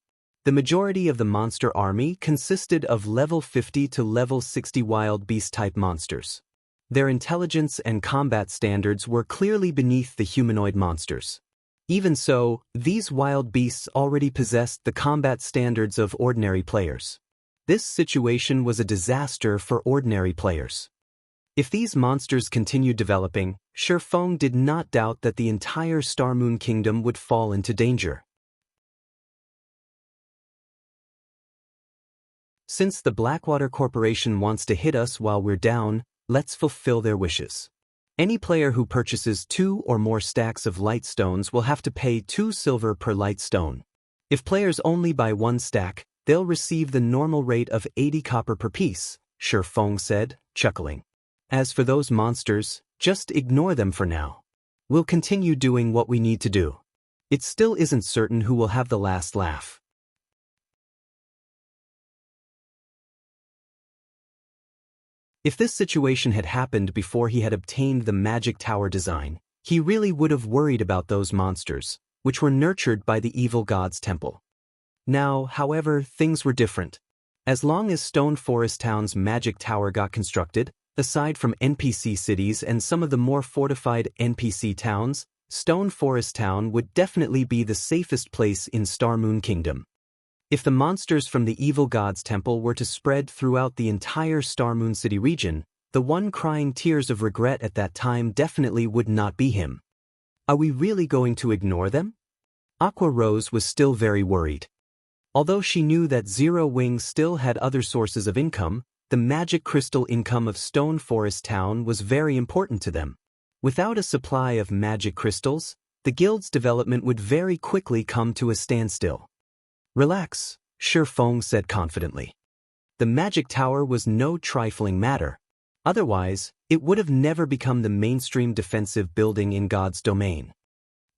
The majority of the monster army consisted of level 50 to level 60 wild beast-type monsters. Their intelligence and combat standards were clearly beneath the humanoid monsters. Even so, these wild beasts already possessed the combat standards of ordinary players. This situation was a disaster for ordinary players. If these monsters continued developing, Shifeng did not doubt that the entire Starmoon Kingdom would fall into danger. Since the Blackwater Corporation wants to hit us while we're down, let's fulfill their wishes. Any player who purchases 2 or more stacks of light stones will have to pay 2 silver per light stone. If players only buy 1 stack, they'll receive the normal rate of 80 copper per piece, Shifeng said, chuckling. As for those monsters, just ignore them for now. We'll continue doing what we need to do. It still isn't certain who will have the last laugh. If this situation had happened before he had obtained the magic tower design, he really would have worried about those monsters, which were nurtured by the evil god's temple. Now, however, things were different. As long as Stone Forest Town's magic tower got constructed, aside from NPC cities and some of the more fortified NPC towns, Stone Forest Town would definitely be the safest place in Star Moon Kingdom. If the monsters from the evil god's temple were to spread throughout the entire Star Moon City region, the one crying tears of regret at that time definitely would not be him. Are we really going to ignore them? Aqua Rose was still very worried. Although she knew that Zero Wing still had other sources of income, the magic crystal income of Stone Forest Town was very important to them. Without a supply of magic crystals, the guild's development would very quickly come to a standstill. Relax, Shi Feng said confidently. The magic tower was no trifling matter. Otherwise, it would have never become the mainstream defensive building in God's domain.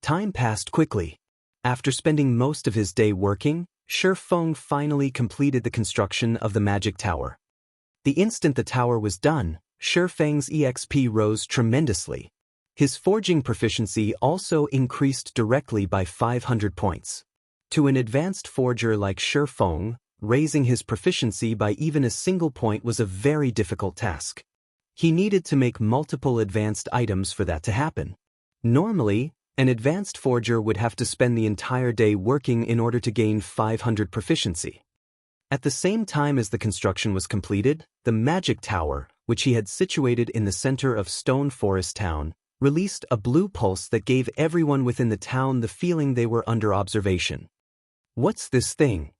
Time passed quickly. After spending most of his day working, Shi Feng finally completed the construction of the magic tower. The instant the tower was done, Shi Feng's EXP rose tremendously. His forging proficiency also increased directly by 500 points. To an advanced forger like Shi Feng, raising his proficiency by even a single point was a very difficult task. He needed to make multiple advanced items for that to happen. Normally, an advanced forger would have to spend the entire day working in order to gain 500 proficiency. At the same time as the construction was completed, the magic tower, which he had situated in the center of Stone Forest Town, released a blue pulse that gave everyone within the town the feeling they were under observation. What's this thing?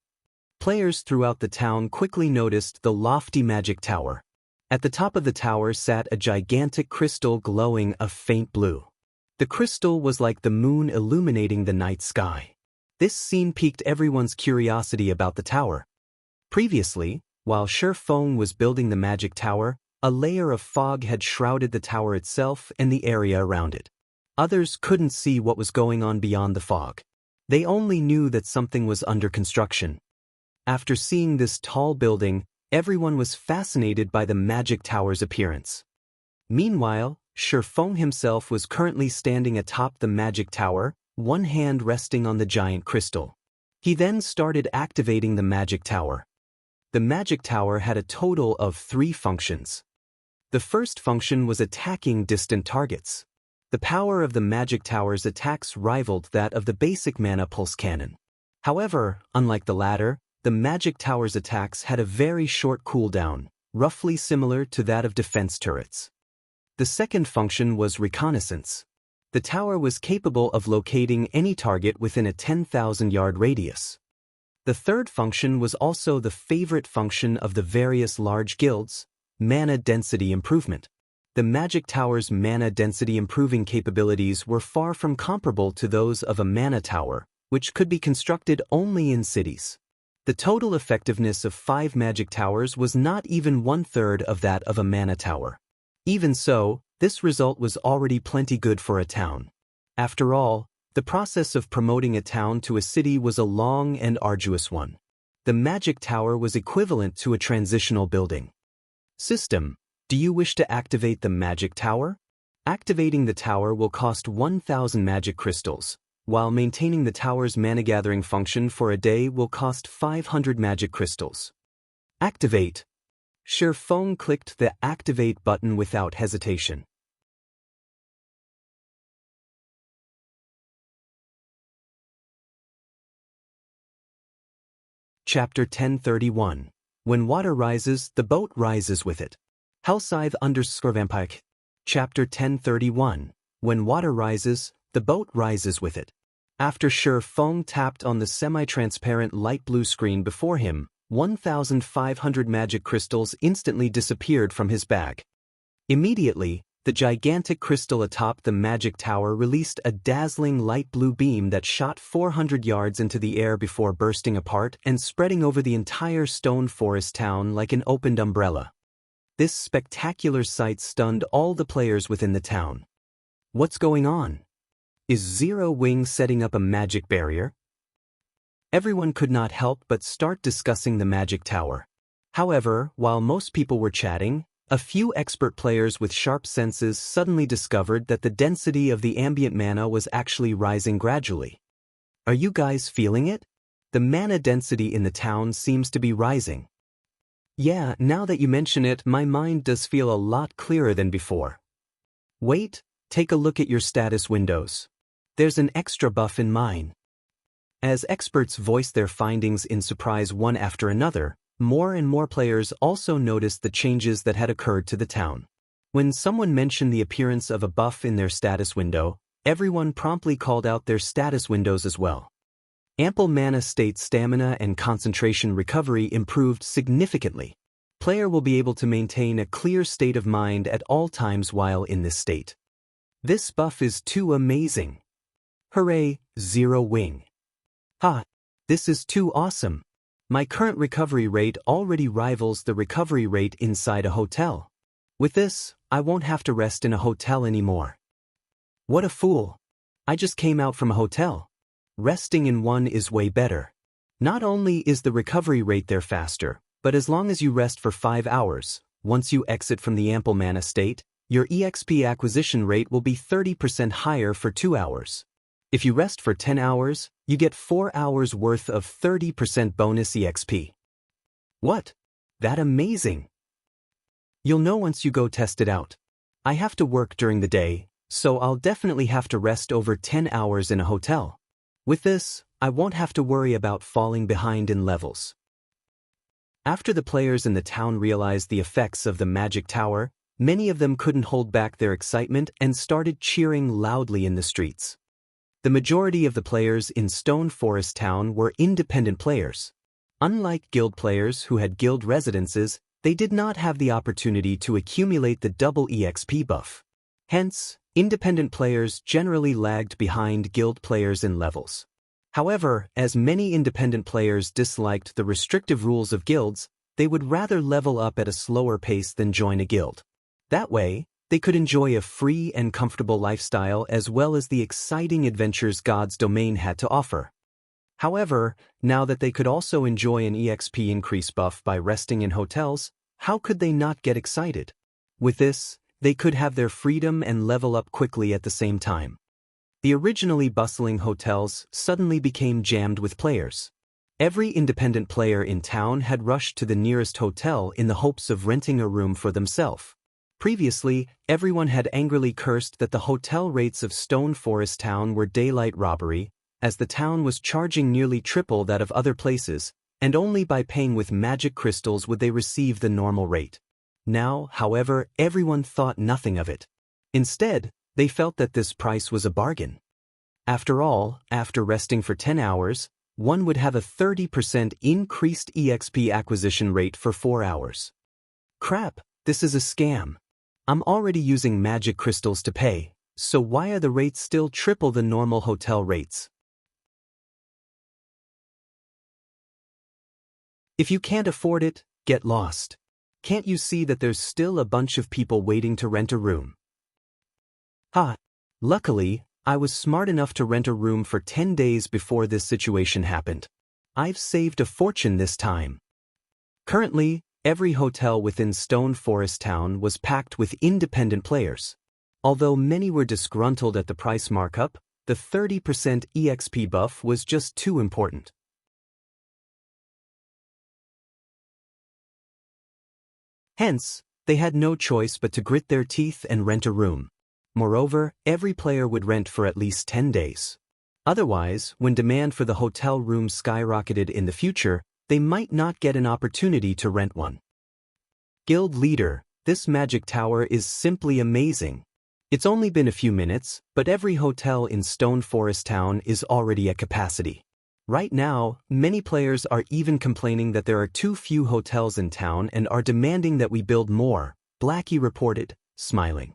Players throughout the town quickly noticed the lofty magic tower. At the top of the tower sat a gigantic crystal glowing a faint blue. The crystal was like the moon illuminating the night sky. This scene piqued everyone's curiosity about the tower. Previously, while Shi Feng was building the magic tower, a layer of fog had shrouded the tower itself and the area around it. Others couldn't see what was going on beyond the fog. They only knew that something was under construction. After seeing this tall building, everyone was fascinated by the magic tower's appearance. Meanwhile, Shi Feng himself was currently standing atop the magic tower, one hand resting on the giant crystal. He then started activating the magic tower. The magic tower had a total of 3 functions. The first function was attacking distant targets. The power of the magic tower's attacks rivaled that of the basic mana pulse cannon. However, unlike the latter, the magic tower's attacks had a very short cooldown, roughly similar to that of defense turrets. The second function was reconnaissance. The tower was capable of locating any target within a 10,000-yard radius. The third function was also the favorite function of the various large guilds, mana density improvement. The magic tower's mana density improving capabilities were far from comparable to those of a mana tower, which could be constructed only in cities. The total effectiveness of 5 magic towers was not even 1/3 of that of a mana tower. Even so, this result was already plenty good for a town. After all, the process of promoting a town to a city was a long and arduous one. The magic tower was equivalent to a transitional building. System, do you wish to activate the magic tower? Activating the tower will cost 1,000 magic crystals, while maintaining the tower's mana-gathering function for a day will cost 500 magic crystals. Activate. Shi Feng clicked the Activate button without hesitation. Chapter 1031. When water rises, the boat rises with it. Hellscythe_Vampire. Chapter 1031. When water rises, the boat rises with it. After Shi Feng tapped on the semi-transparent light blue screen before him, 1,500 magic crystals instantly disappeared from his bag. Immediately, the gigantic crystal atop the magic tower released a dazzling light blue beam that shot 400 yards into the air before bursting apart and spreading over the entire Stone Forest town like an opened umbrella. This spectacular sight stunned all the players within the town. What's going on? Is Zero Wing setting up a magic barrier? Everyone could not help but start discussing the magic tower. However, while most people were chatting, a few expert players with sharp senses suddenly discovered that the density of the ambient mana was actually rising gradually. Are you guys feeling it? The mana density in the town seems to be rising. Yeah, now that you mention it, my mind does feel a lot clearer than before. Wait, take a look at your status windows. There's an extra buff in mine. As experts voiced their findings in surprise one after another, more and more players also noticed the changes that had occurred to the town. When someone mentioned the appearance of a buff in their status window, everyone promptly called out their status windows as well. Ample mana state stamina and concentration recovery improved significantly. Player will be able to maintain a clear state of mind at all times while in this state. This buff is too amazing. Hooray, Zero Wing. Ha! This is too awesome. My current recovery rate already rivals the recovery rate inside a hotel. With this, I won't have to rest in a hotel anymore. What a fool. I just came out from a hotel. Resting in one is way better. Not only is the recovery rate there faster, but as long as you rest for 5 hours, once you exit from the ample mana state, your EXP acquisition rate will be 30% higher for 2 hours. If you rest for 10 hours, you get 4 hours worth of 30% bonus EXP. What? That amazing! You'll know once you go test it out. I have to work during the day, so I'll definitely have to rest over 10 hours in a hotel. With this, I won't have to worry about falling behind in levels. After the players in the town realized the effects of the magic tower, many of them couldn't hold back their excitement and started cheering loudly in the streets. The majority of the players in Stone Forest Town were independent players. Unlike guild players who had guild residences, they did not have the opportunity to accumulate the double EXP buff. Hence, independent players generally lagged behind guild players in levels. However, as many independent players disliked the restrictive rules of guilds, they would rather level up at a slower pace than join a guild. That way, they could enjoy a free and comfortable lifestyle as well as the exciting adventures God's domain had to offer. However, now that they could also enjoy an EXP increase buff by resting in hotels, how could they not get excited? With this, they could have their freedom and level up quickly at the same time. The originally bustling hotels suddenly became jammed with players. Every independent player in town had rushed to the nearest hotel in the hopes of renting a room for themselves. Previously, everyone had angrily cursed that the hotel rates of Stone Forest Town were daylight robbery, as the town was charging nearly triple that of other places, and only by paying with magic crystals would they receive the normal rate. Now, however, everyone thought nothing of it. Instead, they felt that this price was a bargain. After all, after resting for 10 hours, one would have a 30% increased EXP acquisition rate for 4 hours. Crap, this is a scam. I'm already using magic crystals to pay, so why are the rates still triple the normal hotel rates? If you can't afford it, get lost. Can't you see that there's still a bunch of people waiting to rent a room? Ha! Luckily, I was smart enough to rent a room for 10 days before this situation happened. I've saved a fortune this time. Currently, every hotel within Stone Forest Town was packed with independent players. Although many were disgruntled at the price markup, the 30% EXP buff was just too important. Hence, they had no choice but to grit their teeth and rent a room. Moreover, every player would rent for at least 10 days. Otherwise, when demand for the hotel room skyrocketed in the future, they might not get an opportunity to rent one. Guild leader, this magic tower is simply amazing. It's only been a few minutes, but every hotel in Stone Forest Town is already at capacity. Right now, many players are even complaining that there are too few hotels in town and are demanding that we build more, Blackie reported, smiling.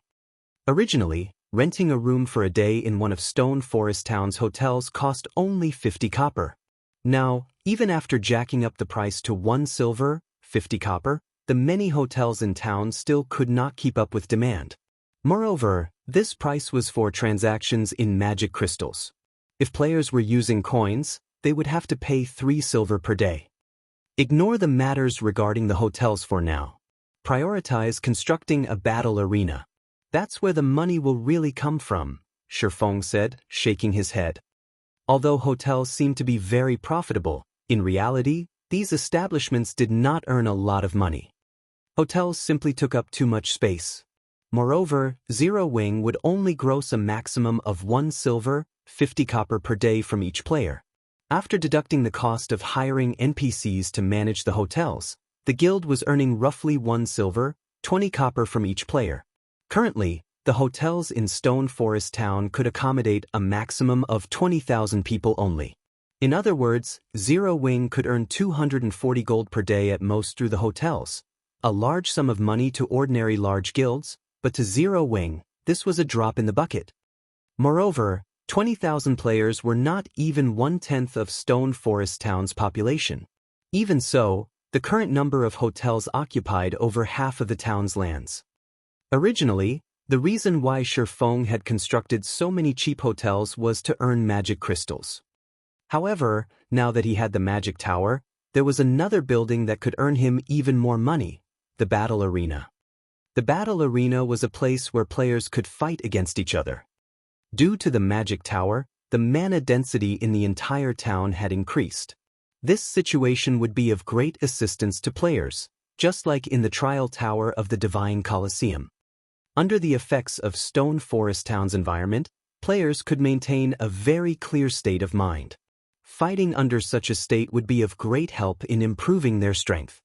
Originally, renting a room for a day in one of Stone Forest Town's hotels cost only 50 copper. Now, even after jacking up the price to 1 silver, 50 copper, the many hotels in town still could not keep up with demand. Moreover, This price was for transactions in magic crystals. If players were using coins, they would have to pay 3 silver per day. Ignore the matters regarding the hotels for now. Prioritize constructing a battle arena. That's where the money will really come from, Shifeng said, shaking his head. Although hotels seemed to be very profitable, in reality, these establishments did not earn a lot of money. Hotels simply took up too much space. Moreover, Zero Wing would only gross a maximum of 1 silver, 50 copper per day from each player. After deducting the cost of hiring NPCs to manage the hotels, the guild was earning roughly 1 silver, 20 copper from each player. Currently, the hotels in Stone Forest Town could accommodate a maximum of 20,000 people only. In other words, Zero Wing could earn 240 gold per day at most through the hotels, a large sum of money to ordinary large guilds, but to Zero Wing, this was a drop in the bucket. Moreover, 20,000 players were not even 1/10 of Stone Forest Town's population. Even so, the current number of hotels occupied over half of the town's lands. Originally, the reason why Shifeng had constructed so many cheap hotels was to earn magic crystals. However, now that he had the magic tower, there was another building that could earn him even more money, the battle arena. The battle arena was a place where players could fight against each other. Due to the magic tower, the mana density in the entire town had increased. This situation would be of great assistance to players, just like in the trial tower of the Divine Colosseum. Under the effects of Stone Forest Town's environment, players could maintain a very clear state of mind. Fighting under such a state would be of great help in improving their strength.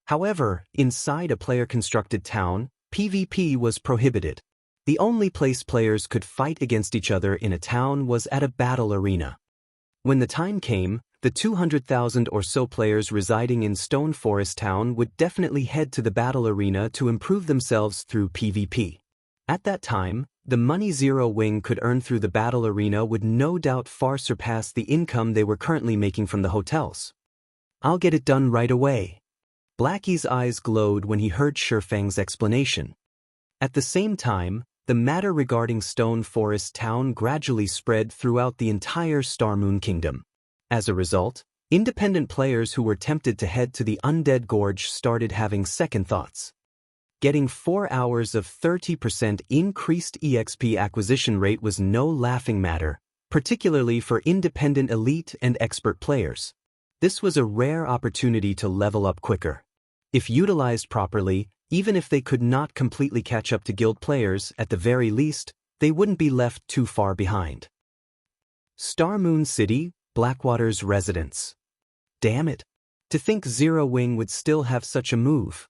However, inside a player-constructed town, PvP was prohibited. The only place players could fight against each other in a town was at a battle arena. When the time came, the 200,000 or so players residing in Stone Forest Town would definitely head to the battle arena to improve themselves through PvP. At that time, the money Zero Wing could earn through the battle arena would no doubt far surpass the income they were currently making from the hotels. I'll get it done right away. Blackie's eyes glowed when he heard Shifeng's explanation. At the same time, the matter regarding Stone Forest Town gradually spread throughout the entire Starmoon Kingdom. As a result, independent players who were tempted to head to the Undead Gorge started having second thoughts. Getting 4 hours of 30% increased EXP acquisition rate was no laughing matter, particularly for independent elite and expert players. This was a rare opportunity to level up quicker. If utilized properly, even if they could not completely catch up to guild players, at the very least, they wouldn't be left too far behind. Starmoon City, Blackwater's residence. Damn it. To think Zero Wing would still have such a move.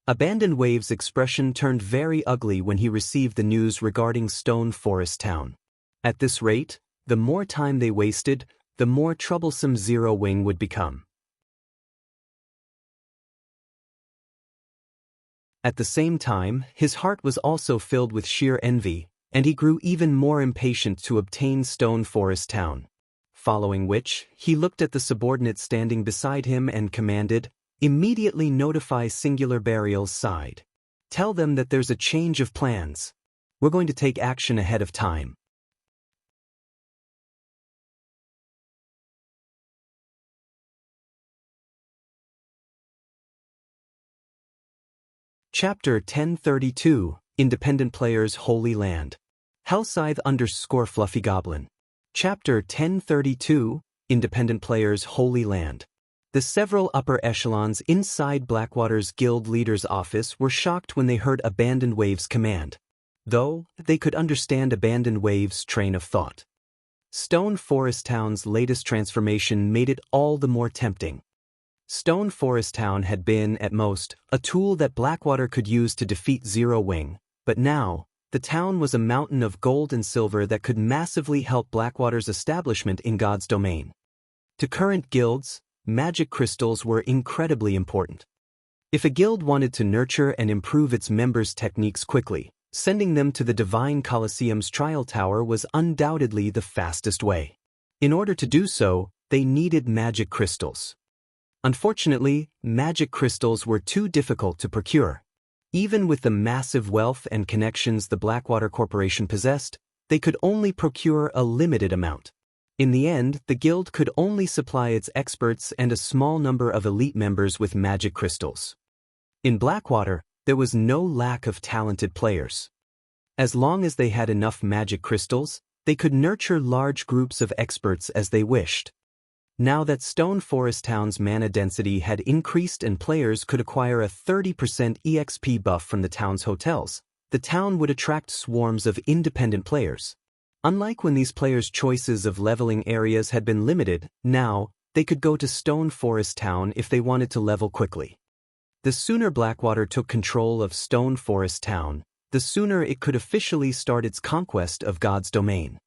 Abandoned Wave's expression turned very ugly when he received the news regarding Stone Forest Town. At this rate, the more time they wasted, the more troublesome Zero Wing would become. At the same time, his heart was also filled with sheer envy, and he grew even more impatient to obtain Stone Forest Town. Following which, he looked at the subordinate standing beside him and commanded, "Immediately notify Singular Burial's side. Tell them that there's a change of plans. We're going to take action ahead of time." Chapter 1032, Independent Players Holy Land. Hellscythe_Fluffy Goblin. Chapter 1032, Independent Players Holy Land. The several upper echelons inside Blackwater's guild leader's office were shocked when they heard Abandoned Wave's command. Though, they could understand Abandoned Wave's train of thought. Stone Forest Town's latest transformation made it all the more tempting. Stone Forest Town had been, at most, a tool that Blackwater could use to defeat Zero Wing, but now, the town was a mountain of gold and silver that could massively help Blackwater's establishment in God's domain. To current guilds, magic crystals were incredibly important. If a guild wanted to nurture and improve its members' techniques quickly, sending them to the Divine Colosseum's trial tower was undoubtedly the fastest way. In order to do so, they needed magic crystals. Unfortunately, magic crystals were too difficult to procure. Even with the massive wealth and connections the Blackwater Corporation possessed, they could only procure a limited amount. In the end, the guild could only supply its experts and a small number of elite members with magic crystals. In Blackwater, there was no lack of talented players. As long as they had enough magic crystals, they could nurture large groups of experts as they wished. Now that Stone Forest Town's mana density had increased and players could acquire a 30% EXP buff from the town's hotels, the town would attract swarms of independent players. Unlike when these players' choices of leveling areas had been limited, now, they could go to Stone Forest Town if they wanted to level quickly. The sooner Blackwater took control of Stone Forest Town, the sooner it could officially start its conquest of God's domain.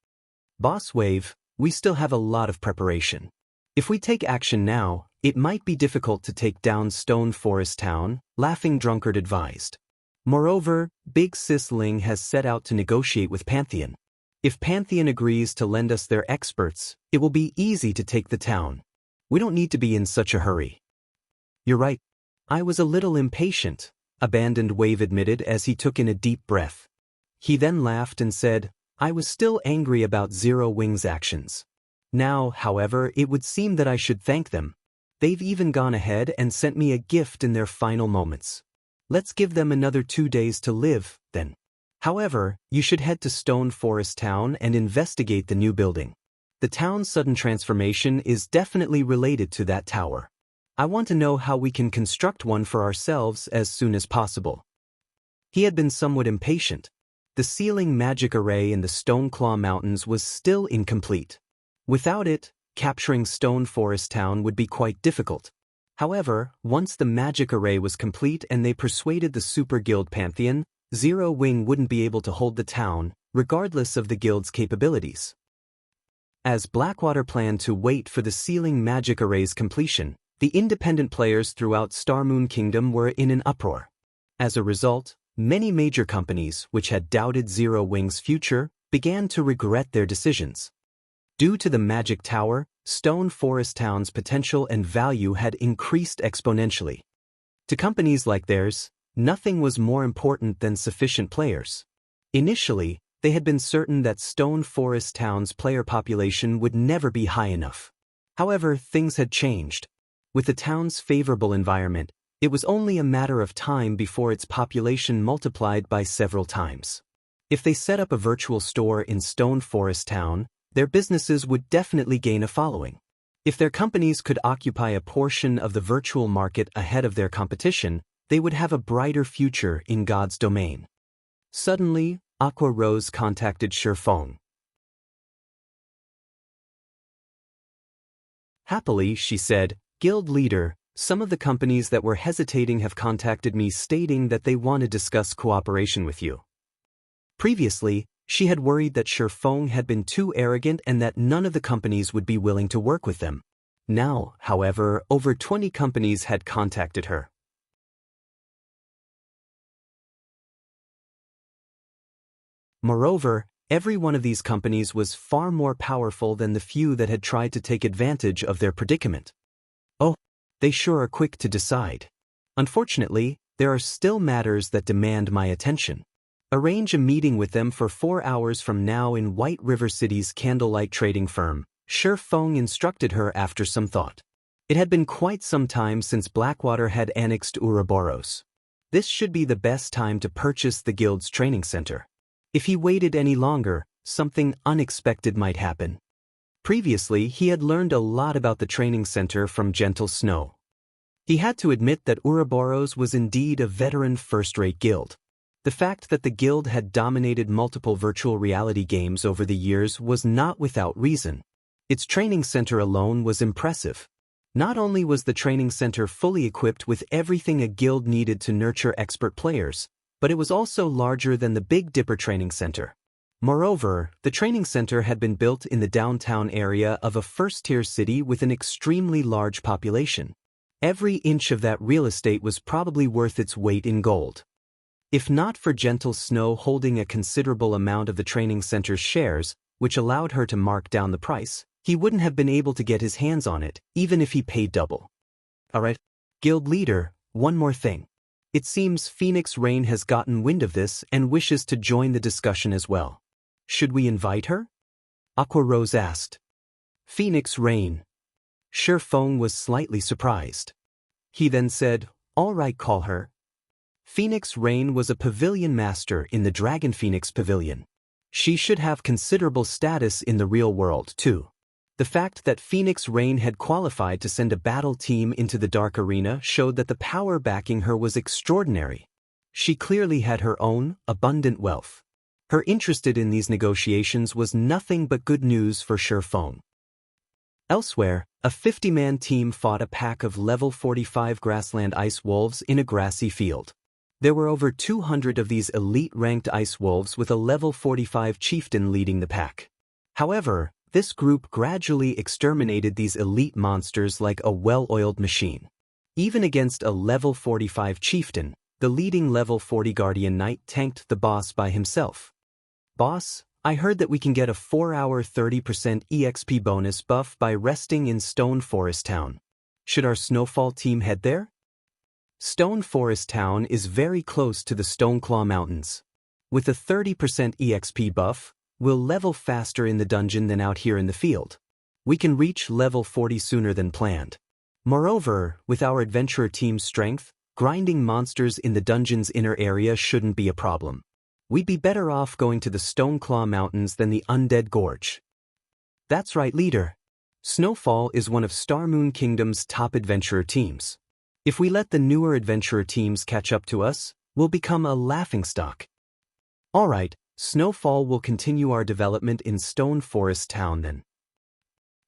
Boss Wave, we still have a lot of preparation. If we take action now, it might be difficult to take down Stone Forest Town, Laughing Drunkard advised. Moreover, Big Sis Ling has set out to negotiate with Pantheon. If Pantheon agrees to lend us their experts, it will be easy to take the town. We don't need to be in such a hurry. You're right. I was a little impatient, Abandoned Wave admitted as he took in a deep breath. He then laughed and said, I was still angry about Zero Wing's actions. Now, however, it would seem that I should thank them. They've even gone ahead and sent me a gift in their final moments. Let's give them another 2 days to live, then. However, you should head to Stone Forest Town and investigate the new building. The town's sudden transformation is definitely related to that tower. I want to know how we can construct one for ourselves as soon as possible. He had been somewhat impatient. The sealing magic array in the Stoneclaw Mountains was still incomplete. Without it, capturing Stone Forest Town would be quite difficult. However, once the magic array was complete and they persuaded the Super Guild Pantheon, Zero Wing wouldn't be able to hold the town, regardless of the guild's capabilities. As Blackwater planned to wait for the sealing magic array's completion, the independent players throughout Starmoon Kingdom were in an uproar. As a result, many major companies which had doubted Zero Wing's future began to regret their decisions. Due to the magic tower, Stone Forest Town's potential and value had increased exponentially. To companies like theirs, nothing was more important than sufficient players. Initially, they had been certain that Stone Forest Town's player population would never be high enough. However, things had changed. With the town's favorable environment, it was only a matter of time before its population multiplied by several times. If they set up a virtual store in Stone Forest Town, their businesses would definitely gain a following. If their companies could occupy a portion of the virtual market ahead of their competition, they would have a brighter future in God's domain. Suddenly, Aqua Rose contacted Shifeng. Happily, she said, Guild leader, some of the companies that were hesitating have contacted me stating that they want to discuss cooperation with you. Previously, she had worried that Shifeng had been too arrogant and that none of the companies would be willing to work with them. Now, however, over 20 companies had contacted her. Moreover, every one of these companies was far more powerful than the few that had tried to take advantage of their predicament. Oh, they sure are quick to decide. Unfortunately, there are still matters that demand my attention. Arrange a meeting with them for 4 hours from now in White River City's Candlelight trading firm, Shifeng instructed her after some thought. It had been quite some time since Blackwater had annexed Ouroboros. This should be the best time to purchase the guild's training center. If he waited any longer, something unexpected might happen. Previously, he had learned a lot about the training center from Gentle Snow. He had to admit that Ouroboros was indeed a veteran first-rate guild. The fact that the guild had dominated multiple virtual reality games over the years was not without reason. Its training center alone was impressive. Not only was the training center fully equipped with everything a guild needed to nurture expert players, but it was also larger than the Big Dipper Training Center. Moreover, the training center had been built in the downtown area of a first-tier city with an extremely large population. Every inch of that real estate was probably worth its weight in gold. If not for Gentle Snow holding a considerable amount of the training center's shares, which allowed her to mark down the price, he wouldn't have been able to get his hands on it, even if he paid double. Alright, guild leader, one more thing. It seems Phoenix Rain has gotten wind of this and wishes to join the discussion as well. Should we invite her? Aqua Rose asked. Phoenix Rain. Shi Feng was slightly surprised. He then said, "All right, call her." Phoenix Rain was a pavilion master in the Dragon Phoenix Pavilion. She should have considerable status in the real world, too. The fact that Phoenix Rain had qualified to send a battle team into the Dark Arena showed that the power backing her was extraordinary. She clearly had her own, abundant wealth. Her interest in these negotiations was nothing but good news for Shi Feng. Elsewhere, a 50-man team fought a pack of level 45 grassland ice wolves in a grassy field. There were over 200 of these elite-ranked ice wolves with a level 45 chieftain leading the pack. However, this group gradually exterminated these elite monsters like a well-oiled machine. Even against a level 45 chieftain, the leading level 40 guardian knight tanked the boss by himself. "Boss, I heard that we can get a 4-hour 30% EXP bonus buff by resting in Stone Forest Town. Should our Snowfall team head there?" Stone Forest Town is very close to the Stoneclaw Mountains. With a 30% EXP buff, we'll level faster in the dungeon than out here in the field. We can reach level 40 sooner than planned. Moreover, with our adventurer team's strength, grinding monsters in the dungeon's inner area shouldn't be a problem. We'd be better off going to the Stoneclaw Mountains than the Undead Gorge. That's right, leader. Snowfall is one of Star Moon Kingdom's top adventurer teams. If we let the newer adventurer teams catch up to us, we'll become a laughingstock. All right, Snowfall will continue our development in Stone Forest Town then.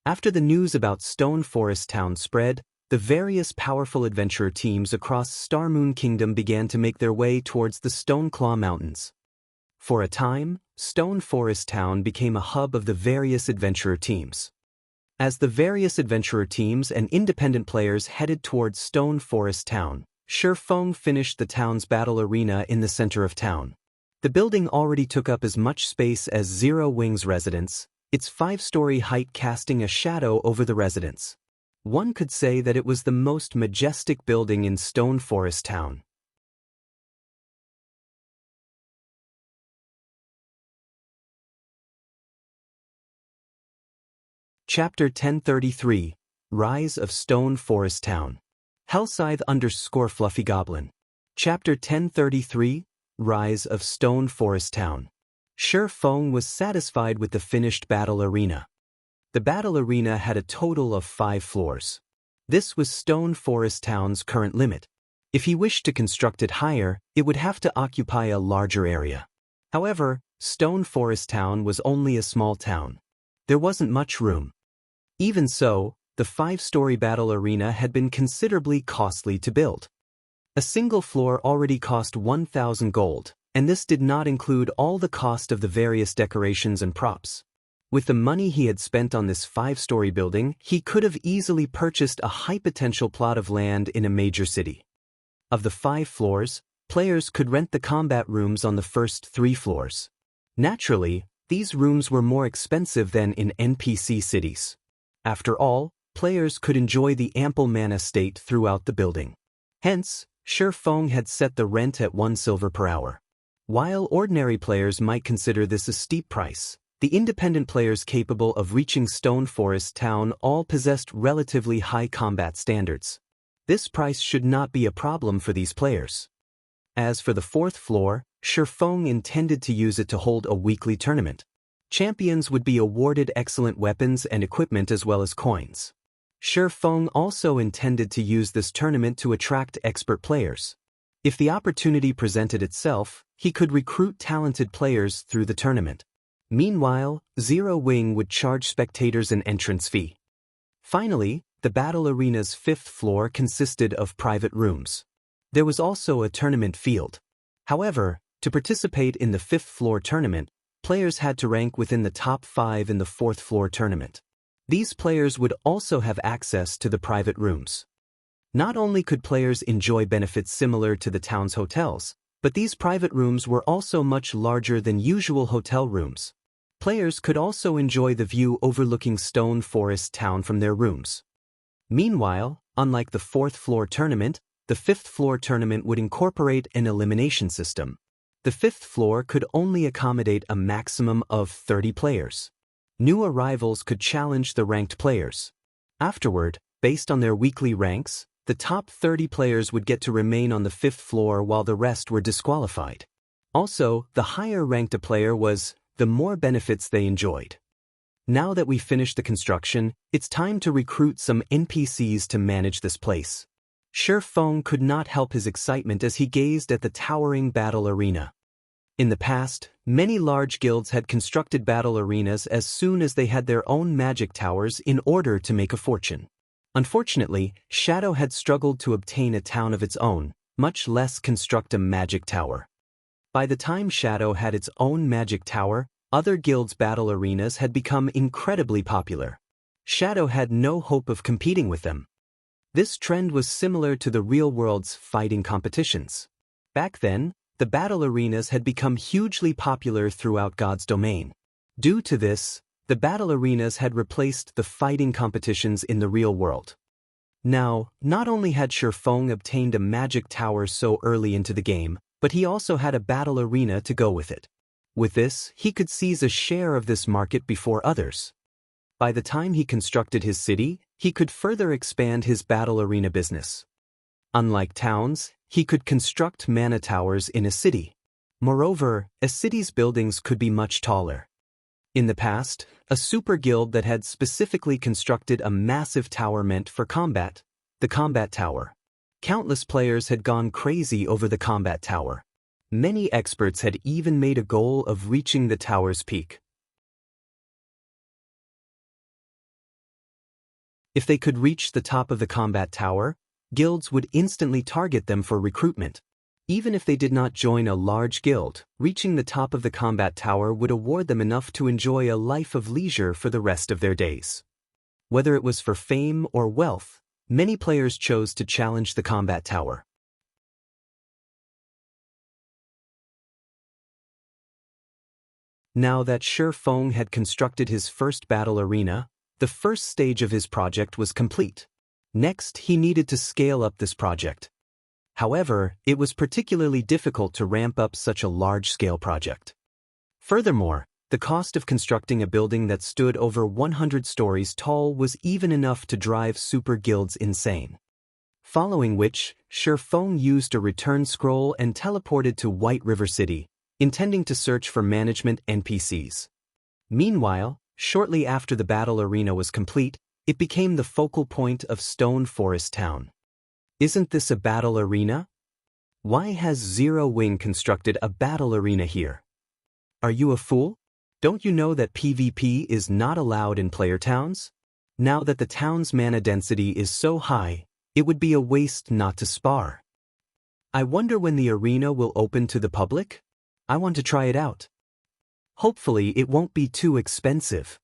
After the news about Stone Forest Town spread, the various powerful adventurer teams across Star Moon Kingdom began to make their way towards the Stoneclaw Mountains. For a time, Stone Forest Town became a hub of the various adventurer teams. As the various adventurer teams and independent players headed towards Stone Forest Town, Shi Feng finished the town's battle arena in the center of town. The building already took up as much space as Zero Wing's residence, its 5-story height casting a shadow over the residence. One could say that it was the most majestic building in Stone Forest Town. Chapter 1033, Rise of Stone Forest Town. Hellscythe_Fluffy Goblin. Chapter 1033, Rise of Stone Forest Town. Shi Feng was satisfied with the finished battle arena. The battle arena had a total of 5 floors. This was Stone Forest Town's current limit. If he wished to construct it higher, it would have to occupy a larger area. However, Stone Forest Town was only a small town. There wasn't much room. Even so, the 5-story battle arena had been considerably costly to build. A single floor already cost 1,000 gold, and this did not include all the cost of the various decorations and props. With the money he had spent on this 5-story building, he could have easily purchased a high-potential plot of land in a major city. Of the 5 floors, players could rent the combat rooms on the first 3 floors. Naturally, these rooms were more expensive than in NPC cities. After all, players could enjoy the ample mana state throughout the building. Hence, Shi Feng had set the rent at 1 silver per hour. While ordinary players might consider this a steep price, the independent players capable of reaching Stone Forest Town all possessed relatively high combat standards. This price should not be a problem for these players. As for the 4th floor, Shi Feng intended to use it to hold a weekly tournament. Champions would be awarded excellent weapons and equipment as well as coins. Shi Feng also intended to use this tournament to attract expert players. If the opportunity presented itself, he could recruit talented players through the tournament. Meanwhile, Zero Wing would charge spectators an entrance fee. Finally, the battle arena's 5th floor consisted of private rooms. There was also a tournament field. However, to participate in the 5th floor tournament, players had to rank within the top 5 in the 4th floor tournament. These players would also have access to the private rooms. Not only could players enjoy benefits similar to the town's hotels, but these private rooms were also much larger than usual hotel rooms. Players could also enjoy the view overlooking Stone Forest Town from their rooms. Meanwhile, unlike the 4th floor tournament, The fifth-floor tournament would incorporate an elimination system. The fifth floor could only accommodate a maximum of 30 players. New arrivals could challenge the ranked players. Afterward, based on their weekly ranks, the top 30 players would get to remain on the fifth floor while the rest were disqualified. Also, the higher ranked a player was, the more benefits they enjoyed. Now that we've finished the construction, it's time to recruit some NPCs to manage this place. Shi Feng could not help his excitement as he gazed at the towering battle arena. In the past, many large guilds had constructed battle arenas as soon as they had their own magic towers in order to make a fortune. Unfortunately, Shadow had struggled to obtain a town of its own, much less construct a magic tower. By the time Shadow had its own magic tower, other guilds' battle arenas had become incredibly popular. Shadow had no hope of competing with them. This trend was similar to the real world's fighting competitions. Back then, the battle arenas had become hugely popular throughout God's domain. Due to this, the battle arenas had replaced the fighting competitions in the real world. Now, not only had Shi Feng obtained a magic tower so early into the game, but he also had a battle arena to go with it. With this, he could seize a share of this market before others. By the time he constructed his city, he could further expand his battle arena business. Unlike towns, he could construct mana towers in a city. Moreover, a city's buildings could be much taller. In the past, a super guild that had specifically constructed a massive tower meant for combat, the combat tower. Countless players had gone crazy over the combat tower. Many experts had even made a goal of reaching the tower's peak. If they could reach the top of the combat tower, guilds would instantly target them for recruitment. Even if they did not join a large guild, reaching the top of the combat tower would award them enough to enjoy a life of leisure for the rest of their days. Whether it was for fame or wealth, many players chose to challenge the combat tower. Now that Shi Feng had constructed his first battle arena, the first stage of his project was complete. Next, he needed to scale up this project. However, it was particularly difficult to ramp up such a large-scale project. Furthermore, the cost of constructing a building that stood over 100 stories tall was even enough to drive super guilds insane. Following which, Shi Feng used a return scroll and teleported to White River City, intending to search for management NPCs. Meanwhile, shortly after the battle arena was complete, it became the focal point of Stone Forest Town. Isn't this a battle arena? Why has Zero Wing constructed a battle arena here? Are you a fool? Don't you know that PvP is not allowed in player towns? Now that the town's mana density is so high, it would be a waste not to spar. I wonder when the arena will open to the public? I want to try it out. Hopefully it won't be too expensive.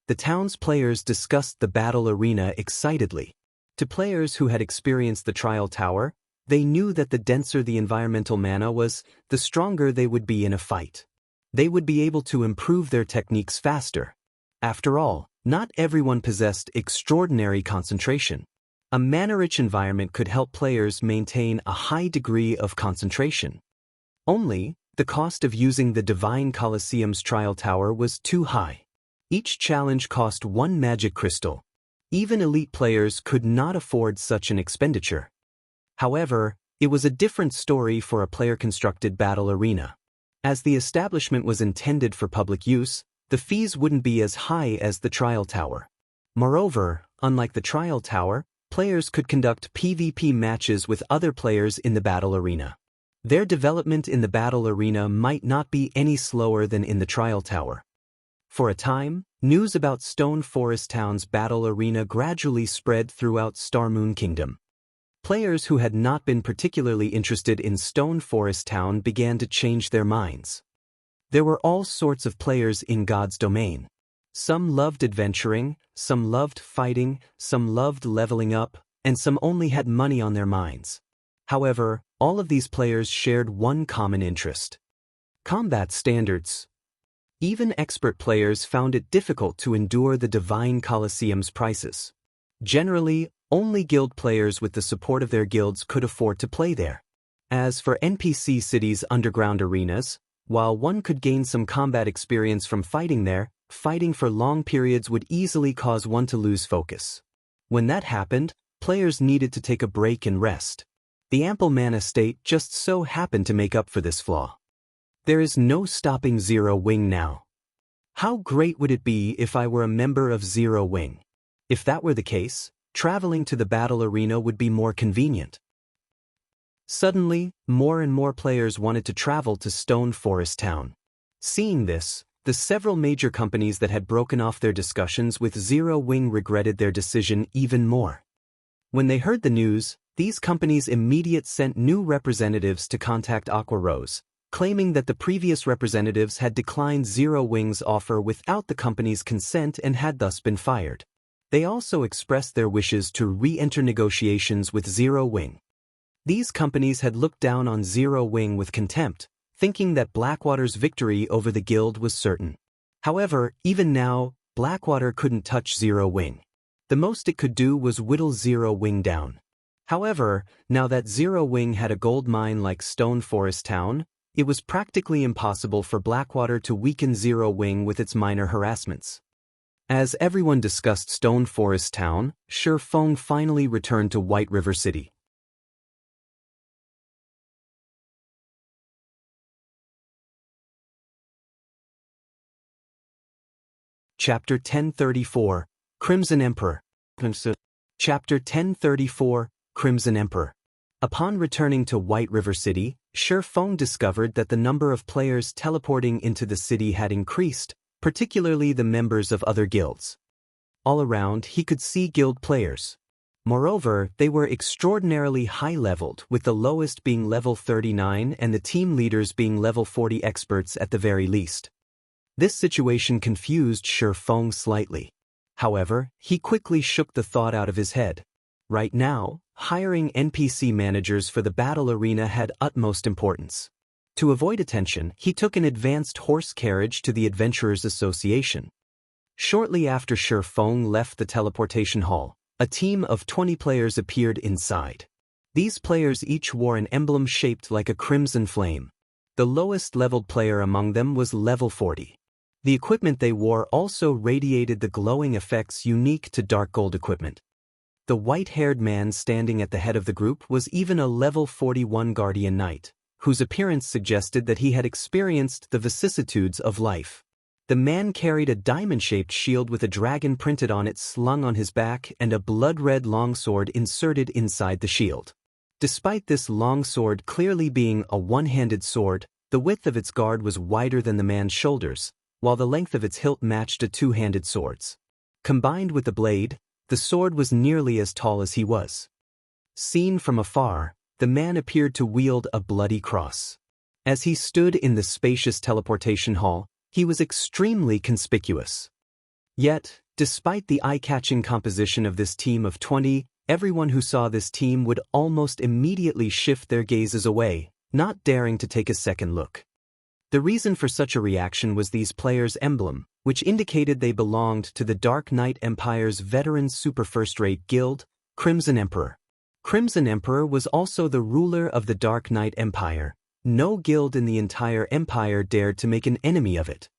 The town's players discussed the battle arena excitedly. To players who had experienced the trial tower, they knew that the denser the environmental mana was, the stronger they would be in a fight. They would be able to improve their techniques faster. After all, not everyone possessed extraordinary concentration. A mana-rich environment could help players maintain a high degree of concentration. Only, the cost of using the Divine Colosseum's trial tower was too high. Each challenge cost 1 magic crystal. Even elite players could not afford such an expenditure. However, it was a different story for a player-constructed battle arena. As the establishment was intended for public use, the fees wouldn't be as high as the trial tower. Moreover, unlike the trial tower, players could conduct PvP matches with other players in the battle arena. Their development in the battle arena might not be any slower than in the trial tower. For a time, news about Stone Forest Town's battle arena gradually spread throughout Starmoon Kingdom. Players who had not been particularly interested in Stone Forest Town began to change their minds. There were all sorts of players in God's domain. Some loved adventuring, some loved fighting, some loved leveling up, and some only had money on their minds. However, all of these players shared one common interest: combat standards. Even expert players found it difficult to endure the Divine Colosseum's prices. Generally, Only guild players with the support of their guilds could afford to play there. As for NPC cities' underground arenas, while one could gain some combat experience from fighting there, fighting for long periods would easily cause one to lose focus. When that happened, players needed to take a break and rest. The ample mana state just so happened to make up for this flaw. There is no stopping Zero Wing now. How great would it be if I were a member of Zero Wing? If that were the case, traveling to the battle arena would be more convenient. Suddenly, more and more players wanted to travel to Stone Forest Town. Seeing this, the several major companies that had broken off their discussions with Zero Wing regretted their decision even more. When they heard the news, these companies immediately sent new representatives to contact Aqua Rose, claiming that the previous representatives had declined Zero Wing's offer without the company's consent and had thus been fired. They also expressed their wishes to re-enter negotiations with Zero Wing. These companies had looked down on Zero Wing with contempt, thinking that Blackwater's victory over the guild was certain. However, even now, Blackwater couldn't touch Zero Wing. The most it could do was whittle Zero Wing down. However, now that Zero Wing had a gold mine like Stone Forest Town, it was practically impossible for Blackwater to weaken Zero Wing with its minor harassments. As everyone discussed Stone Forest Town, Shi Feng finally returned to White River City. Chapter 1034, Crimson Emperor. Chapter 1034, Crimson Emperor. Upon returning to White River City, Shi Feng discovered that the number of players teleporting into the city had increased, particularly the members of other guilds. All around, he could see guild players. Moreover, they were extraordinarily high-leveled, with the lowest being level 39 and the team leaders being level 40 experts at the very least. This situation confused Shi Feng slightly. However, he quickly shook the thought out of his head. Right now, hiring NPC managers for the battle arena had utmost importance. To avoid attention, he took an advanced horse carriage to the Adventurers Association. Shortly after Shi Feng left the teleportation hall, a team of 20 players appeared inside. These players each wore an emblem shaped like a crimson flame. The lowest leveled player among them was level 40. The equipment they wore also radiated the glowing effects unique to dark gold equipment. The white-haired man standing at the head of the group was even a level 41 Guardian Knight, whose appearance suggested that he had experienced the vicissitudes of life. The man carried a diamond-shaped shield with a dragon printed on it slung on his back and a blood-red longsword inserted inside the shield. Despite this longsword clearly being a one-handed sword, the width of its guard was wider than the man's shoulders, while the length of its hilt matched a two-handed sword's. Combined with the blade, the sword was nearly as tall as he was. Seen from afar, the man appeared to wield a bloody cross. As he stood in the spacious teleportation hall, he was extremely conspicuous. Yet, despite the eye-catching composition of this team of 20, everyone who saw this team would almost immediately shift their gazes away, not daring to take a second look. The reason for such a reaction was these players' emblem, which indicated they belonged to the Dark Knight Empire's veteran super first-rate guild, Crimson Emperor. Crimson Emperor was also the ruler of the Dark Knight Empire. No guild in the entire empire dared to make an enemy of it.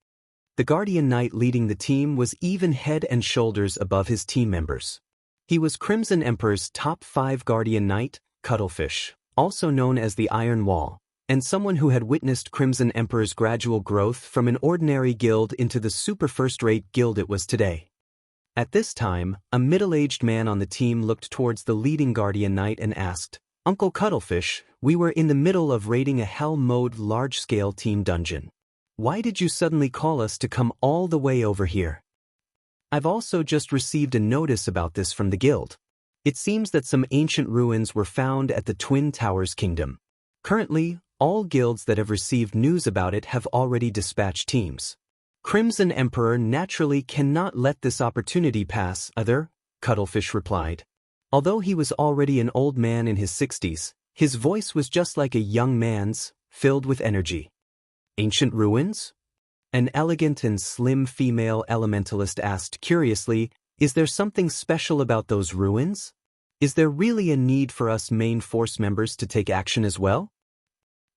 The Guardian Knight leading the team was even head and shoulders above his team members. He was Crimson Emperor's top 5 Guardian Knight, Cuttlefish, also known as the Iron Wall, and someone who had witnessed Crimson Emperor's gradual growth from an ordinary guild into the super first-rate guild it was today. At this time, a middle-aged man on the team looked towards the leading Guardian Knight and asked, "Uncle Cuttlefish, we were in the middle of raiding a hell-mode large-scale team dungeon. Why did you suddenly call us to come all the way over here?" "I've also just received a notice about this from the guild. It seems that some ancient ruins were found at the Twin Towers Kingdom. Currently, all guilds that have received news about it have already dispatched teams. Crimson Emperor naturally cannot let this opportunity pass either," Cuttlefish replied. Although he was already an old man in his 60s, his voice was just like a young man's, filled with energy. "Ancient ruins?" An elegant and slim female elementalist asked curiously, "Is there something special about those ruins?" Is there really a need for us main force members to take action as well?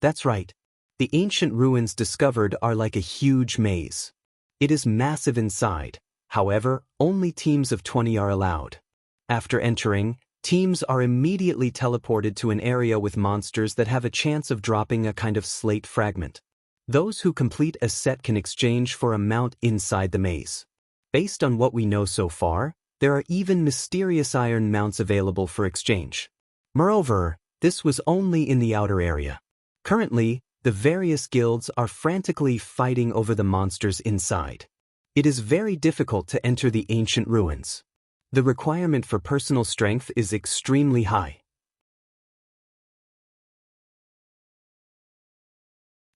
That's right. The ancient ruins discovered are like a huge maze. It is massive inside. However, only teams of 20 are allowed. After entering, teams are immediately teleported to an area with monsters that have a chance of dropping a kind of slate fragment. Those who complete a set can exchange for a mount inside the maze. Based on what we know so far, there are even mysterious iron mounts available for exchange. Moreover, this was only in the outer area. Currently, the various guilds are frantically fighting over the monsters inside. It is very difficult to enter the ancient ruins. The requirement for personal strength is extremely high.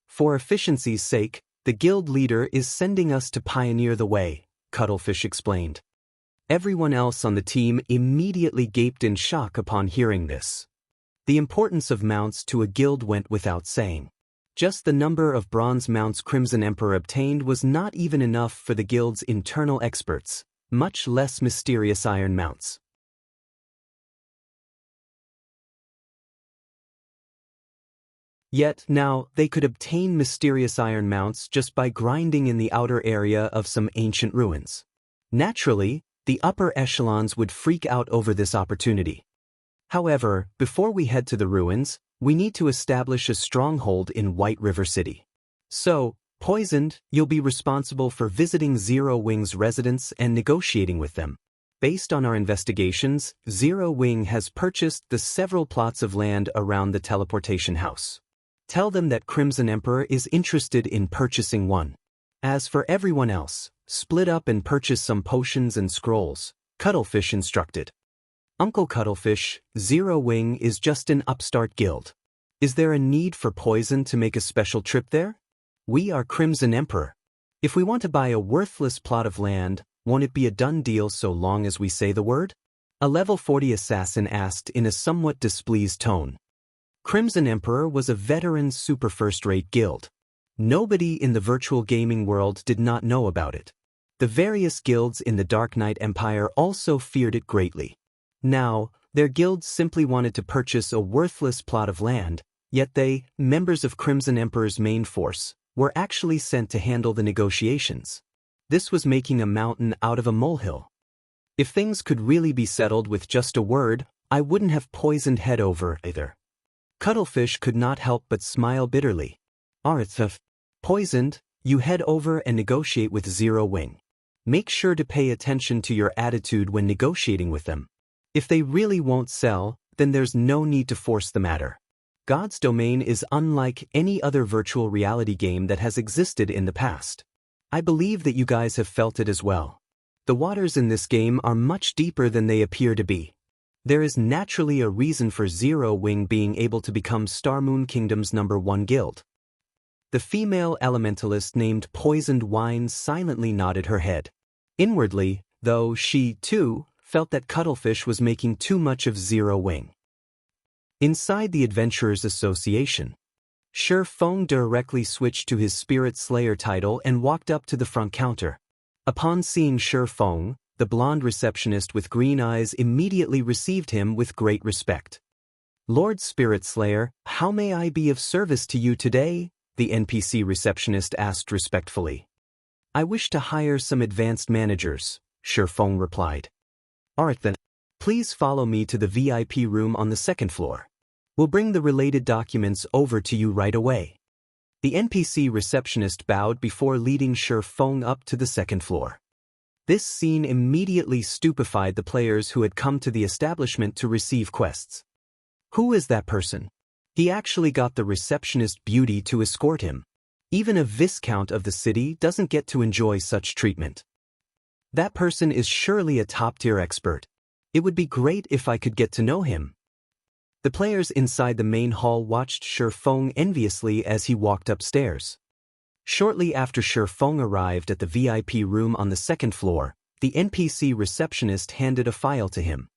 For efficiency's sake, the guild leader is sending us to pioneer the way, Cuttlefish explained. Everyone else on the team immediately gaped in shock upon hearing this. The importance of mounts to a guild went without saying. Just the number of bronze mounts Crimson Emperor obtained was not even enough for the guild's internal experts, much less mysterious iron mounts. Yet now they could obtain mysterious iron mounts just by grinding in the outer area of some ancient ruins. Naturally, the upper echelons would freak out over this opportunity. However, before we head to the ruins, we need to establish a stronghold in White River City. So, Poisoned, you'll be responsible for visiting Zero Wing's residents and negotiating with them. Based on our investigations, Zero Wing has purchased the several plots of land around the teleportation house. Tell them that Crimson Emperor is interested in purchasing one. As for everyone else, split up and purchase some potions and scrolls, Cuttlefish instructed. Uncle Cuttlefish, Zero Wing is just an upstart guild. Is there a need for Poison to make a special trip there? We are Crimson Emperor. If we want to buy a worthless plot of land, won't it be a done deal so long as we say the word? A level 40 assassin asked in a somewhat displeased tone. Crimson Emperor was a veteran super first-rate guild. Nobody in the virtual gaming world did not know about it. The various guilds in the Dark Knight Empire also feared it greatly. Now, their guilds simply wanted to purchase a worthless plot of land, yet they, members of Crimson Emperor's main force, were actually sent to handle the negotiations. This was making a mountain out of a molehill. If things could really be settled with just a word, I wouldn't have poisoned head over either. Cuttlefish could not help but smile bitterly. Arthur, Poisoned, you head over and negotiate with Zero Wing. Make sure to pay attention to your attitude when negotiating with them. If they really won't sell, then there's no need to force the matter. God's Domain is unlike any other virtual reality game that has existed in the past. I believe that you guys have felt it as well. The waters in this game are much deeper than they appear to be. There is naturally a reason for Zero Wing being able to become Star Moon Kingdom's #1 guild. The female elementalist named Poisoned Wine silently nodded her head. Inwardly, though, she, too, felt that Cuttlefish was making too much of Zero Wing. Inside the Adventurers Association, Shi Feng directly switched to his Spirit Slayer title and walked up to the front counter. Upon seeing Shi Feng, the blonde receptionist with green eyes immediately received him with great respect. Lord Spirit Slayer, how may I be of service to you today? The NPC receptionist asked respectfully. I wish to hire some advanced managers, Shi Feng replied. Alright then, please follow me to the VIP room on the second floor. We'll bring the related documents over to you right away. The NPC receptionist bowed before leading Shi Feng up to the second floor. This scene immediately stupefied the players who had come to the establishment to receive quests. Who is that person? He actually got the receptionist beauty to escort him. Even a viscount of the city doesn't get to enjoy such treatment. That person is surely a top-tier expert. It would be great if I could get to know him. The players inside the main hall watched Shi Feng enviously as he walked upstairs. Shortly after Shi Feng arrived at the VIP room on the second floor, the NPC receptionist handed a file to him.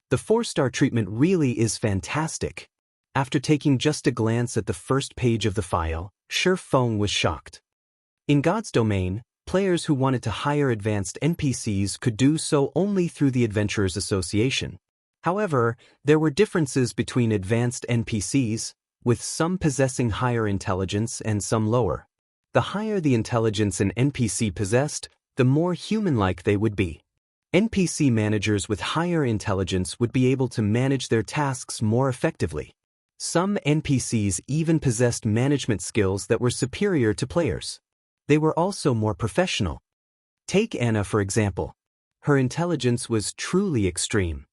The 4-star treatment really is fantastic. After taking just a glance at the first page of the file, Shi Feng was shocked. In God's Domain, players who wanted to hire advanced NPCs could do so only through the Adventurers Association. However, there were differences between advanced NPCs, with some possessing higher intelligence and some lower. The higher the intelligence an NPC possessed, the more human-like they would be. NPC managers with higher intelligence would be able to manage their tasks more effectively. Some NPCs even possessed management skills that were superior to players. They were also more professional. Take Anna for example. Her intelligence was truly extreme.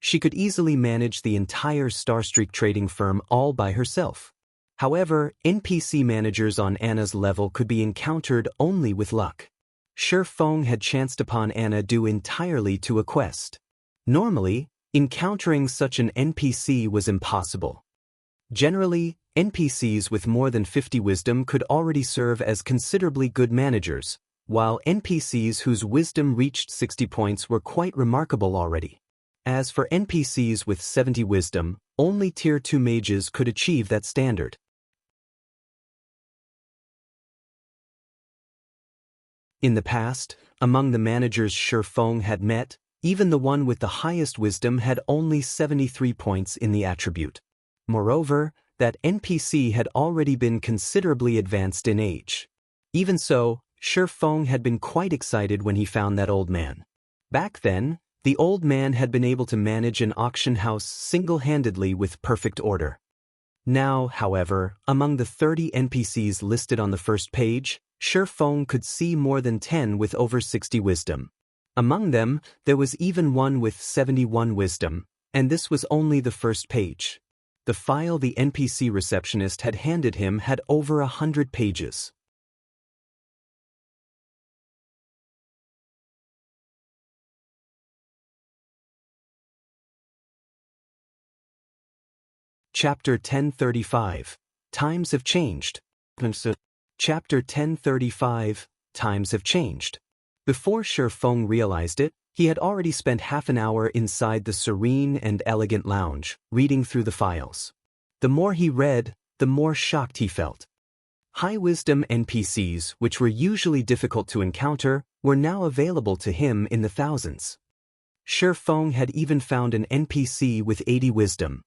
She could easily manage the entire Starstreak trading firm all by herself. However, NPC managers on Anna's level could be encountered only with luck. Shi Feng had chanced upon Anna due entirely to a quest. Normally, encountering such an NPC was impossible. Generally, NPCs with more than 50 wisdom could already serve as considerably good managers, while NPCs whose wisdom reached 60 points were quite remarkable already. As for NPCs with 70 wisdom, only Tier 2 mages could achieve that standard. In the past, among the managers Shi Feng had met, even the one with the highest wisdom had only 73 points in the attribute. Moreover, that NPC had already been considerably advanced in age. Even so, Shi Feng had been quite excited when he found that old man. Back then, the old man had been able to manage an auction house single-handedly with perfect order. Now, however, among the 30 NPCs listed on the first page, Shi Feng could see more than 10 with over 60 wisdom. Among them, there was even one with 71 wisdom, and this was only the first page. The file the NPC receptionist had handed him had over 100 pages. Chapter 1035. Times have changed. Chapter 1035. Times have changed. Before Shi Feng realized it, he had already spent half an hour inside the serene and elegant lounge, reading through the files. The more he read, the more shocked he felt. High-wisdom NPCs, which were usually difficult to encounter, were now available to him in the thousands. Shi Feng had even found an NPC with 80 wisdom.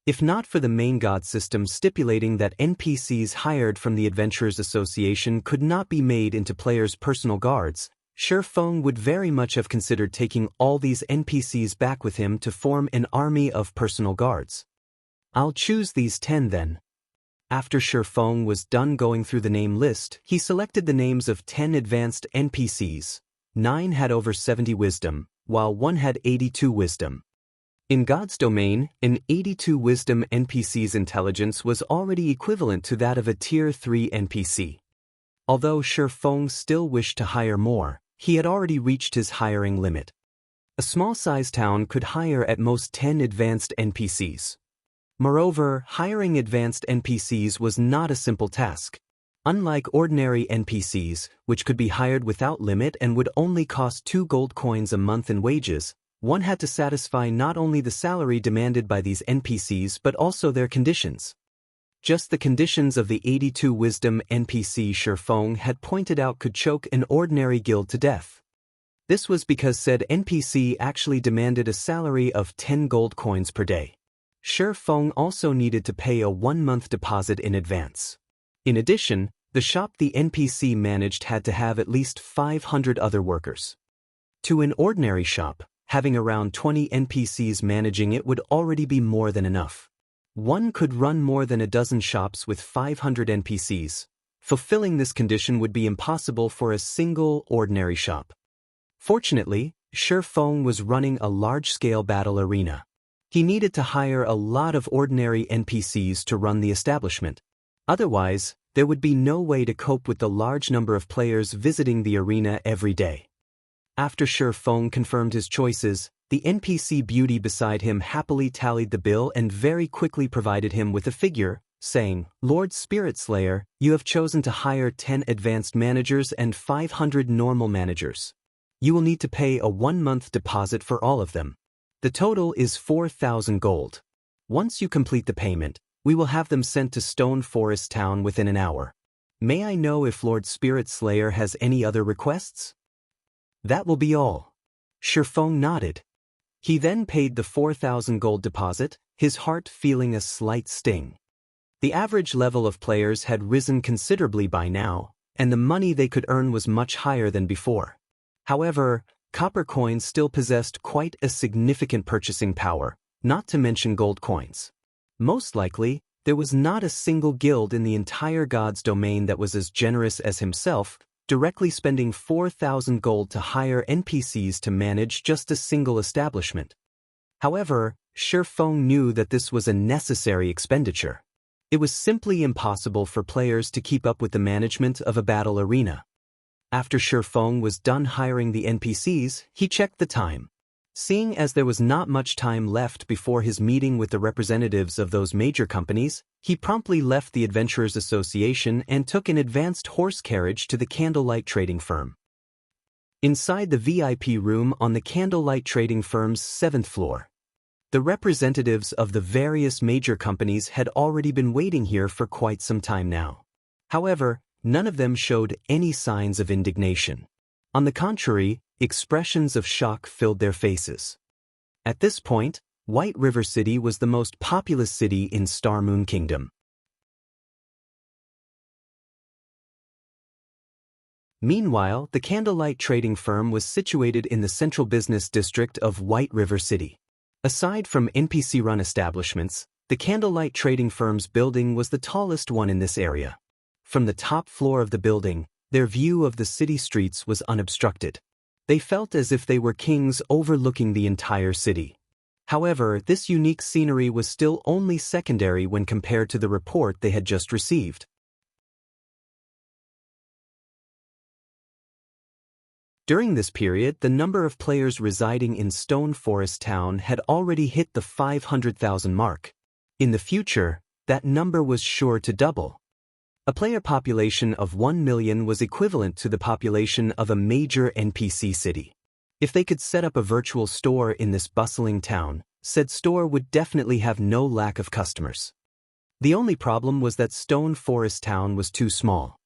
If not for the Mage God system stipulating that NPCs hired from the Adventurers Association could not be made into players' personal guards, Shi Feng would very much have considered taking all these NPCs back with him to form an army of personal guards. I'll choose these 10 then. After Shi Feng was done going through the name list, he selected the names of 10 advanced NPCs. 9 had over 70 wisdom, while 1 had 82 wisdom. In God's domain, an 82 wisdom NPC's intelligence was already equivalent to that of a Tier 3 NPC. Although Shi Feng still wished to hire more, he had already reached his hiring limit. A small-sized town could hire at most 10 advanced NPCs. Moreover, hiring advanced NPCs was not a simple task. Unlike ordinary NPCs, which could be hired without limit and would only cost 2 gold coins a month in wages, one had to satisfy not only the salary demanded by these NPCs but also their conditions. Just the conditions of the 82 wisdom NPC Shi Feng had pointed out could choke an ordinary guild to death. This was because said NPC actually demanded a salary of 10 gold coins per day. Shi Feng also needed to pay a 1-month deposit in advance. In addition, the shop the NPC managed had to have at least 500 other workers. To an ordinary shop, having around 20 NPCs managing it would already be more than enough. One could run more than a dozen shops with 500 NPCs. Fulfilling this condition would be impossible for a single ordinary shop. Fortunately, Shi Feng was running a large-scale battle arena. He needed to hire a lot of ordinary NPCs to run the establishment. Otherwise, there would be no way to cope with the large number of players visiting the arena every day. After Shi Feng confirmed his choices, the NPC beauty beside him happily tallied the bill and very quickly provided him with a figure, saying, "Lord Spirit Slayer, you have chosen to hire 10 advanced managers and 500 normal managers. You will need to pay a 1-month deposit for all of them. The total is 4,000 gold. Once you complete the payment, we will have them sent to Stone Forest Town within an hour. May I know if Lord Spirit Slayer has any other requests?" That will be all. Shifeng nodded. He then paid the 4,000 gold deposit, his heart feeling a slight sting. The average level of players had risen considerably by now, and the money they could earn was much higher than before. However, copper coins still possessed quite a significant purchasing power, not to mention gold coins. Most likely, there was not a single guild in the entire god's domain that was as generous as himself, directly spending 4,000 gold to hire NPCs to manage just a single establishment. However, Shifeng knew that this was a necessary expenditure. It was simply impossible for players to keep up with the management of a battle arena. After Shifeng was done hiring the NPCs, he checked the time. Seeing as there was not much time left before his meeting with the representatives of those major companies, he promptly left the Adventurers Association and took an advanced horse carriage to the Candlelight trading firm. Inside the VIP room on the Candlelight trading firm's 7th floor, the representatives of the various major companies had already been waiting here for quite some time now. However, none of them showed any signs of indignation. On the contrary, expressions of shock filled their faces. At this point, White River City was the most populous city in Star Moon Kingdom. Meanwhile, the Candlelight trading firm was situated in the central business district of White River City. Aside from NPC-run establishments, the Candlelight trading firm's building was the tallest one in this area. From the top floor of the building, their view of the city streets was unobstructed. They felt as if they were kings overlooking the entire city. However, this unique scenery was still only secondary when compared to the report they had just received. During this period, the number of players residing in Stone Forest Town had already hit the 500,000 mark. In the future, that number was sure to double. A player population of 1 million was equivalent to the population of a major NPC city. If they could set up a virtual store in this bustling town, said store would definitely have no lack of customers. The only problem was that Stone Forest Town was too small.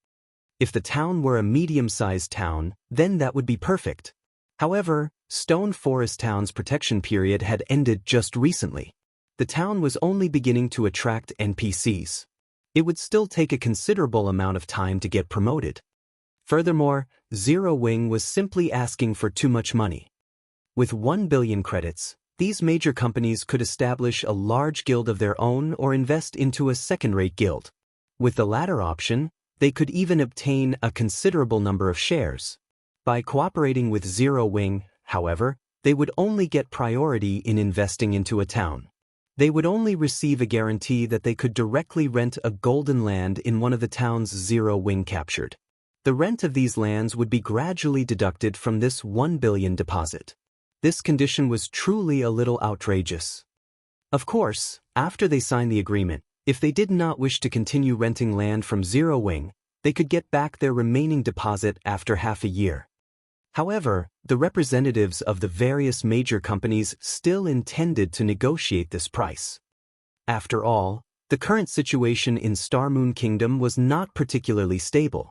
If the town were a medium-sized town, then that would be perfect. However, Stone Forest Town's protection period had ended just recently. The town was only beginning to attract NPCs. It would still take a considerable amount of time to get promoted. Furthermore, Zero Wing was simply asking for too much money. With 1 billion credits, these major companies could establish a large guild of their own or invest into a second-rate guild. With the latter option, they could even obtain a considerable number of shares. By cooperating with Zero Wing, however, they would only get priority in investing into a town. They would only receive a guarantee that they could directly rent a golden land in one of the towns Zero Wing captured. The rent of these lands would be gradually deducted from this 1 billion deposit. This condition was truly a little outrageous. Of course, after they signed the agreement, if they did not wish to continue renting land from Zero Wing, they could get back their remaining deposit after half a year. However, the representatives of the various major companies still intended to negotiate this price. After all, the current situation in Star Moon Kingdom was not particularly stable.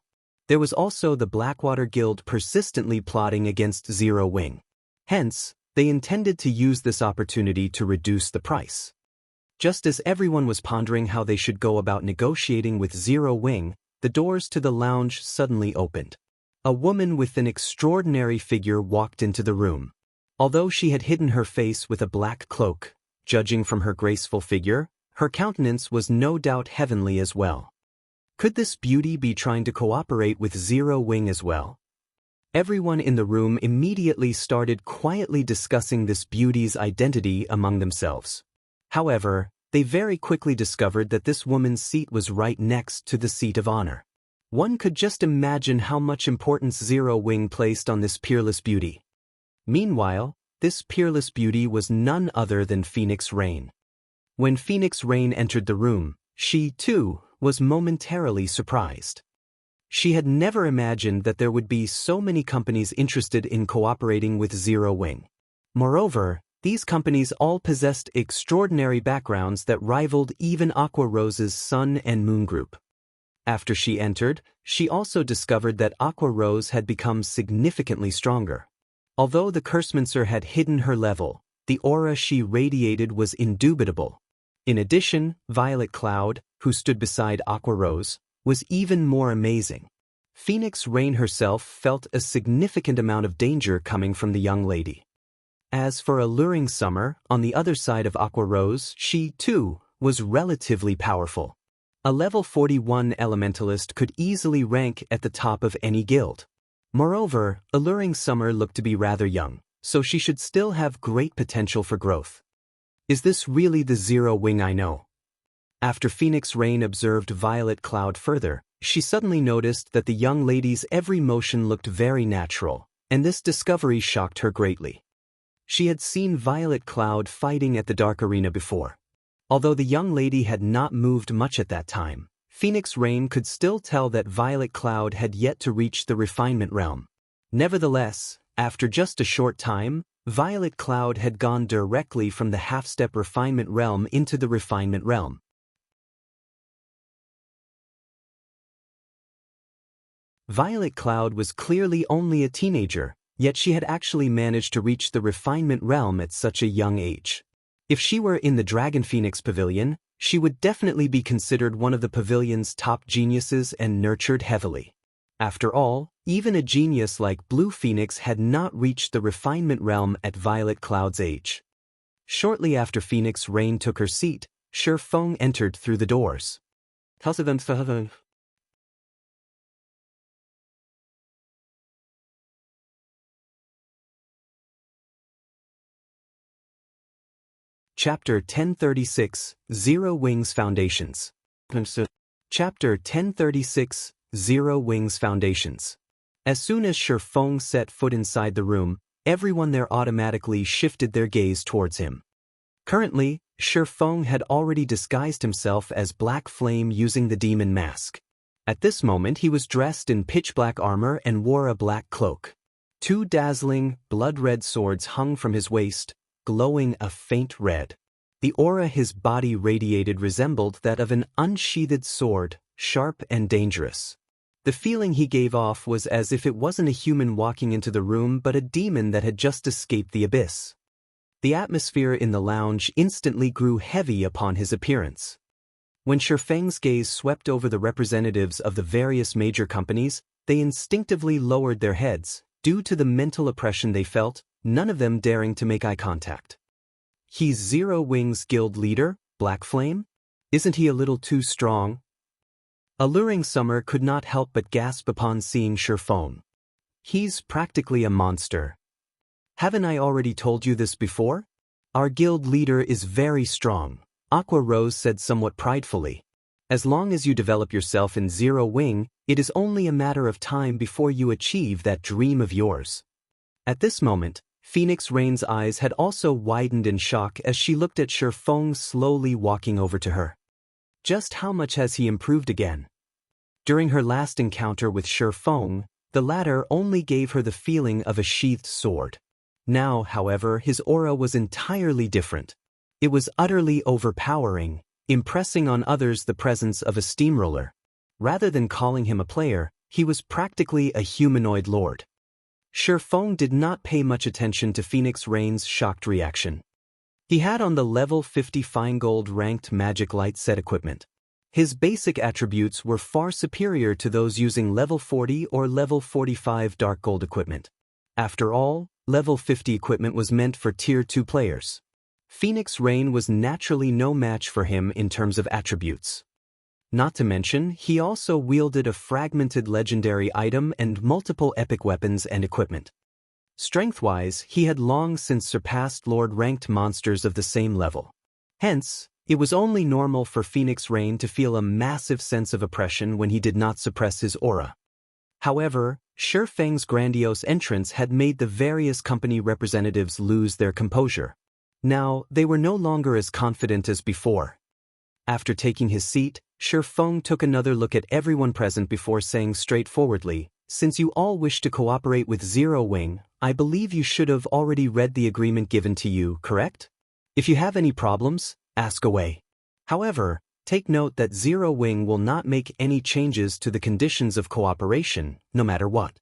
There was also the Blackwater Guild persistently plotting against Zero Wing. Hence, they intended to use this opportunity to reduce the price. Just as everyone was pondering how they should go about negotiating with Zero Wing, the doors to the lounge suddenly opened. A woman with an extraordinary figure walked into the room. Although she had hidden her face with a black cloak, judging from her graceful figure, her countenance was no doubt heavenly as well. Could this beauty be trying to cooperate with Zero Wing as well? Everyone in the room immediately started quietly discussing this beauty's identity among themselves. However, they very quickly discovered that this woman's seat was right next to the seat of honor. One could just imagine how much importance Zero Wing placed on this peerless beauty. Meanwhile, this peerless beauty was none other than Phoenix Rain. When Phoenix Rain entered the room, she, too, was momentarily surprised. She had never imagined that there would be so many companies interested in cooperating with Zero Wing. Moreover, these companies all possessed extraordinary backgrounds that rivaled even Aqua Rose's Sun and Moon Group. After she entered, she also discovered that Aqua Rose had become significantly stronger. Although the Cursemancer had hidden her level, the aura she radiated was indubitable. In addition, Violet Cloud, who stood beside Aqua Rose, was even more amazing. Phoenix Rain herself felt a significant amount of danger coming from the young lady. As for Alluring Summer, on the other side of Aqua Rose, she, too, was relatively powerful. A level 41 elementalist could easily rank at the top of any guild. Moreover, Alluring Summer looked to be rather young, so she should still have great potential for growth. Is this really the Zero Wing I know? After Phoenix Rain observed Violet Cloud further, she suddenly noticed that the young lady's every motion looked very natural, and this discovery shocked her greatly. She had seen Violet Cloud fighting at the Dark Arena before. Although the young lady had not moved much at that time, Phoenix Rain could still tell that Violet Cloud had yet to reach the refinement realm. Nevertheless, after just a short time, Violet Cloud had gone directly from the half-step refinement realm into the refinement realm. Violet Cloud was clearly only a teenager, yet she had actually managed to reach the refinement realm at such a young age. If she were in the Dragon Phoenix Pavilion, she would definitely be considered one of the pavilion's top geniuses and nurtured heavily. After all, even a genius like Blue Phoenix had not reached the refinement realm at Violet Cloud's age. Shortly after Phoenix Rain took her seat, Shifeng entered through the doors. Chapter 1036, Zero Wings Foundations. Chapter 1036, Zero Wings Foundations. As soon as Shifeng set foot inside the room, everyone there automatically shifted their gaze towards him. Currently, Shifeng had already disguised himself as Black Flame using the demon mask. At this moment he was dressed in pitch-black armor and wore a black cloak. Two dazzling, blood-red swords hung from his waist, glowing a faint red. The aura his body radiated resembled that of an unsheathed sword, sharp and dangerous. The feeling he gave off was as if it wasn't a human walking into the room but a demon that had just escaped the abyss. The atmosphere in the lounge instantly grew heavy upon his appearance. When Shifeng's gaze swept over the representatives of the various major companies, they instinctively lowered their heads, due to the mental oppression they felt, none of them daring to make eye contact. He's Zero Wings Guild leader, Black Flame? Isn't he a little too strong? Alluring Summer could not help but gasp upon seeing Shifeng. He's practically a monster. Haven't I already told you this before? Our guild leader is very strong, Aqua Rose said somewhat pridefully. As long as you develop yourself in Zero Wing, it is only a matter of time before you achieve that dream of yours. At this moment, Phoenix Rain's eyes had also widened in shock as she looked at Shifeng slowly walking over to her. Just how much has he improved again? During her last encounter with Shifeng, the latter only gave her the feeling of a sheathed sword. Now, however, his aura was entirely different. It was utterly overpowering, impressing on others the presence of a steamroller. Rather than calling him a player, he was practically a humanoid lord. Shifeng did not pay much attention to Phoenix Rain's shocked reaction. He had on the level 50 fine gold ranked magic light set equipment. His basic attributes were far superior to those using level 40 or level 45 dark gold equipment. After all, level 50 equipment was meant for tier 2 players. Phoenix Rain was naturally no match for him in terms of attributes. Not to mention, he also wielded a fragmented legendary item and multiple epic weapons and equipment. Strength-wise, he had long since surpassed Lord-ranked monsters of the same level. Hence, it was only normal for Phoenix Rain to feel a massive sense of oppression when he did not suppress his aura. However, Shifeng's grandiose entrance had made the various company representatives lose their composure. Now, they were no longer as confident as before. After taking his seat, Shifeng took another look at everyone present before saying straightforwardly, "Since you all wish to cooperate with Zero Wing, I believe you should have already read the agreement given to you, correct? If you have any problems, ask away. However, take note that Zero Wing will not make any changes to the conditions of cooperation, no matter what."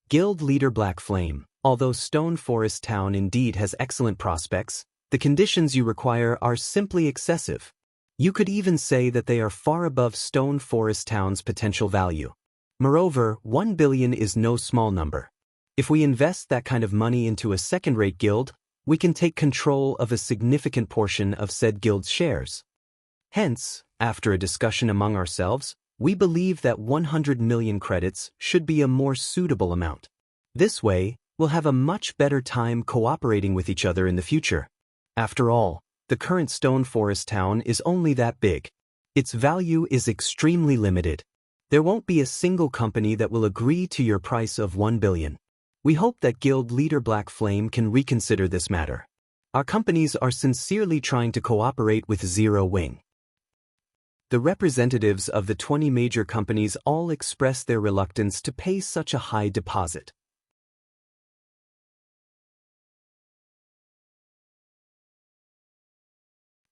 Guild leader Black Flame, Although Stone Forest Town indeed has excellent prospects, the conditions you require are simply excessive. You could even say that they are far above Stone Forest Town's potential value. Moreover, 1 billion is no small number. If we invest that kind of money into a second-rate guild, we can take control of a significant portion of said guild's shares. Hence, after a discussion among ourselves, we believe that 100 million credits should be a more suitable amount. This way, we'll have a much better time cooperating with each other in the future. After all, the current Stone Forest Town is only that big. Its value is extremely limited. There won't be a single company that will agree to your price of 1 billion. We hope that Guild Leader Black Flame can reconsider this matter. Our companies are sincerely trying to cooperate with Zero Wing. The representatives of the 20 major companies all express their reluctance to pay such a high deposit.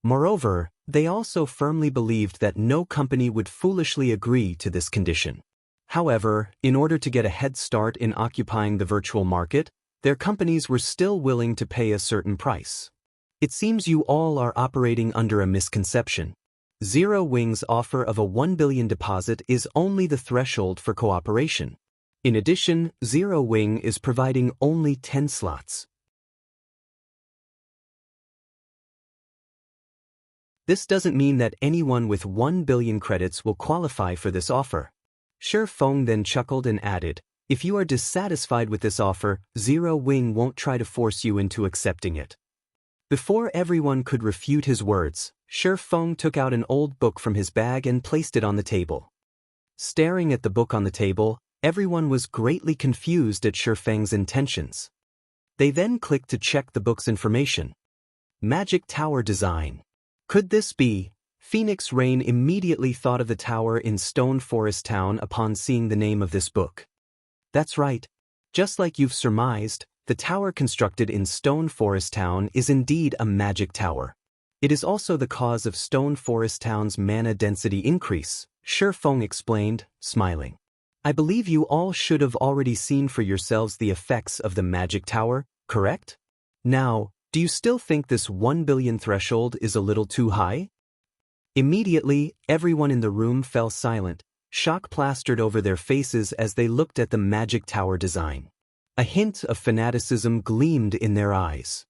Moreover, they also firmly believed that no company would foolishly agree to this condition. However, in order to get a head start in occupying the virtual market, their companies were still willing to pay a certain price. It seems you all are operating under a misconception. Zero Wing's offer of a 1 billion deposit is only the threshold for cooperation. In addition, Zero Wing is providing only 10 slots. This doesn't mean that anyone with 1 billion credits will qualify for this offer. Shi Feng then chuckled and added, "If you are dissatisfied with this offer, Zero Wing won't try to force you into accepting it." Before everyone could refute his words, Shi Feng took out an old book from his bag and placed it on the table. Staring at the book on the table, everyone was greatly confused at Shi Feng's intentions. They then clicked to check the book's information. Magic Tower Design. Could this be? Phoenix Rain immediately thought of the tower in Stone Forest Town upon seeing the name of this book. That's right. Just like you've surmised, the tower constructed in Stone Forest Town is indeed a magic tower. It is also the cause of Stone Forest Town's mana density increase, Shi Feng explained, smiling. I believe you all should have already seen for yourselves the effects of the magic tower, correct? Now, do you still think this 1 billion threshold is a little too high? Immediately, everyone in the room fell silent, shock plastered over their faces as they looked at the magic tower design. A hint of fanaticism gleamed in their eyes.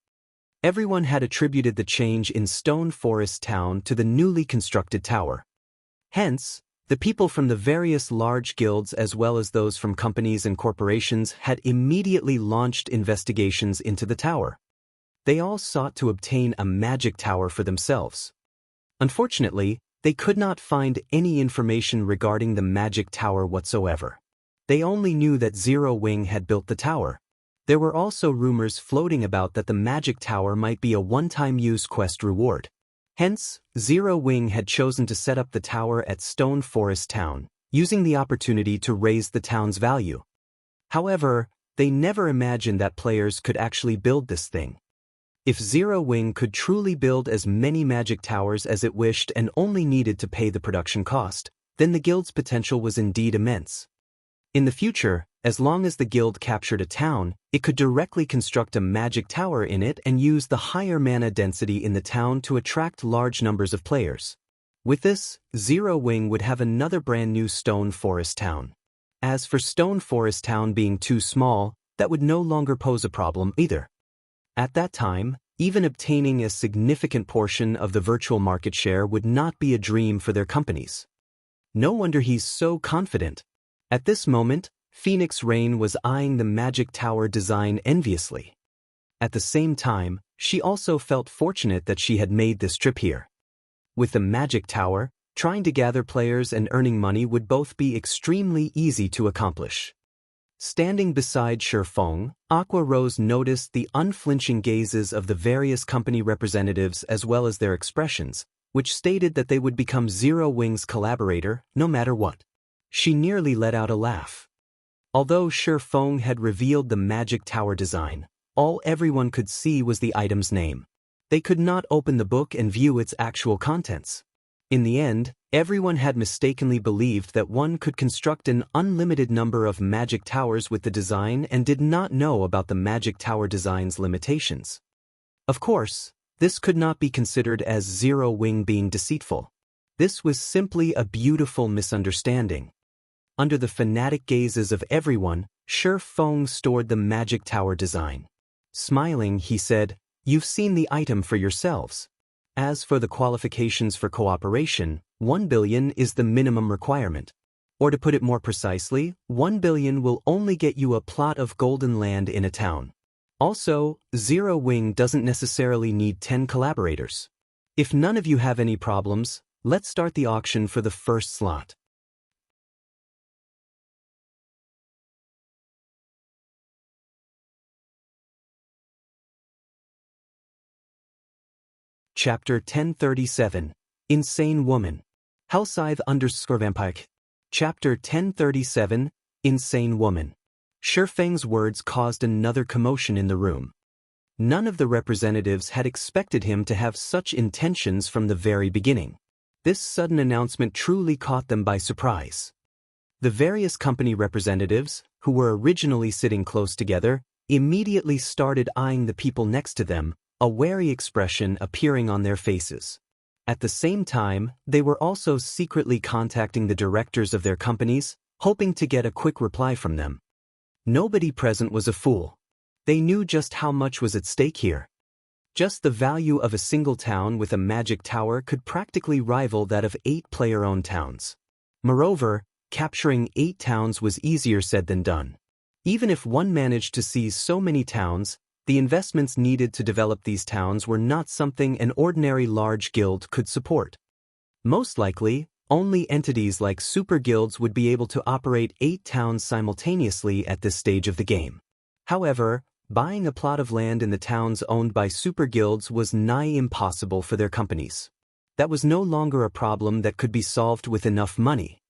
Everyone had attributed the change in Stone Forest Town to the newly constructed tower. Hence, the people from the various large guilds as well as those from companies and corporations had immediately launched investigations into the tower. They all sought to obtain a magic tower for themselves. Unfortunately, they could not find any information regarding the magic tower whatsoever. They only knew that Zero Wing had built the tower. There were also rumors floating about that the magic tower might be a one-time use quest reward. Hence, Zero Wing had chosen to set up the tower at Stone Forest Town, using the opportunity to raise the town's value. However, they never imagined that players could actually build this thing. If Zero Wing could truly build as many magic towers as it wished and only needed to pay the production cost, then the guild's potential was indeed immense. In the future, as long as the guild captured a town, it could directly construct a magic tower in it and use the higher mana density in the town to attract large numbers of players. With this, Zero Wing would have another brand new Stone Forest Town. As for Stone Forest Town being too small, that would no longer pose a problem either. At that time, even obtaining a significant portion of the virtual market share would not be a dream for their companies. No wonder he's so confident. At this moment, Phoenix Rain was eyeing the magic tower design enviously. At the same time, she also felt fortunate that she had made this trip here. With the magic tower, trying to gather players and earning money would both be extremely easy to accomplish. Standing beside Shi Feng, Aqua Rose noticed the unflinching gazes of the various company representatives as well as their expressions, which stated that they would become Zero Wing's collaborator no matter what. She nearly let out a laugh. Although Shi Feng had revealed the magic tower design, all everyone could see was the item's name. They could not open the book and view its actual contents. In the end, everyone had mistakenly believed that one could construct an unlimited number of magic towers with the design and did not know about the magic tower design's limitations. Of course, this could not be considered as Zero Wing being deceitful. This was simply a beautiful misunderstanding. Under the fanatic gazes of everyone, Shi Feng stored the magic tower design. Smiling, he said, "You've seen the item for yourselves. As for the qualifications for cooperation, 1 billion is the minimum requirement. Or to put it more precisely, 1 billion will only get you a plot of golden land in a town. Also, Zero Wing doesn't necessarily need 10 collaborators. If none of you have any problems, let's start the auction for the first slot." Chapter 1037, Insane Woman. Hellscythe_Vampire. Chapter 1037, Insane Woman. Shi Feng's words caused another commotion in the room. None of the representatives had expected him to have such intentions from the very beginning. This sudden announcement truly caught them by surprise. The various company representatives, who were originally sitting close together, immediately started eyeing the people next to them, a wary expression appearing on their faces. At the same time, they were also secretly contacting the directors of their companies, hoping to get a quick reply from them. Nobody present was a fool. They knew just how much was at stake here. Just the value of a single town with a magic tower could practically rival that of 8 player-owned towns. Moreover, capturing 8 towns was easier said than done. Even if one managed to seize so many towns, the investments needed to develop these towns were not something an ordinary large guild could support. Most likely, only entities like super guilds would be able to operate 8 towns simultaneously at this stage of the game. However, buying a plot of land in the towns owned by super guilds was nigh impossible for their companies. That was no longer a problem that could be solved with enough money.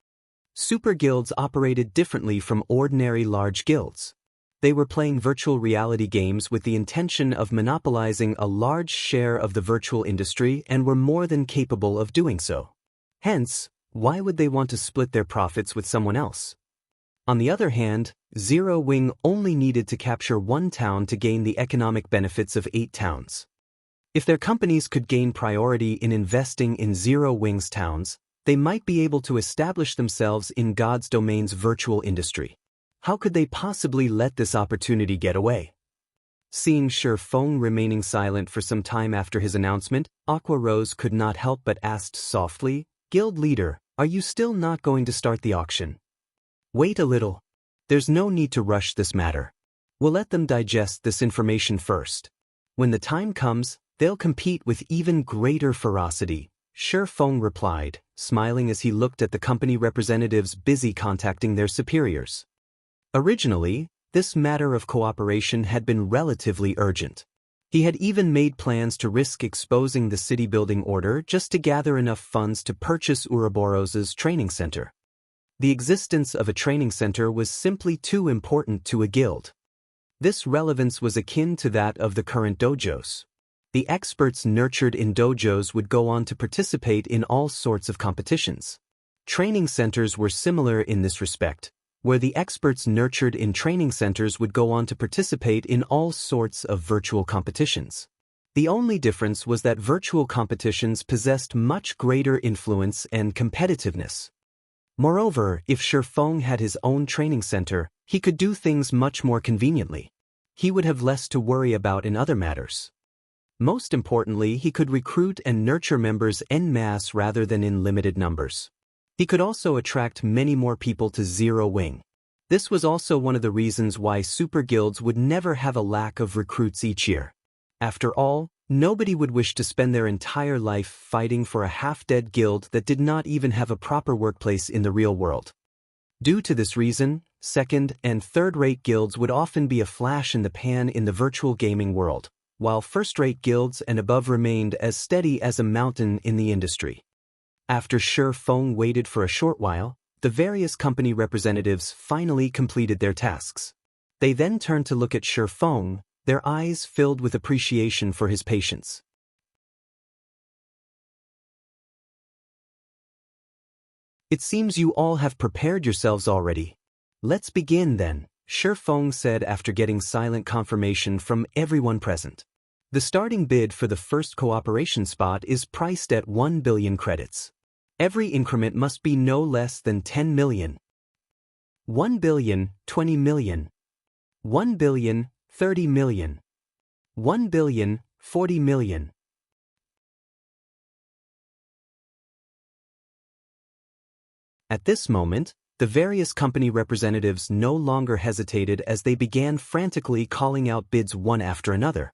Super guilds operated differently from ordinary large guilds. They were playing virtual reality games with the intention of monopolizing a large share of the virtual industry and were more than capable of doing so. Hence, why would they want to split their profits with someone else? On the other hand, Zero Wing only needed to capture 1 town to gain the economic benefits of 8 towns. If their companies could gain priority in investing in Zero Wing's towns, they might be able to establish themselves in God's domain's virtual industry. How could they possibly let this opportunity get away? Seeing Shi Feng remaining silent for some time after his announcement, Aqua Rose could not help but asked softly, "Guild leader, are you still not going to start the auction?" "Wait a little. There's no need to rush this matter. We'll let them digest this information first. When the time comes, they'll compete with even greater ferocity," Shi Feng replied, smiling as he looked at the company representatives busy contacting their superiors. Originally, this matter of cooperation had been relatively urgent. He had even made plans to risk exposing the city-building order just to gather enough funds to purchase Ouroboros's training center. The existence of a training center was simply too important to a guild. This relevance was akin to that of the current dojos. The experts nurtured in dojos would go on to participate in all sorts of competitions. Training centers were similar in this respect, where the experts nurtured in training centers would go on to participate in all sorts of virtual competitions. The only difference was that virtual competitions possessed much greater influence and competitiveness. Moreover, if Shi Feng had his own training center, he could do things much more conveniently. He would have less to worry about in other matters. Most importantly, he could recruit and nurture members en masse rather than in limited numbers. He could also attract many more people to Zero Wing. This was also one of the reasons why super guilds would never have a lack of recruits each year. After all, nobody would wish to spend their entire life fighting for a half-dead guild that did not even have a proper workplace in the real world. Due to this reason, second- and third-rate guilds would often be a flash in the pan in the virtual gaming world, while first-rate guilds and above remained as steady as a mountain in the industry. After Shi Feng waited for a short while, the various company representatives finally completed their tasks. They then turned to look at Shi Feng, their eyes filled with appreciation for his patience. It seems you all have prepared yourselves already. Let's begin then, Shi Feng said after getting silent confirmation from everyone present. The starting bid for the first cooperation spot is priced at 1 billion credits. Every increment must be no less than 10 million. 1 billion, 20 million. 1 billion, 30 million. 1 billion, 40 million. At this moment, the various company representatives no longer hesitated as they began frantically calling out bids one after another.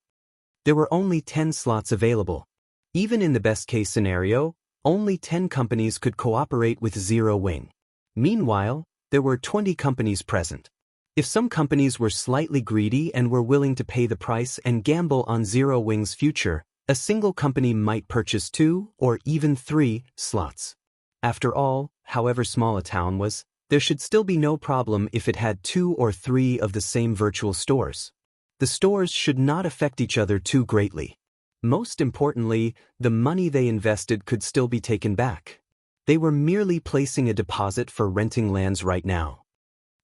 There were only 10 slots available. Even in the best-case scenario, only 10 companies could cooperate with Zero Wing. Meanwhile, there were 20 companies present. If some companies were slightly greedy and were willing to pay the price and gamble on Zero Wing's future, a single company might purchase 2 or even 3 slots. After all, however small a town was, there should still be no problem if it had 2 or 3 of the same virtual stores. The stores should not affect each other too greatly. Most importantly, the money they invested could still be taken back. They were merely placing a deposit for renting lands right now.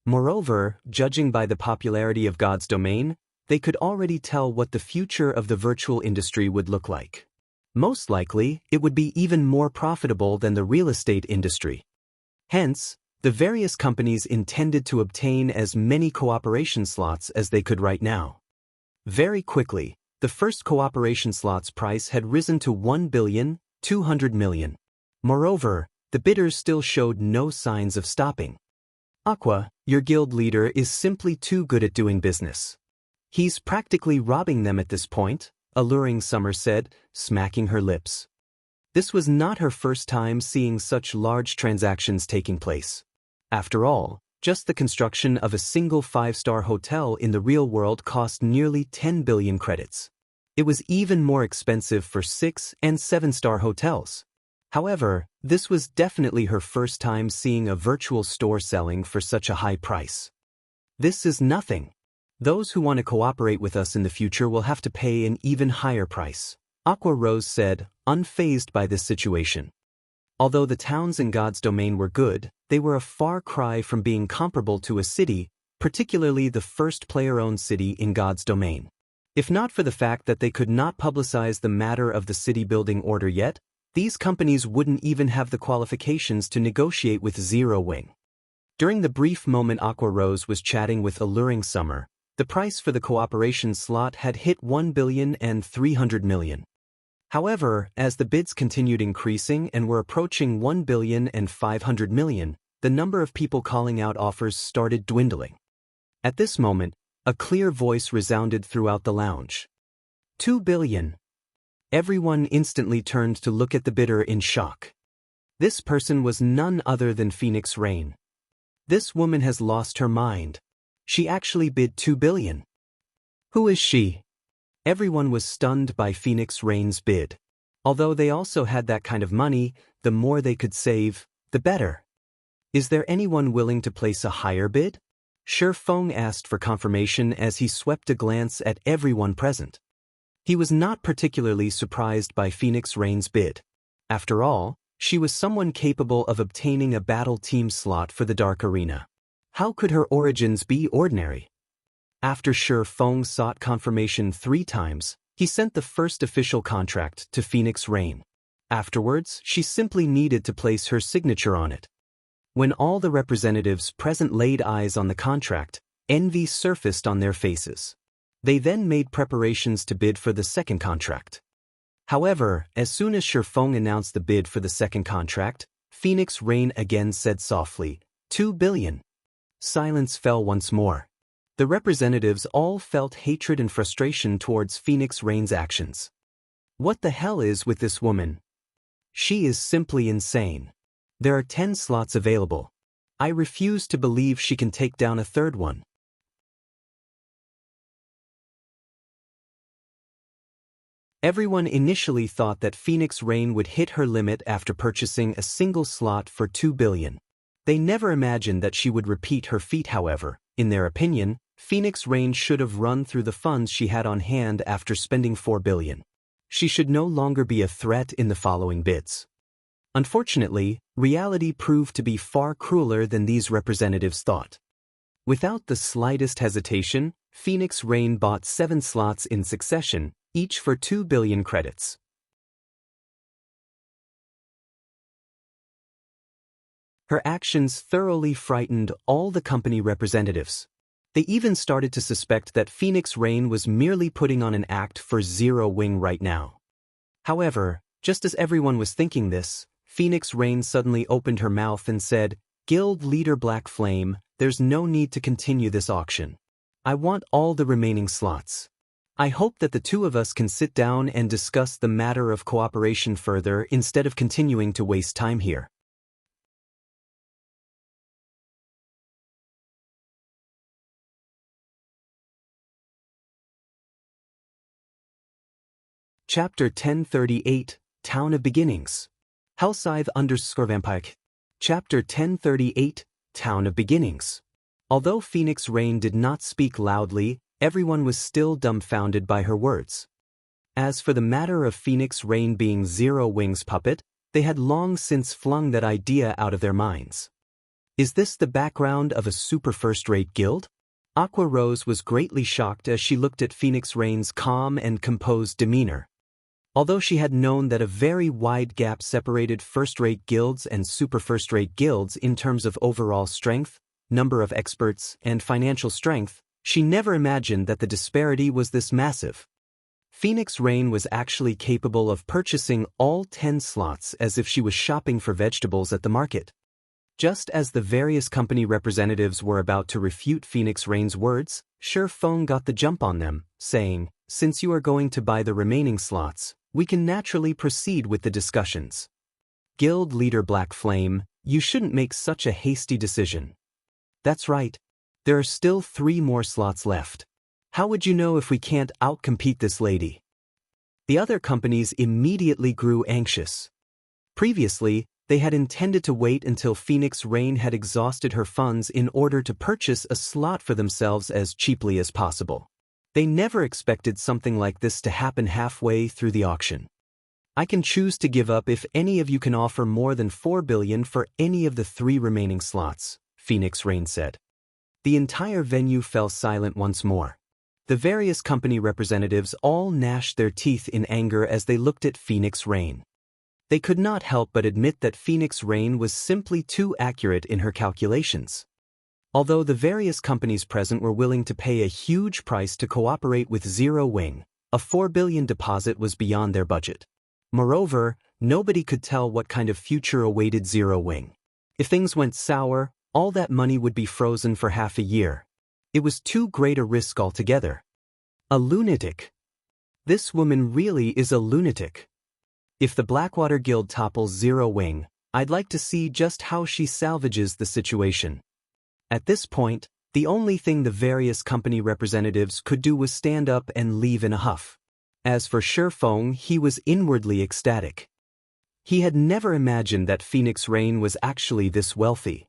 Moreover, judging by the popularity of God's domain, they could already tell what the future of the virtual industry would look like. Most likely, it would be even more profitable than the real estate industry. Hence, the various companies intended to obtain as many cooperation slots as they could right now. Very quickly, the first cooperation slot's price had risen to 1,200 million. Moreover, the bidders still showed no signs of stopping. Aqua, your guild leader, is simply too good at doing business. He's practically robbing them at this point, Alluring Summer said, smacking her lips. This was not her first time seeing such large transactions taking place. After all, just the construction of a single 5-star hotel in the real world cost nearly 10 billion credits. It was even more expensive for 6- and 7-star hotels. However, this was definitely her first time seeing a virtual store selling for such a high price. This is nothing. Those who want to cooperate with us in the future will have to pay an even higher price, Aqua Rose said, unfazed by this situation. Although the towns in God's domain were good, they were a far cry from being comparable to a city, particularly the first player-owned city in God's domain. If not for the fact that they could not publicize the matter of the city-building order yet, these companies wouldn't even have the qualifications to negotiate with Zero Wing. During the brief moment Aqua Rose was chatting with Alluring Summer, the price for the cooperation slot had hit 1,300 million. However, as the bids continued increasing and were approaching 1,500 million, the number of people calling out offers started dwindling. At this moment, a clear voice resounded throughout the lounge. 2 billion. Everyone instantly turned to look at the bidder in shock. This person was none other than Phoenix Rain. This woman has lost her mind. She actually bid 2 billion. Who is she? Everyone was stunned by Phoenix Rain's bid. Although they also had that kind of money, the more they could save, the better. Is there anyone willing to place a higher bid? Shi Feng asked for confirmation as he swept a glance at everyone present. He was not particularly surprised by Phoenix Rain's bid. After all, she was someone capable of obtaining a battle team slot for the Dark Arena. How could her origins be ordinary? After Shi Feng sought confirmation 3 times, he sent the first official contract to Phoenix Rain. Afterwards, she simply needed to place her signature on it. When all the representatives present laid eyes on the contract, envy surfaced on their faces. They then made preparations to bid for the second contract. However, as soon as Shi Feng announced the bid for the second contract, Phoenix Rain again said softly, 2 billion. Silence fell once more. The representatives all felt hatred and frustration towards Phoenix Rain's actions. What the hell is with this woman? She is simply insane. There are 10 slots available. I refuse to believe she can take down a third one. Everyone initially thought that Phoenix Rain would hit her limit after purchasing a single slot for 2 billion. They never imagined that she would repeat her feat. However, in their opinion, Phoenix Rain should have run through the funds she had on hand after spending 4 billion. She should no longer be a threat in the following bids. Unfortunately, Reality proved to be far crueler than these representatives thought. Without the slightest hesitation, Phoenix Rain bought 7 slots in succession, each for 2 billion credits. Her actions thoroughly frightened all the company representatives. They even started to suspect that Phoenix Rain was merely putting on an act for Zero Wing right now. However, just as everyone was thinking this, Phoenix Rain suddenly opened her mouth and said, "Guild leader Black Flame, there's no need to continue this auction. I want all the remaining slots. I hope that the two of us can sit down and discuss the matter of cooperation further instead of continuing to waste time here." Chapter 1038, Town of Beginnings. Hellscythe_Vampire. Chapter 1038, Town of Beginnings. Although Phoenix Rain did not speak loudly, everyone was still dumbfounded by her words. As for the matter of Phoenix Rain being Zero Wing's puppet, they had long since flung that idea out of their minds. Is this the background of a super first-rate guild? Aqua Rose was greatly shocked as she looked at Phoenix Rain's calm and composed demeanor. Although she had known that a very wide gap separated first-rate guilds and super first-rate guilds in terms of overall strength, number of experts, and financial strength, she never imagined that the disparity was this massive. Phoenix Rain was actually capable of purchasing all 10 slots as if she was shopping for vegetables at the market. Just as the various company representatives were about to refute Phoenix Rain's words, Feng got the jump on them, saying, "Since you are going to buy the remaining slots, we can naturally proceed with the discussions. Guild leader Black Flame, you shouldn't make such a hasty decision. That's right. There are still 3 more slots left. How would you know if we can't outcompete this lady?" The other companies immediately grew anxious. Previously, they had intended to wait until Phoenix Rain had exhausted her funds in order to purchase a slot for themselves as cheaply as possible. They never expected something like this to happen halfway through the auction. "I can choose to give up if any of you can offer more than 4 billion for any of the 3 remaining slots," Phoenix Rain said. The entire venue fell silent once more. The various company representatives all gnashed their teeth in anger as they looked at Phoenix Rain. They could not help but admit that Phoenix Rain was simply too accurate in her calculations. Although the various companies present were willing to pay a huge price to cooperate with Zero Wing, a 4 billion deposit was beyond their budget. Moreover, nobody could tell what kind of future awaited Zero Wing. If things went sour, all that money would be frozen for half a year. It was too great a risk altogether. A lunatic. This woman really is a lunatic. If the Blackwater Guild topples Zero Wing, I'd like to see just how she salvages the situation. At this point, the only thing the various company representatives could do was stand up and leave in a huff. As for Feng, he was inwardly ecstatic. He had never imagined that Phoenix Rain was actually this wealthy.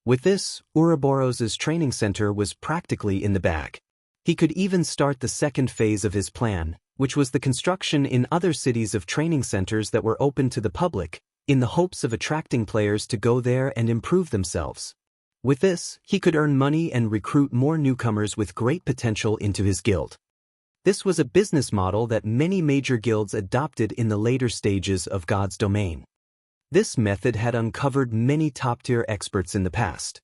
With this, Ouroboros's training center was practically in the bag. He could even start the second phase of his plan, which was the construction in other cities of training centers that were open to the public, in the hopes of attracting players to go there and improve themselves. With this, he could earn money and recruit more newcomers with great potential into his guild. This was a business model that many major guilds adopted in the later stages of God's domain. This method had uncovered many top-tier experts in the past.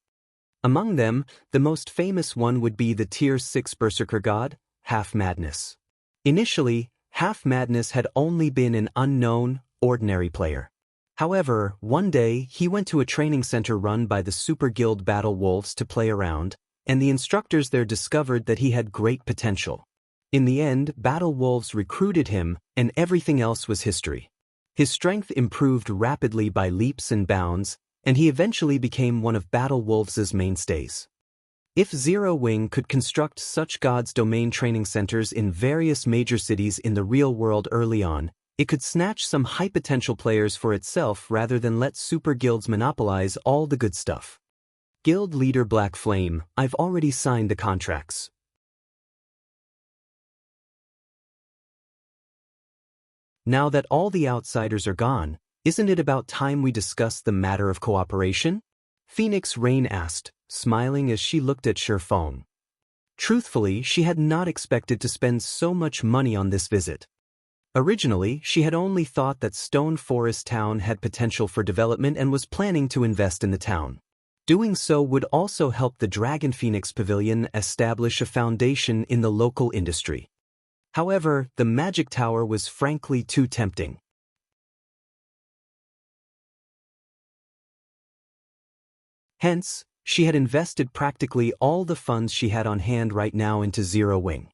Among them, the most famous one would be the Tier 6 Berserker God, Half Madness. Initially, Half Madness had only been an unknown, ordinary player. However, one day he went to a training center run by the Super Guild Battle Wolves to play around, and the instructors there discovered that he had great potential. In the end, Battle Wolves recruited him, and everything else was history. His strength improved rapidly by leaps and bounds, and he eventually became one of Battle Wolves' mainstays. If Zero Wing could construct such God's domain training centers in various major cities in the real world early on, it could snatch some high-potential players for itself rather than let super guilds monopolize all the good stuff. Guild leader Black Flame, I've already signed the contracts. Now that all the outsiders are gone, Isn't it about time we discuss the matter of cooperation? Phoenix Rain asked, smiling as she looked at Shifeng. Truthfully, she had not expected to spend so much money on this visit. Originally, she had only thought that Stone Forest Town had potential for development and was planning to invest in the town. Doing so would also help the Dragon Phoenix Pavilion establish a foundation in the local industry. However, the Magic Tower was frankly too tempting. Hence, she had invested practically all the funds she had on hand right now into Zero Wing.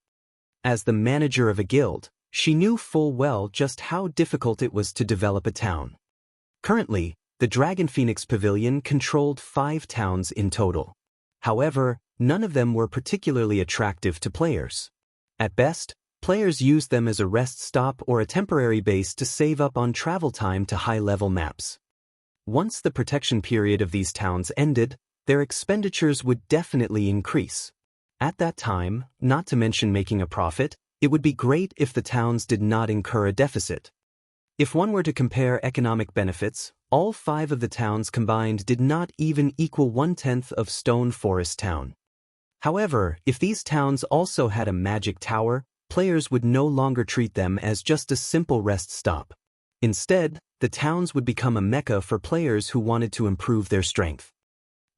As the manager of a guild, she knew full well just how difficult it was to develop a town. Currently, the Dragon Phoenix Pavilion controlled 5 towns in total. However, none of them were particularly attractive to players. At best, players used them as a rest stop or a temporary base to save up on travel time to high-level maps. Once the protection period of these towns ended, their expenditures would definitely increase. At that time, not to mention making a profit, it would be great if the towns did not incur a deficit. If one were to compare economic benefits, all 5 of the towns combined did not even equal 1/10 of Stone Forest Town. However, if these towns also had a magic tower, players would no longer treat them as just a simple rest stop. Instead, the towns would become a mecca for players who wanted to improve their strength.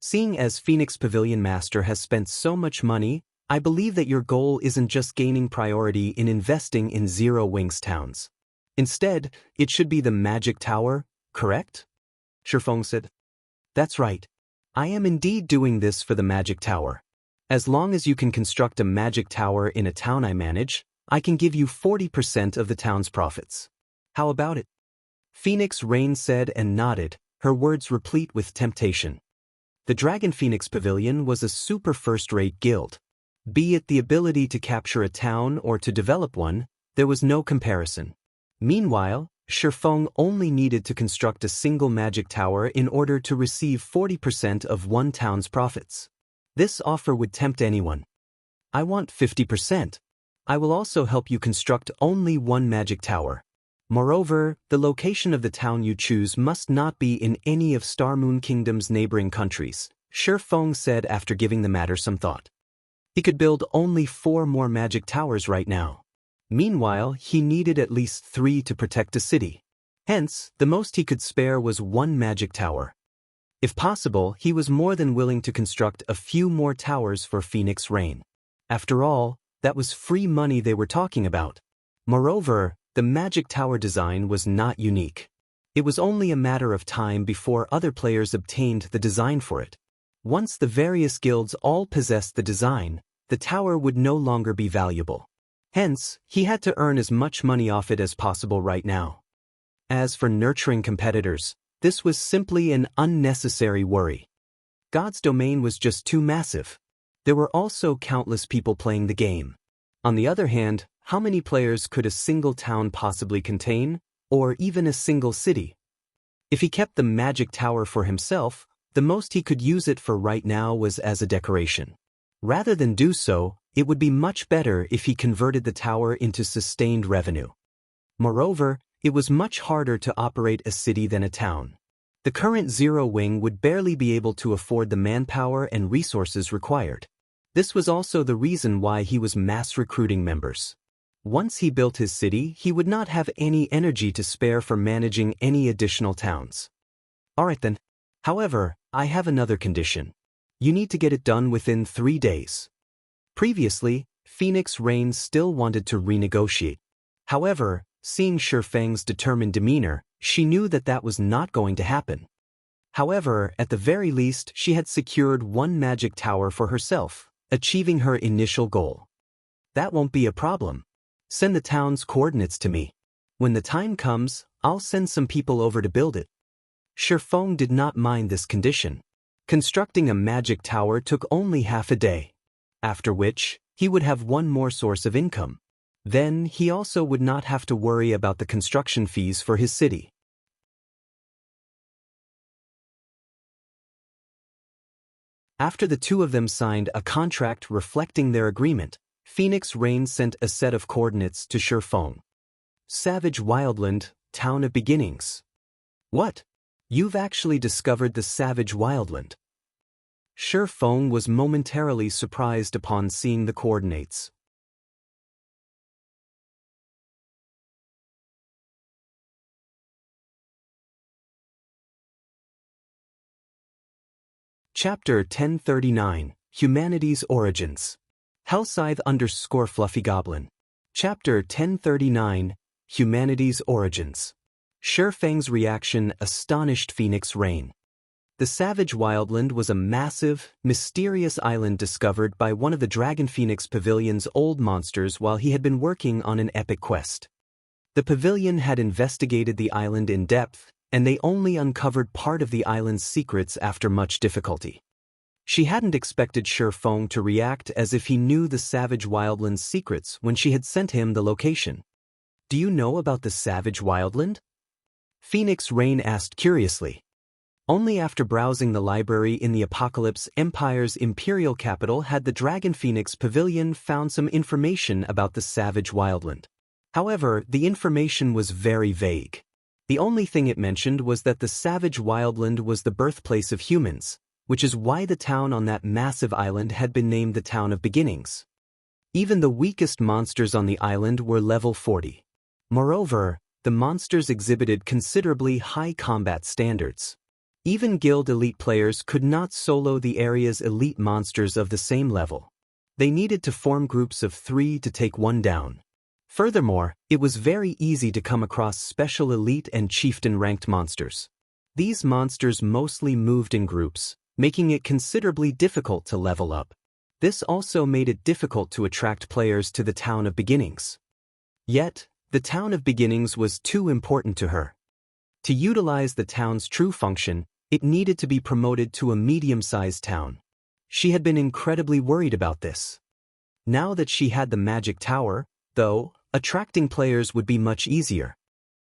Seeing as Phoenix Pavilion Master has spent so much money, I believe that your goal isn't just gaining priority in investing in Zero Wings towns. Instead, it should be the Magic Tower, correct? Shifeng said. That's right. I am indeed doing this for the Magic Tower. As long as you can construct a Magic Tower in a town I manage, I can give you 40% of the town's profits. How about it? Phoenix Rain said and nodded, her words replete with temptation. The Dragon Phoenix Pavilion was a super first-rate guild. Be it the ability to capture a town or to develop one, there was no comparison. Meanwhile, Shifeng only needed to construct a single magic tower in order to receive 40% of one town's profits. This offer would tempt anyone. I want 50%. I will also help you construct only one magic tower. Moreover, the location of the town you choose must not be in any of Star Moon Kingdom's neighboring countries, Shifeng said after giving the matter some thought. He could build only 4 more magic towers right now. Meanwhile, he needed at least 3 to protect a city. Hence, the most he could spare was 1 magic tower. If possible, he was more than willing to construct a few more towers for Phoenix Rain. After all, that was free money they were talking about. Moreover, the magic tower design was not unique. It was only a matter of time before other players obtained the design for it. Once the various guilds all possessed the design, the tower would no longer be valuable. Hence, he had to earn as much money off it as possible right now. As for nurturing competitors, this was simply an unnecessary worry. God's domain was just too massive. There were also countless people playing the game. On the other hand, how many players could a single town possibly contain, or even a single city? If he kept the magic tower for himself, the most he could use it for right now was as a decoration. Rather than do so, it would be much better if he converted the tower into sustained revenue. Moreover, it was much harder to operate a city than a town. The current Zero Wing would barely be able to afford the manpower and resources required. This was also the reason why he was mass recruiting members. Once he built his city, he would not have any energy to spare for managing any additional towns. Alright then. However, I have another condition. You need to get it done within 3 days. Previously, Phoenix Rain still wanted to renegotiate. However, seeing Shifeng's determined demeanor, she knew that that was not going to happen. However, at the very least, she had secured 1 magic tower for herself, achieving her initial goal. That won't be a problem. Send the town's coordinates to me. When the time comes, I'll send some people over to build it. Shifeng did not mind this condition. Constructing a magic tower took only half a day. After which, he would have 1 more source of income. Then, he also would not have to worry about the construction fees for his city. After the 2 of them signed a contract reflecting their agreement, Phoenix Rain sent a set of coordinates to Shifeng. Savage Wildland, Town of Beginnings. What? You've actually discovered the savage wildland. Shi Feng was momentarily surprised upon seeing the coordinates. Chapter 1039, Humanity's Origins. Hellscythe_Fluffy Goblin. Chapter 1039, Humanity's Origins. Shi Feng's reaction astonished Phoenix Rain. The Savage Wildland was a massive, mysterious island discovered by one of the Dragon Phoenix Pavilion's old monsters while he had been working on an epic quest. The pavilion had investigated the island in depth, and they only uncovered part of the island's secrets after much difficulty. She hadn't expected Shi Feng to react as if he knew the Savage Wildland's secrets when she had sent him the location. "Do you know about the Savage Wildland?" Phoenix Rain asked curiously. Only after browsing the library in the Apocalypse Empire's imperial capital had the Dragon Phoenix Pavilion found some information about the Savage Wildland. However, the information was very vague. The only thing it mentioned was that the Savage Wildland was the birthplace of humans, which is why the town on that massive island had been named the Town of Beginnings. Even the weakest monsters on the island were level 40. Moreover, the monsters exhibited considerably high combat standards. Even guild elite players could not solo the area's elite monsters of the same level. They needed to form groups of 3 to take one down. Furthermore, it was very easy to come across special elite and chieftain-ranked monsters. These monsters mostly moved in groups, making it considerably difficult to level up. This also made it difficult to attract players to the Town of Beginnings. Yet, the Town of Beginnings was too important to her. To utilize the town's true function, it needed to be promoted to a medium-sized town. She had been incredibly worried about this. Now that she had the magic tower, though, attracting players would be much easier.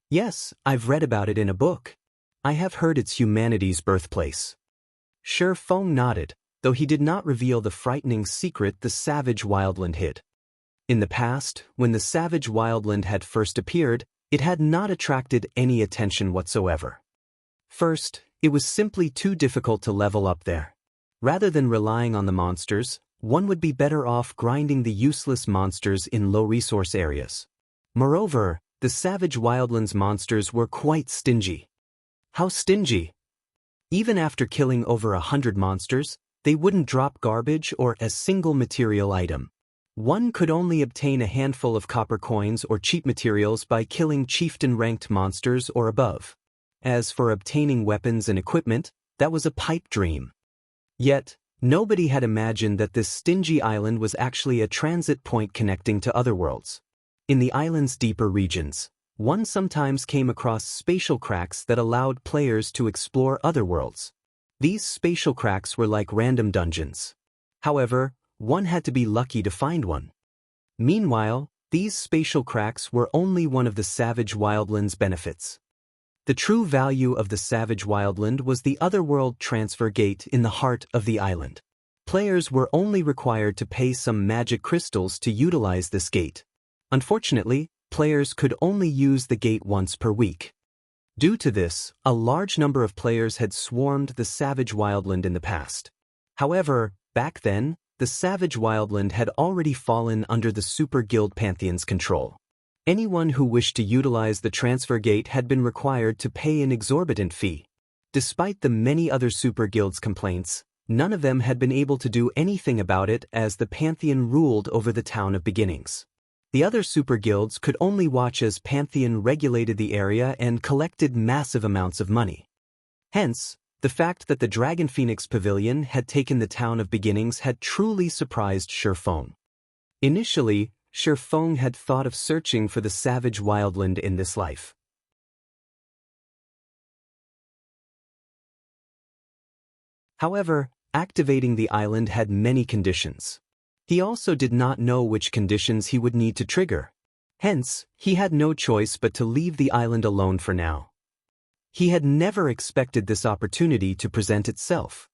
"Yes, I've read about it in a book. I have heard it's humanity's birthplace." Shi Feng nodded, though he did not reveal the frightening secret the Savage Wildland hid. In the past, when the Savage Wildland had first appeared, it had not attracted any attention whatsoever. First, it was simply too difficult to level up there. Rather than relying on the monsters, one would be better off grinding the useless monsters in low-resource areas. Moreover, the Savage Wildland's monsters were quite stingy. How stingy? Even after killing over 100 monsters, they wouldn't drop garbage or a single material item. One could only obtain a handful of copper coins or cheap materials by killing chieftain-ranked monsters or above. As for obtaining weapons and equipment, that was a pipe dream. Yet, nobody had imagined that this stingy island was actually a transit point connecting to other worlds. In the island's deeper regions, one sometimes came across spatial cracks that allowed players to explore other worlds. These spatial cracks were like random dungeons. However, one had to be lucky to find one. Meanwhile, these spatial cracks were only one of the Savage Wildland's benefits. The true value of the Savage Wildland was the Otherworld transfer gate in the heart of the island. Players were only required to pay some magic crystals to utilize this gate. Unfortunately, players could only use the gate once per week. Due to this, a large number of players had swarmed the Savage Wildland in the past. However, back then, the Savage Wildland had already fallen under the Super Guild Pantheon's control. Anyone who wished to utilize the transfer gate had been required to pay an exorbitant fee. Despite the many other Super Guilds' complaints, none of them had been able to do anything about it as the Pantheon ruled over the Town of Beginnings. The other Super Guilds could only watch as Pantheon regulated the area and collected massive amounts of money. Hence, the fact that the Dragon Phoenix Pavilion had taken the Town of Beginnings had truly surprised Shi Feng. Initially, Shi Feng had thought of searching for the Savage Wildland in this life. However, activating the island had many conditions. He also did not know which conditions he would need to trigger. Hence, he had no choice but to leave the island alone for now. He had never expected this opportunity to present itself.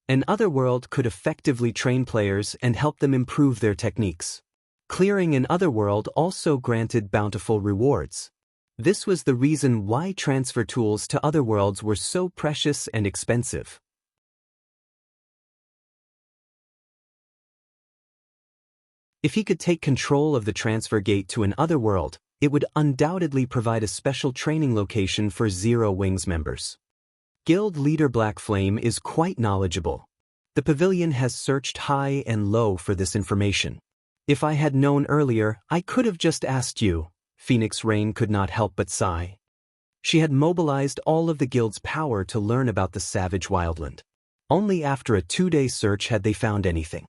An Otherworld could effectively train players and help them improve their techniques. Clearing an Otherworld also granted bountiful rewards. This was the reason why transfer tools to other worlds were so precious and expensive. If he could take control of the transfer gate to an other world, it would undoubtedly provide a special training location for Zero Wings members. Guild leader Black Flame is quite knowledgeable. The pavilion has searched high and low for this information. If I had known earlier, I could have just asked you. Phoenix Rain could not help but sigh. She had mobilized all of the guild's power to learn about the savage wildland. Only after a 2-day search had they found anything.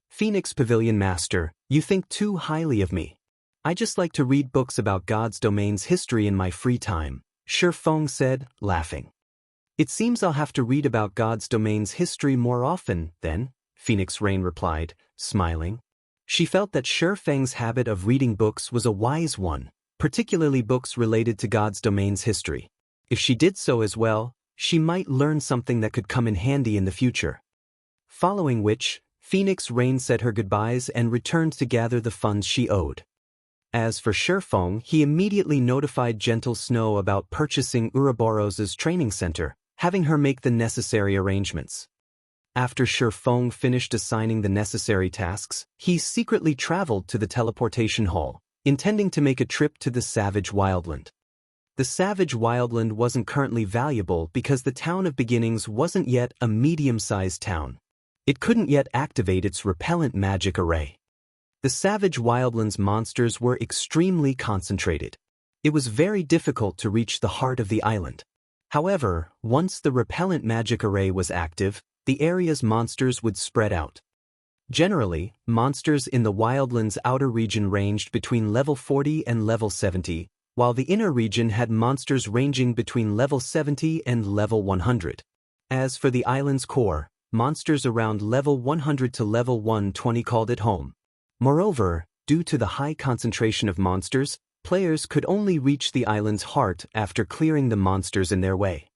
Phoenix Pavilion Master, you think too highly of me. I just like to read books about God's domain's history in my free time, Shi Feng said, laughing. It seems I'll have to read about God's domain's history more often, then, Phoenix Rain replied, smiling. She felt that Shi Feng's habit of reading books was a wise one, particularly books related to God's domain's history. If she did so as well, she might learn something that could come in handy in the future. Following which, Phoenix Rain said her goodbyes and returned to gather the funds she owed. As for Shi Feng, he immediately notified Gentle Snow about purchasing Ouroboros's training center, having her make the necessary arrangements. After Shi Feng finished assigning the necessary tasks, he secretly traveled to the teleportation hall, intending to make a trip to the Savage Wildland. The Savage Wildland wasn't currently valuable because the Town of Beginnings wasn't yet a medium-sized town. It couldn't yet activate its repellent magic array. The Savage Wildland's monsters were extremely concentrated. It was very difficult to reach the heart of the island. However, once the repellent magic array was active, the area's monsters would spread out. Generally, monsters in the Wildland's outer region ranged between level 40 and level 70, while the inner region had monsters ranging between level 70 and level 100. As for the island's core, monsters around level 100 to level 120 called it home. Moreover, due to the high concentration of monsters, players could only reach the island's heart after clearing the monsters in their way.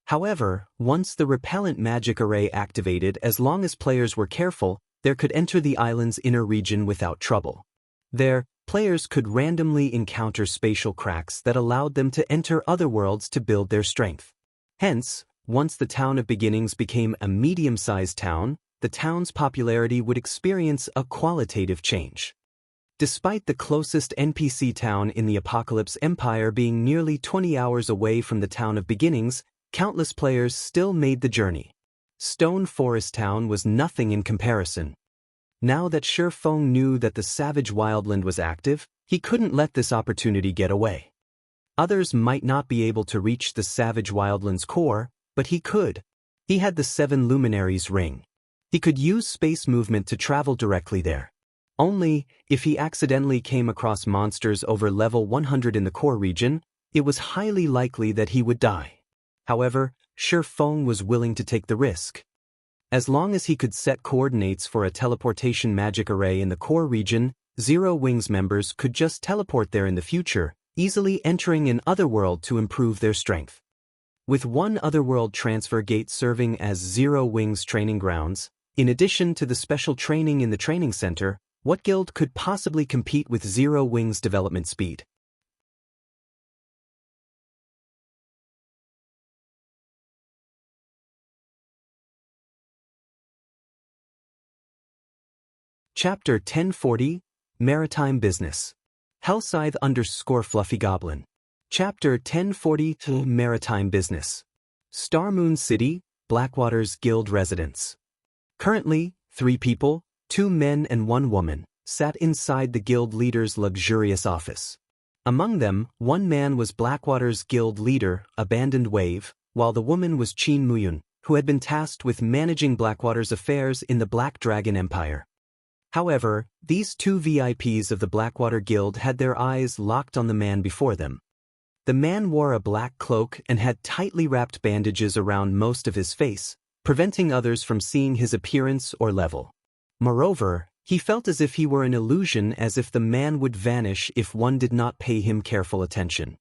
However, once the repellent magic array activated, as long as players were careful, they could enter the island's inner region without trouble. There, players could randomly encounter spatial cracks that allowed them to enter other worlds to build their strength. Hence, once the Town of Beginnings became a medium-sized town, the town's popularity would experience a qualitative change. Despite the closest NPC town in the Apocalypse Empire being nearly 20 hours away from the Town of Beginnings, countless players still made the journey. Stone Forest Town was nothing in comparison. Now that Shi Feng knew that the Savage Wildland was active, he couldn't let this opportunity get away. Others might not be able to reach the Savage Wildland's core, but he could. He had the 7 Luminaries ring. He could use space movement to travel directly there. Only, if he accidentally came across monsters over level 100 in the core region, it was highly likely that he would die. However, Shi Feng was willing to take the risk. As long as he could set coordinates for a teleportation magic array in the core region, Zero Wings members could just teleport there in the future, easily entering an otherworld to improve their strength. With one otherworld transfer gate serving as Zero Wings training grounds, in addition to the special training in the training center, what guild could possibly compete with Zero Wings development speed? Chapter 1040, Maritime Business. Hellscythe _ Fluffy Goblin. Chapter 1040, Maritime Business. Starmoon City, Blackwater's Guild Residence. Currently, 3 people, 2 men and 1 woman, sat inside the guild leader's luxurious office. Among them, 1 man was Blackwater's guild leader, Abandoned Wave, while the woman was Qin Muyun, who had been tasked with managing Blackwater's affairs in the Black Dragon Empire. However, these 2 VIPs of the Blackwater Guild had their eyes locked on the man before them. The man wore a black cloak and had tightly wrapped bandages around most of his face, preventing others from seeing his appearance or level. Moreover, he felt as if he were an illusion, as if the man would vanish if one did not pay him careful attention.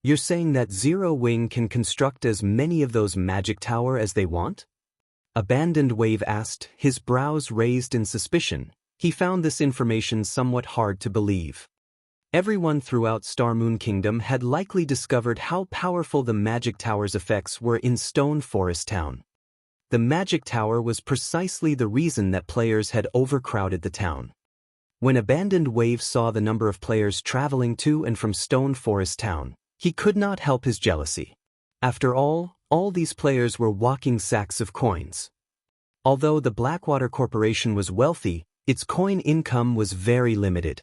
You're saying that Zero Wing can construct as many of those magic tower as they want? Abandoned Wave asked, his brows raised in suspicion. He found this information somewhat hard to believe. Everyone throughout Star Moon Kingdom had likely discovered how powerful the Magic Tower's effects were in Stone Forest Town. The Magic Tower was precisely the reason that players had overcrowded the town. When Abandoned Wave saw the number of players traveling to and from Stone Forest Town, he could not help his jealousy. After all these players were walking sacks of coins. Although the Blackwater Corporation was wealthy, its coin income was very limited.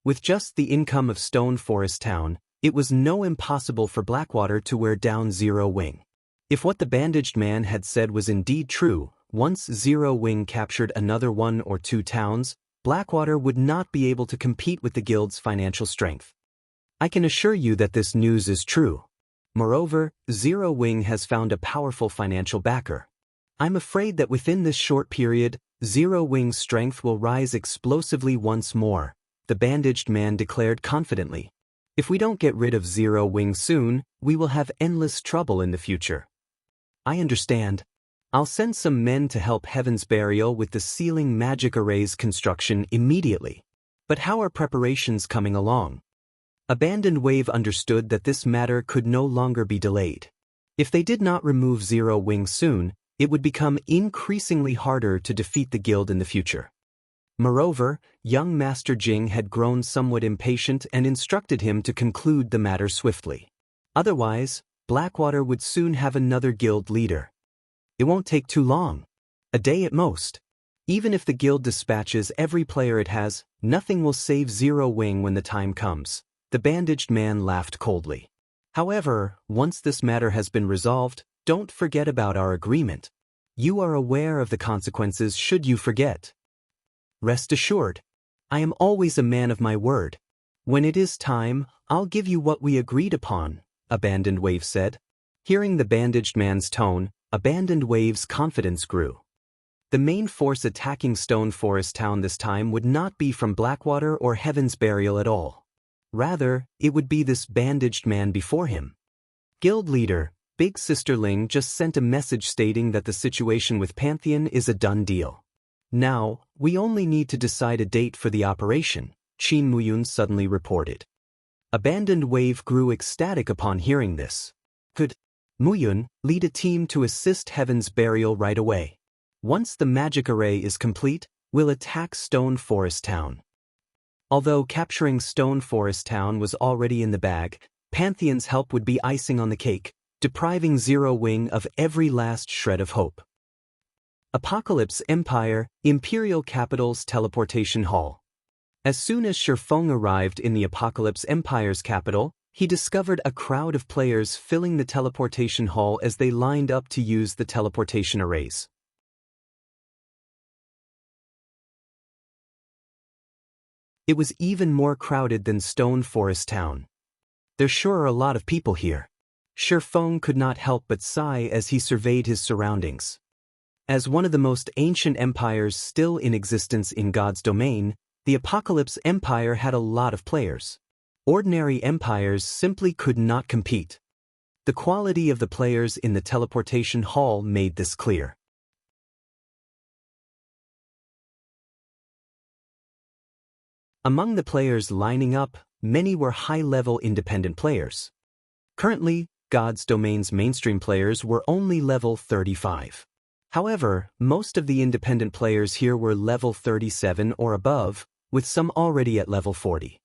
With just the income of Stone Forest Town, it was impossible for Blackwater to wear down Zero Wing. If what the bandaged man had said was indeed true, once Zero Wing captured another 1 or 2 towns, Blackwater would not be able to compete with the guild's financial strength. I can assure you that this news is true. Moreover, Zero Wing has found a powerful financial backer. I'm afraid that within this short period, Zero Wing's strength will rise explosively once more, the bandaged man declared confidently. If we don't get rid of Zero Wing soon, we will have endless trouble in the future. I understand. I'll send some men to help Heaven's Burial with the Sealing Magic Array's construction immediately. But how are preparations coming along? Abandoned Wave understood that this matter could no longer be delayed. If they did not remove Zero Wing soon, it would become increasingly harder to defeat the guild in the future. Moreover, young Master Jing had grown somewhat impatient and instructed him to conclude the matter swiftly. Otherwise, Blackwater would soon have another guild leader. It won't take too long. A day at most. Even if the guild dispatches every player it has, nothing will save Zero Wing when the time comes. The bandaged man laughed coldly. However, once this matter has been resolved, don't forget about our agreement. You are aware of the consequences should you forget. Rest assured, I am always a man of my word. When it is time, I'll give you what we agreed upon, Abandoned Wave said. Hearing the bandaged man's tone, Abandoned Wave's confidence grew. The main force attacking Stone Forest Town this time would not be from Blackwater or Heaven's Burial at all. Rather, it would be this bandaged man before him. Guild leader, Big Sister Ling just sent a message stating that the situation with Pantheon is a done deal. Now, we only need to decide a date for the operation, Qin Muyun suddenly reported. Abandoned Wave grew ecstatic upon hearing this. Could Muyun lead a team to assist Heaven's Burial right away? Once the magic array is complete, we'll attack Stone Forest Town. Although capturing Stone Forest Town was already in the bag, Pantheon's help would be icing on the cake, depriving Zero Wing of every last shred of hope. Apocalypse Empire, Imperial Capital's Teleportation Hall. As soon as Shifeng arrived in the Apocalypse Empire's capital, he discovered a crowd of players filling the teleportation hall as they lined up to use the teleportation arrays. It was even more crowded than Stone Forest Town. There sure are a lot of people here. Shifeng could not help but sigh as he surveyed his surroundings. As one of the most ancient empires still in existence in God's domain, the Apocalypse Empire had a lot of players. Ordinary empires simply could not compete. The quality of the players in the teleportation hall made this clear. Among the players lining up, many were high-level independent players. Currently, God's domain's mainstream players were only level 35. However, most of the independent players here were level 37 or above, with some already at level 40.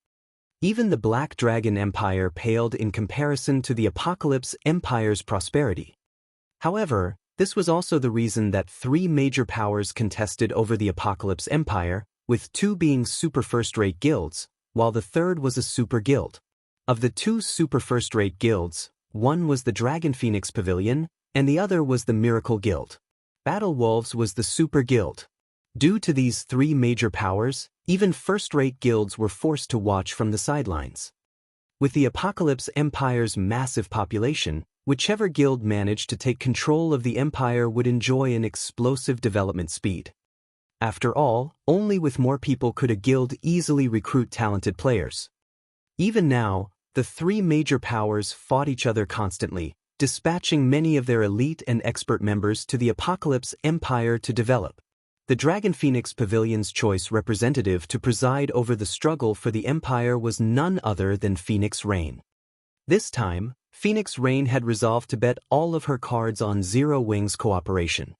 Even the Black Dragon Empire paled in comparison to the Apocalypse Empire's prosperity. However, this was also the reason that 3 major powers contested over the Apocalypse Empire, with 2 being super first-rate guilds, while the third was a super guild. Of the 2 super first-rate guilds, one was the Dragon Phoenix Pavilion, and the other was the Miracle Guild. Battle Wolves was the Super Guild. Due to these 3 major powers, even first-rate guilds were forced to watch from the sidelines. With the Apocalypse Empire's massive population, whichever guild managed to take control of the empire would enjoy an explosive development speed. After all, only with more people could a guild easily recruit talented players. Even now, the 3 major powers fought each other constantly, dispatching many of their elite and expert members to the Apocalypse Empire to develop. The Dragon Phoenix Pavilion's choice representative to preside over the struggle for the Empire was none other than Phoenix Rain. This time, Phoenix Rain had resolved to bet all of her cards on Zero Wing's cooperation.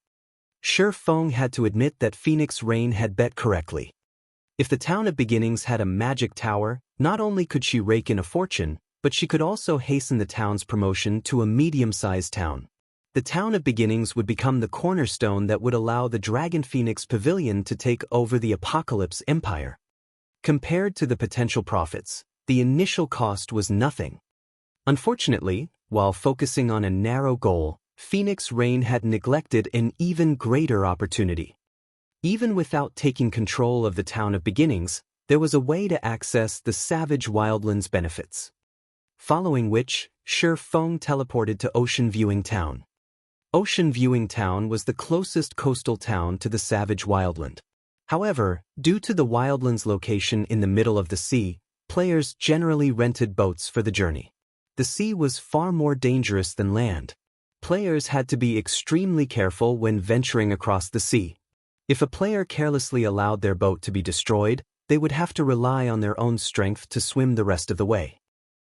Shi Feng had to admit that Phoenix Rain had bet correctly. If the Town of Beginnings had a magic tower, not only could she rake in a fortune, but she could also hasten the town's promotion to a medium-sized town. The Town of Beginnings would become the cornerstone that would allow the Dragon Phoenix Pavilion to take over the Apocalypse Empire. Compared to the potential profits, the initial cost was nothing. Unfortunately, while focusing on a narrow goal, Phoenix Rain had neglected an even greater opportunity. Even without taking control of the Town of Beginnings, there was a way to access the Savage Wildlands benefits. Following which, Shi Feng teleported to Ocean Viewing Town. Ocean Viewing Town was the closest coastal town to the Savage Wildland. However, due to the Wildland's location in the middle of the sea, players generally rented boats for the journey. The sea was far more dangerous than land. Players had to be extremely careful when venturing across the sea. If a player carelessly allowed their boat to be destroyed, they would have to rely on their own strength to swim the rest of the way.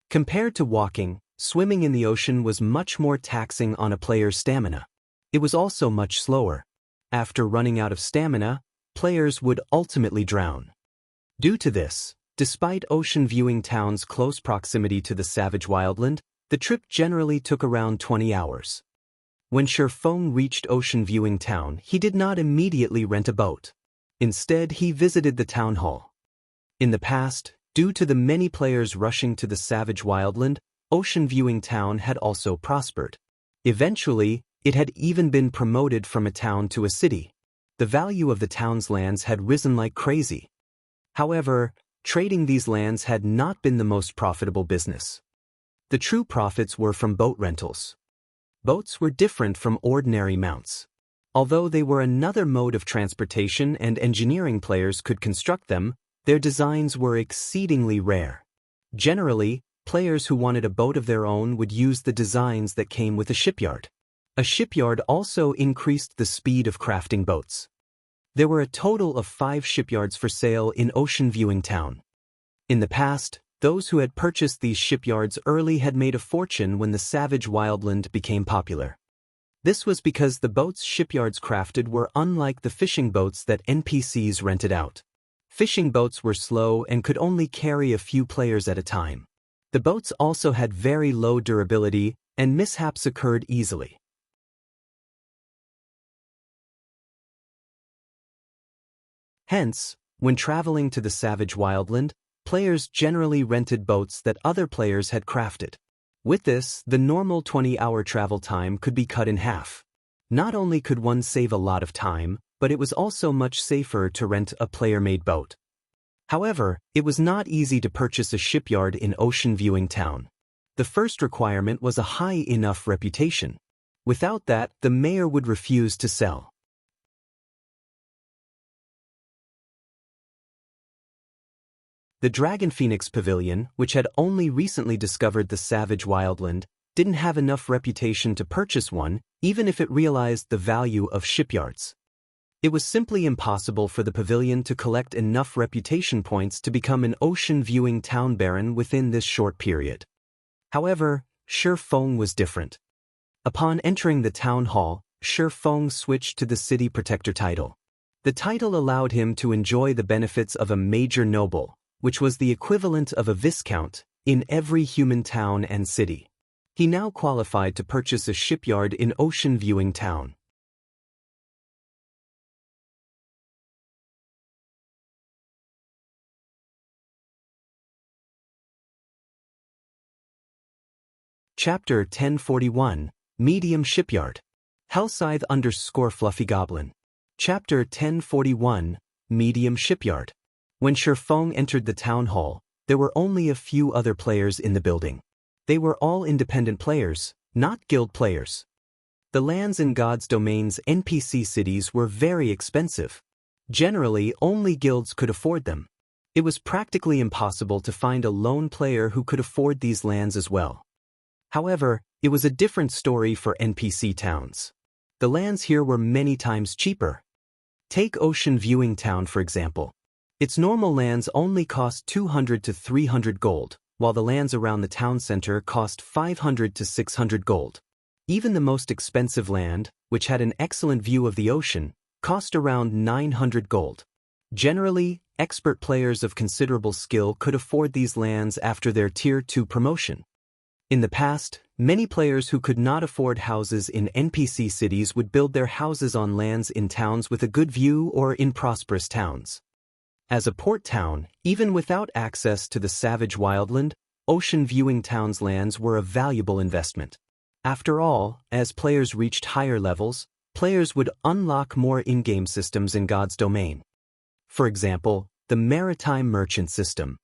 Compared to walking, swimming in the ocean was much more taxing on a player's stamina. It was also much slower. After running out of stamina, players would ultimately drown. Due to this, despite Ocean Viewing Town's close proximity to the Savage Wildland, the trip generally took around 20 hours. When Shi Feng reached Ocean Viewing Town, he did not immediately rent a boat. Instead, he visited the town hall. In the past, due to the many players rushing to the Savage Wildland, Ocean Viewing Town had also prospered. Eventually, it had even been promoted from a town to a city. The value of the town's lands had risen like crazy. However, trading these lands had not been the most profitable business. The true profits were from boat rentals. Boats were different from ordinary mounts. Although they were another mode of transportation and engineering players could construct them, their designs were exceedingly rare. Generally, players who wanted a boat of their own would use the designs that came with a shipyard. A shipyard also increased the speed of crafting boats. There were a total of 5 shipyards for sale in Ocean Viewing Town. In the past, those who had purchased these shipyards early had made a fortune when the Savage Wildland became popular. This was because the boats shipyards crafted were unlike the fishing boats that NPCs rented out. Fishing boats were slow and could only carry a few players at a time. The boats also had very low durability, and mishaps occurred easily. Hence, when traveling to the Savage Wildland, players generally rented boats that other players had crafted. With this, the normal 20-hour travel time could be cut in half. Not only could one save a lot of time, but it was also much safer to rent a player-made boat. However, it was not easy to purchase a shipyard in Ocean Viewing Town. The first requirement was a high enough reputation. Without that, the mayor would refuse to sell. The Dragon Phoenix Pavilion, which had only recently discovered the Savage Wildland, didn't have enough reputation to purchase one, even if it realized the value of shipyards. It was simply impossible for the pavilion to collect enough reputation points to become an Ocean Viewing Town baron within this short period. However, Shi Feng was different. Upon entering the town hall, Shi Feng switched to the City Protector title. The title allowed him to enjoy the benefits of a major noble, which was the equivalent of a viscount, in every human town and city. He now qualified to purchase a shipyard in Ocean Viewing Town. Chapter 1041, Medium Shipyard. Hellscythe_Fluffy Goblin. Chapter 1041, Medium Shipyard. When Shi Feng entered the town hall, there were only a few other players in the building. They were all independent players, not guild players. The lands in God's domain's NPC cities were very expensive. Generally, only guilds could afford them. It was practically impossible to find a lone player who could afford these lands as well. However, it was a different story for NPC towns. The lands here were many times cheaper. Take Ocean Viewing Town for example. Its normal lands only cost 200 to 300 gold, while the lands around the town center cost 500 to 600 gold. Even the most expensive land, which had an excellent view of the ocean, cost around 900 gold. Generally, expert players of considerable skill could afford these lands after their Tier 2 promotion. In the past, many players who could not afford houses in NPC cities would build their houses on lands in towns with a good view or in prosperous towns. As a port town, even without access to the savage wildland, Ocean Viewing Town's lands were a valuable investment. After all, as players reached higher levels, players would unlock more in-game systems in God's domain. For example, the Maritime merchant system.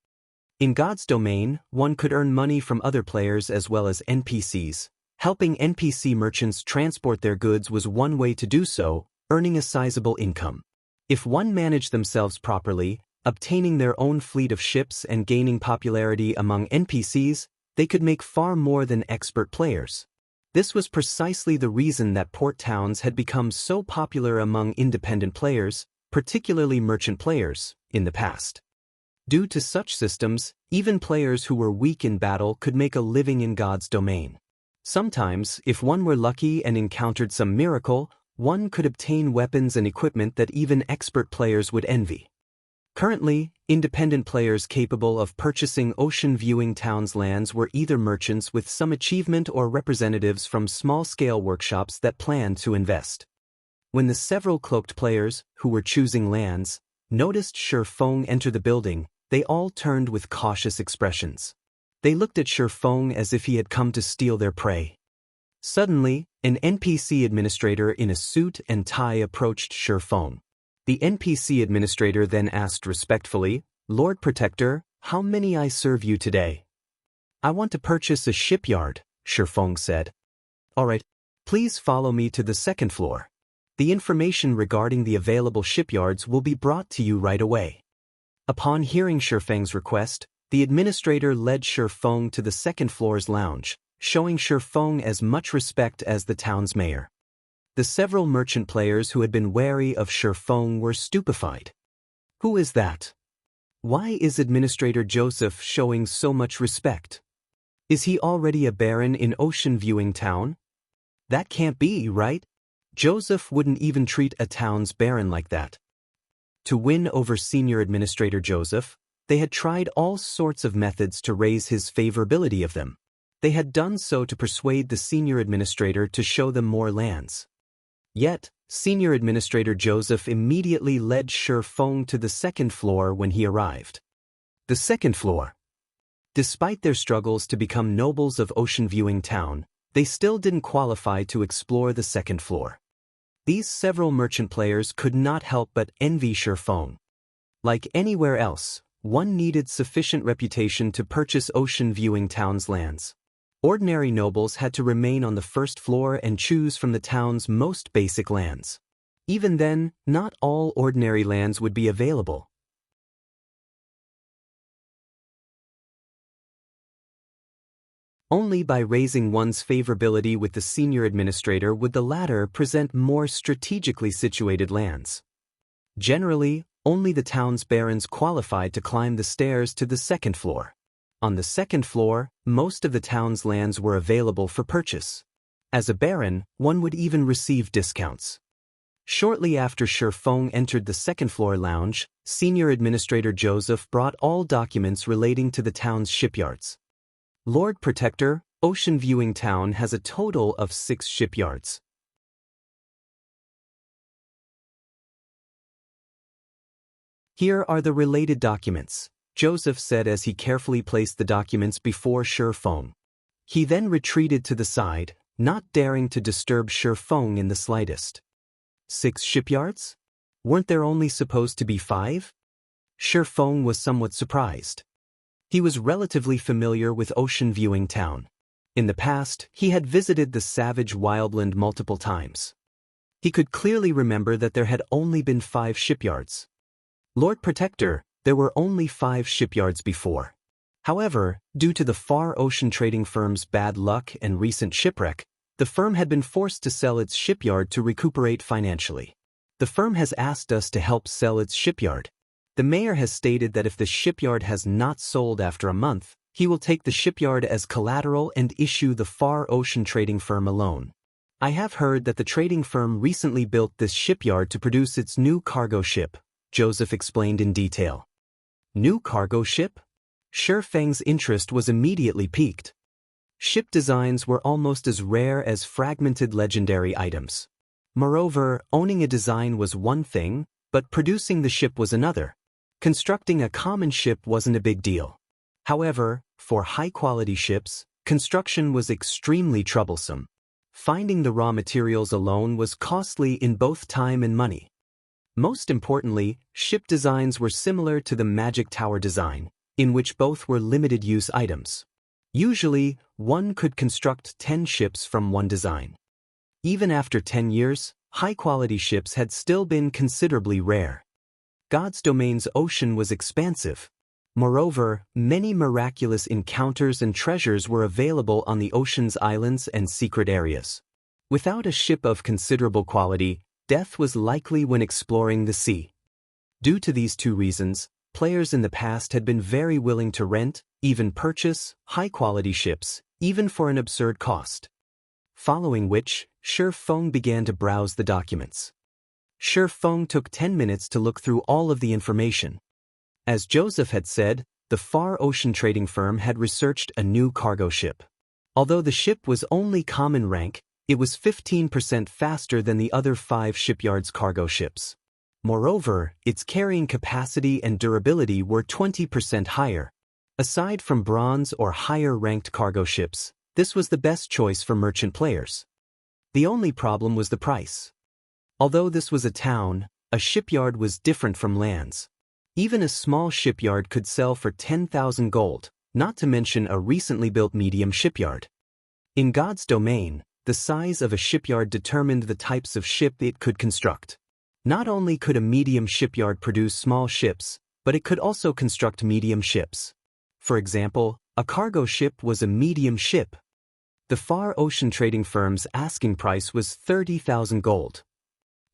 In God's domain, one could earn money from other players as well as NPCs. Helping NPC merchants transport their goods was one way to do so, earning a sizable income. If one managed themselves properly, obtaining their own fleet of ships and gaining popularity among NPCs, they could make far more than expert players. This was precisely the reason that port towns had become so popular among independent players, particularly merchant players, in the past. Due to such systems, even players who were weak in battle could make a living in God's domain. Sometimes, if one were lucky and encountered some miracle, one could obtain weapons and equipment that even expert players would envy. Currently, independent players capable of purchasing Ocean Viewing Town's lands were either merchants with some achievement or representatives from small-scale workshops that planned to invest. When the several cloaked players, who were choosing lands, noticed Shifeng enter the building, they all turned with cautious expressions. They looked at Shifeng as if he had come to steal their prey. Suddenly, an NPC administrator in a suit and tie approached Shifeng. The NPC administrator then asked respectfully, "Lord Protector, how may I serve you today?" "I want to purchase a shipyard," Shifeng said. "All right, please follow me to the second floor. The information regarding the available shipyards will be brought to you right away." Upon hearing Shifeng's request, the administrator led Shifeng to the second floor's lounge, showing Shifeng as much respect as the town's mayor. The several merchant players who had been wary of Shifeng were stupefied. Who is that? Why is Administrator Joseph showing so much respect? Is he already a baron in Ocean Viewing Town? That can't be, right? Joseph wouldn't even treat a town's baron like that. To win over Senior Administrator Joseph, they had tried all sorts of methods to raise his favorability of them. They had done so to persuade the Senior Administrator to show them more lands. Yet, Senior Administrator Joseph immediately led Shifeng to the second floor when he arrived. The second floor. Despite their struggles to become nobles of Ocean Viewing Town, they still didn't qualify to explore the second floor. These several merchant players could not help but envy Shifeng. Like anywhere else, one needed sufficient reputation to purchase Ocean Viewing Town's lands. Ordinary nobles had to remain on the first floor and choose from the town's most basic lands. Even then, not all ordinary lands would be available. Only by raising one's favorability with the senior administrator would the latter present more strategically situated lands. Generally, only the town's barons qualified to climb the stairs to the second floor. On the second floor, most of the town's lands were available for purchase. As a baron, one would even receive discounts. Shortly after Shifeng entered the second floor lounge, Senior Administrator Joseph brought all documents relating to the town's shipyards. Lord Protector, Ocean Viewing Town has a total of 6 shipyards. Here are the related documents, Joseph said as he carefully placed the documents before Shifeng. He then retreated to the side, not daring to disturb Shifeng in the slightest. 6 shipyards? Weren't there only supposed to be 5? Shifeng was somewhat surprised. He was relatively familiar with Ocean Viewing Town. In the past, he had visited the savage wildland multiple times. He could clearly remember that there had only been 5 shipyards. Lord Protector, there were only 5 shipyards before. However, due to the Far Ocean trading firm's bad luck and recent shipwreck, the firm had been forced to sell its shipyard to recuperate financially. The firm has asked us to help sell its shipyard. The mayor has stated that if the shipyard has not sold after a month, he will take the shipyard as collateral and issue the Far Ocean trading firm a loan. I have heard that the trading firm recently built this shipyard to produce its new cargo ship, Joseph explained in detail. New cargo ship? Shi Feng's interest was immediately piqued. Ship designs were almost as rare as fragmented legendary items. Moreover, owning a design was one thing, but producing the ship was another. Constructing a common ship wasn't a big deal. However, for high-quality ships, construction was extremely troublesome. Finding the raw materials alone was costly in both time and money. Most importantly, ship designs were similar to the Magic Tower design, in which both were limited-use items. Usually, one could construct 10 ships from one design. Even after 10 years, high-quality ships had still been considerably rare. God's domain's ocean was expansive. Moreover, many miraculous encounters and treasures were available on the ocean's islands and secret areas. Without a ship of considerable quality, death was likely when exploring the sea. Due to these two reasons, players in the past had been very willing to rent, even purchase, high-quality ships, even for an absurd cost. Following which, Shi Feng began to browse the documents. Shi Feng took 10 minutes to look through all of the information. As Joseph had said, the Far Ocean trading firm had researched a new cargo ship. Although the ship was only common rank, it was 15% faster than the other 5 shipyards' cargo ships. Moreover, its carrying capacity and durability were 20% higher. Aside from bronze or higher-ranked cargo ships, this was the best choice for merchant players. The only problem was the price. Although this was a town, a shipyard was different from lands. Even a small shipyard could sell for 10,000 gold, not to mention a recently built medium shipyard. In God's domain, the size of a shipyard determined the types of ship it could construct. Not only could a medium shipyard produce small ships, but it could also construct medium ships. For example, a cargo ship was a medium ship. The Far Ocean trading firm's asking price was 30,000 gold.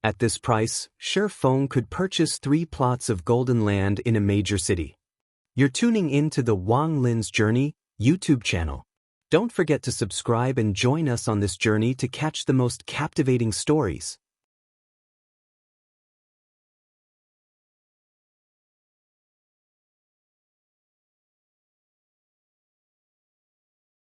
At this price, Shi Feng could purchase 3 plots of golden land in a major city. You're tuning in to the Wang Lin's Journey YouTube channel. Don't forget to subscribe and join us on this journey to catch the most captivating stories.